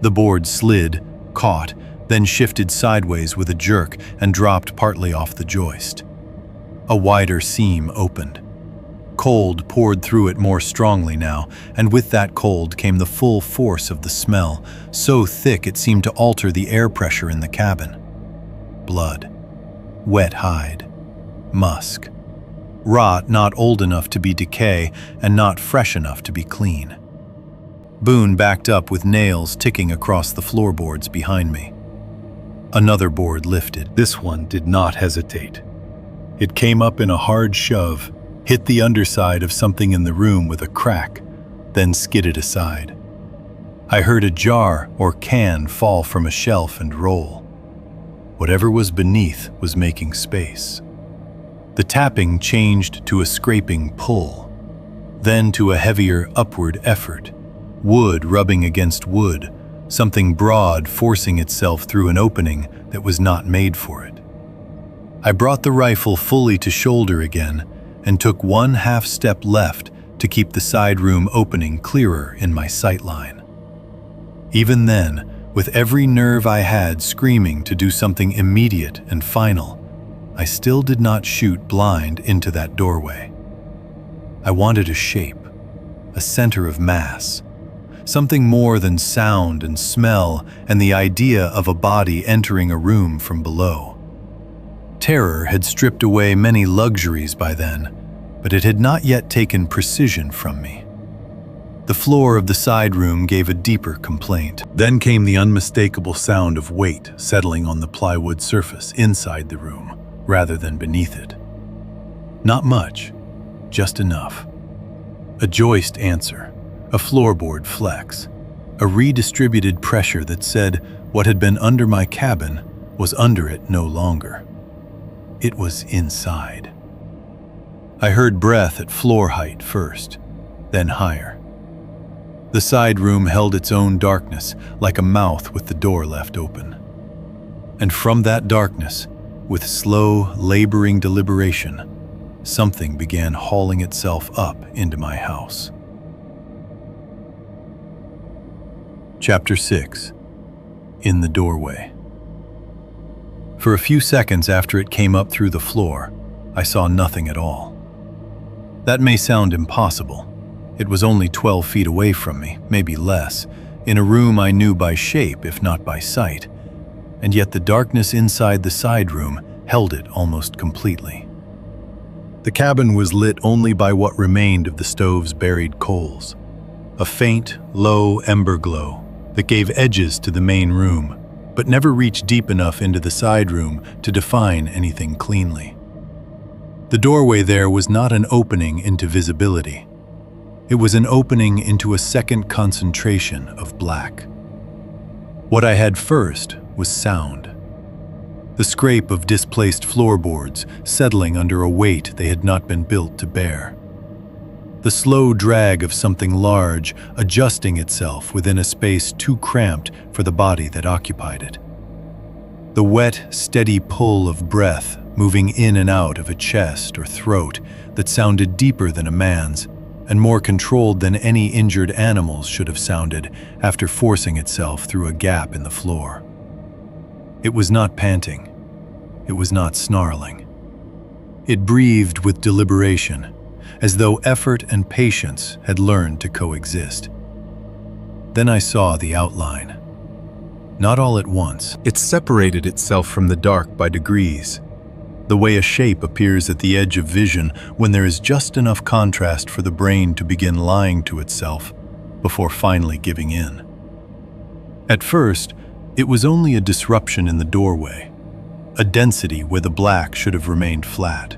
The board slid, caught, then shifted sideways with a jerk and dropped partly off the joist. A wider seam opened. Cold poured through it more strongly now, and with that cold came the full force of the smell, so thick it seemed to alter the air pressure in the cabin. Blood. Wet hide. Musk. Rot not old enough to be decay and not fresh enough to be clean. Boone backed up with nails ticking across the floorboards behind me. Another board lifted. This one did not hesitate. It came up in a hard shove, hit the underside of something in the room with a crack, then skidded aside. I heard a jar or can fall from a shelf and roll. Whatever was beneath was making space. The tapping changed to a scraping pull, then to a heavier upward effort, wood rubbing against wood, something broad forcing itself through an opening that was not made for it. I brought the rifle fully to shoulder again and took one half step left to keep the side room opening clearer in my sight line. Even then, with every nerve I had screaming to do something immediate and final, I still did not shoot blind into that doorway. I wanted a shape, a center of mass, something more than sound and smell and the idea of a body entering a room from below. Terror had stripped away many luxuries by then, but it had not yet taken precision from me. The floor of the side room gave a deeper complaint. Then came the unmistakable sound of weight settling on the plywood surface inside the room, rather than beneath it. Not much, just enough. A joist answer, a floorboard flex, a redistributed pressure that said what had been under my cabin was under it no longer. It was inside. I heard breath at floor height first, then higher. The side room held its own darkness, like a mouth with the door left open. And from that darkness, with slow, laboring deliberation, something began hauling itself up into my house. Chapter 6. In the Doorway. For a few seconds after it came up through the floor, I saw nothing at all. That may sound impossible. It was only 12 feet away from me, maybe less, in a room I knew by shape, if not by sight, and yet the darkness inside the side room held it almost completely. The cabin was lit only by what remained of the stove's buried coals, a faint, low ember glow that gave edges to the main room, but never reached deep enough into the side room to define anything cleanly. The doorway there was not an opening into visibility. It was an opening into a second concentration of black. What I had first was sound. The scrape of displaced floorboards settling under a weight they had not been built to bear. The slow drag of something large adjusting itself within a space too cramped for the body that occupied it. The wet, steady pull of breath moving in and out of a chest or throat that sounded deeper than a man's and more controlled than any injured animal's should have sounded after forcing itself through a gap in the floor. It was not panting. It was not snarling. It breathed with deliberation, as though effort and patience had learned to coexist. Then I saw the outline. Not all at once. It separated itself from the dark by degrees, the way a shape appears at the edge of vision when there is just enough contrast for the brain to begin lying to itself before finally giving in. At first, it was only a disruption in the doorway, a density where the black should have remained flat.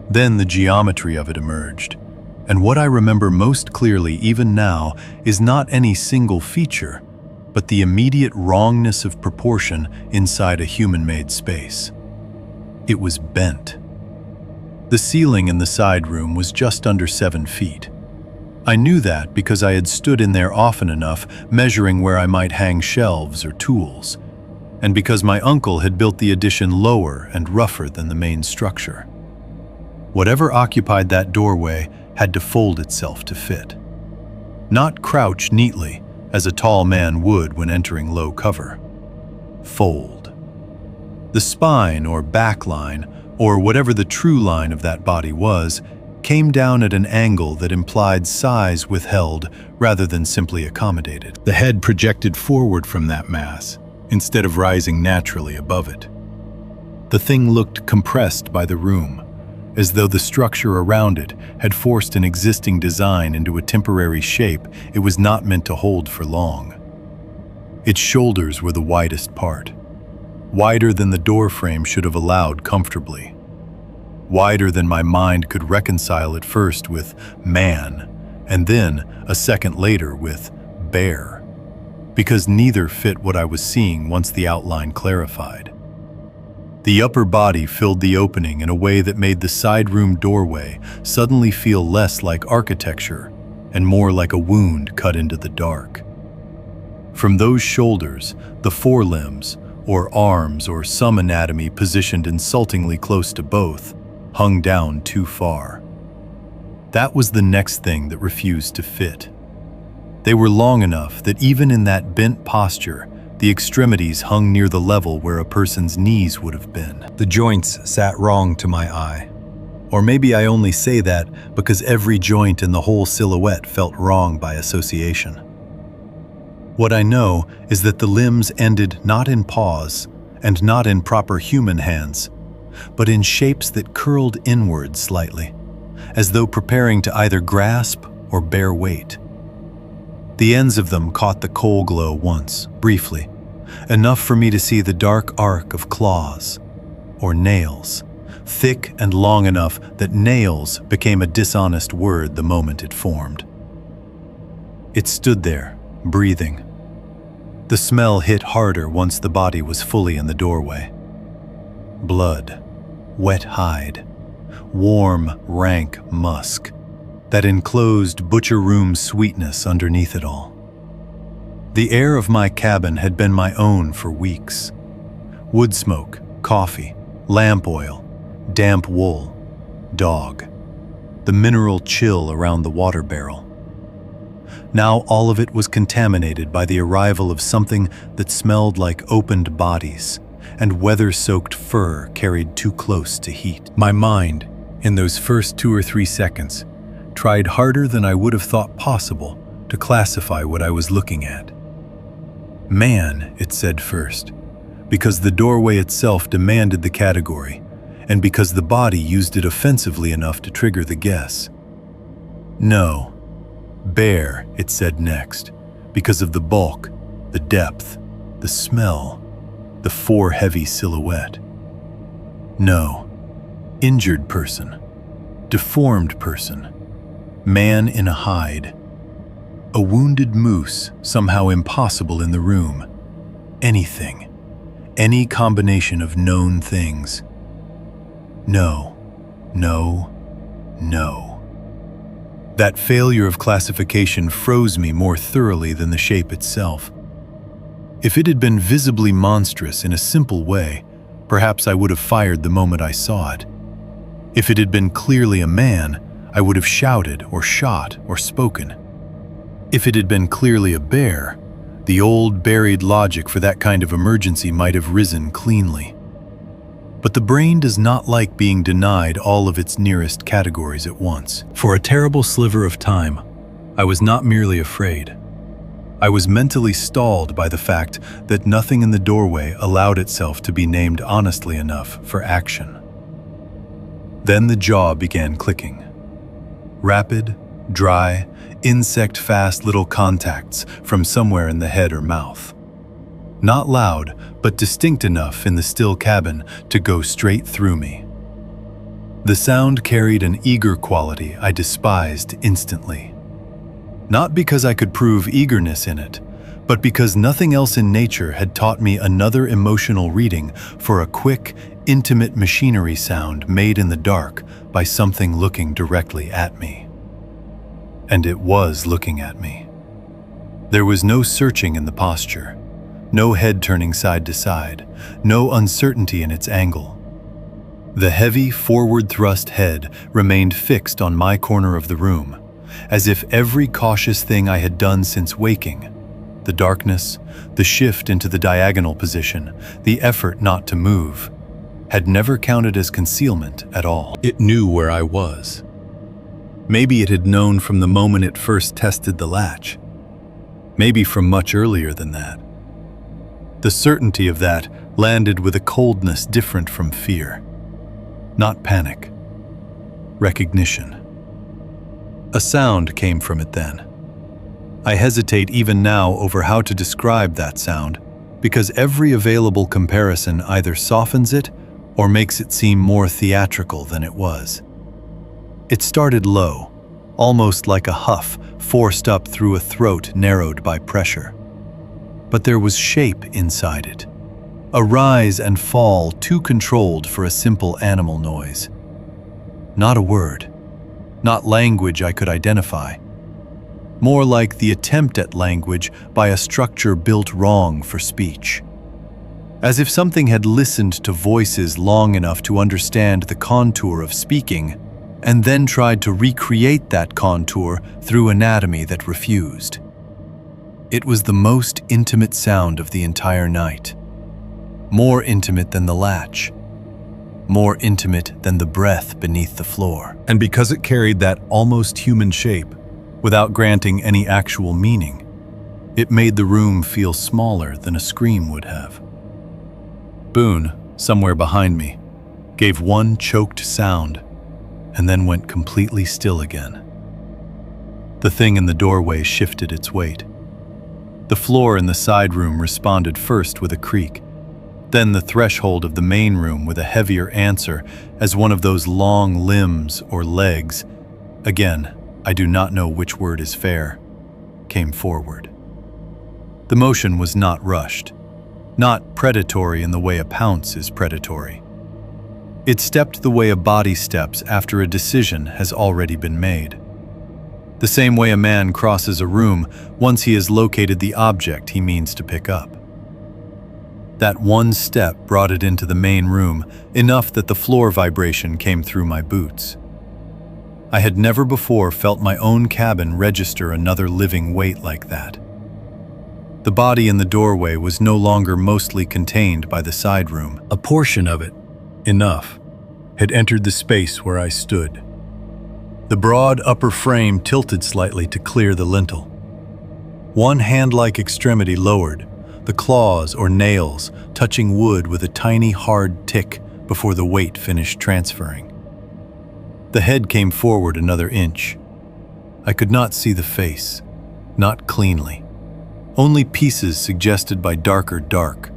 Then the geometry of it emerged, and what I remember most clearly even now is not any single feature, but the immediate wrongness of proportion inside a human-made space. It was bent. The ceiling in the side room was just under 7 feet. I knew that because I had stood in there often enough measuring where I might hang shelves or tools, and because my uncle had built the addition lower and rougher than the main structure. Whatever occupied that doorway had to fold itself to fit. Not crouch neatly, as a tall man would when entering low cover. Fold. The spine or back line, or whatever the true line of that body was, came down at an angle that implied size withheld rather than simply accommodated. The head projected forward from that mass, instead of rising naturally above it. The thing looked compressed by the room, as though the structure around it had forced an existing design into a temporary shape it was not meant to hold for long. Its shoulders were the widest part, wider than the doorframe should have allowed comfortably, wider than my mind could reconcile at first with man, and then a second later with bear, because neither fit what I was seeing once the outline clarified. The upper body filled the opening in a way that made the side room doorway suddenly feel less like architecture and more like a wound cut into the dark. From those shoulders, the forelimbs, or arms, or some anatomy positioned insultingly close to both, hung down too far. That was the next thing that refused to fit. They were long enough that even in that bent posture, the extremities hung near the level where a person's knees would have been. The joints sat wrong to my eye. Or maybe I only say that because every joint in the whole silhouette felt wrong by association. What I know is that the limbs ended not in paws and not in proper human hands, but in shapes that curled inward slightly, as though preparing to either grasp or bear weight. The ends of them caught the coal glow once, briefly, enough for me to see the dark arc of claws, or nails, thick and long enough that nails became a dishonest word the moment it formed. It stood there, breathing. The smell hit harder once the body was fully in the doorway. Blood, wet hide, warm, rank musk, that enclosed butcher room sweetness underneath it all. The air of my cabin had been my own for weeks. Wood smoke, coffee, lamp oil, damp wool, dog, the mineral chill around the water barrel. Now all of it was contaminated by the arrival of something that smelled like opened bodies and weather-soaked fur carried too close to heat. My mind, in those first 2 or 3 seconds, tried harder than I would have thought possible to classify what I was looking at. Man, it said first, because the doorway itself demanded the category, and because the body used it offensively enough to trigger the guess. No. Bear, it said next, because of the bulk, the depth, the smell, the 4 heavy silhouette. No. Injured person, deformed person, man in a hide. A wounded moose, somehow impossible in the room. Anything. Any combination of known things. No. No. No. That failure of classification froze me more thoroughly than the shape itself. If it had been visibly monstrous in a simple way, perhaps I would have fired the moment I saw it. If it had been clearly a man, I would have shouted or shot or spoken. If it had been clearly a bear, the old buried logic for that kind of emergency might have risen cleanly. But the brain does not like being denied all of its nearest categories at once. For a terrible sliver of time, I was not merely afraid. I was mentally stalled by the fact that nothing in the doorway allowed itself to be named honestly enough for action. Then the jaw began clicking. Rapid, dry, insect-fast little contacts from somewhere in the head or mouth. Not loud, but distinct enough in the still cabin to go straight through me. The sound carried an eager quality I despised instantly. Not because I could prove eagerness in it, but because nothing else in nature had taught me another emotional reading for a quick, intimate machinery sound made in the dark by something looking directly at me. And it was looking at me. There was no searching in the posture, no head turning side to side, no uncertainty in its angle. The heavy, forward-thrust head remained fixed on my corner of the room, as if every cautious thing I had done since waking, the darkness, the shift into the diagonal position, the effort not to move, had never counted as concealment at all. It knew where I was. Maybe it had known from the moment it first tested the latch. Maybe from much earlier than that. The certainty of that landed with a coldness different from fear. Not panic. Recognition. A sound came from it then. I hesitate even now over how to describe that sound, because every available comparison either softens it or makes it seem more theatrical than it was. It started low, almost like a huff forced up through a throat narrowed by pressure. But there was shape inside it, a rise and fall too controlled for a simple animal noise. Not a word, not language I could identify. More like the attempt at language by a structure built wrong for speech. As if something had listened to voices long enough to understand the contour of speaking, and then tried to recreate that contour through anatomy that refused. It was the most intimate sound of the entire night. More intimate than the latch. More intimate than the breath beneath the floor. And because it carried that almost human shape, without granting any actual meaning, it made the room feel smaller than a scream would have. Boone, somewhere behind me, gave one choked sound, and then went completely still again. The thing in the doorway shifted its weight. The floor in the side room responded first with a creak, then the threshold of the main room with a heavier answer as one of those long limbs or legs, again, I do not know which word is fair, came forward. The motion was not rushed, not predatory in the way a pounce is predatory. It stepped the way a body steps after a decision has already been made. the same way a man crosses a room once he has located the object he means to pick up. That one step brought it into the main room, enough that the floor vibration came through my boots. I had never before felt my own cabin register another living weight like that. The body in the doorway was no longer mostly contained by the side room. A portion of it, enough, had entered the space where I stood. The broad upper frame tilted slightly to clear the lintel. One hand-like extremity lowered, the claws or nails touching wood with a tiny hard tick before the weight finished transferring. The head came forward another inch. I could not see the face, not cleanly. Only pieces suggested by darker dark,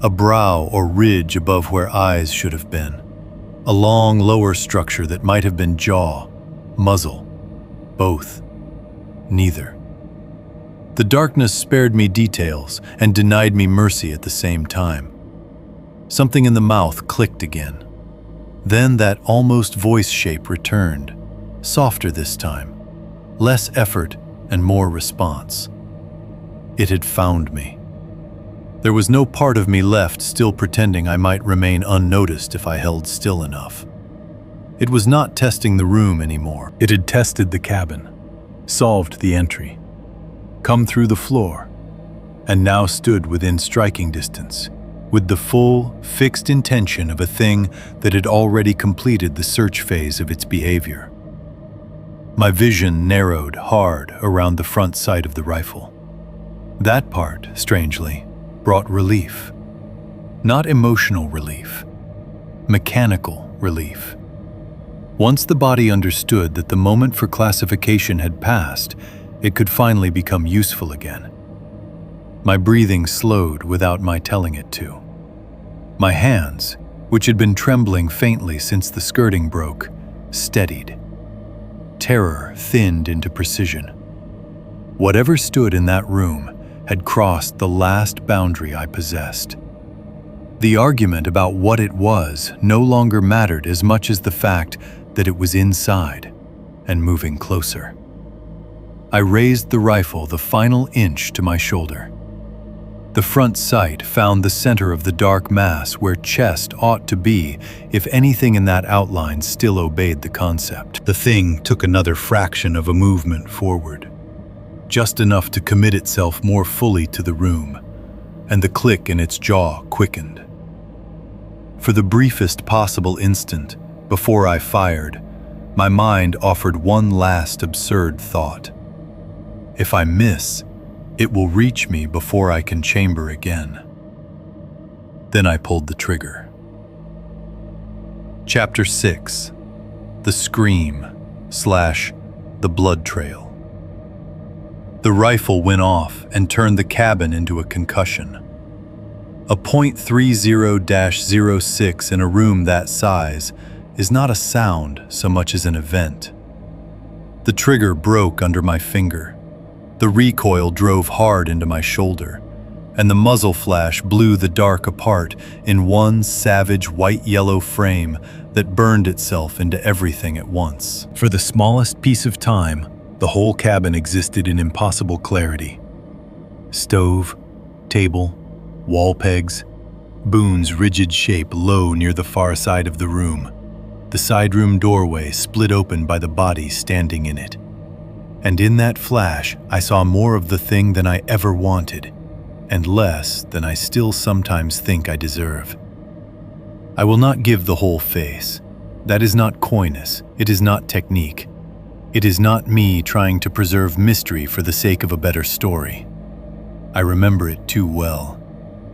a brow or ridge above where eyes should have been, a long lower structure that might have been jaw, muzzle, both, neither. The darkness spared me details and denied me mercy at the same time. Something in the mouth clicked again. Then that almost voice shape returned, softer this time, less effort and more response. It had found me. There was no part of me left still pretending I might remain unnoticed if I held still enough. It was not testing the room anymore. It had tested the cabin, solved the entry, come through the floor, and now stood within striking distance, with the full, fixed intention of a thing that had already completed the search phase of its behavior. My vision narrowed hard around the front sight of the rifle. That part, strangely, brought relief. Not emotional relief, mechanical relief. Once the body understood that the moment for classification had passed, it could finally become useful again. My breathing slowed without my telling it to. My hands, which had been trembling faintly since the skirting broke, steadied. Terror thinned into precision. Whatever stood in that room had crossed the last boundary I possessed. The argument about what it was no longer mattered as much as the fact that it was inside and moving closer. I raised the rifle the final inch to my shoulder. The front sight found the center of the dark mass where chest ought to be if anything in that outline still obeyed the concept. The thing took another fraction of a movement forward, just enough to commit itself more fully to the room, and the click in its jaw quickened. For the briefest possible instant, before I fired, my mind offered one last absurd thought. If I miss, it will reach me before I can chamber again. Then I pulled the trigger. Chapter 6. The Scream / The Blood Trail. The rifle went off and turned the cabin into a concussion. A .30-06 in a room that size is not a sound so much as an event. The trigger broke under my finger. The recoil drove hard into my shoulder, and the muzzle flash blew the dark apart in one savage white-yellow frame that burned itself into everything at once. For the smallest piece of time, the whole cabin existed in impossible clarity. Stove, table, wall pegs, Boone's rigid shape low near the far side of the room, the side room doorway split open by the body standing in it. And in that flash, I saw more of the thing than I ever wanted, and less than I still sometimes think I deserve. I will not give the whole face. That is not coyness, it is not technique. It is not me trying to preserve mystery for the sake of a better story. I remember it too well,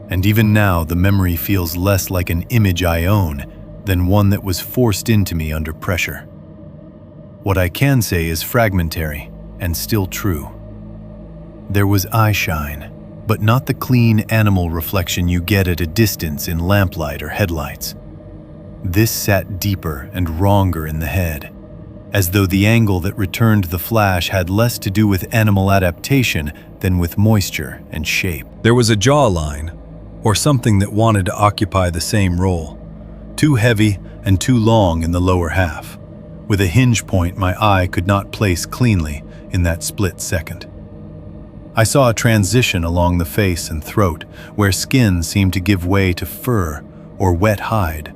and even now the memory feels less like an image I own than one that was forced into me under pressure. What I can say is fragmentary and still true. There was eyeshine, but not the clean animal reflection you get at a distance in lamplight or headlights. This sat deeper and wronger in the head, as though the angle that returned the flash had less to do with animal adaptation than with moisture and shape. There was a jawline, or something that wanted to occupy the same role, too heavy and too long in the lower half, with a hinge point my eye could not place cleanly in that split second. I saw a transition along the face and throat, where skin seemed to give way to fur or wet hide,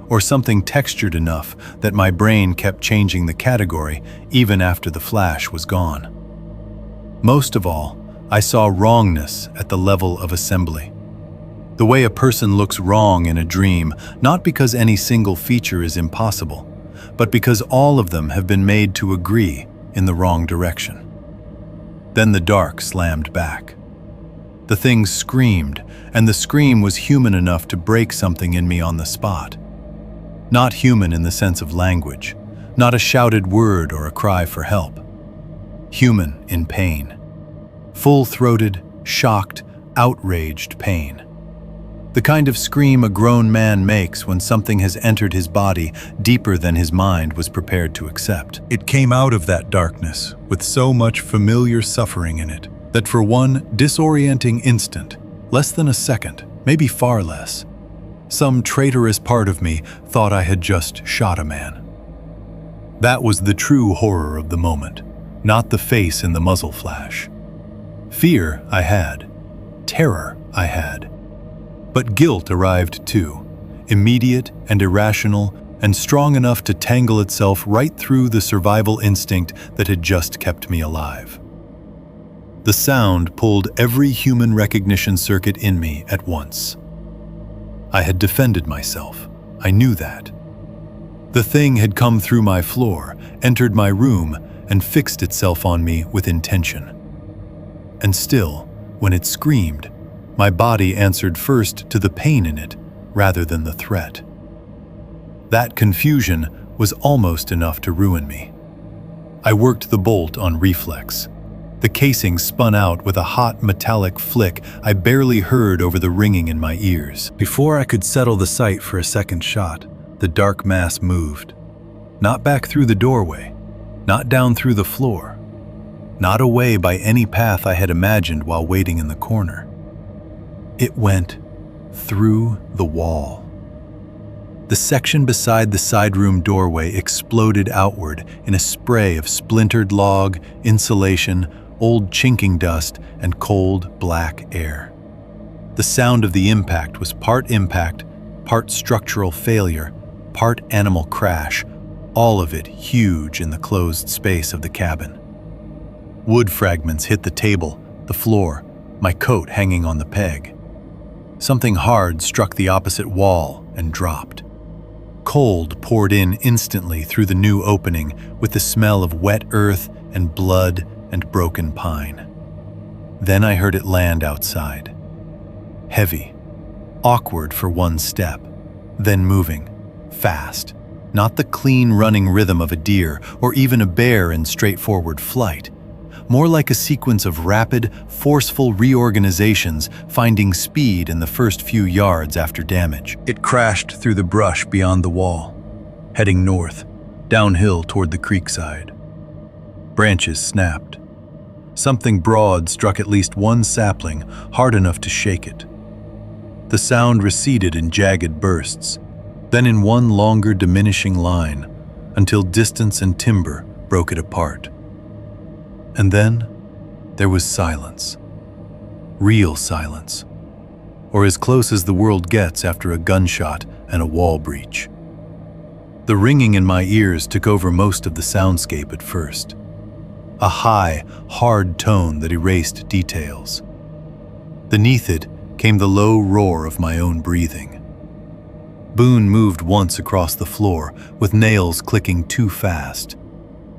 or something textured enough that my brain kept changing the category even after the flash was gone. Most of all, I saw wrongness at the level of assembly. The way a person looks wrong in a dream, not because any single feature is impossible, but because all of them have been made to agree in the wrong direction. Then the dark slammed back. The thing screamed, and the scream was human enough to break something in me on the spot. Not human in the sense of language, not a shouted word or a cry for help. Human in pain. Full-throated, shocked, outraged pain. The kind of scream a grown man makes when something has entered his body deeper than his mind was prepared to accept. It came out of that darkness with so much familiar suffering in it that for one disorienting instant, less than a second, maybe far less, some traitorous part of me thought I had just shot a man. That was the true horror of the moment, not the face in the muzzle flash. Fear I had. Terror I had. But guilt arrived too, immediate and irrational and strong enough to tangle itself right through the survival instinct that had just kept me alive. The sound pulled every human recognition circuit in me at once. I had defended myself. I knew that. The thing had come through my floor, entered my room, and fixed itself on me with intention. And still, when it screamed, my body answered first to the pain in it rather than the threat. That confusion was almost enough to ruin me. I worked the bolt on reflex. The casing spun out with a hot metallic flick I barely heard over the ringing in my ears. Before I could settle the sight for a second shot, the dark mass moved. Not back through the doorway, not down through the floor, not away by any path I had imagined while waiting in the corner. It went through the wall. The section beside the side room doorway exploded outward in a spray of splintered log, insulation, old chinking dust, and cold, black air. The sound of the impact was part impact, part structural failure, part animal crash, all of it huge in the closed space of the cabin. Wood fragments hit the table, the floor, my coat hanging on the peg. Something hard struck the opposite wall and dropped. Cold poured in instantly through the new opening with the smell of wet earth and blood and broken pine. Then I heard it land outside. Heavy, awkward for one step, then moving, fast, not the clean running rhythm of a deer or even a bear in straightforward flight. More like a sequence of rapid, forceful reorganizations finding speed in the first few yards after damage. It crashed through the brush beyond the wall, heading north, downhill toward the creekside. Branches snapped. Something broad struck at least one sapling, hard enough to shake it. The sound receded in jagged bursts, then in one longer diminishing line, until distance and timber broke it apart. And then there was silence. Real silence. Or as close as the world gets after a gunshot and a wall breach. The ringing in my ears took over most of the soundscape at first. A high, hard tone that erased details. Beneath it came the low roar of my own breathing. Boone moved once across the floor, with nails clicking too fast,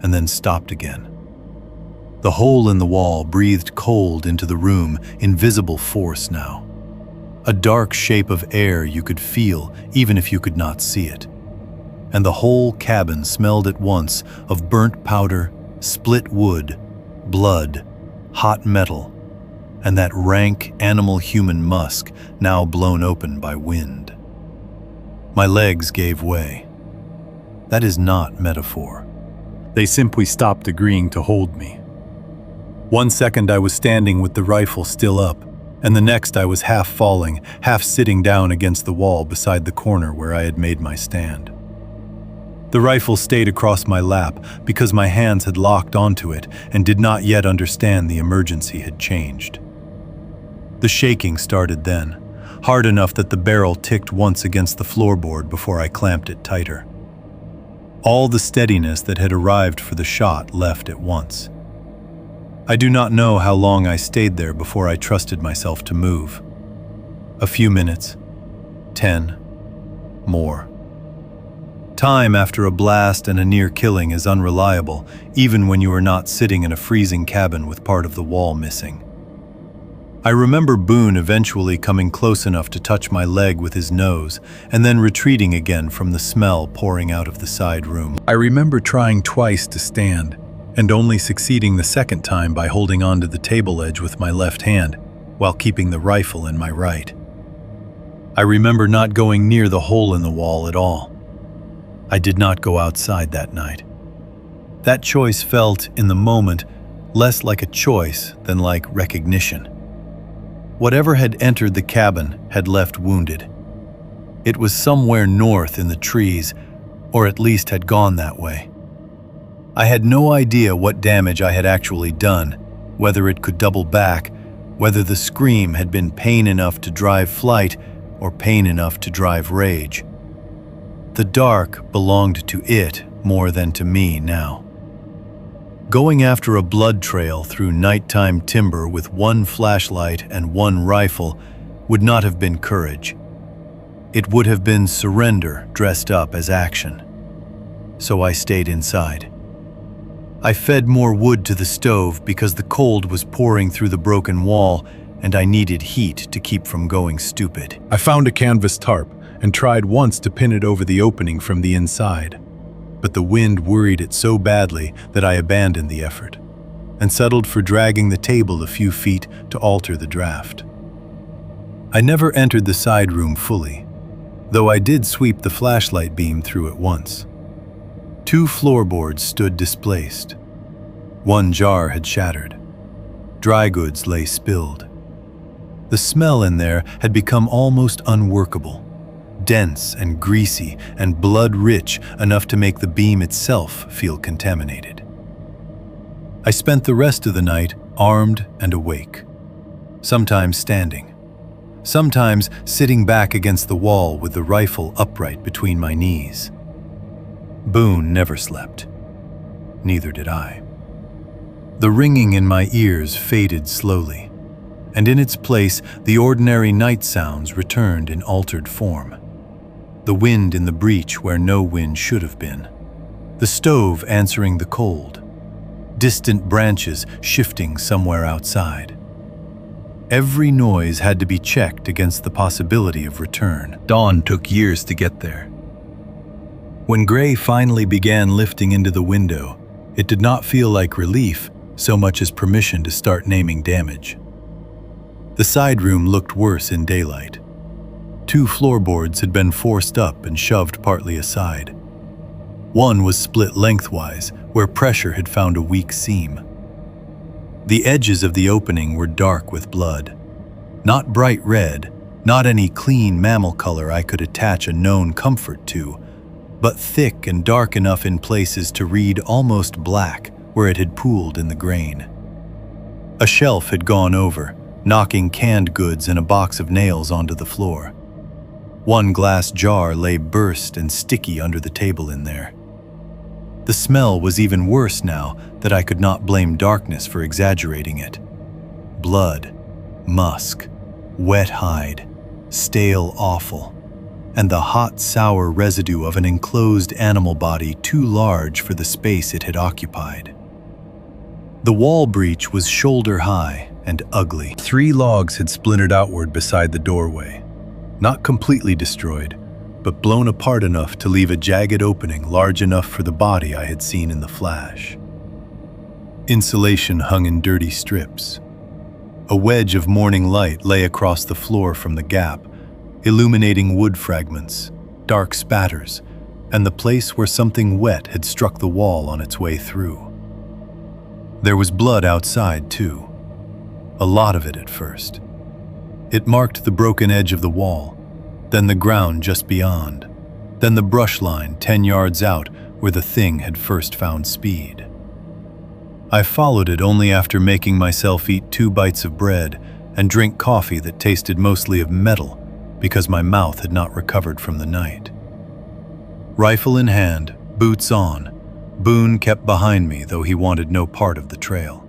and then stopped again. The hole in the wall breathed cold into the room, invisible force now. A dark shape of air you could feel even if you could not see it. And the whole cabin smelled at once of burnt powder, split wood, blood, hot metal, and that rank animal-human musk now blown open by wind. My legs gave way. That is not metaphor. They simply stopped agreeing to hold me. 1 second I was standing with the rifle still up, and the next I was half falling, half sitting down against the wall beside the corner where I had made my stand. The rifle stayed across my lap because my hands had locked onto it and did not yet understand the emergency had changed. The shaking started then, hard enough that the barrel ticked once against the floorboard before I clamped it tighter. All the steadiness that had arrived for the shot left at once. I do not know how long I stayed there before I trusted myself to move. A few minutes, 10, more. Time after a blast and a near killing is unreliable, even when you are not sitting in a freezing cabin with part of the wall missing. I remember Boone eventually coming close enough to touch my leg with his nose and then retreating again from the smell pouring out of the side room. I remember trying twice to stand, and only succeeding the second time by holding onto the table edge with my left hand while keeping the rifle in my right. I remember not going near the hole in the wall at all. I did not go outside that night. That choice felt, in the moment, less like a choice than like recognition. Whatever had entered the cabin had left wounded. It was somewhere north in the trees, or at least had gone that way. I had no idea what damage I had actually done, whether it could double back, whether the scream had been pain enough to drive flight or pain enough to drive rage. The dark belonged to it more than to me now. Going after a blood trail through nighttime timber with one flashlight and one rifle would not have been courage. It would have been surrender dressed up as action. So I stayed inside. I fed more wood to the stove because the cold was pouring through the broken wall and I needed heat to keep from going stupid. I found a canvas tarp and tried once to pin it over the opening from the inside. But the wind worried it so badly that I abandoned the effort and settled for dragging the table a few feet to alter the draft. I never entered the side room fully, though I did sweep the flashlight beam through it once. 2 floorboards stood displaced. One jar had shattered. Dry goods lay spilled. The smell in there had become almost unworkable. Dense and greasy and blood-rich enough to make the beam itself feel contaminated. I spent the rest of the night armed and awake, sometimes standing, sometimes sitting back against the wall with the rifle upright between my knees. Boone never slept. Neither did I. The ringing in my ears faded slowly, and in its place the ordinary night sounds returned in altered form. The wind in the breach where no wind should have been. The stove answering the cold. Distant branches shifting somewhere outside. Every noise had to be checked against the possibility of return. Dawn took years to get there. When gray finally began lifting into the window, it did not feel like relief so much as permission to start naming damage. The side room looked worse in daylight. 2 floorboards had been forced up and shoved partly aside. One was split lengthwise, where pressure had found a weak seam. The edges of the opening were dark with blood. Not bright red, not any clean mammal color I could attach a known comfort to, but thick and dark enough in places to read almost black where it had pooled in the grain. A shelf had gone over, knocking canned goods and a box of nails onto the floor. One glass jar lay burst and sticky under the table in there. The smell was even worse now that I could not blame darkness for exaggerating it. Blood, musk, wet hide, stale offal, and the hot, sour residue of an enclosed animal body too large for the space it had occupied. The wall breach was shoulder-high and ugly. 3 logs had splintered outward beside the doorway. Not completely destroyed, but blown apart enough to leave a jagged opening large enough for the body I had seen in the flash. Insulation hung in dirty strips. A wedge of morning light lay across the floor from the gap, illuminating wood fragments, dark spatters, and the place where something wet had struck the wall on its way through. There was blood outside, too. A lot of it at first. It marked the broken edge of the wall, then the ground just beyond. then the brush line 10 yards out where the thing had first found speed. I followed it only after making myself eat 2 bites of bread and drink coffee that tasted mostly of metal because my mouth had not recovered from the night. Rifle in hand, boots on, Boone kept behind me, though he wanted no part of the trail.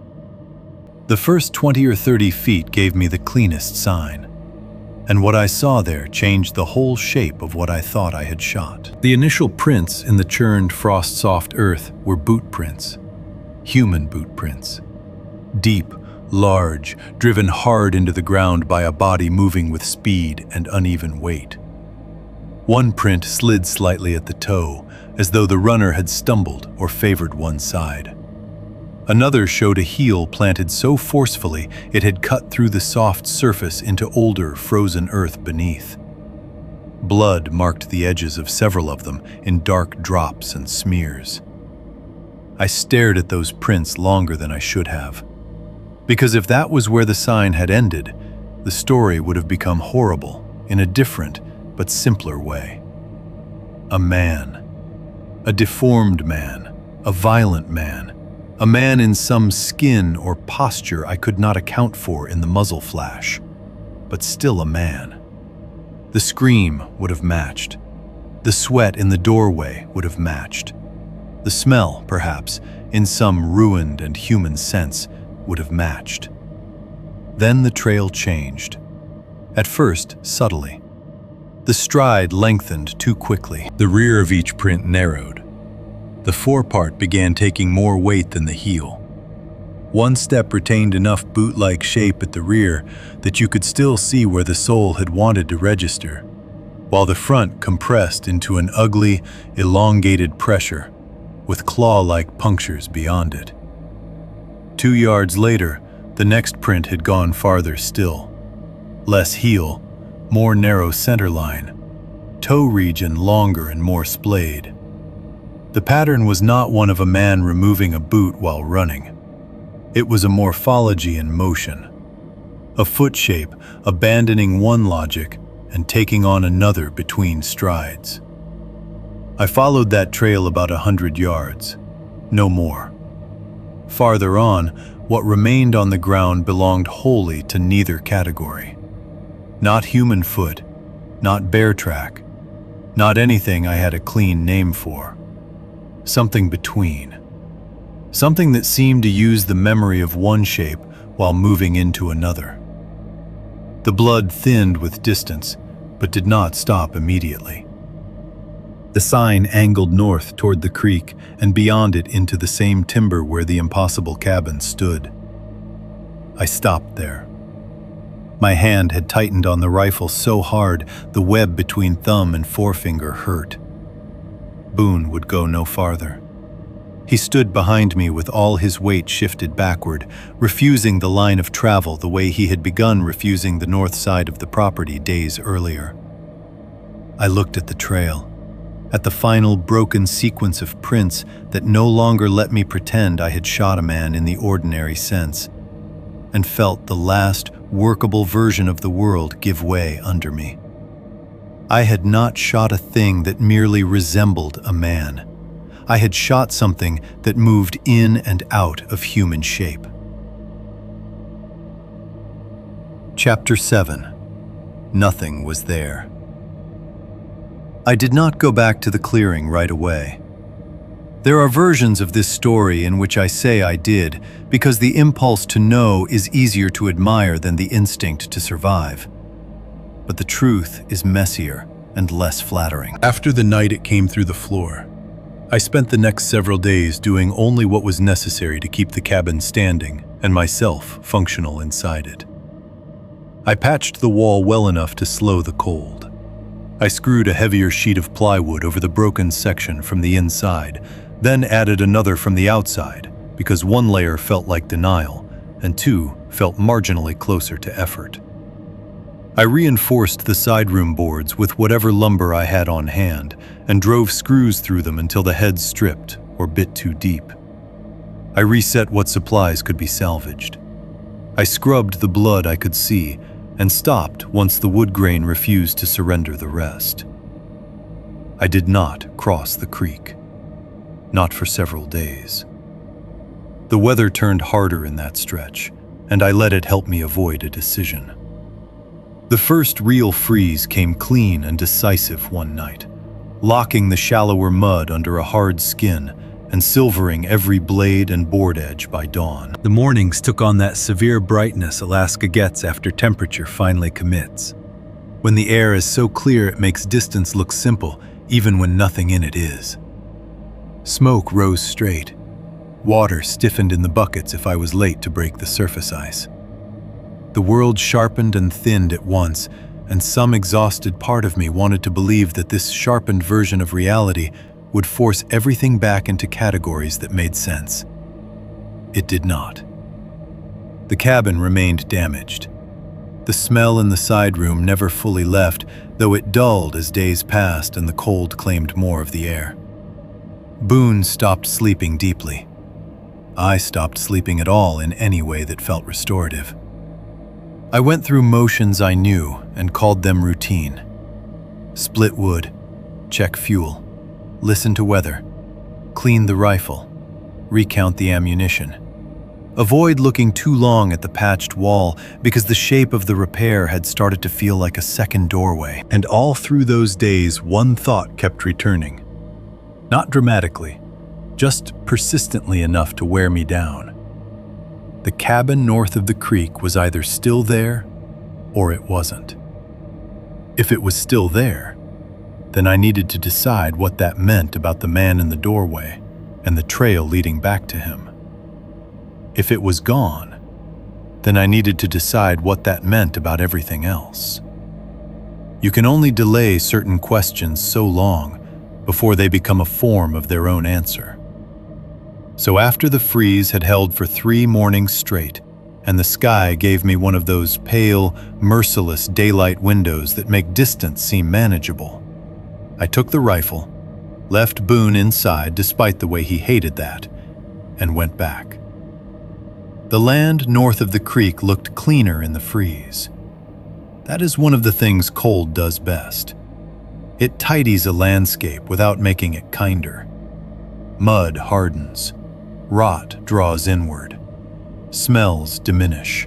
The first 20 or 30 feet gave me the cleanest sign, and what I saw there changed the whole shape of what I thought I had shot. The initial prints in the churned, frost-soft earth were boot prints, human boot prints. Deep, large, driven hard into the ground by a body moving with speed and uneven weight. One print slid slightly at the toe, as though the runner had stumbled or favored one side. Another showed a heel planted so forcefully it had cut through the soft surface into older, frozen earth beneath. Blood marked the edges of several of them in dark drops and smears. I stared at those prints longer than I should have, because if that was where the sign had ended, the story would have become horrible in a different but simpler way. A man. A deformed man, a violent man, a man in some skin or posture I could not account for in the muzzle flash, but still a man. The scream would have matched. The sweat in the doorway would have matched. The smell, perhaps, in some ruined and human sense, would have matched. Then the trail changed. At first, subtly. The stride lengthened too quickly. The rear of each print narrowed. The forepart began taking more weight than the heel. One step retained enough boot-like shape at the rear that you could still see where the sole had wanted to register, while the front compressed into an ugly, elongated pressure, with claw-like punctures beyond it. 2 yards later, the next print had gone farther still. Less heel, more narrow center line, toe region longer and more splayed. The pattern was not one of a man removing a boot while running. It was a morphology in motion, a foot shape abandoning one logic and taking on another between strides. I followed that trail about 100 yards, no more. Farther on, what remained on the ground belonged wholly to neither category. Not human foot, not bear track, not anything I had a clean name for. Something between. Something that seemed to use the memory of one shape while moving into another. The blood thinned with distance, but did not stop immediately. The sign angled north toward the creek and beyond it into the same timber where the impossible cabin stood. I stopped there. My hand had tightened on the rifle so hard the web between thumb and forefinger hurt. Boone would go no farther. He stood behind me with all his weight shifted backward, refusing the line of travel the way he had begun refusing the north side of the property days earlier. I looked at the trail, at the final broken sequence of prints that no longer let me pretend I had shot a man in the ordinary sense, and felt the last workable version of the world give way under me. I had not shot a thing that merely resembled a man. I had shot something that moved in and out of human shape. Chapter 7. Nothing was there. I did not go back to the clearing right away. There are versions of this story in which I say I did, because the impulse to know is easier to admire than the instinct to survive. But the truth is messier and less flattering. After the night it came through the floor, I spent the next several days doing only what was necessary to keep the cabin standing and myself functional inside it. I patched the wall well enough to slow the cold. I screwed a heavier sheet of plywood over the broken section from the inside, then added another from the outside, because one layer felt like denial, and two felt marginally closer to effort. I reinforced the side room boards with whatever lumber I had on hand, and drove screws through them until the heads stripped or bit too deep. I reset what supplies could be salvaged. I scrubbed the blood I could see, and stopped once the wood grain refused to surrender the rest. I did not cross the creek. Not for several days. The weather turned harder in that stretch, and I let it help me avoid a decision. The first real freeze came clean and decisive one night, locking the shallower mud under a hard skin and silvering every blade and board edge by dawn. The mornings took on that severe brightness Alaska gets after temperature finally commits. When the air is so clear it makes distance look simple, even when nothing in it is. Smoke rose straight. Water stiffened in the buckets if I was late to break the surface ice. The world sharpened and thinned at once, and some exhausted part of me wanted to believe that this sharpened version of reality would force everything back into categories that made sense. It did not. The cabin remained damaged. The smell in the side room never fully left, though it dulled as days passed and the cold claimed more of the air. Boone stopped sleeping deeply. I stopped sleeping at all in any way that felt restorative. I went through motions I knew and called them routine. Split wood, check fuel, listen to weather, clean the rifle, recount the ammunition. Avoid looking too long at the patched wall because the shape of the repair had started to feel like a second doorway. And all through those days, one thought kept returning. Not dramatically, just persistently enough to wear me down. The cabin north of the creek was either still there or it wasn't. If it was still there, then I needed to decide what that meant about the man in the doorway and the trail leading back to him. If it was gone, then I needed to decide what that meant about everything else. You can only delay certain questions so long before they become a form of their own answer. So after the freeze had held for 3 mornings straight, and the sky gave me one of those pale, merciless daylight windows that make distance seem manageable, I took the rifle, left Boone inside despite the way he hated that, and went back. The land north of the creek looked cleaner in the freeze. That is one of the things cold does best. It tidies a landscape without making it kinder. Mud hardens. Rot draws inward. Smells diminish.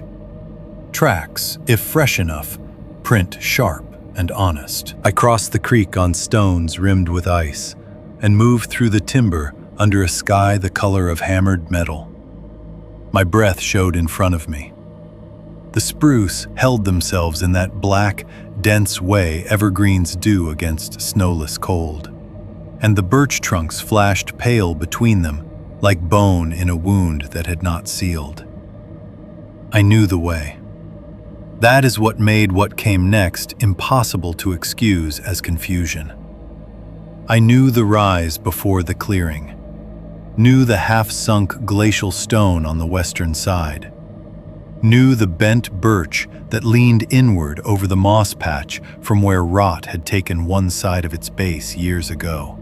Tracks, if fresh enough, print sharp and honest. I crossed the creek on stones rimmed with ice and moved through the timber under a sky the color of hammered metal. My breath showed in front of me. The spruce held themselves in that black, dense way evergreens do against snowless cold, and the birch trunks flashed pale between them like bone in a wound that had not sealed. I knew the way. That is what made what came next impossible to excuse as confusion. I knew the rise before the clearing, knew the half-sunk glacial stone on the western side, knew the bent birch that leaned inward over the moss patch from where rot had taken one side of its base years ago.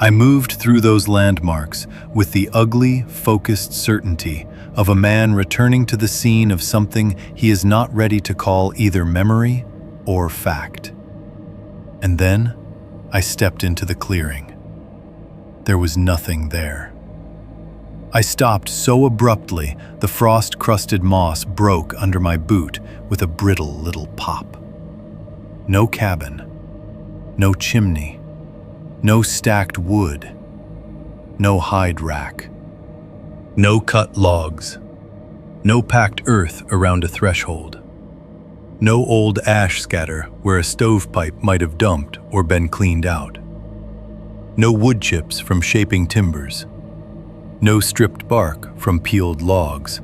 I moved through those landmarks with the ugly, focused certainty of a man returning to the scene of something he is not ready to call either memory or fact. And then I stepped into the clearing. There was nothing there. I stopped so abruptly, the frost-crusted moss broke under my boot with a brittle little pop. No cabin, no chimney, no stacked wood, no hide rack, no cut logs, no packed earth around a threshold, no old ash scatter where a stovepipe might have dumped or been cleaned out, no wood chips from shaping timbers, no stripped bark from peeled logs,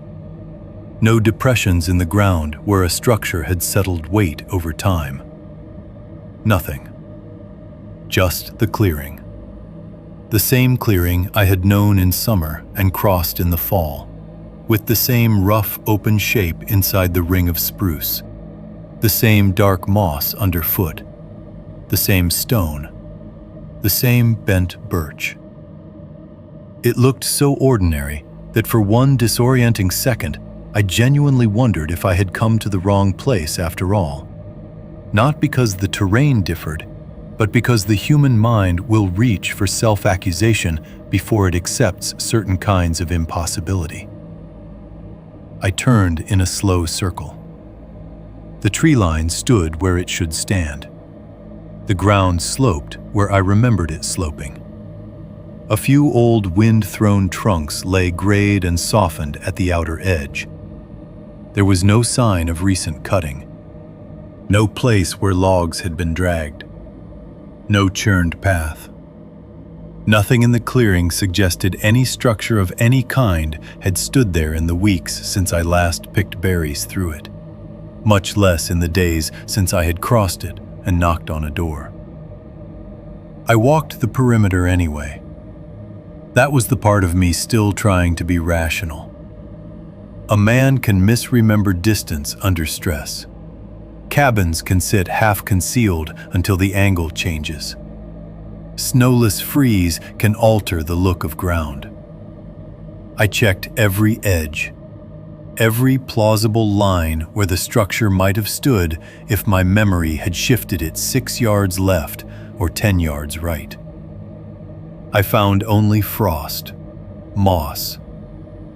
no depressions in the ground where a structure had settled weight over time. Nothing. Just the clearing. The same clearing I had known in summer and crossed in the fall, with the same rough open shape inside the ring of spruce, the same dark moss underfoot, the same stone, the same bent birch. It looked so ordinary that for one disorienting second, I genuinely wondered if I had come to the wrong place after all. Not because the terrain differed, but because the human mind will reach for self-accusation before it accepts certain kinds of impossibility. I turned in a slow circle. The tree line stood where it should stand. The ground sloped where I remembered it sloping. A few old wind-thrown trunks lay grayed and softened at the outer edge. There was no sign of recent cutting. No place where logs had been dragged. No churned path. Nothing in the clearing suggested any structure of any kind had stood there in the weeks since I last picked berries through it, much less in the days since I had crossed it and knocked on a door. I walked the perimeter anyway. That was the part of me still trying to be rational. A man can misremember distance under stress. Cabins can sit half-concealed until the angle changes. Snowless freeze can alter the look of ground. I checked every edge, every plausible line where the structure might have stood if my memory had shifted it 6 yards left or 10 yards right. I found only frost, moss,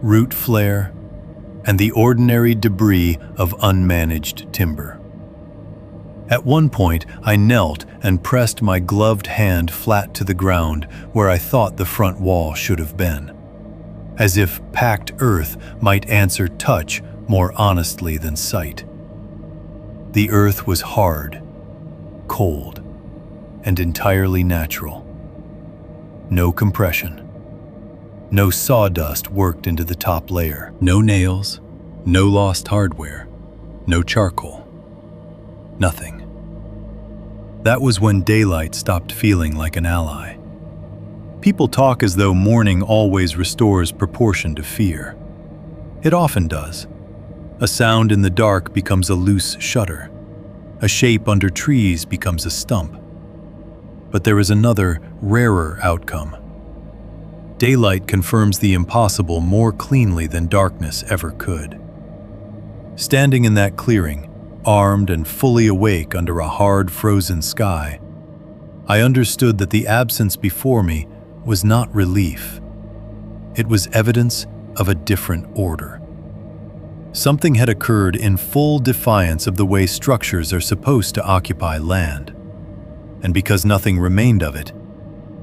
root flare, and the ordinary debris of unmanaged timber. At one point, I knelt and pressed my gloved hand flat to the ground where I thought the front wall should have been, as if packed earth might answer touch more honestly than sight. The earth was hard, cold, and entirely natural. No compression. No sawdust worked into the top layer. No nails, no lost hardware, no charcoal. Nothing. That was when daylight stopped feeling like an ally. People talk as though mourning always restores proportion to fear. It often does. A sound in the dark becomes a loose shutter. A shape under trees becomes a stump. But there is another, rarer outcome. Daylight confirms the impossible more cleanly than darkness ever could. Standing in that clearing, armed and fully awake under a hard, frozen sky, I understood that the absence before me was not relief. It was evidence of a different order. Something had occurred in full defiance of the way structures are supposed to occupy land. And because nothing remained of it,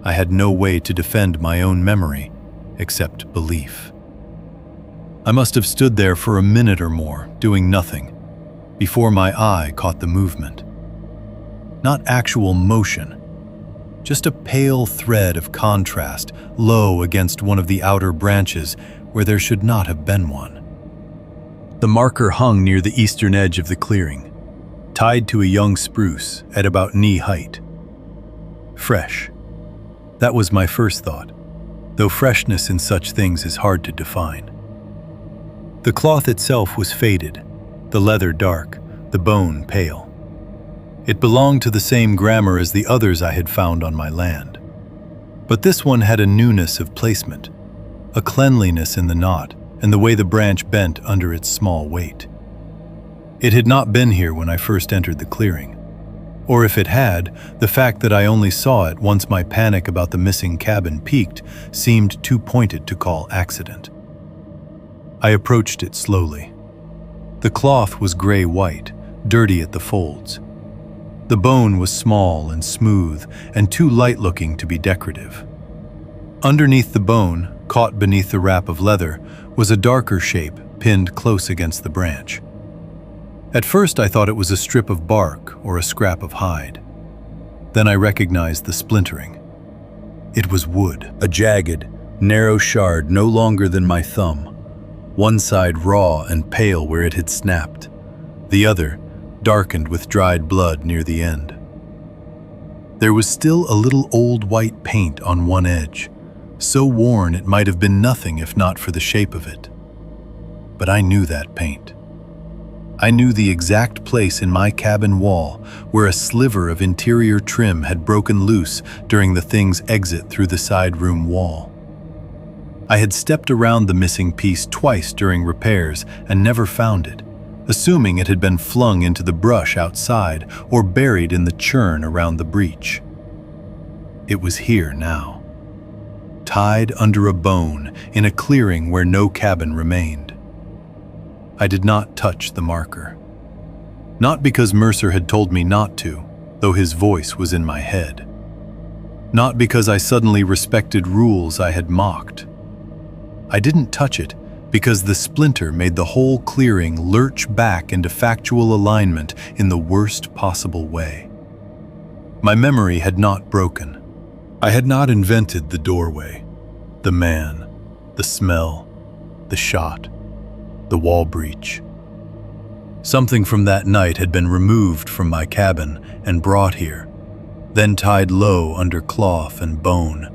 I had no way to defend my own memory except belief. I must have stood there for a minute or more, doing nothing, before my eye caught the movement. Not actual motion, just a pale thread of contrast low against one of the outer branches where there should not have been one. The marker hung near the eastern edge of the clearing, tied to a young spruce at about knee height. Fresh. That was my first thought, though freshness in such things is hard to define. The cloth itself was faded, the leather dark, the bone pale. It belonged to the same grammar as the others I had found on my land. But this one had a newness of placement, a cleanliness in the knot and the way the branch bent under its small weight. It had not been here when I first entered the clearing. Or if it had, the fact that I only saw it once my panic about the missing cabin peaked seemed too pointed to call accident. I approached it slowly. The cloth was gray-white, dirty at the folds. The bone was small and smooth and too light-looking to be decorative. Underneath the bone, caught beneath the wrap of leather, was a darker shape pinned close against the branch. At first I thought it was a strip of bark or a scrap of hide. Then I recognized the splintering. It was wood, a jagged, narrow shard no longer than my thumb, one side raw and pale where it had snapped, the other darkened with dried blood near the end. There was still a little old white paint on one edge, so worn it might have been nothing if not for the shape of it. But I knew that paint. I knew the exact place in my cabin wall where a sliver of interior trim had broken loose during the thing's exit through the side room wall. I had stepped around the missing piece twice during repairs and never found it, assuming it had been flung into the brush outside or buried in the churn around the breach. It was here now, tied under a bone in a clearing where no cabin remained. I did not touch the marker. Not because Mercer had told me not to, though his voice was in my head. Not because I suddenly respected rules I had mocked. I didn't touch it because the splinter made the whole clearing lurch back into factual alignment in the worst possible way. My memory had not broken. I had not invented the doorway, the man, the smell, the shot, the wall breach. Something from that night had been removed from my cabin and brought here, then tied low under cloth and bone,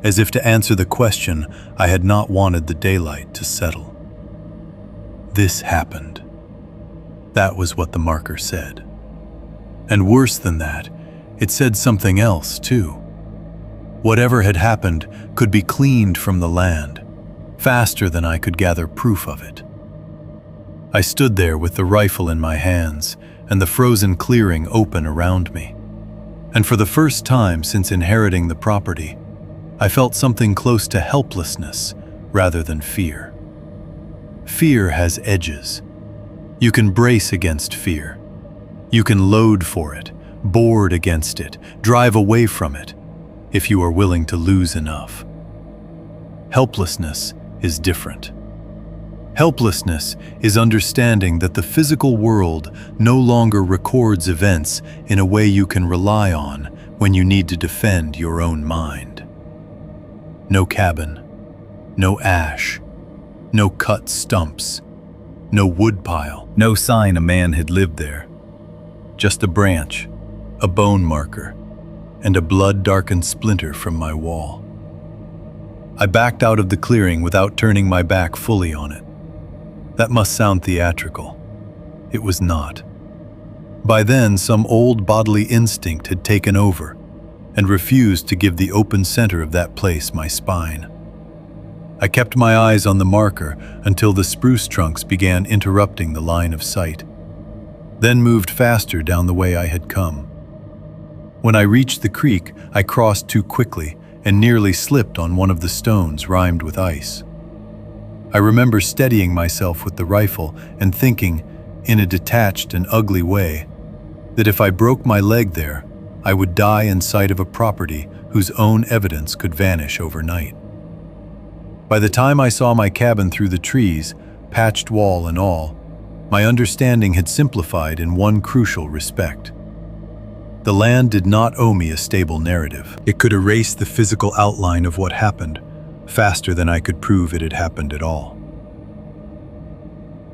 as if to answer the question I had not wanted the daylight to settle. This happened. That was what the marker said. And worse than that, it said something else too. Whatever had happened could be cleaned from the land, faster than I could gather proof of it. I stood there with the rifle in my hands and the frozen clearing open around me. And for the first time since inheriting the property, I felt something close to helplessness rather than fear. Fear has edges. You can brace against fear. You can load for it, board against it, drive away from it, if you are willing to lose enough. Helplessness is different. Helplessness is understanding that the physical world no longer records events in a way you can rely on when you need to defend your own mind. No cabin, no ash, no cut stumps, no woodpile, no sign a man had lived there. Just a branch, a bone marker, and a blood-darkened splinter from my wall. I backed out of the clearing without turning my back fully on it. That must sound theatrical. It was not. By then, some old bodily instinct had taken over and refused to give the open center of that place my spine. I kept my eyes on the marker until the spruce trunks began interrupting the line of sight, then moved faster down the way I had come. When I reached the creek, I crossed too quickly and nearly slipped on one of the stones rimed with ice. I remember steadying myself with the rifle and thinking, in a detached and ugly way, that if I broke my leg there, I would die in sight of a property whose own evidence could vanish overnight. By the time I saw my cabin through the trees, patched wall and all, my understanding had simplified in one crucial respect. The land did not owe me a stable narrative. It could erase the physical outline of what happened, faster than I could prove it had happened at all.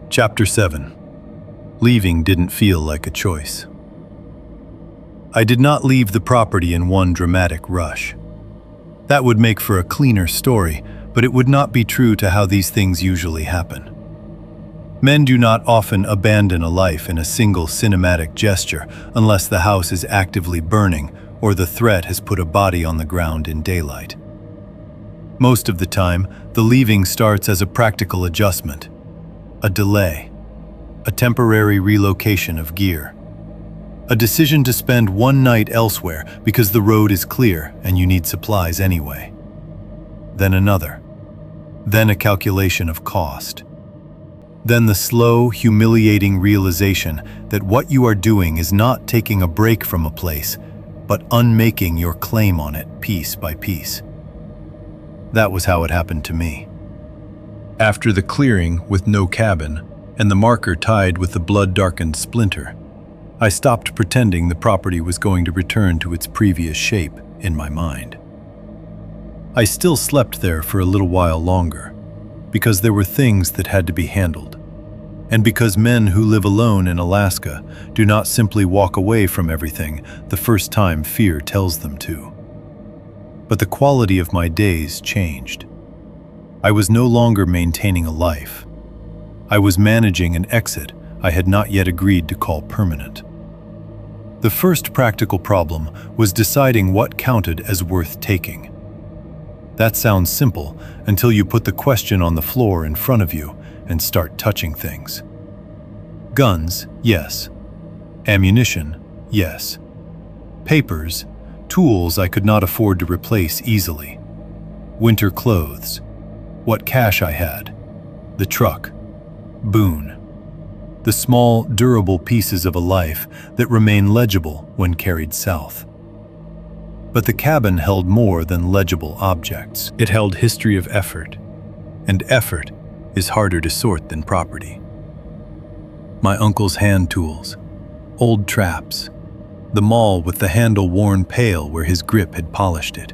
Chapter 7. Leaving didn't feel like a choice. I did not leave the property in one dramatic rush. That would make for a cleaner story, but it would not be true to how these things usually happen. Men do not often abandon a life in a single cinematic gesture unless the house is actively burning or the threat has put a body on the ground in daylight. Most of the time, the leaving starts as a practical adjustment, a delay, a temporary relocation of gear, a decision to spend one night elsewhere because the road is clear and you need supplies anyway. Then another, then a calculation of cost. Then the slow, humiliating realization that what you are doing is not taking a break from a place, but unmaking your claim on it piece by piece. That was how it happened to me. After the clearing with no cabin and the marker tied with the blood-darkened splinter, I stopped pretending the property was going to return to its previous shape in my mind. I still slept there for a little while longer, because there were things that had to be handled, and because men who live alone in Alaska do not simply walk away from everything the first time fear tells them to. But the quality of my days changed. I was no longer maintaining a life. I was managing an exit I had not yet agreed to call permanent. The first practical problem was deciding what counted as worth taking. That sounds simple until you put the question on the floor in front of you and start touching things. Guns, yes. Ammunition, yes. Papers, Tools I could not afford to replace easily. Winter clothes. What cash I had. The truck. Boon. The small, durable pieces of a life that remain legible when carried south. But the cabin held more than legible objects. It held history of effort, and effort is harder to sort than property. My uncle's hand tools, old traps, the maul with the handle worn pale where his grip had polished it,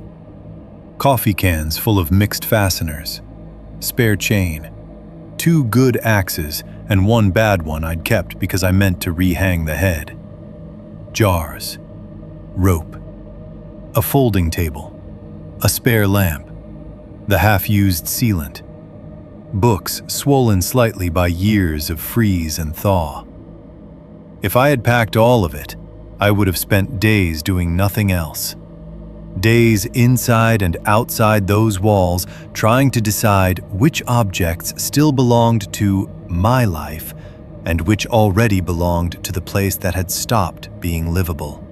coffee cans full of mixed fasteners, spare chain, 2 good axes and 1 bad one I'd kept because I meant to rehang the head, jars, rope, a folding table, a spare lamp, the half-used sealant, books swollen slightly by years of freeze and thaw. If I had packed all of it, I would have spent days doing nothing else. Days inside and outside those walls trying to decide which objects still belonged to my life and which already belonged to the place that had stopped being livable.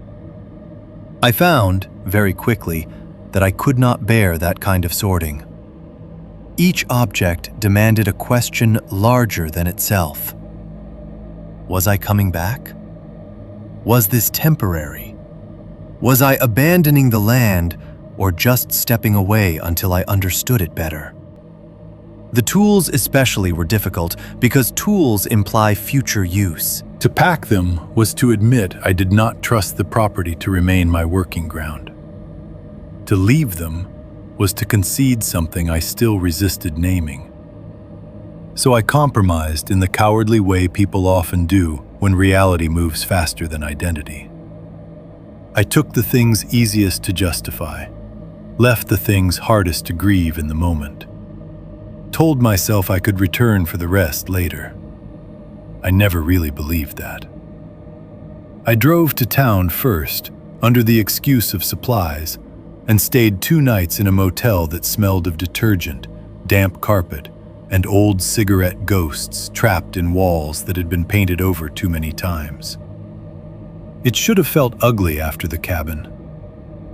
I found, very quickly, that I could not bear that kind of sorting. Each object demanded a question larger than itself. Was I coming back? Was this temporary? Was I abandoning the land or just stepping away until I understood it better? The tools especially were difficult because tools imply future use. To pack them was to admit I did not trust the property to remain my working ground. To leave them was to concede something I still resisted naming. So I compromised in the cowardly way people often do when reality moves faster than identity. I took the things easiest to justify, left the things hardest to grieve in the moment. Told myself I could return for the rest later. I never really believed that. I drove to town first, under the excuse of supplies, and stayed 2 nights in a motel that smelled of detergent, damp carpet, and old cigarette ghosts trapped in walls that had been painted over too many times. It should have felt ugly after the cabin.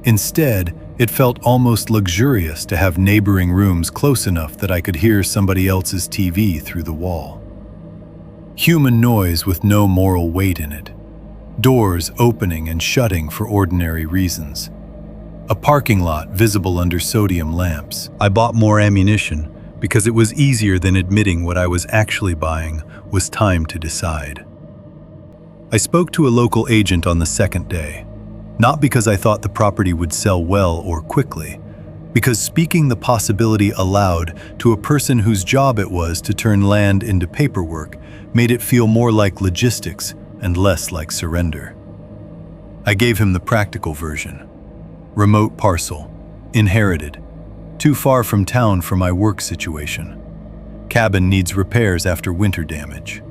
Instead, it felt almost luxurious to have neighboring rooms close enough that I could hear somebody else's TV through the wall. Human noise with no moral weight in it. Doors opening and shutting for ordinary reasons. A parking lot visible under sodium lamps. I bought more ammunition because it was easier than admitting what I was actually buying was time to decide. I spoke to a local agent on the second day, not because I thought the property would sell well or quickly, because speaking the possibility aloud to a person whose job it was to turn land into paperwork made it feel more like logistics and less like surrender. I gave him the practical version. Remote parcel, inherited, too far from town for my work situation. Cabin needs repairs after winter damage.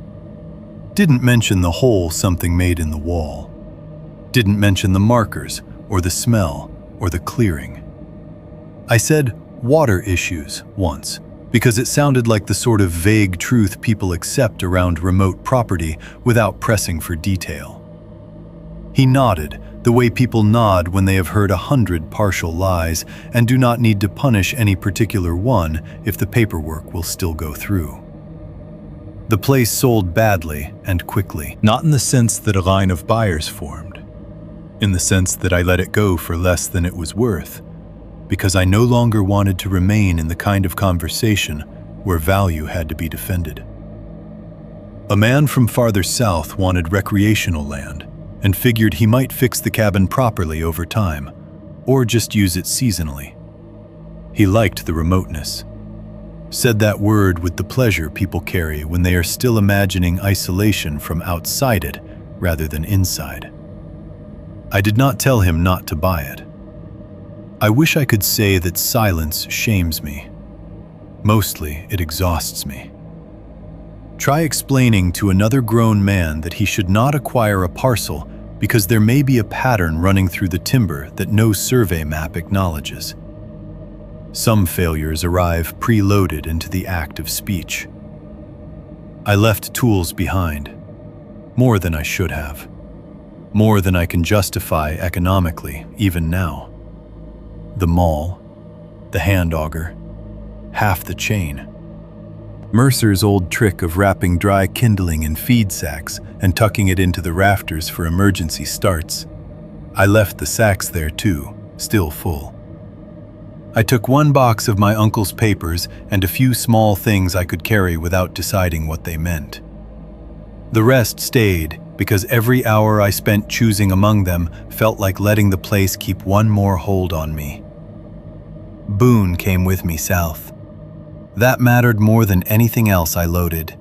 Didn't mention the hole something made in the wall. Didn't mention the markers, or the smell, or the clearing. I said water issues once, because it sounded like the sort of vague truth people accept around remote property without pressing for detail. He nodded, the way people nod when they have heard 100 partial lies and do not need to punish any particular one if the paperwork will still go through. The place sold badly and quickly, not in the sense that a line of buyers formed, in the sense that I let it go for less than it was worth, because I no longer wanted to remain in the kind of conversation where value had to be defended. A man from farther south wanted recreational land and figured he might fix the cabin properly over time, or just use it seasonally. He liked the remoteness. Said that word with the pleasure people carry when they are still imagining isolation from outside it rather than inside. I did not tell him not to buy it. I wish I could say that silence shames me. Mostly, it exhausts me. Try explaining to another grown man that he should not acquire a parcel because there may be a pattern running through the timber that no survey map acknowledges. Some failures arrive preloaded into the act of speech. I left tools behind, more than I should have. more than I can justify economically, even now. The maul, the hand auger, half the chain. Mercer's old trick of wrapping dry kindling in feed sacks and tucking it into the rafters for emergency starts. I left the sacks there too, still full. I took one box of my uncle's papers and a few small things I could carry without deciding what they meant. The rest stayed because every hour I spent choosing among them felt like letting the place keep one more hold on me. Boone came with me south. That mattered more than anything else I loaded.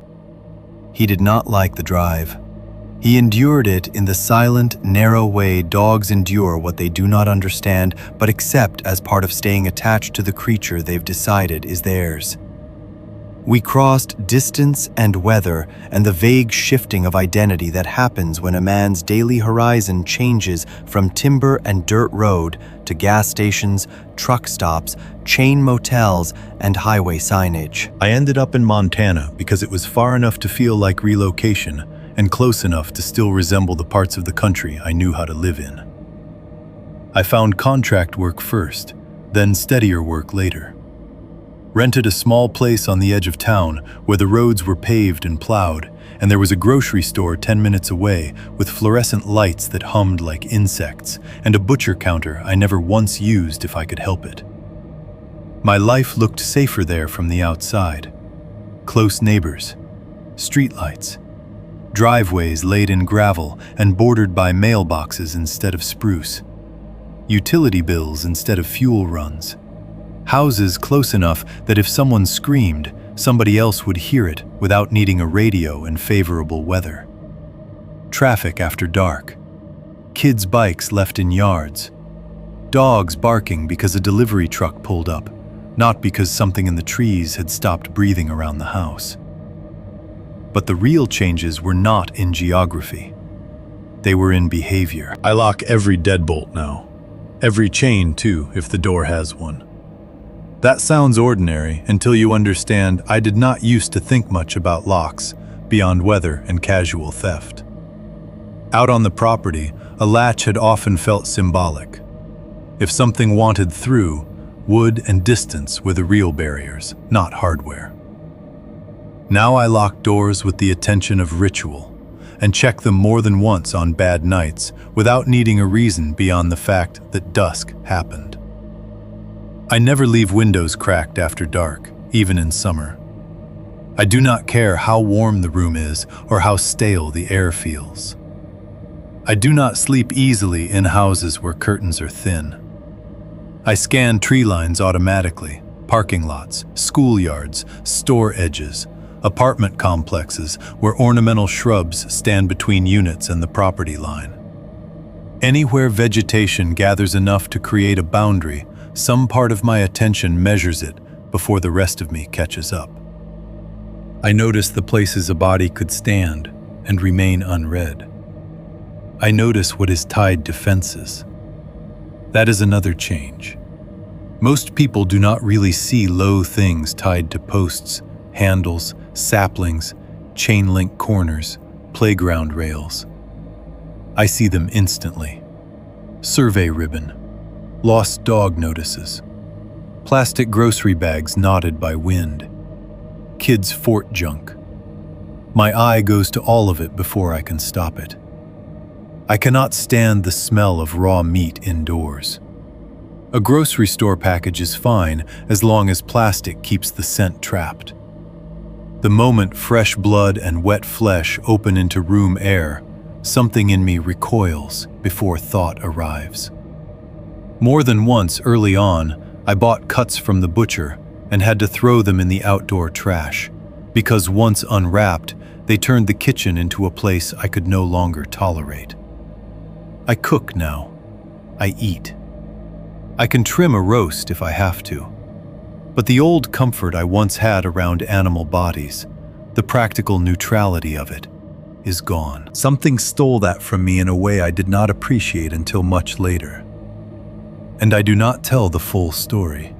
He did not like the drive. He endured it in the silent, narrow way dogs endure what they do not understand but accept as part of staying attached to the creature they've decided is theirs. We crossed distance and weather and the vague shifting of identity that happens when a man's daily horizon changes from timber and dirt road to gas stations, truck stops, chain motels, and highway signage. I ended up in Montana because it was far enough to feel like relocation and close enough to still resemble the parts of the country I knew how to live in. I found contract work first, then steadier work later. Rented a small place on the edge of town where the roads were paved and plowed, and there was a grocery store 10 minutes away with fluorescent lights that hummed like insects, and a butcher counter I never once used if I could help it. My life looked safer there from the outside. Close neighbors, streetlights, driveways laid in gravel and bordered by mailboxes instead of spruce, utility bills instead of fuel runs, houses close enough that if someone screamed, somebody else would hear it without needing a radio and favorable weather. Traffic after dark, kids' bikes left in yards, dogs barking because a delivery truck pulled up, not because something in the trees had stopped breathing around the house. But the real changes were not in geography. They were in behavior. I lock every deadbolt now. Every chain, too, if the door has one. That sounds ordinary until you understand I did not used to think much about locks beyond weather and casual theft. Out on the property, a latch had often felt symbolic. If something wanted through, wood and distance were the real barriers, not hardware. Now I lock doors with the attention of ritual and check them more than once on bad nights without needing a reason beyond the fact that dusk happened. I never leave windows cracked after dark, even in summer. I do not care how warm the room is or how stale the air feels. I do not sleep easily in houses where curtains are thin. I scan tree lines automatically, parking lots, schoolyards, store edges, apartment complexes where ornamental shrubs stand between units and the property line. Anywhere vegetation gathers enough to create a boundary, some part of my attention measures it before the rest of me catches up. I notice the places a body could stand and remain unread. I notice what is tied to fences. That is another change. Most people do not really see low things tied to posts, handles, saplings, chain link corners, playground rails. I see them instantly. Survey ribbon, lost dog notices, plastic grocery bags knotted by wind, kids' fort junk. My eye goes to all of it before I can stop it. I cannot stand the smell of raw meat indoors. A grocery store package is fine as long as plastic keeps the scent trapped. The moment fresh blood and wet flesh open into room air, something in me recoils before thought arrives. More than once early on, I bought cuts from the butcher and had to throw them in the outdoor trash, because once unwrapped, they turned the kitchen into a place I could no longer tolerate. I cook now. I eat. I can trim a roast if I have to. But the old comfort I once had around animal bodies, the practical neutrality of it, is gone. Something stole that from me in a way I did not appreciate until much later. And I do not tell the full story.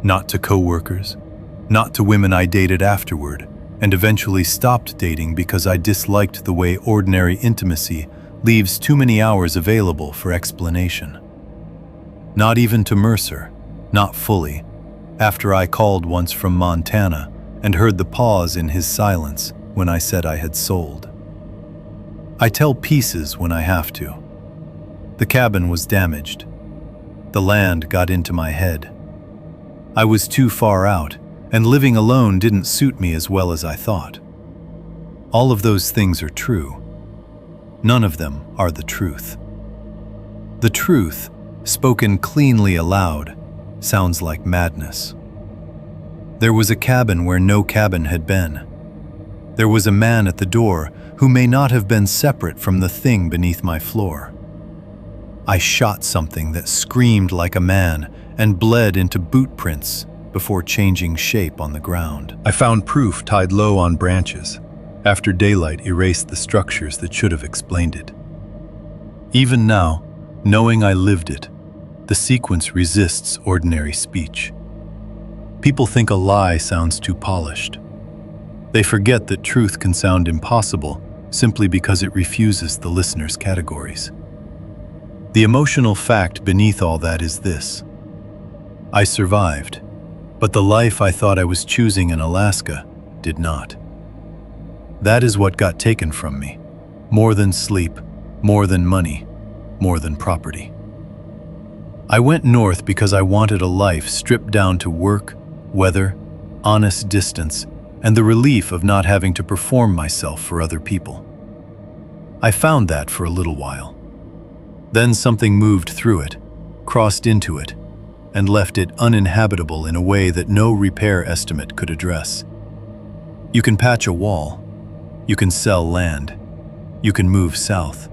Not to coworkers, not to women I dated afterward, and eventually stopped dating because I disliked the way ordinary intimacy leaves too many hours available for explanation. Not even to Mercer, not fully, after I called once from Montana and heard the pause in his silence when I said I had sold. I tell pieces when I have to. The cabin was damaged. The land got into my head. I was too far out, and living alone didn't suit me as well as I thought. All of those things are true. None of them are the truth. The truth, spoken cleanly aloud, sounds like madness. There was a cabin where no cabin had been. There was a man at the door who may not have been separate from the thing beneath my floor. I shot something that screamed like a man and bled into boot prints before changing shape on the ground. I found proof tied low on branches, after daylight erased the structures that should have explained it. Even now, knowing I lived it, the sequence resists ordinary speech. People think a lie sounds too polished. They forget that truth can sound impossible simply because it refuses the listener's categories. The emotional fact beneath all that is this: I survived, but the life I thought I was choosing in Alaska did not. That is what got taken from me. More than sleep, more than money, more than property. I went north because I wanted a life stripped down to work, weather, honest distance, and the relief of not having to perform myself for other people. I found that for a little while. Then something moved through it, crossed into it, and left it uninhabitable in a way that no repair estimate could address. You can patch a wall. You can sell land. You can move south.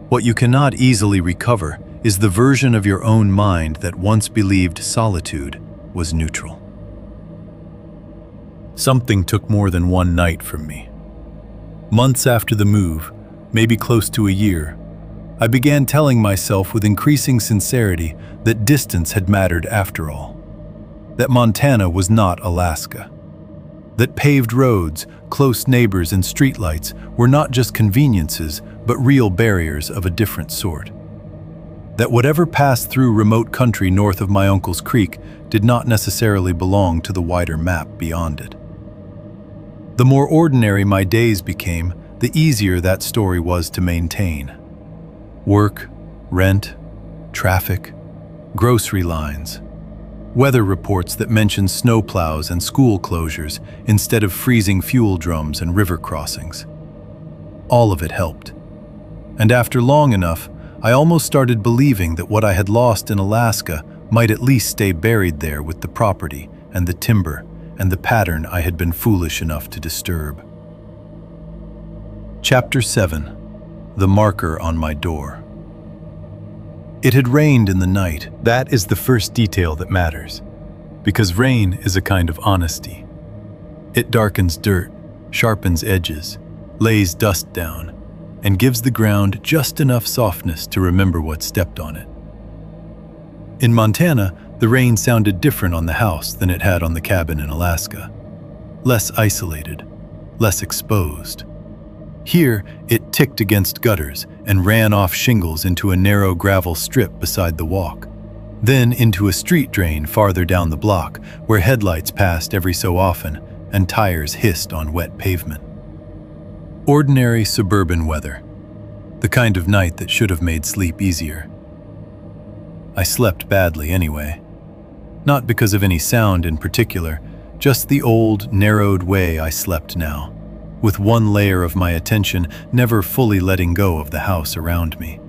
What you cannot easily recover is the version of your own mind that once believed solitude was neutral. Something took more than one night from me. Months after the move, maybe close to a year, I began telling myself with increasing sincerity that distance had mattered after all. That Montana was not Alaska. That paved roads, close neighbors, and streetlights were not just conveniences, but real barriers of a different sort. That whatever passed through remote country north of my uncle's creek did not necessarily belong to the wider map beyond it. The more ordinary my days became, the easier that story was to maintain. Work, rent, traffic, grocery lines, weather reports that mention snowplows and school closures instead of freezing fuel drums and river crossings. All of it helped. And after long enough, I almost started believing that what I had lost in Alaska might at least stay buried there with the property and the timber and the pattern I had been foolish enough to disturb. Chapter 7. The marker on my door. It had rained in the night. That is the first detail that matters, because rain is a kind of honesty. It darkens dirt, sharpens edges, lays dust down, and gives the ground just enough softness to remember what stepped on it. In Montana, the rain sounded different on the house than it had on the cabin in Alaska. Less isolated, less exposed. Here, it ticked against gutters and ran off shingles into a narrow gravel strip beside the walk, then into a street drain farther down the block where headlights passed every so often and tires hissed on wet pavement. Ordinary suburban weather, the kind of night that should have made sleep easier. I slept badly anyway. Not because of any sound in particular, just the old, narrowed way I slept now, with one layer of my attention never fully letting go of the house around me.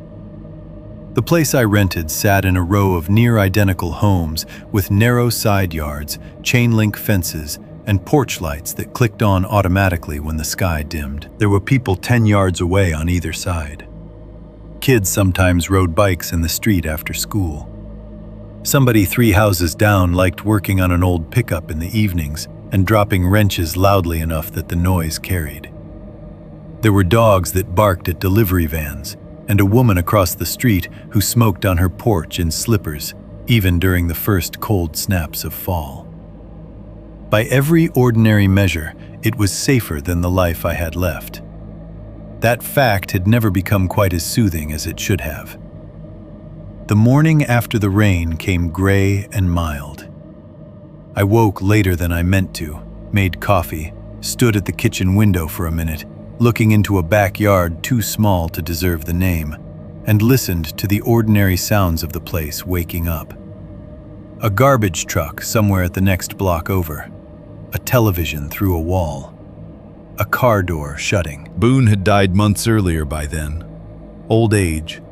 The place I rented sat in a row of near-identical homes with narrow side yards, chain-link fences, and porch lights that clicked on automatically when the sky dimmed. There were people 10 yards away on either side. Kids sometimes rode bikes in the street after school. Somebody 3 houses down liked working on an old pickup in the evenings and dropping wrenches loudly enough that the noise carried. There were dogs that barked at delivery vans, and a woman across the street who smoked on her porch in slippers, even during the first cold snaps of fall. By every ordinary measure, it was safer than the life I had left. That fact had never become quite as soothing as it should have. The morning after the rain came gray and mild. I woke later than I meant to, made coffee, stood at the kitchen window for a minute, looking into a backyard too small to deserve the name, and listened to the ordinary sounds of the place waking up. A garbage truck somewhere at the next block over, a television through a wall, a car door shutting. Boone had died months earlier by then. Old age,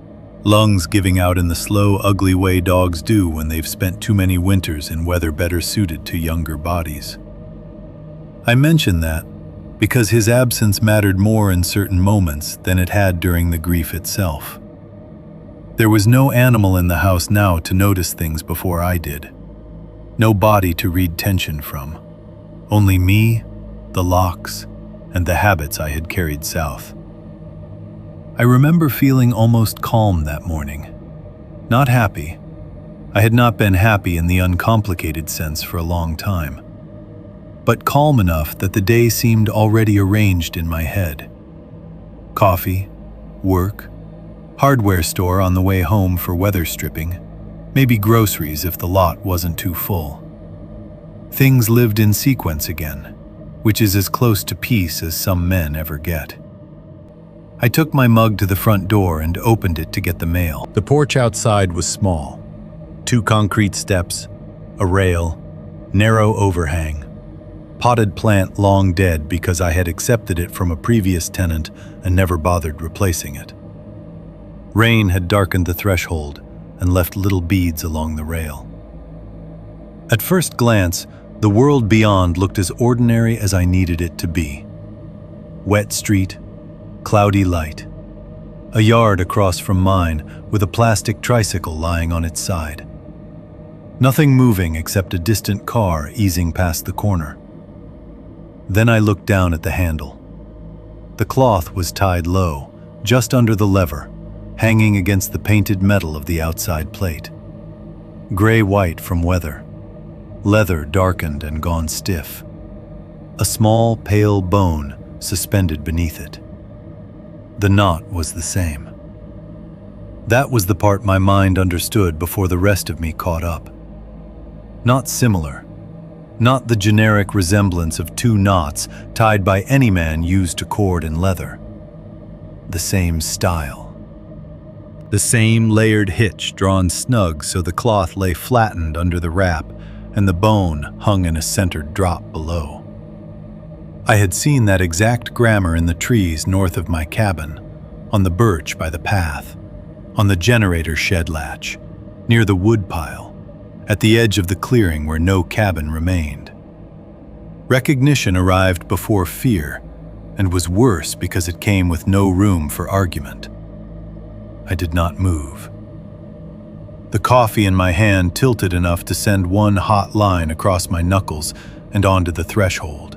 lungs giving out in the slow, ugly way dogs do when they've spent too many winters in weather better suited to younger bodies. I mention that because his absence mattered more in certain moments than it had during the grief itself. There was no animal in the house now to notice things before I did. No body to read tension from. Only me, the locks, and the habits I had carried south. I remember feeling almost calm that morning. Not happy. I had not been happy in the uncomplicated sense for a long time. But calm enough that the day seemed already arranged in my head. Coffee, work, hardware store on the way home for weather stripping, maybe groceries if the lot wasn't too full. Things lived in sequence again, which is as close to peace as some men ever get. I took my mug to the front door and opened it to get the mail. The porch outside was small. 2 concrete steps, a rail, narrow overhang. Potted plant long dead because I had accepted it from a previous tenant and never bothered replacing it. Rain had darkened the threshold and left little beads along the rail. At first glance, the world beyond looked as ordinary as I needed it to be. Wet street, cloudy light. A yard across from mine with a plastic tricycle lying on its side. Nothing moving except a distant car easing past the corner. Then I looked down at the handle. The cloth was tied low, just under the lever, hanging against the painted metal of the outside plate. Gray-white from weather. Leather darkened and gone stiff. A small, pale bone suspended beneath it. The knot was the same. That was the part my mind understood before the rest of me caught up. Not similar. Not the generic resemblance of 2 knots tied by any man used to cord and leather. The same style. The same layered hitch drawn snug so the cloth lay flattened under the wrap and the bone hung in a centered drop below. I had seen that exact grammar in the trees north of my cabin, on the birch by the path, on the generator shed latch, near the wood pile, at the edge of the clearing where no cabin remained. Recognition arrived before fear, and was worse because it came with no room for argument. I did not move. The coffee in my hand tilted enough to send one hot line across my knuckles and onto the threshold,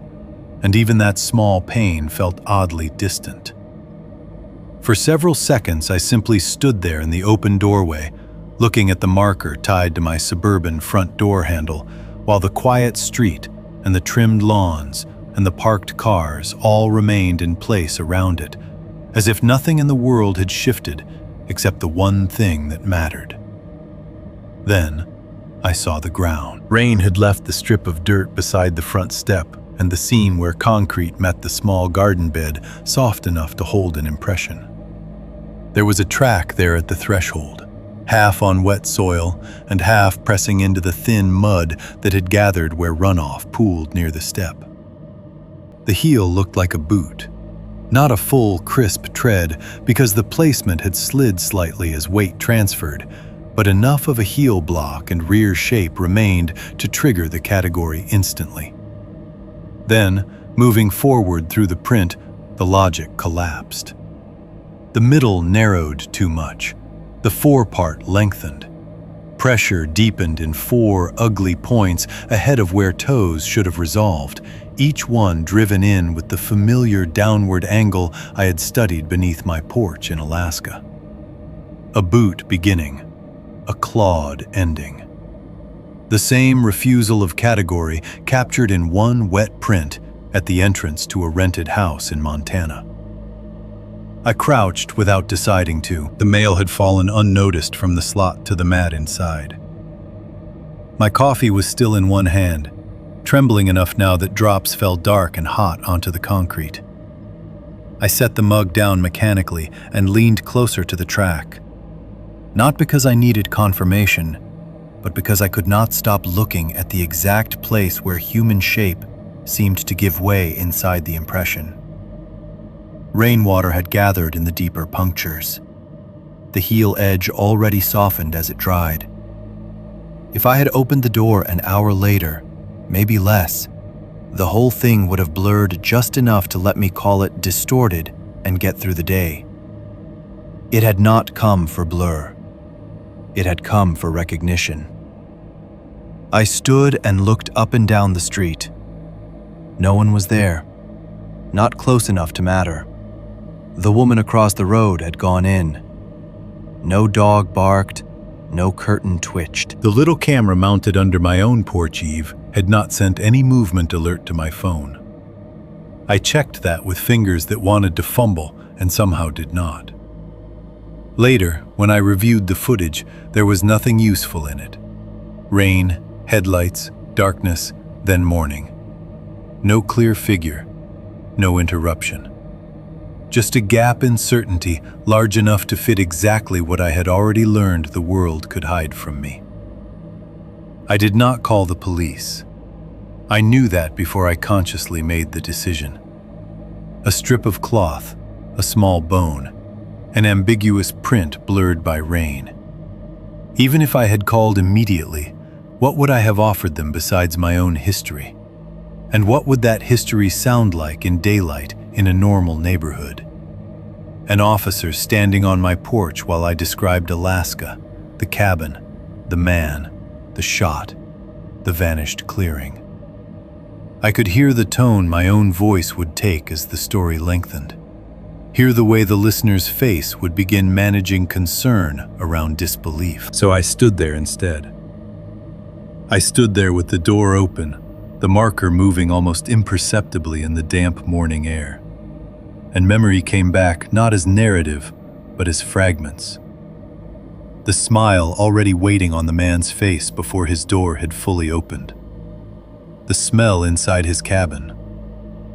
and even that small pain felt oddly distant. For several seconds, I simply stood there in the open doorway, looking at the marker tied to my suburban front door handle, while the quiet street and the trimmed lawns and the parked cars all remained in place around it, as if nothing in the world had shifted except the one thing that mattered. Then, I saw the ground. Rain had left the strip of dirt beside the front step and the seam where concrete met the small garden bed soft enough to hold an impression. There was a track there at the threshold, half on wet soil and half pressing into the thin mud that had gathered where runoff pooled near the step. The heel looked like a boot, not a full, crisp tread because the placement had slid slightly as weight transferred, but enough of a heel block and rear shape remained to trigger the category instantly. Then, moving forward through the print, the logic collapsed. The middle narrowed too much. The forepart lengthened. Pressure deepened in 4 ugly points ahead of where toes should have resolved, each one driven in with the familiar downward angle I had studied beneath my porch in Alaska. A boot beginning, a clawed ending. The same refusal of category captured in one wet print at the entrance to a rented house in Montana. I crouched without deciding to. The mail had fallen unnoticed from the slot to the mat inside. My coffee was still in one hand, trembling enough now that drops fell dark and hot onto the concrete. I set the mug down mechanically and leaned closer to the track. Not because I needed confirmation, but because I could not stop looking at the exact place where human shape seemed to give way inside the impression. Rainwater had gathered in the deeper punctures, the heel edge already softened as it dried. If I had opened the door an hour later, maybe less, the whole thing would have blurred just enough to let me call it distorted and get through the day. It had not come for blur. It had come for recognition. I stood and looked up and down the street. No one was there, not close enough to matter. The woman across the road had gone in. No dog barked, no curtain twitched. The little camera mounted under my own porch eave had not sent any movement alert to my phone. I checked that with fingers that wanted to fumble and somehow did not. Later, when I reviewed the footage, there was nothing useful in it. Rain, headlights, darkness, then morning. No clear figure, no interruption. Just a gap in certainty large enough to fit exactly what I had already learned the world could hide from me. I did not call the police. I knew that before I consciously made the decision. A strip of cloth, a small bone, an ambiguous print blurred by rain. Even if I had called immediately, what would I have offered them besides my own history? And what would that history sound like in daylight in a normal neighborhood? An officer standing on my porch while I described Alaska, the cabin, the man, the shot, the vanished clearing. I could hear the tone my own voice would take as the story lengthened. Hear the way the listener's face would begin managing concern around disbelief. So I stood there instead. I stood there with the door open, the marker moving almost imperceptibly in the damp morning air. And memory came back not as narrative, but as fragments. The smile already waiting on the man's face before his door had fully opened. The smell inside his cabin.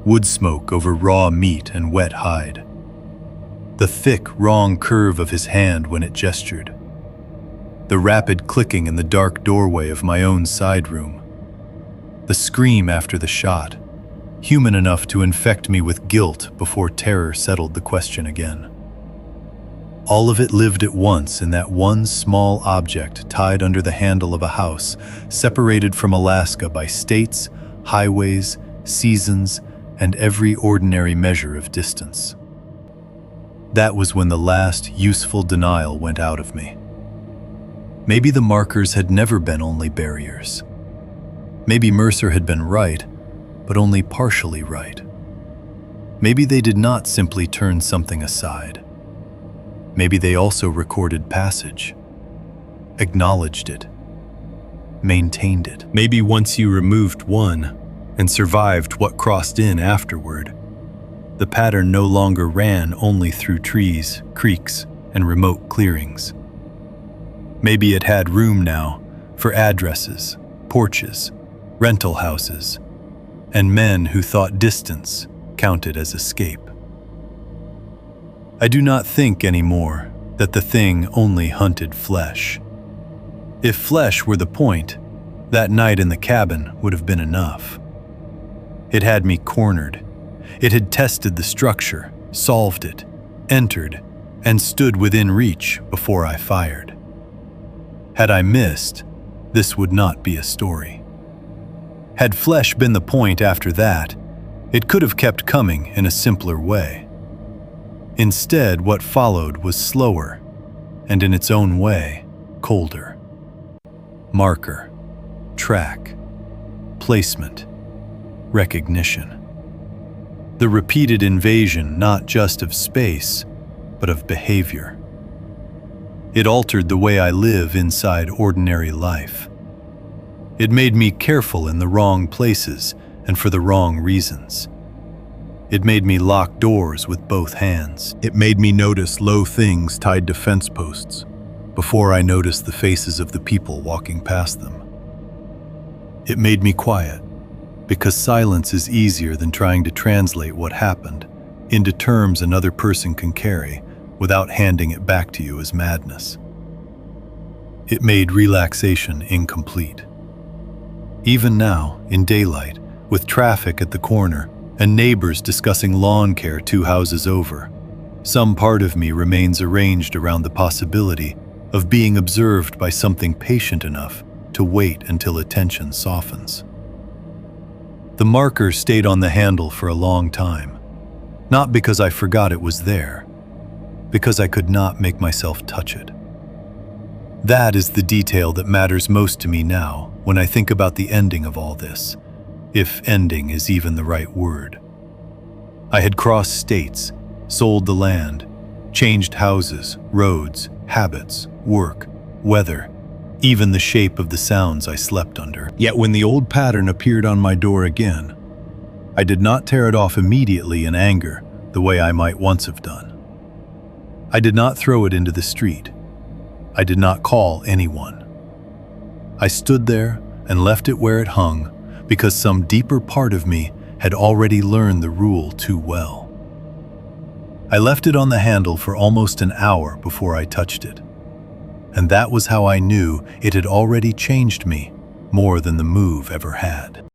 Wood smoke over raw meat and wet hide. The thick, wrong curve of his hand when it gestured. The rapid clicking in the dark doorway of my own side room. The scream after the shot, human enough to infect me with guilt before terror settled the question again. All of it lived at once in that one small object tied under the handle of a house, separated from Alaska by states, highways, seasons, and every ordinary measure of distance. That was when the last useful denial went out of me. Maybe the markers had never been only barriers. Maybe Mercer had been right, but only partially right. Maybe they did not simply turn something aside. Maybe they also recorded passage, acknowledged it, maintained it. Maybe once you removed one and survived what crossed in afterward, the pattern no longer ran only through trees, creeks, and remote clearings. Maybe it had room now for addresses, porches, rental houses, and men who thought distance counted as escape. I do not think anymore that the thing only hunted flesh. If flesh were the point, that night in the cabin would have been enough. It had me cornered. It had tested the structure, solved it, entered, and stood within reach before I fired. Had I missed, this would not be a story. Had flesh been the point after that, it could have kept coming in a simpler way. Instead, what followed was slower, and in its own way, colder. Marker, track, placement, recognition. The repeated invasion not just of space, but of behavior. It altered the way I live inside ordinary life. It made me careful in the wrong places and for the wrong reasons. It made me lock doors with both hands. It made me notice low things tied to fence posts before I noticed the faces of the people walking past them. It made me quiet, because silence is easier than trying to translate what happened into terms another person can carry without handing it back to you as madness. It made relaxation incomplete. Even now, in daylight, with traffic at the corner and neighbors discussing lawn care 2 houses over, some part of me remains arranged around the possibility of being observed by something patient enough to wait until attention softens. The marker stayed on the handle for a long time, not because I forgot it was there, because I could not make myself touch it. That is the detail that matters most to me now when I think about the ending of all this, if ending is even the right word. I had crossed states, sold the land, changed houses, roads, habits, work, weather, even the shape of the sounds I slept under. Yet when the old pattern appeared on my door again, I did not tear it off immediately in anger the way I might once have done. I did not throw it into the street. I did not call anyone. I stood there and left it where it hung because some deeper part of me had already learned the rule too well. I left it on the handle for almost an hour before I touched it. And that was how I knew it had already changed me more than the move ever had.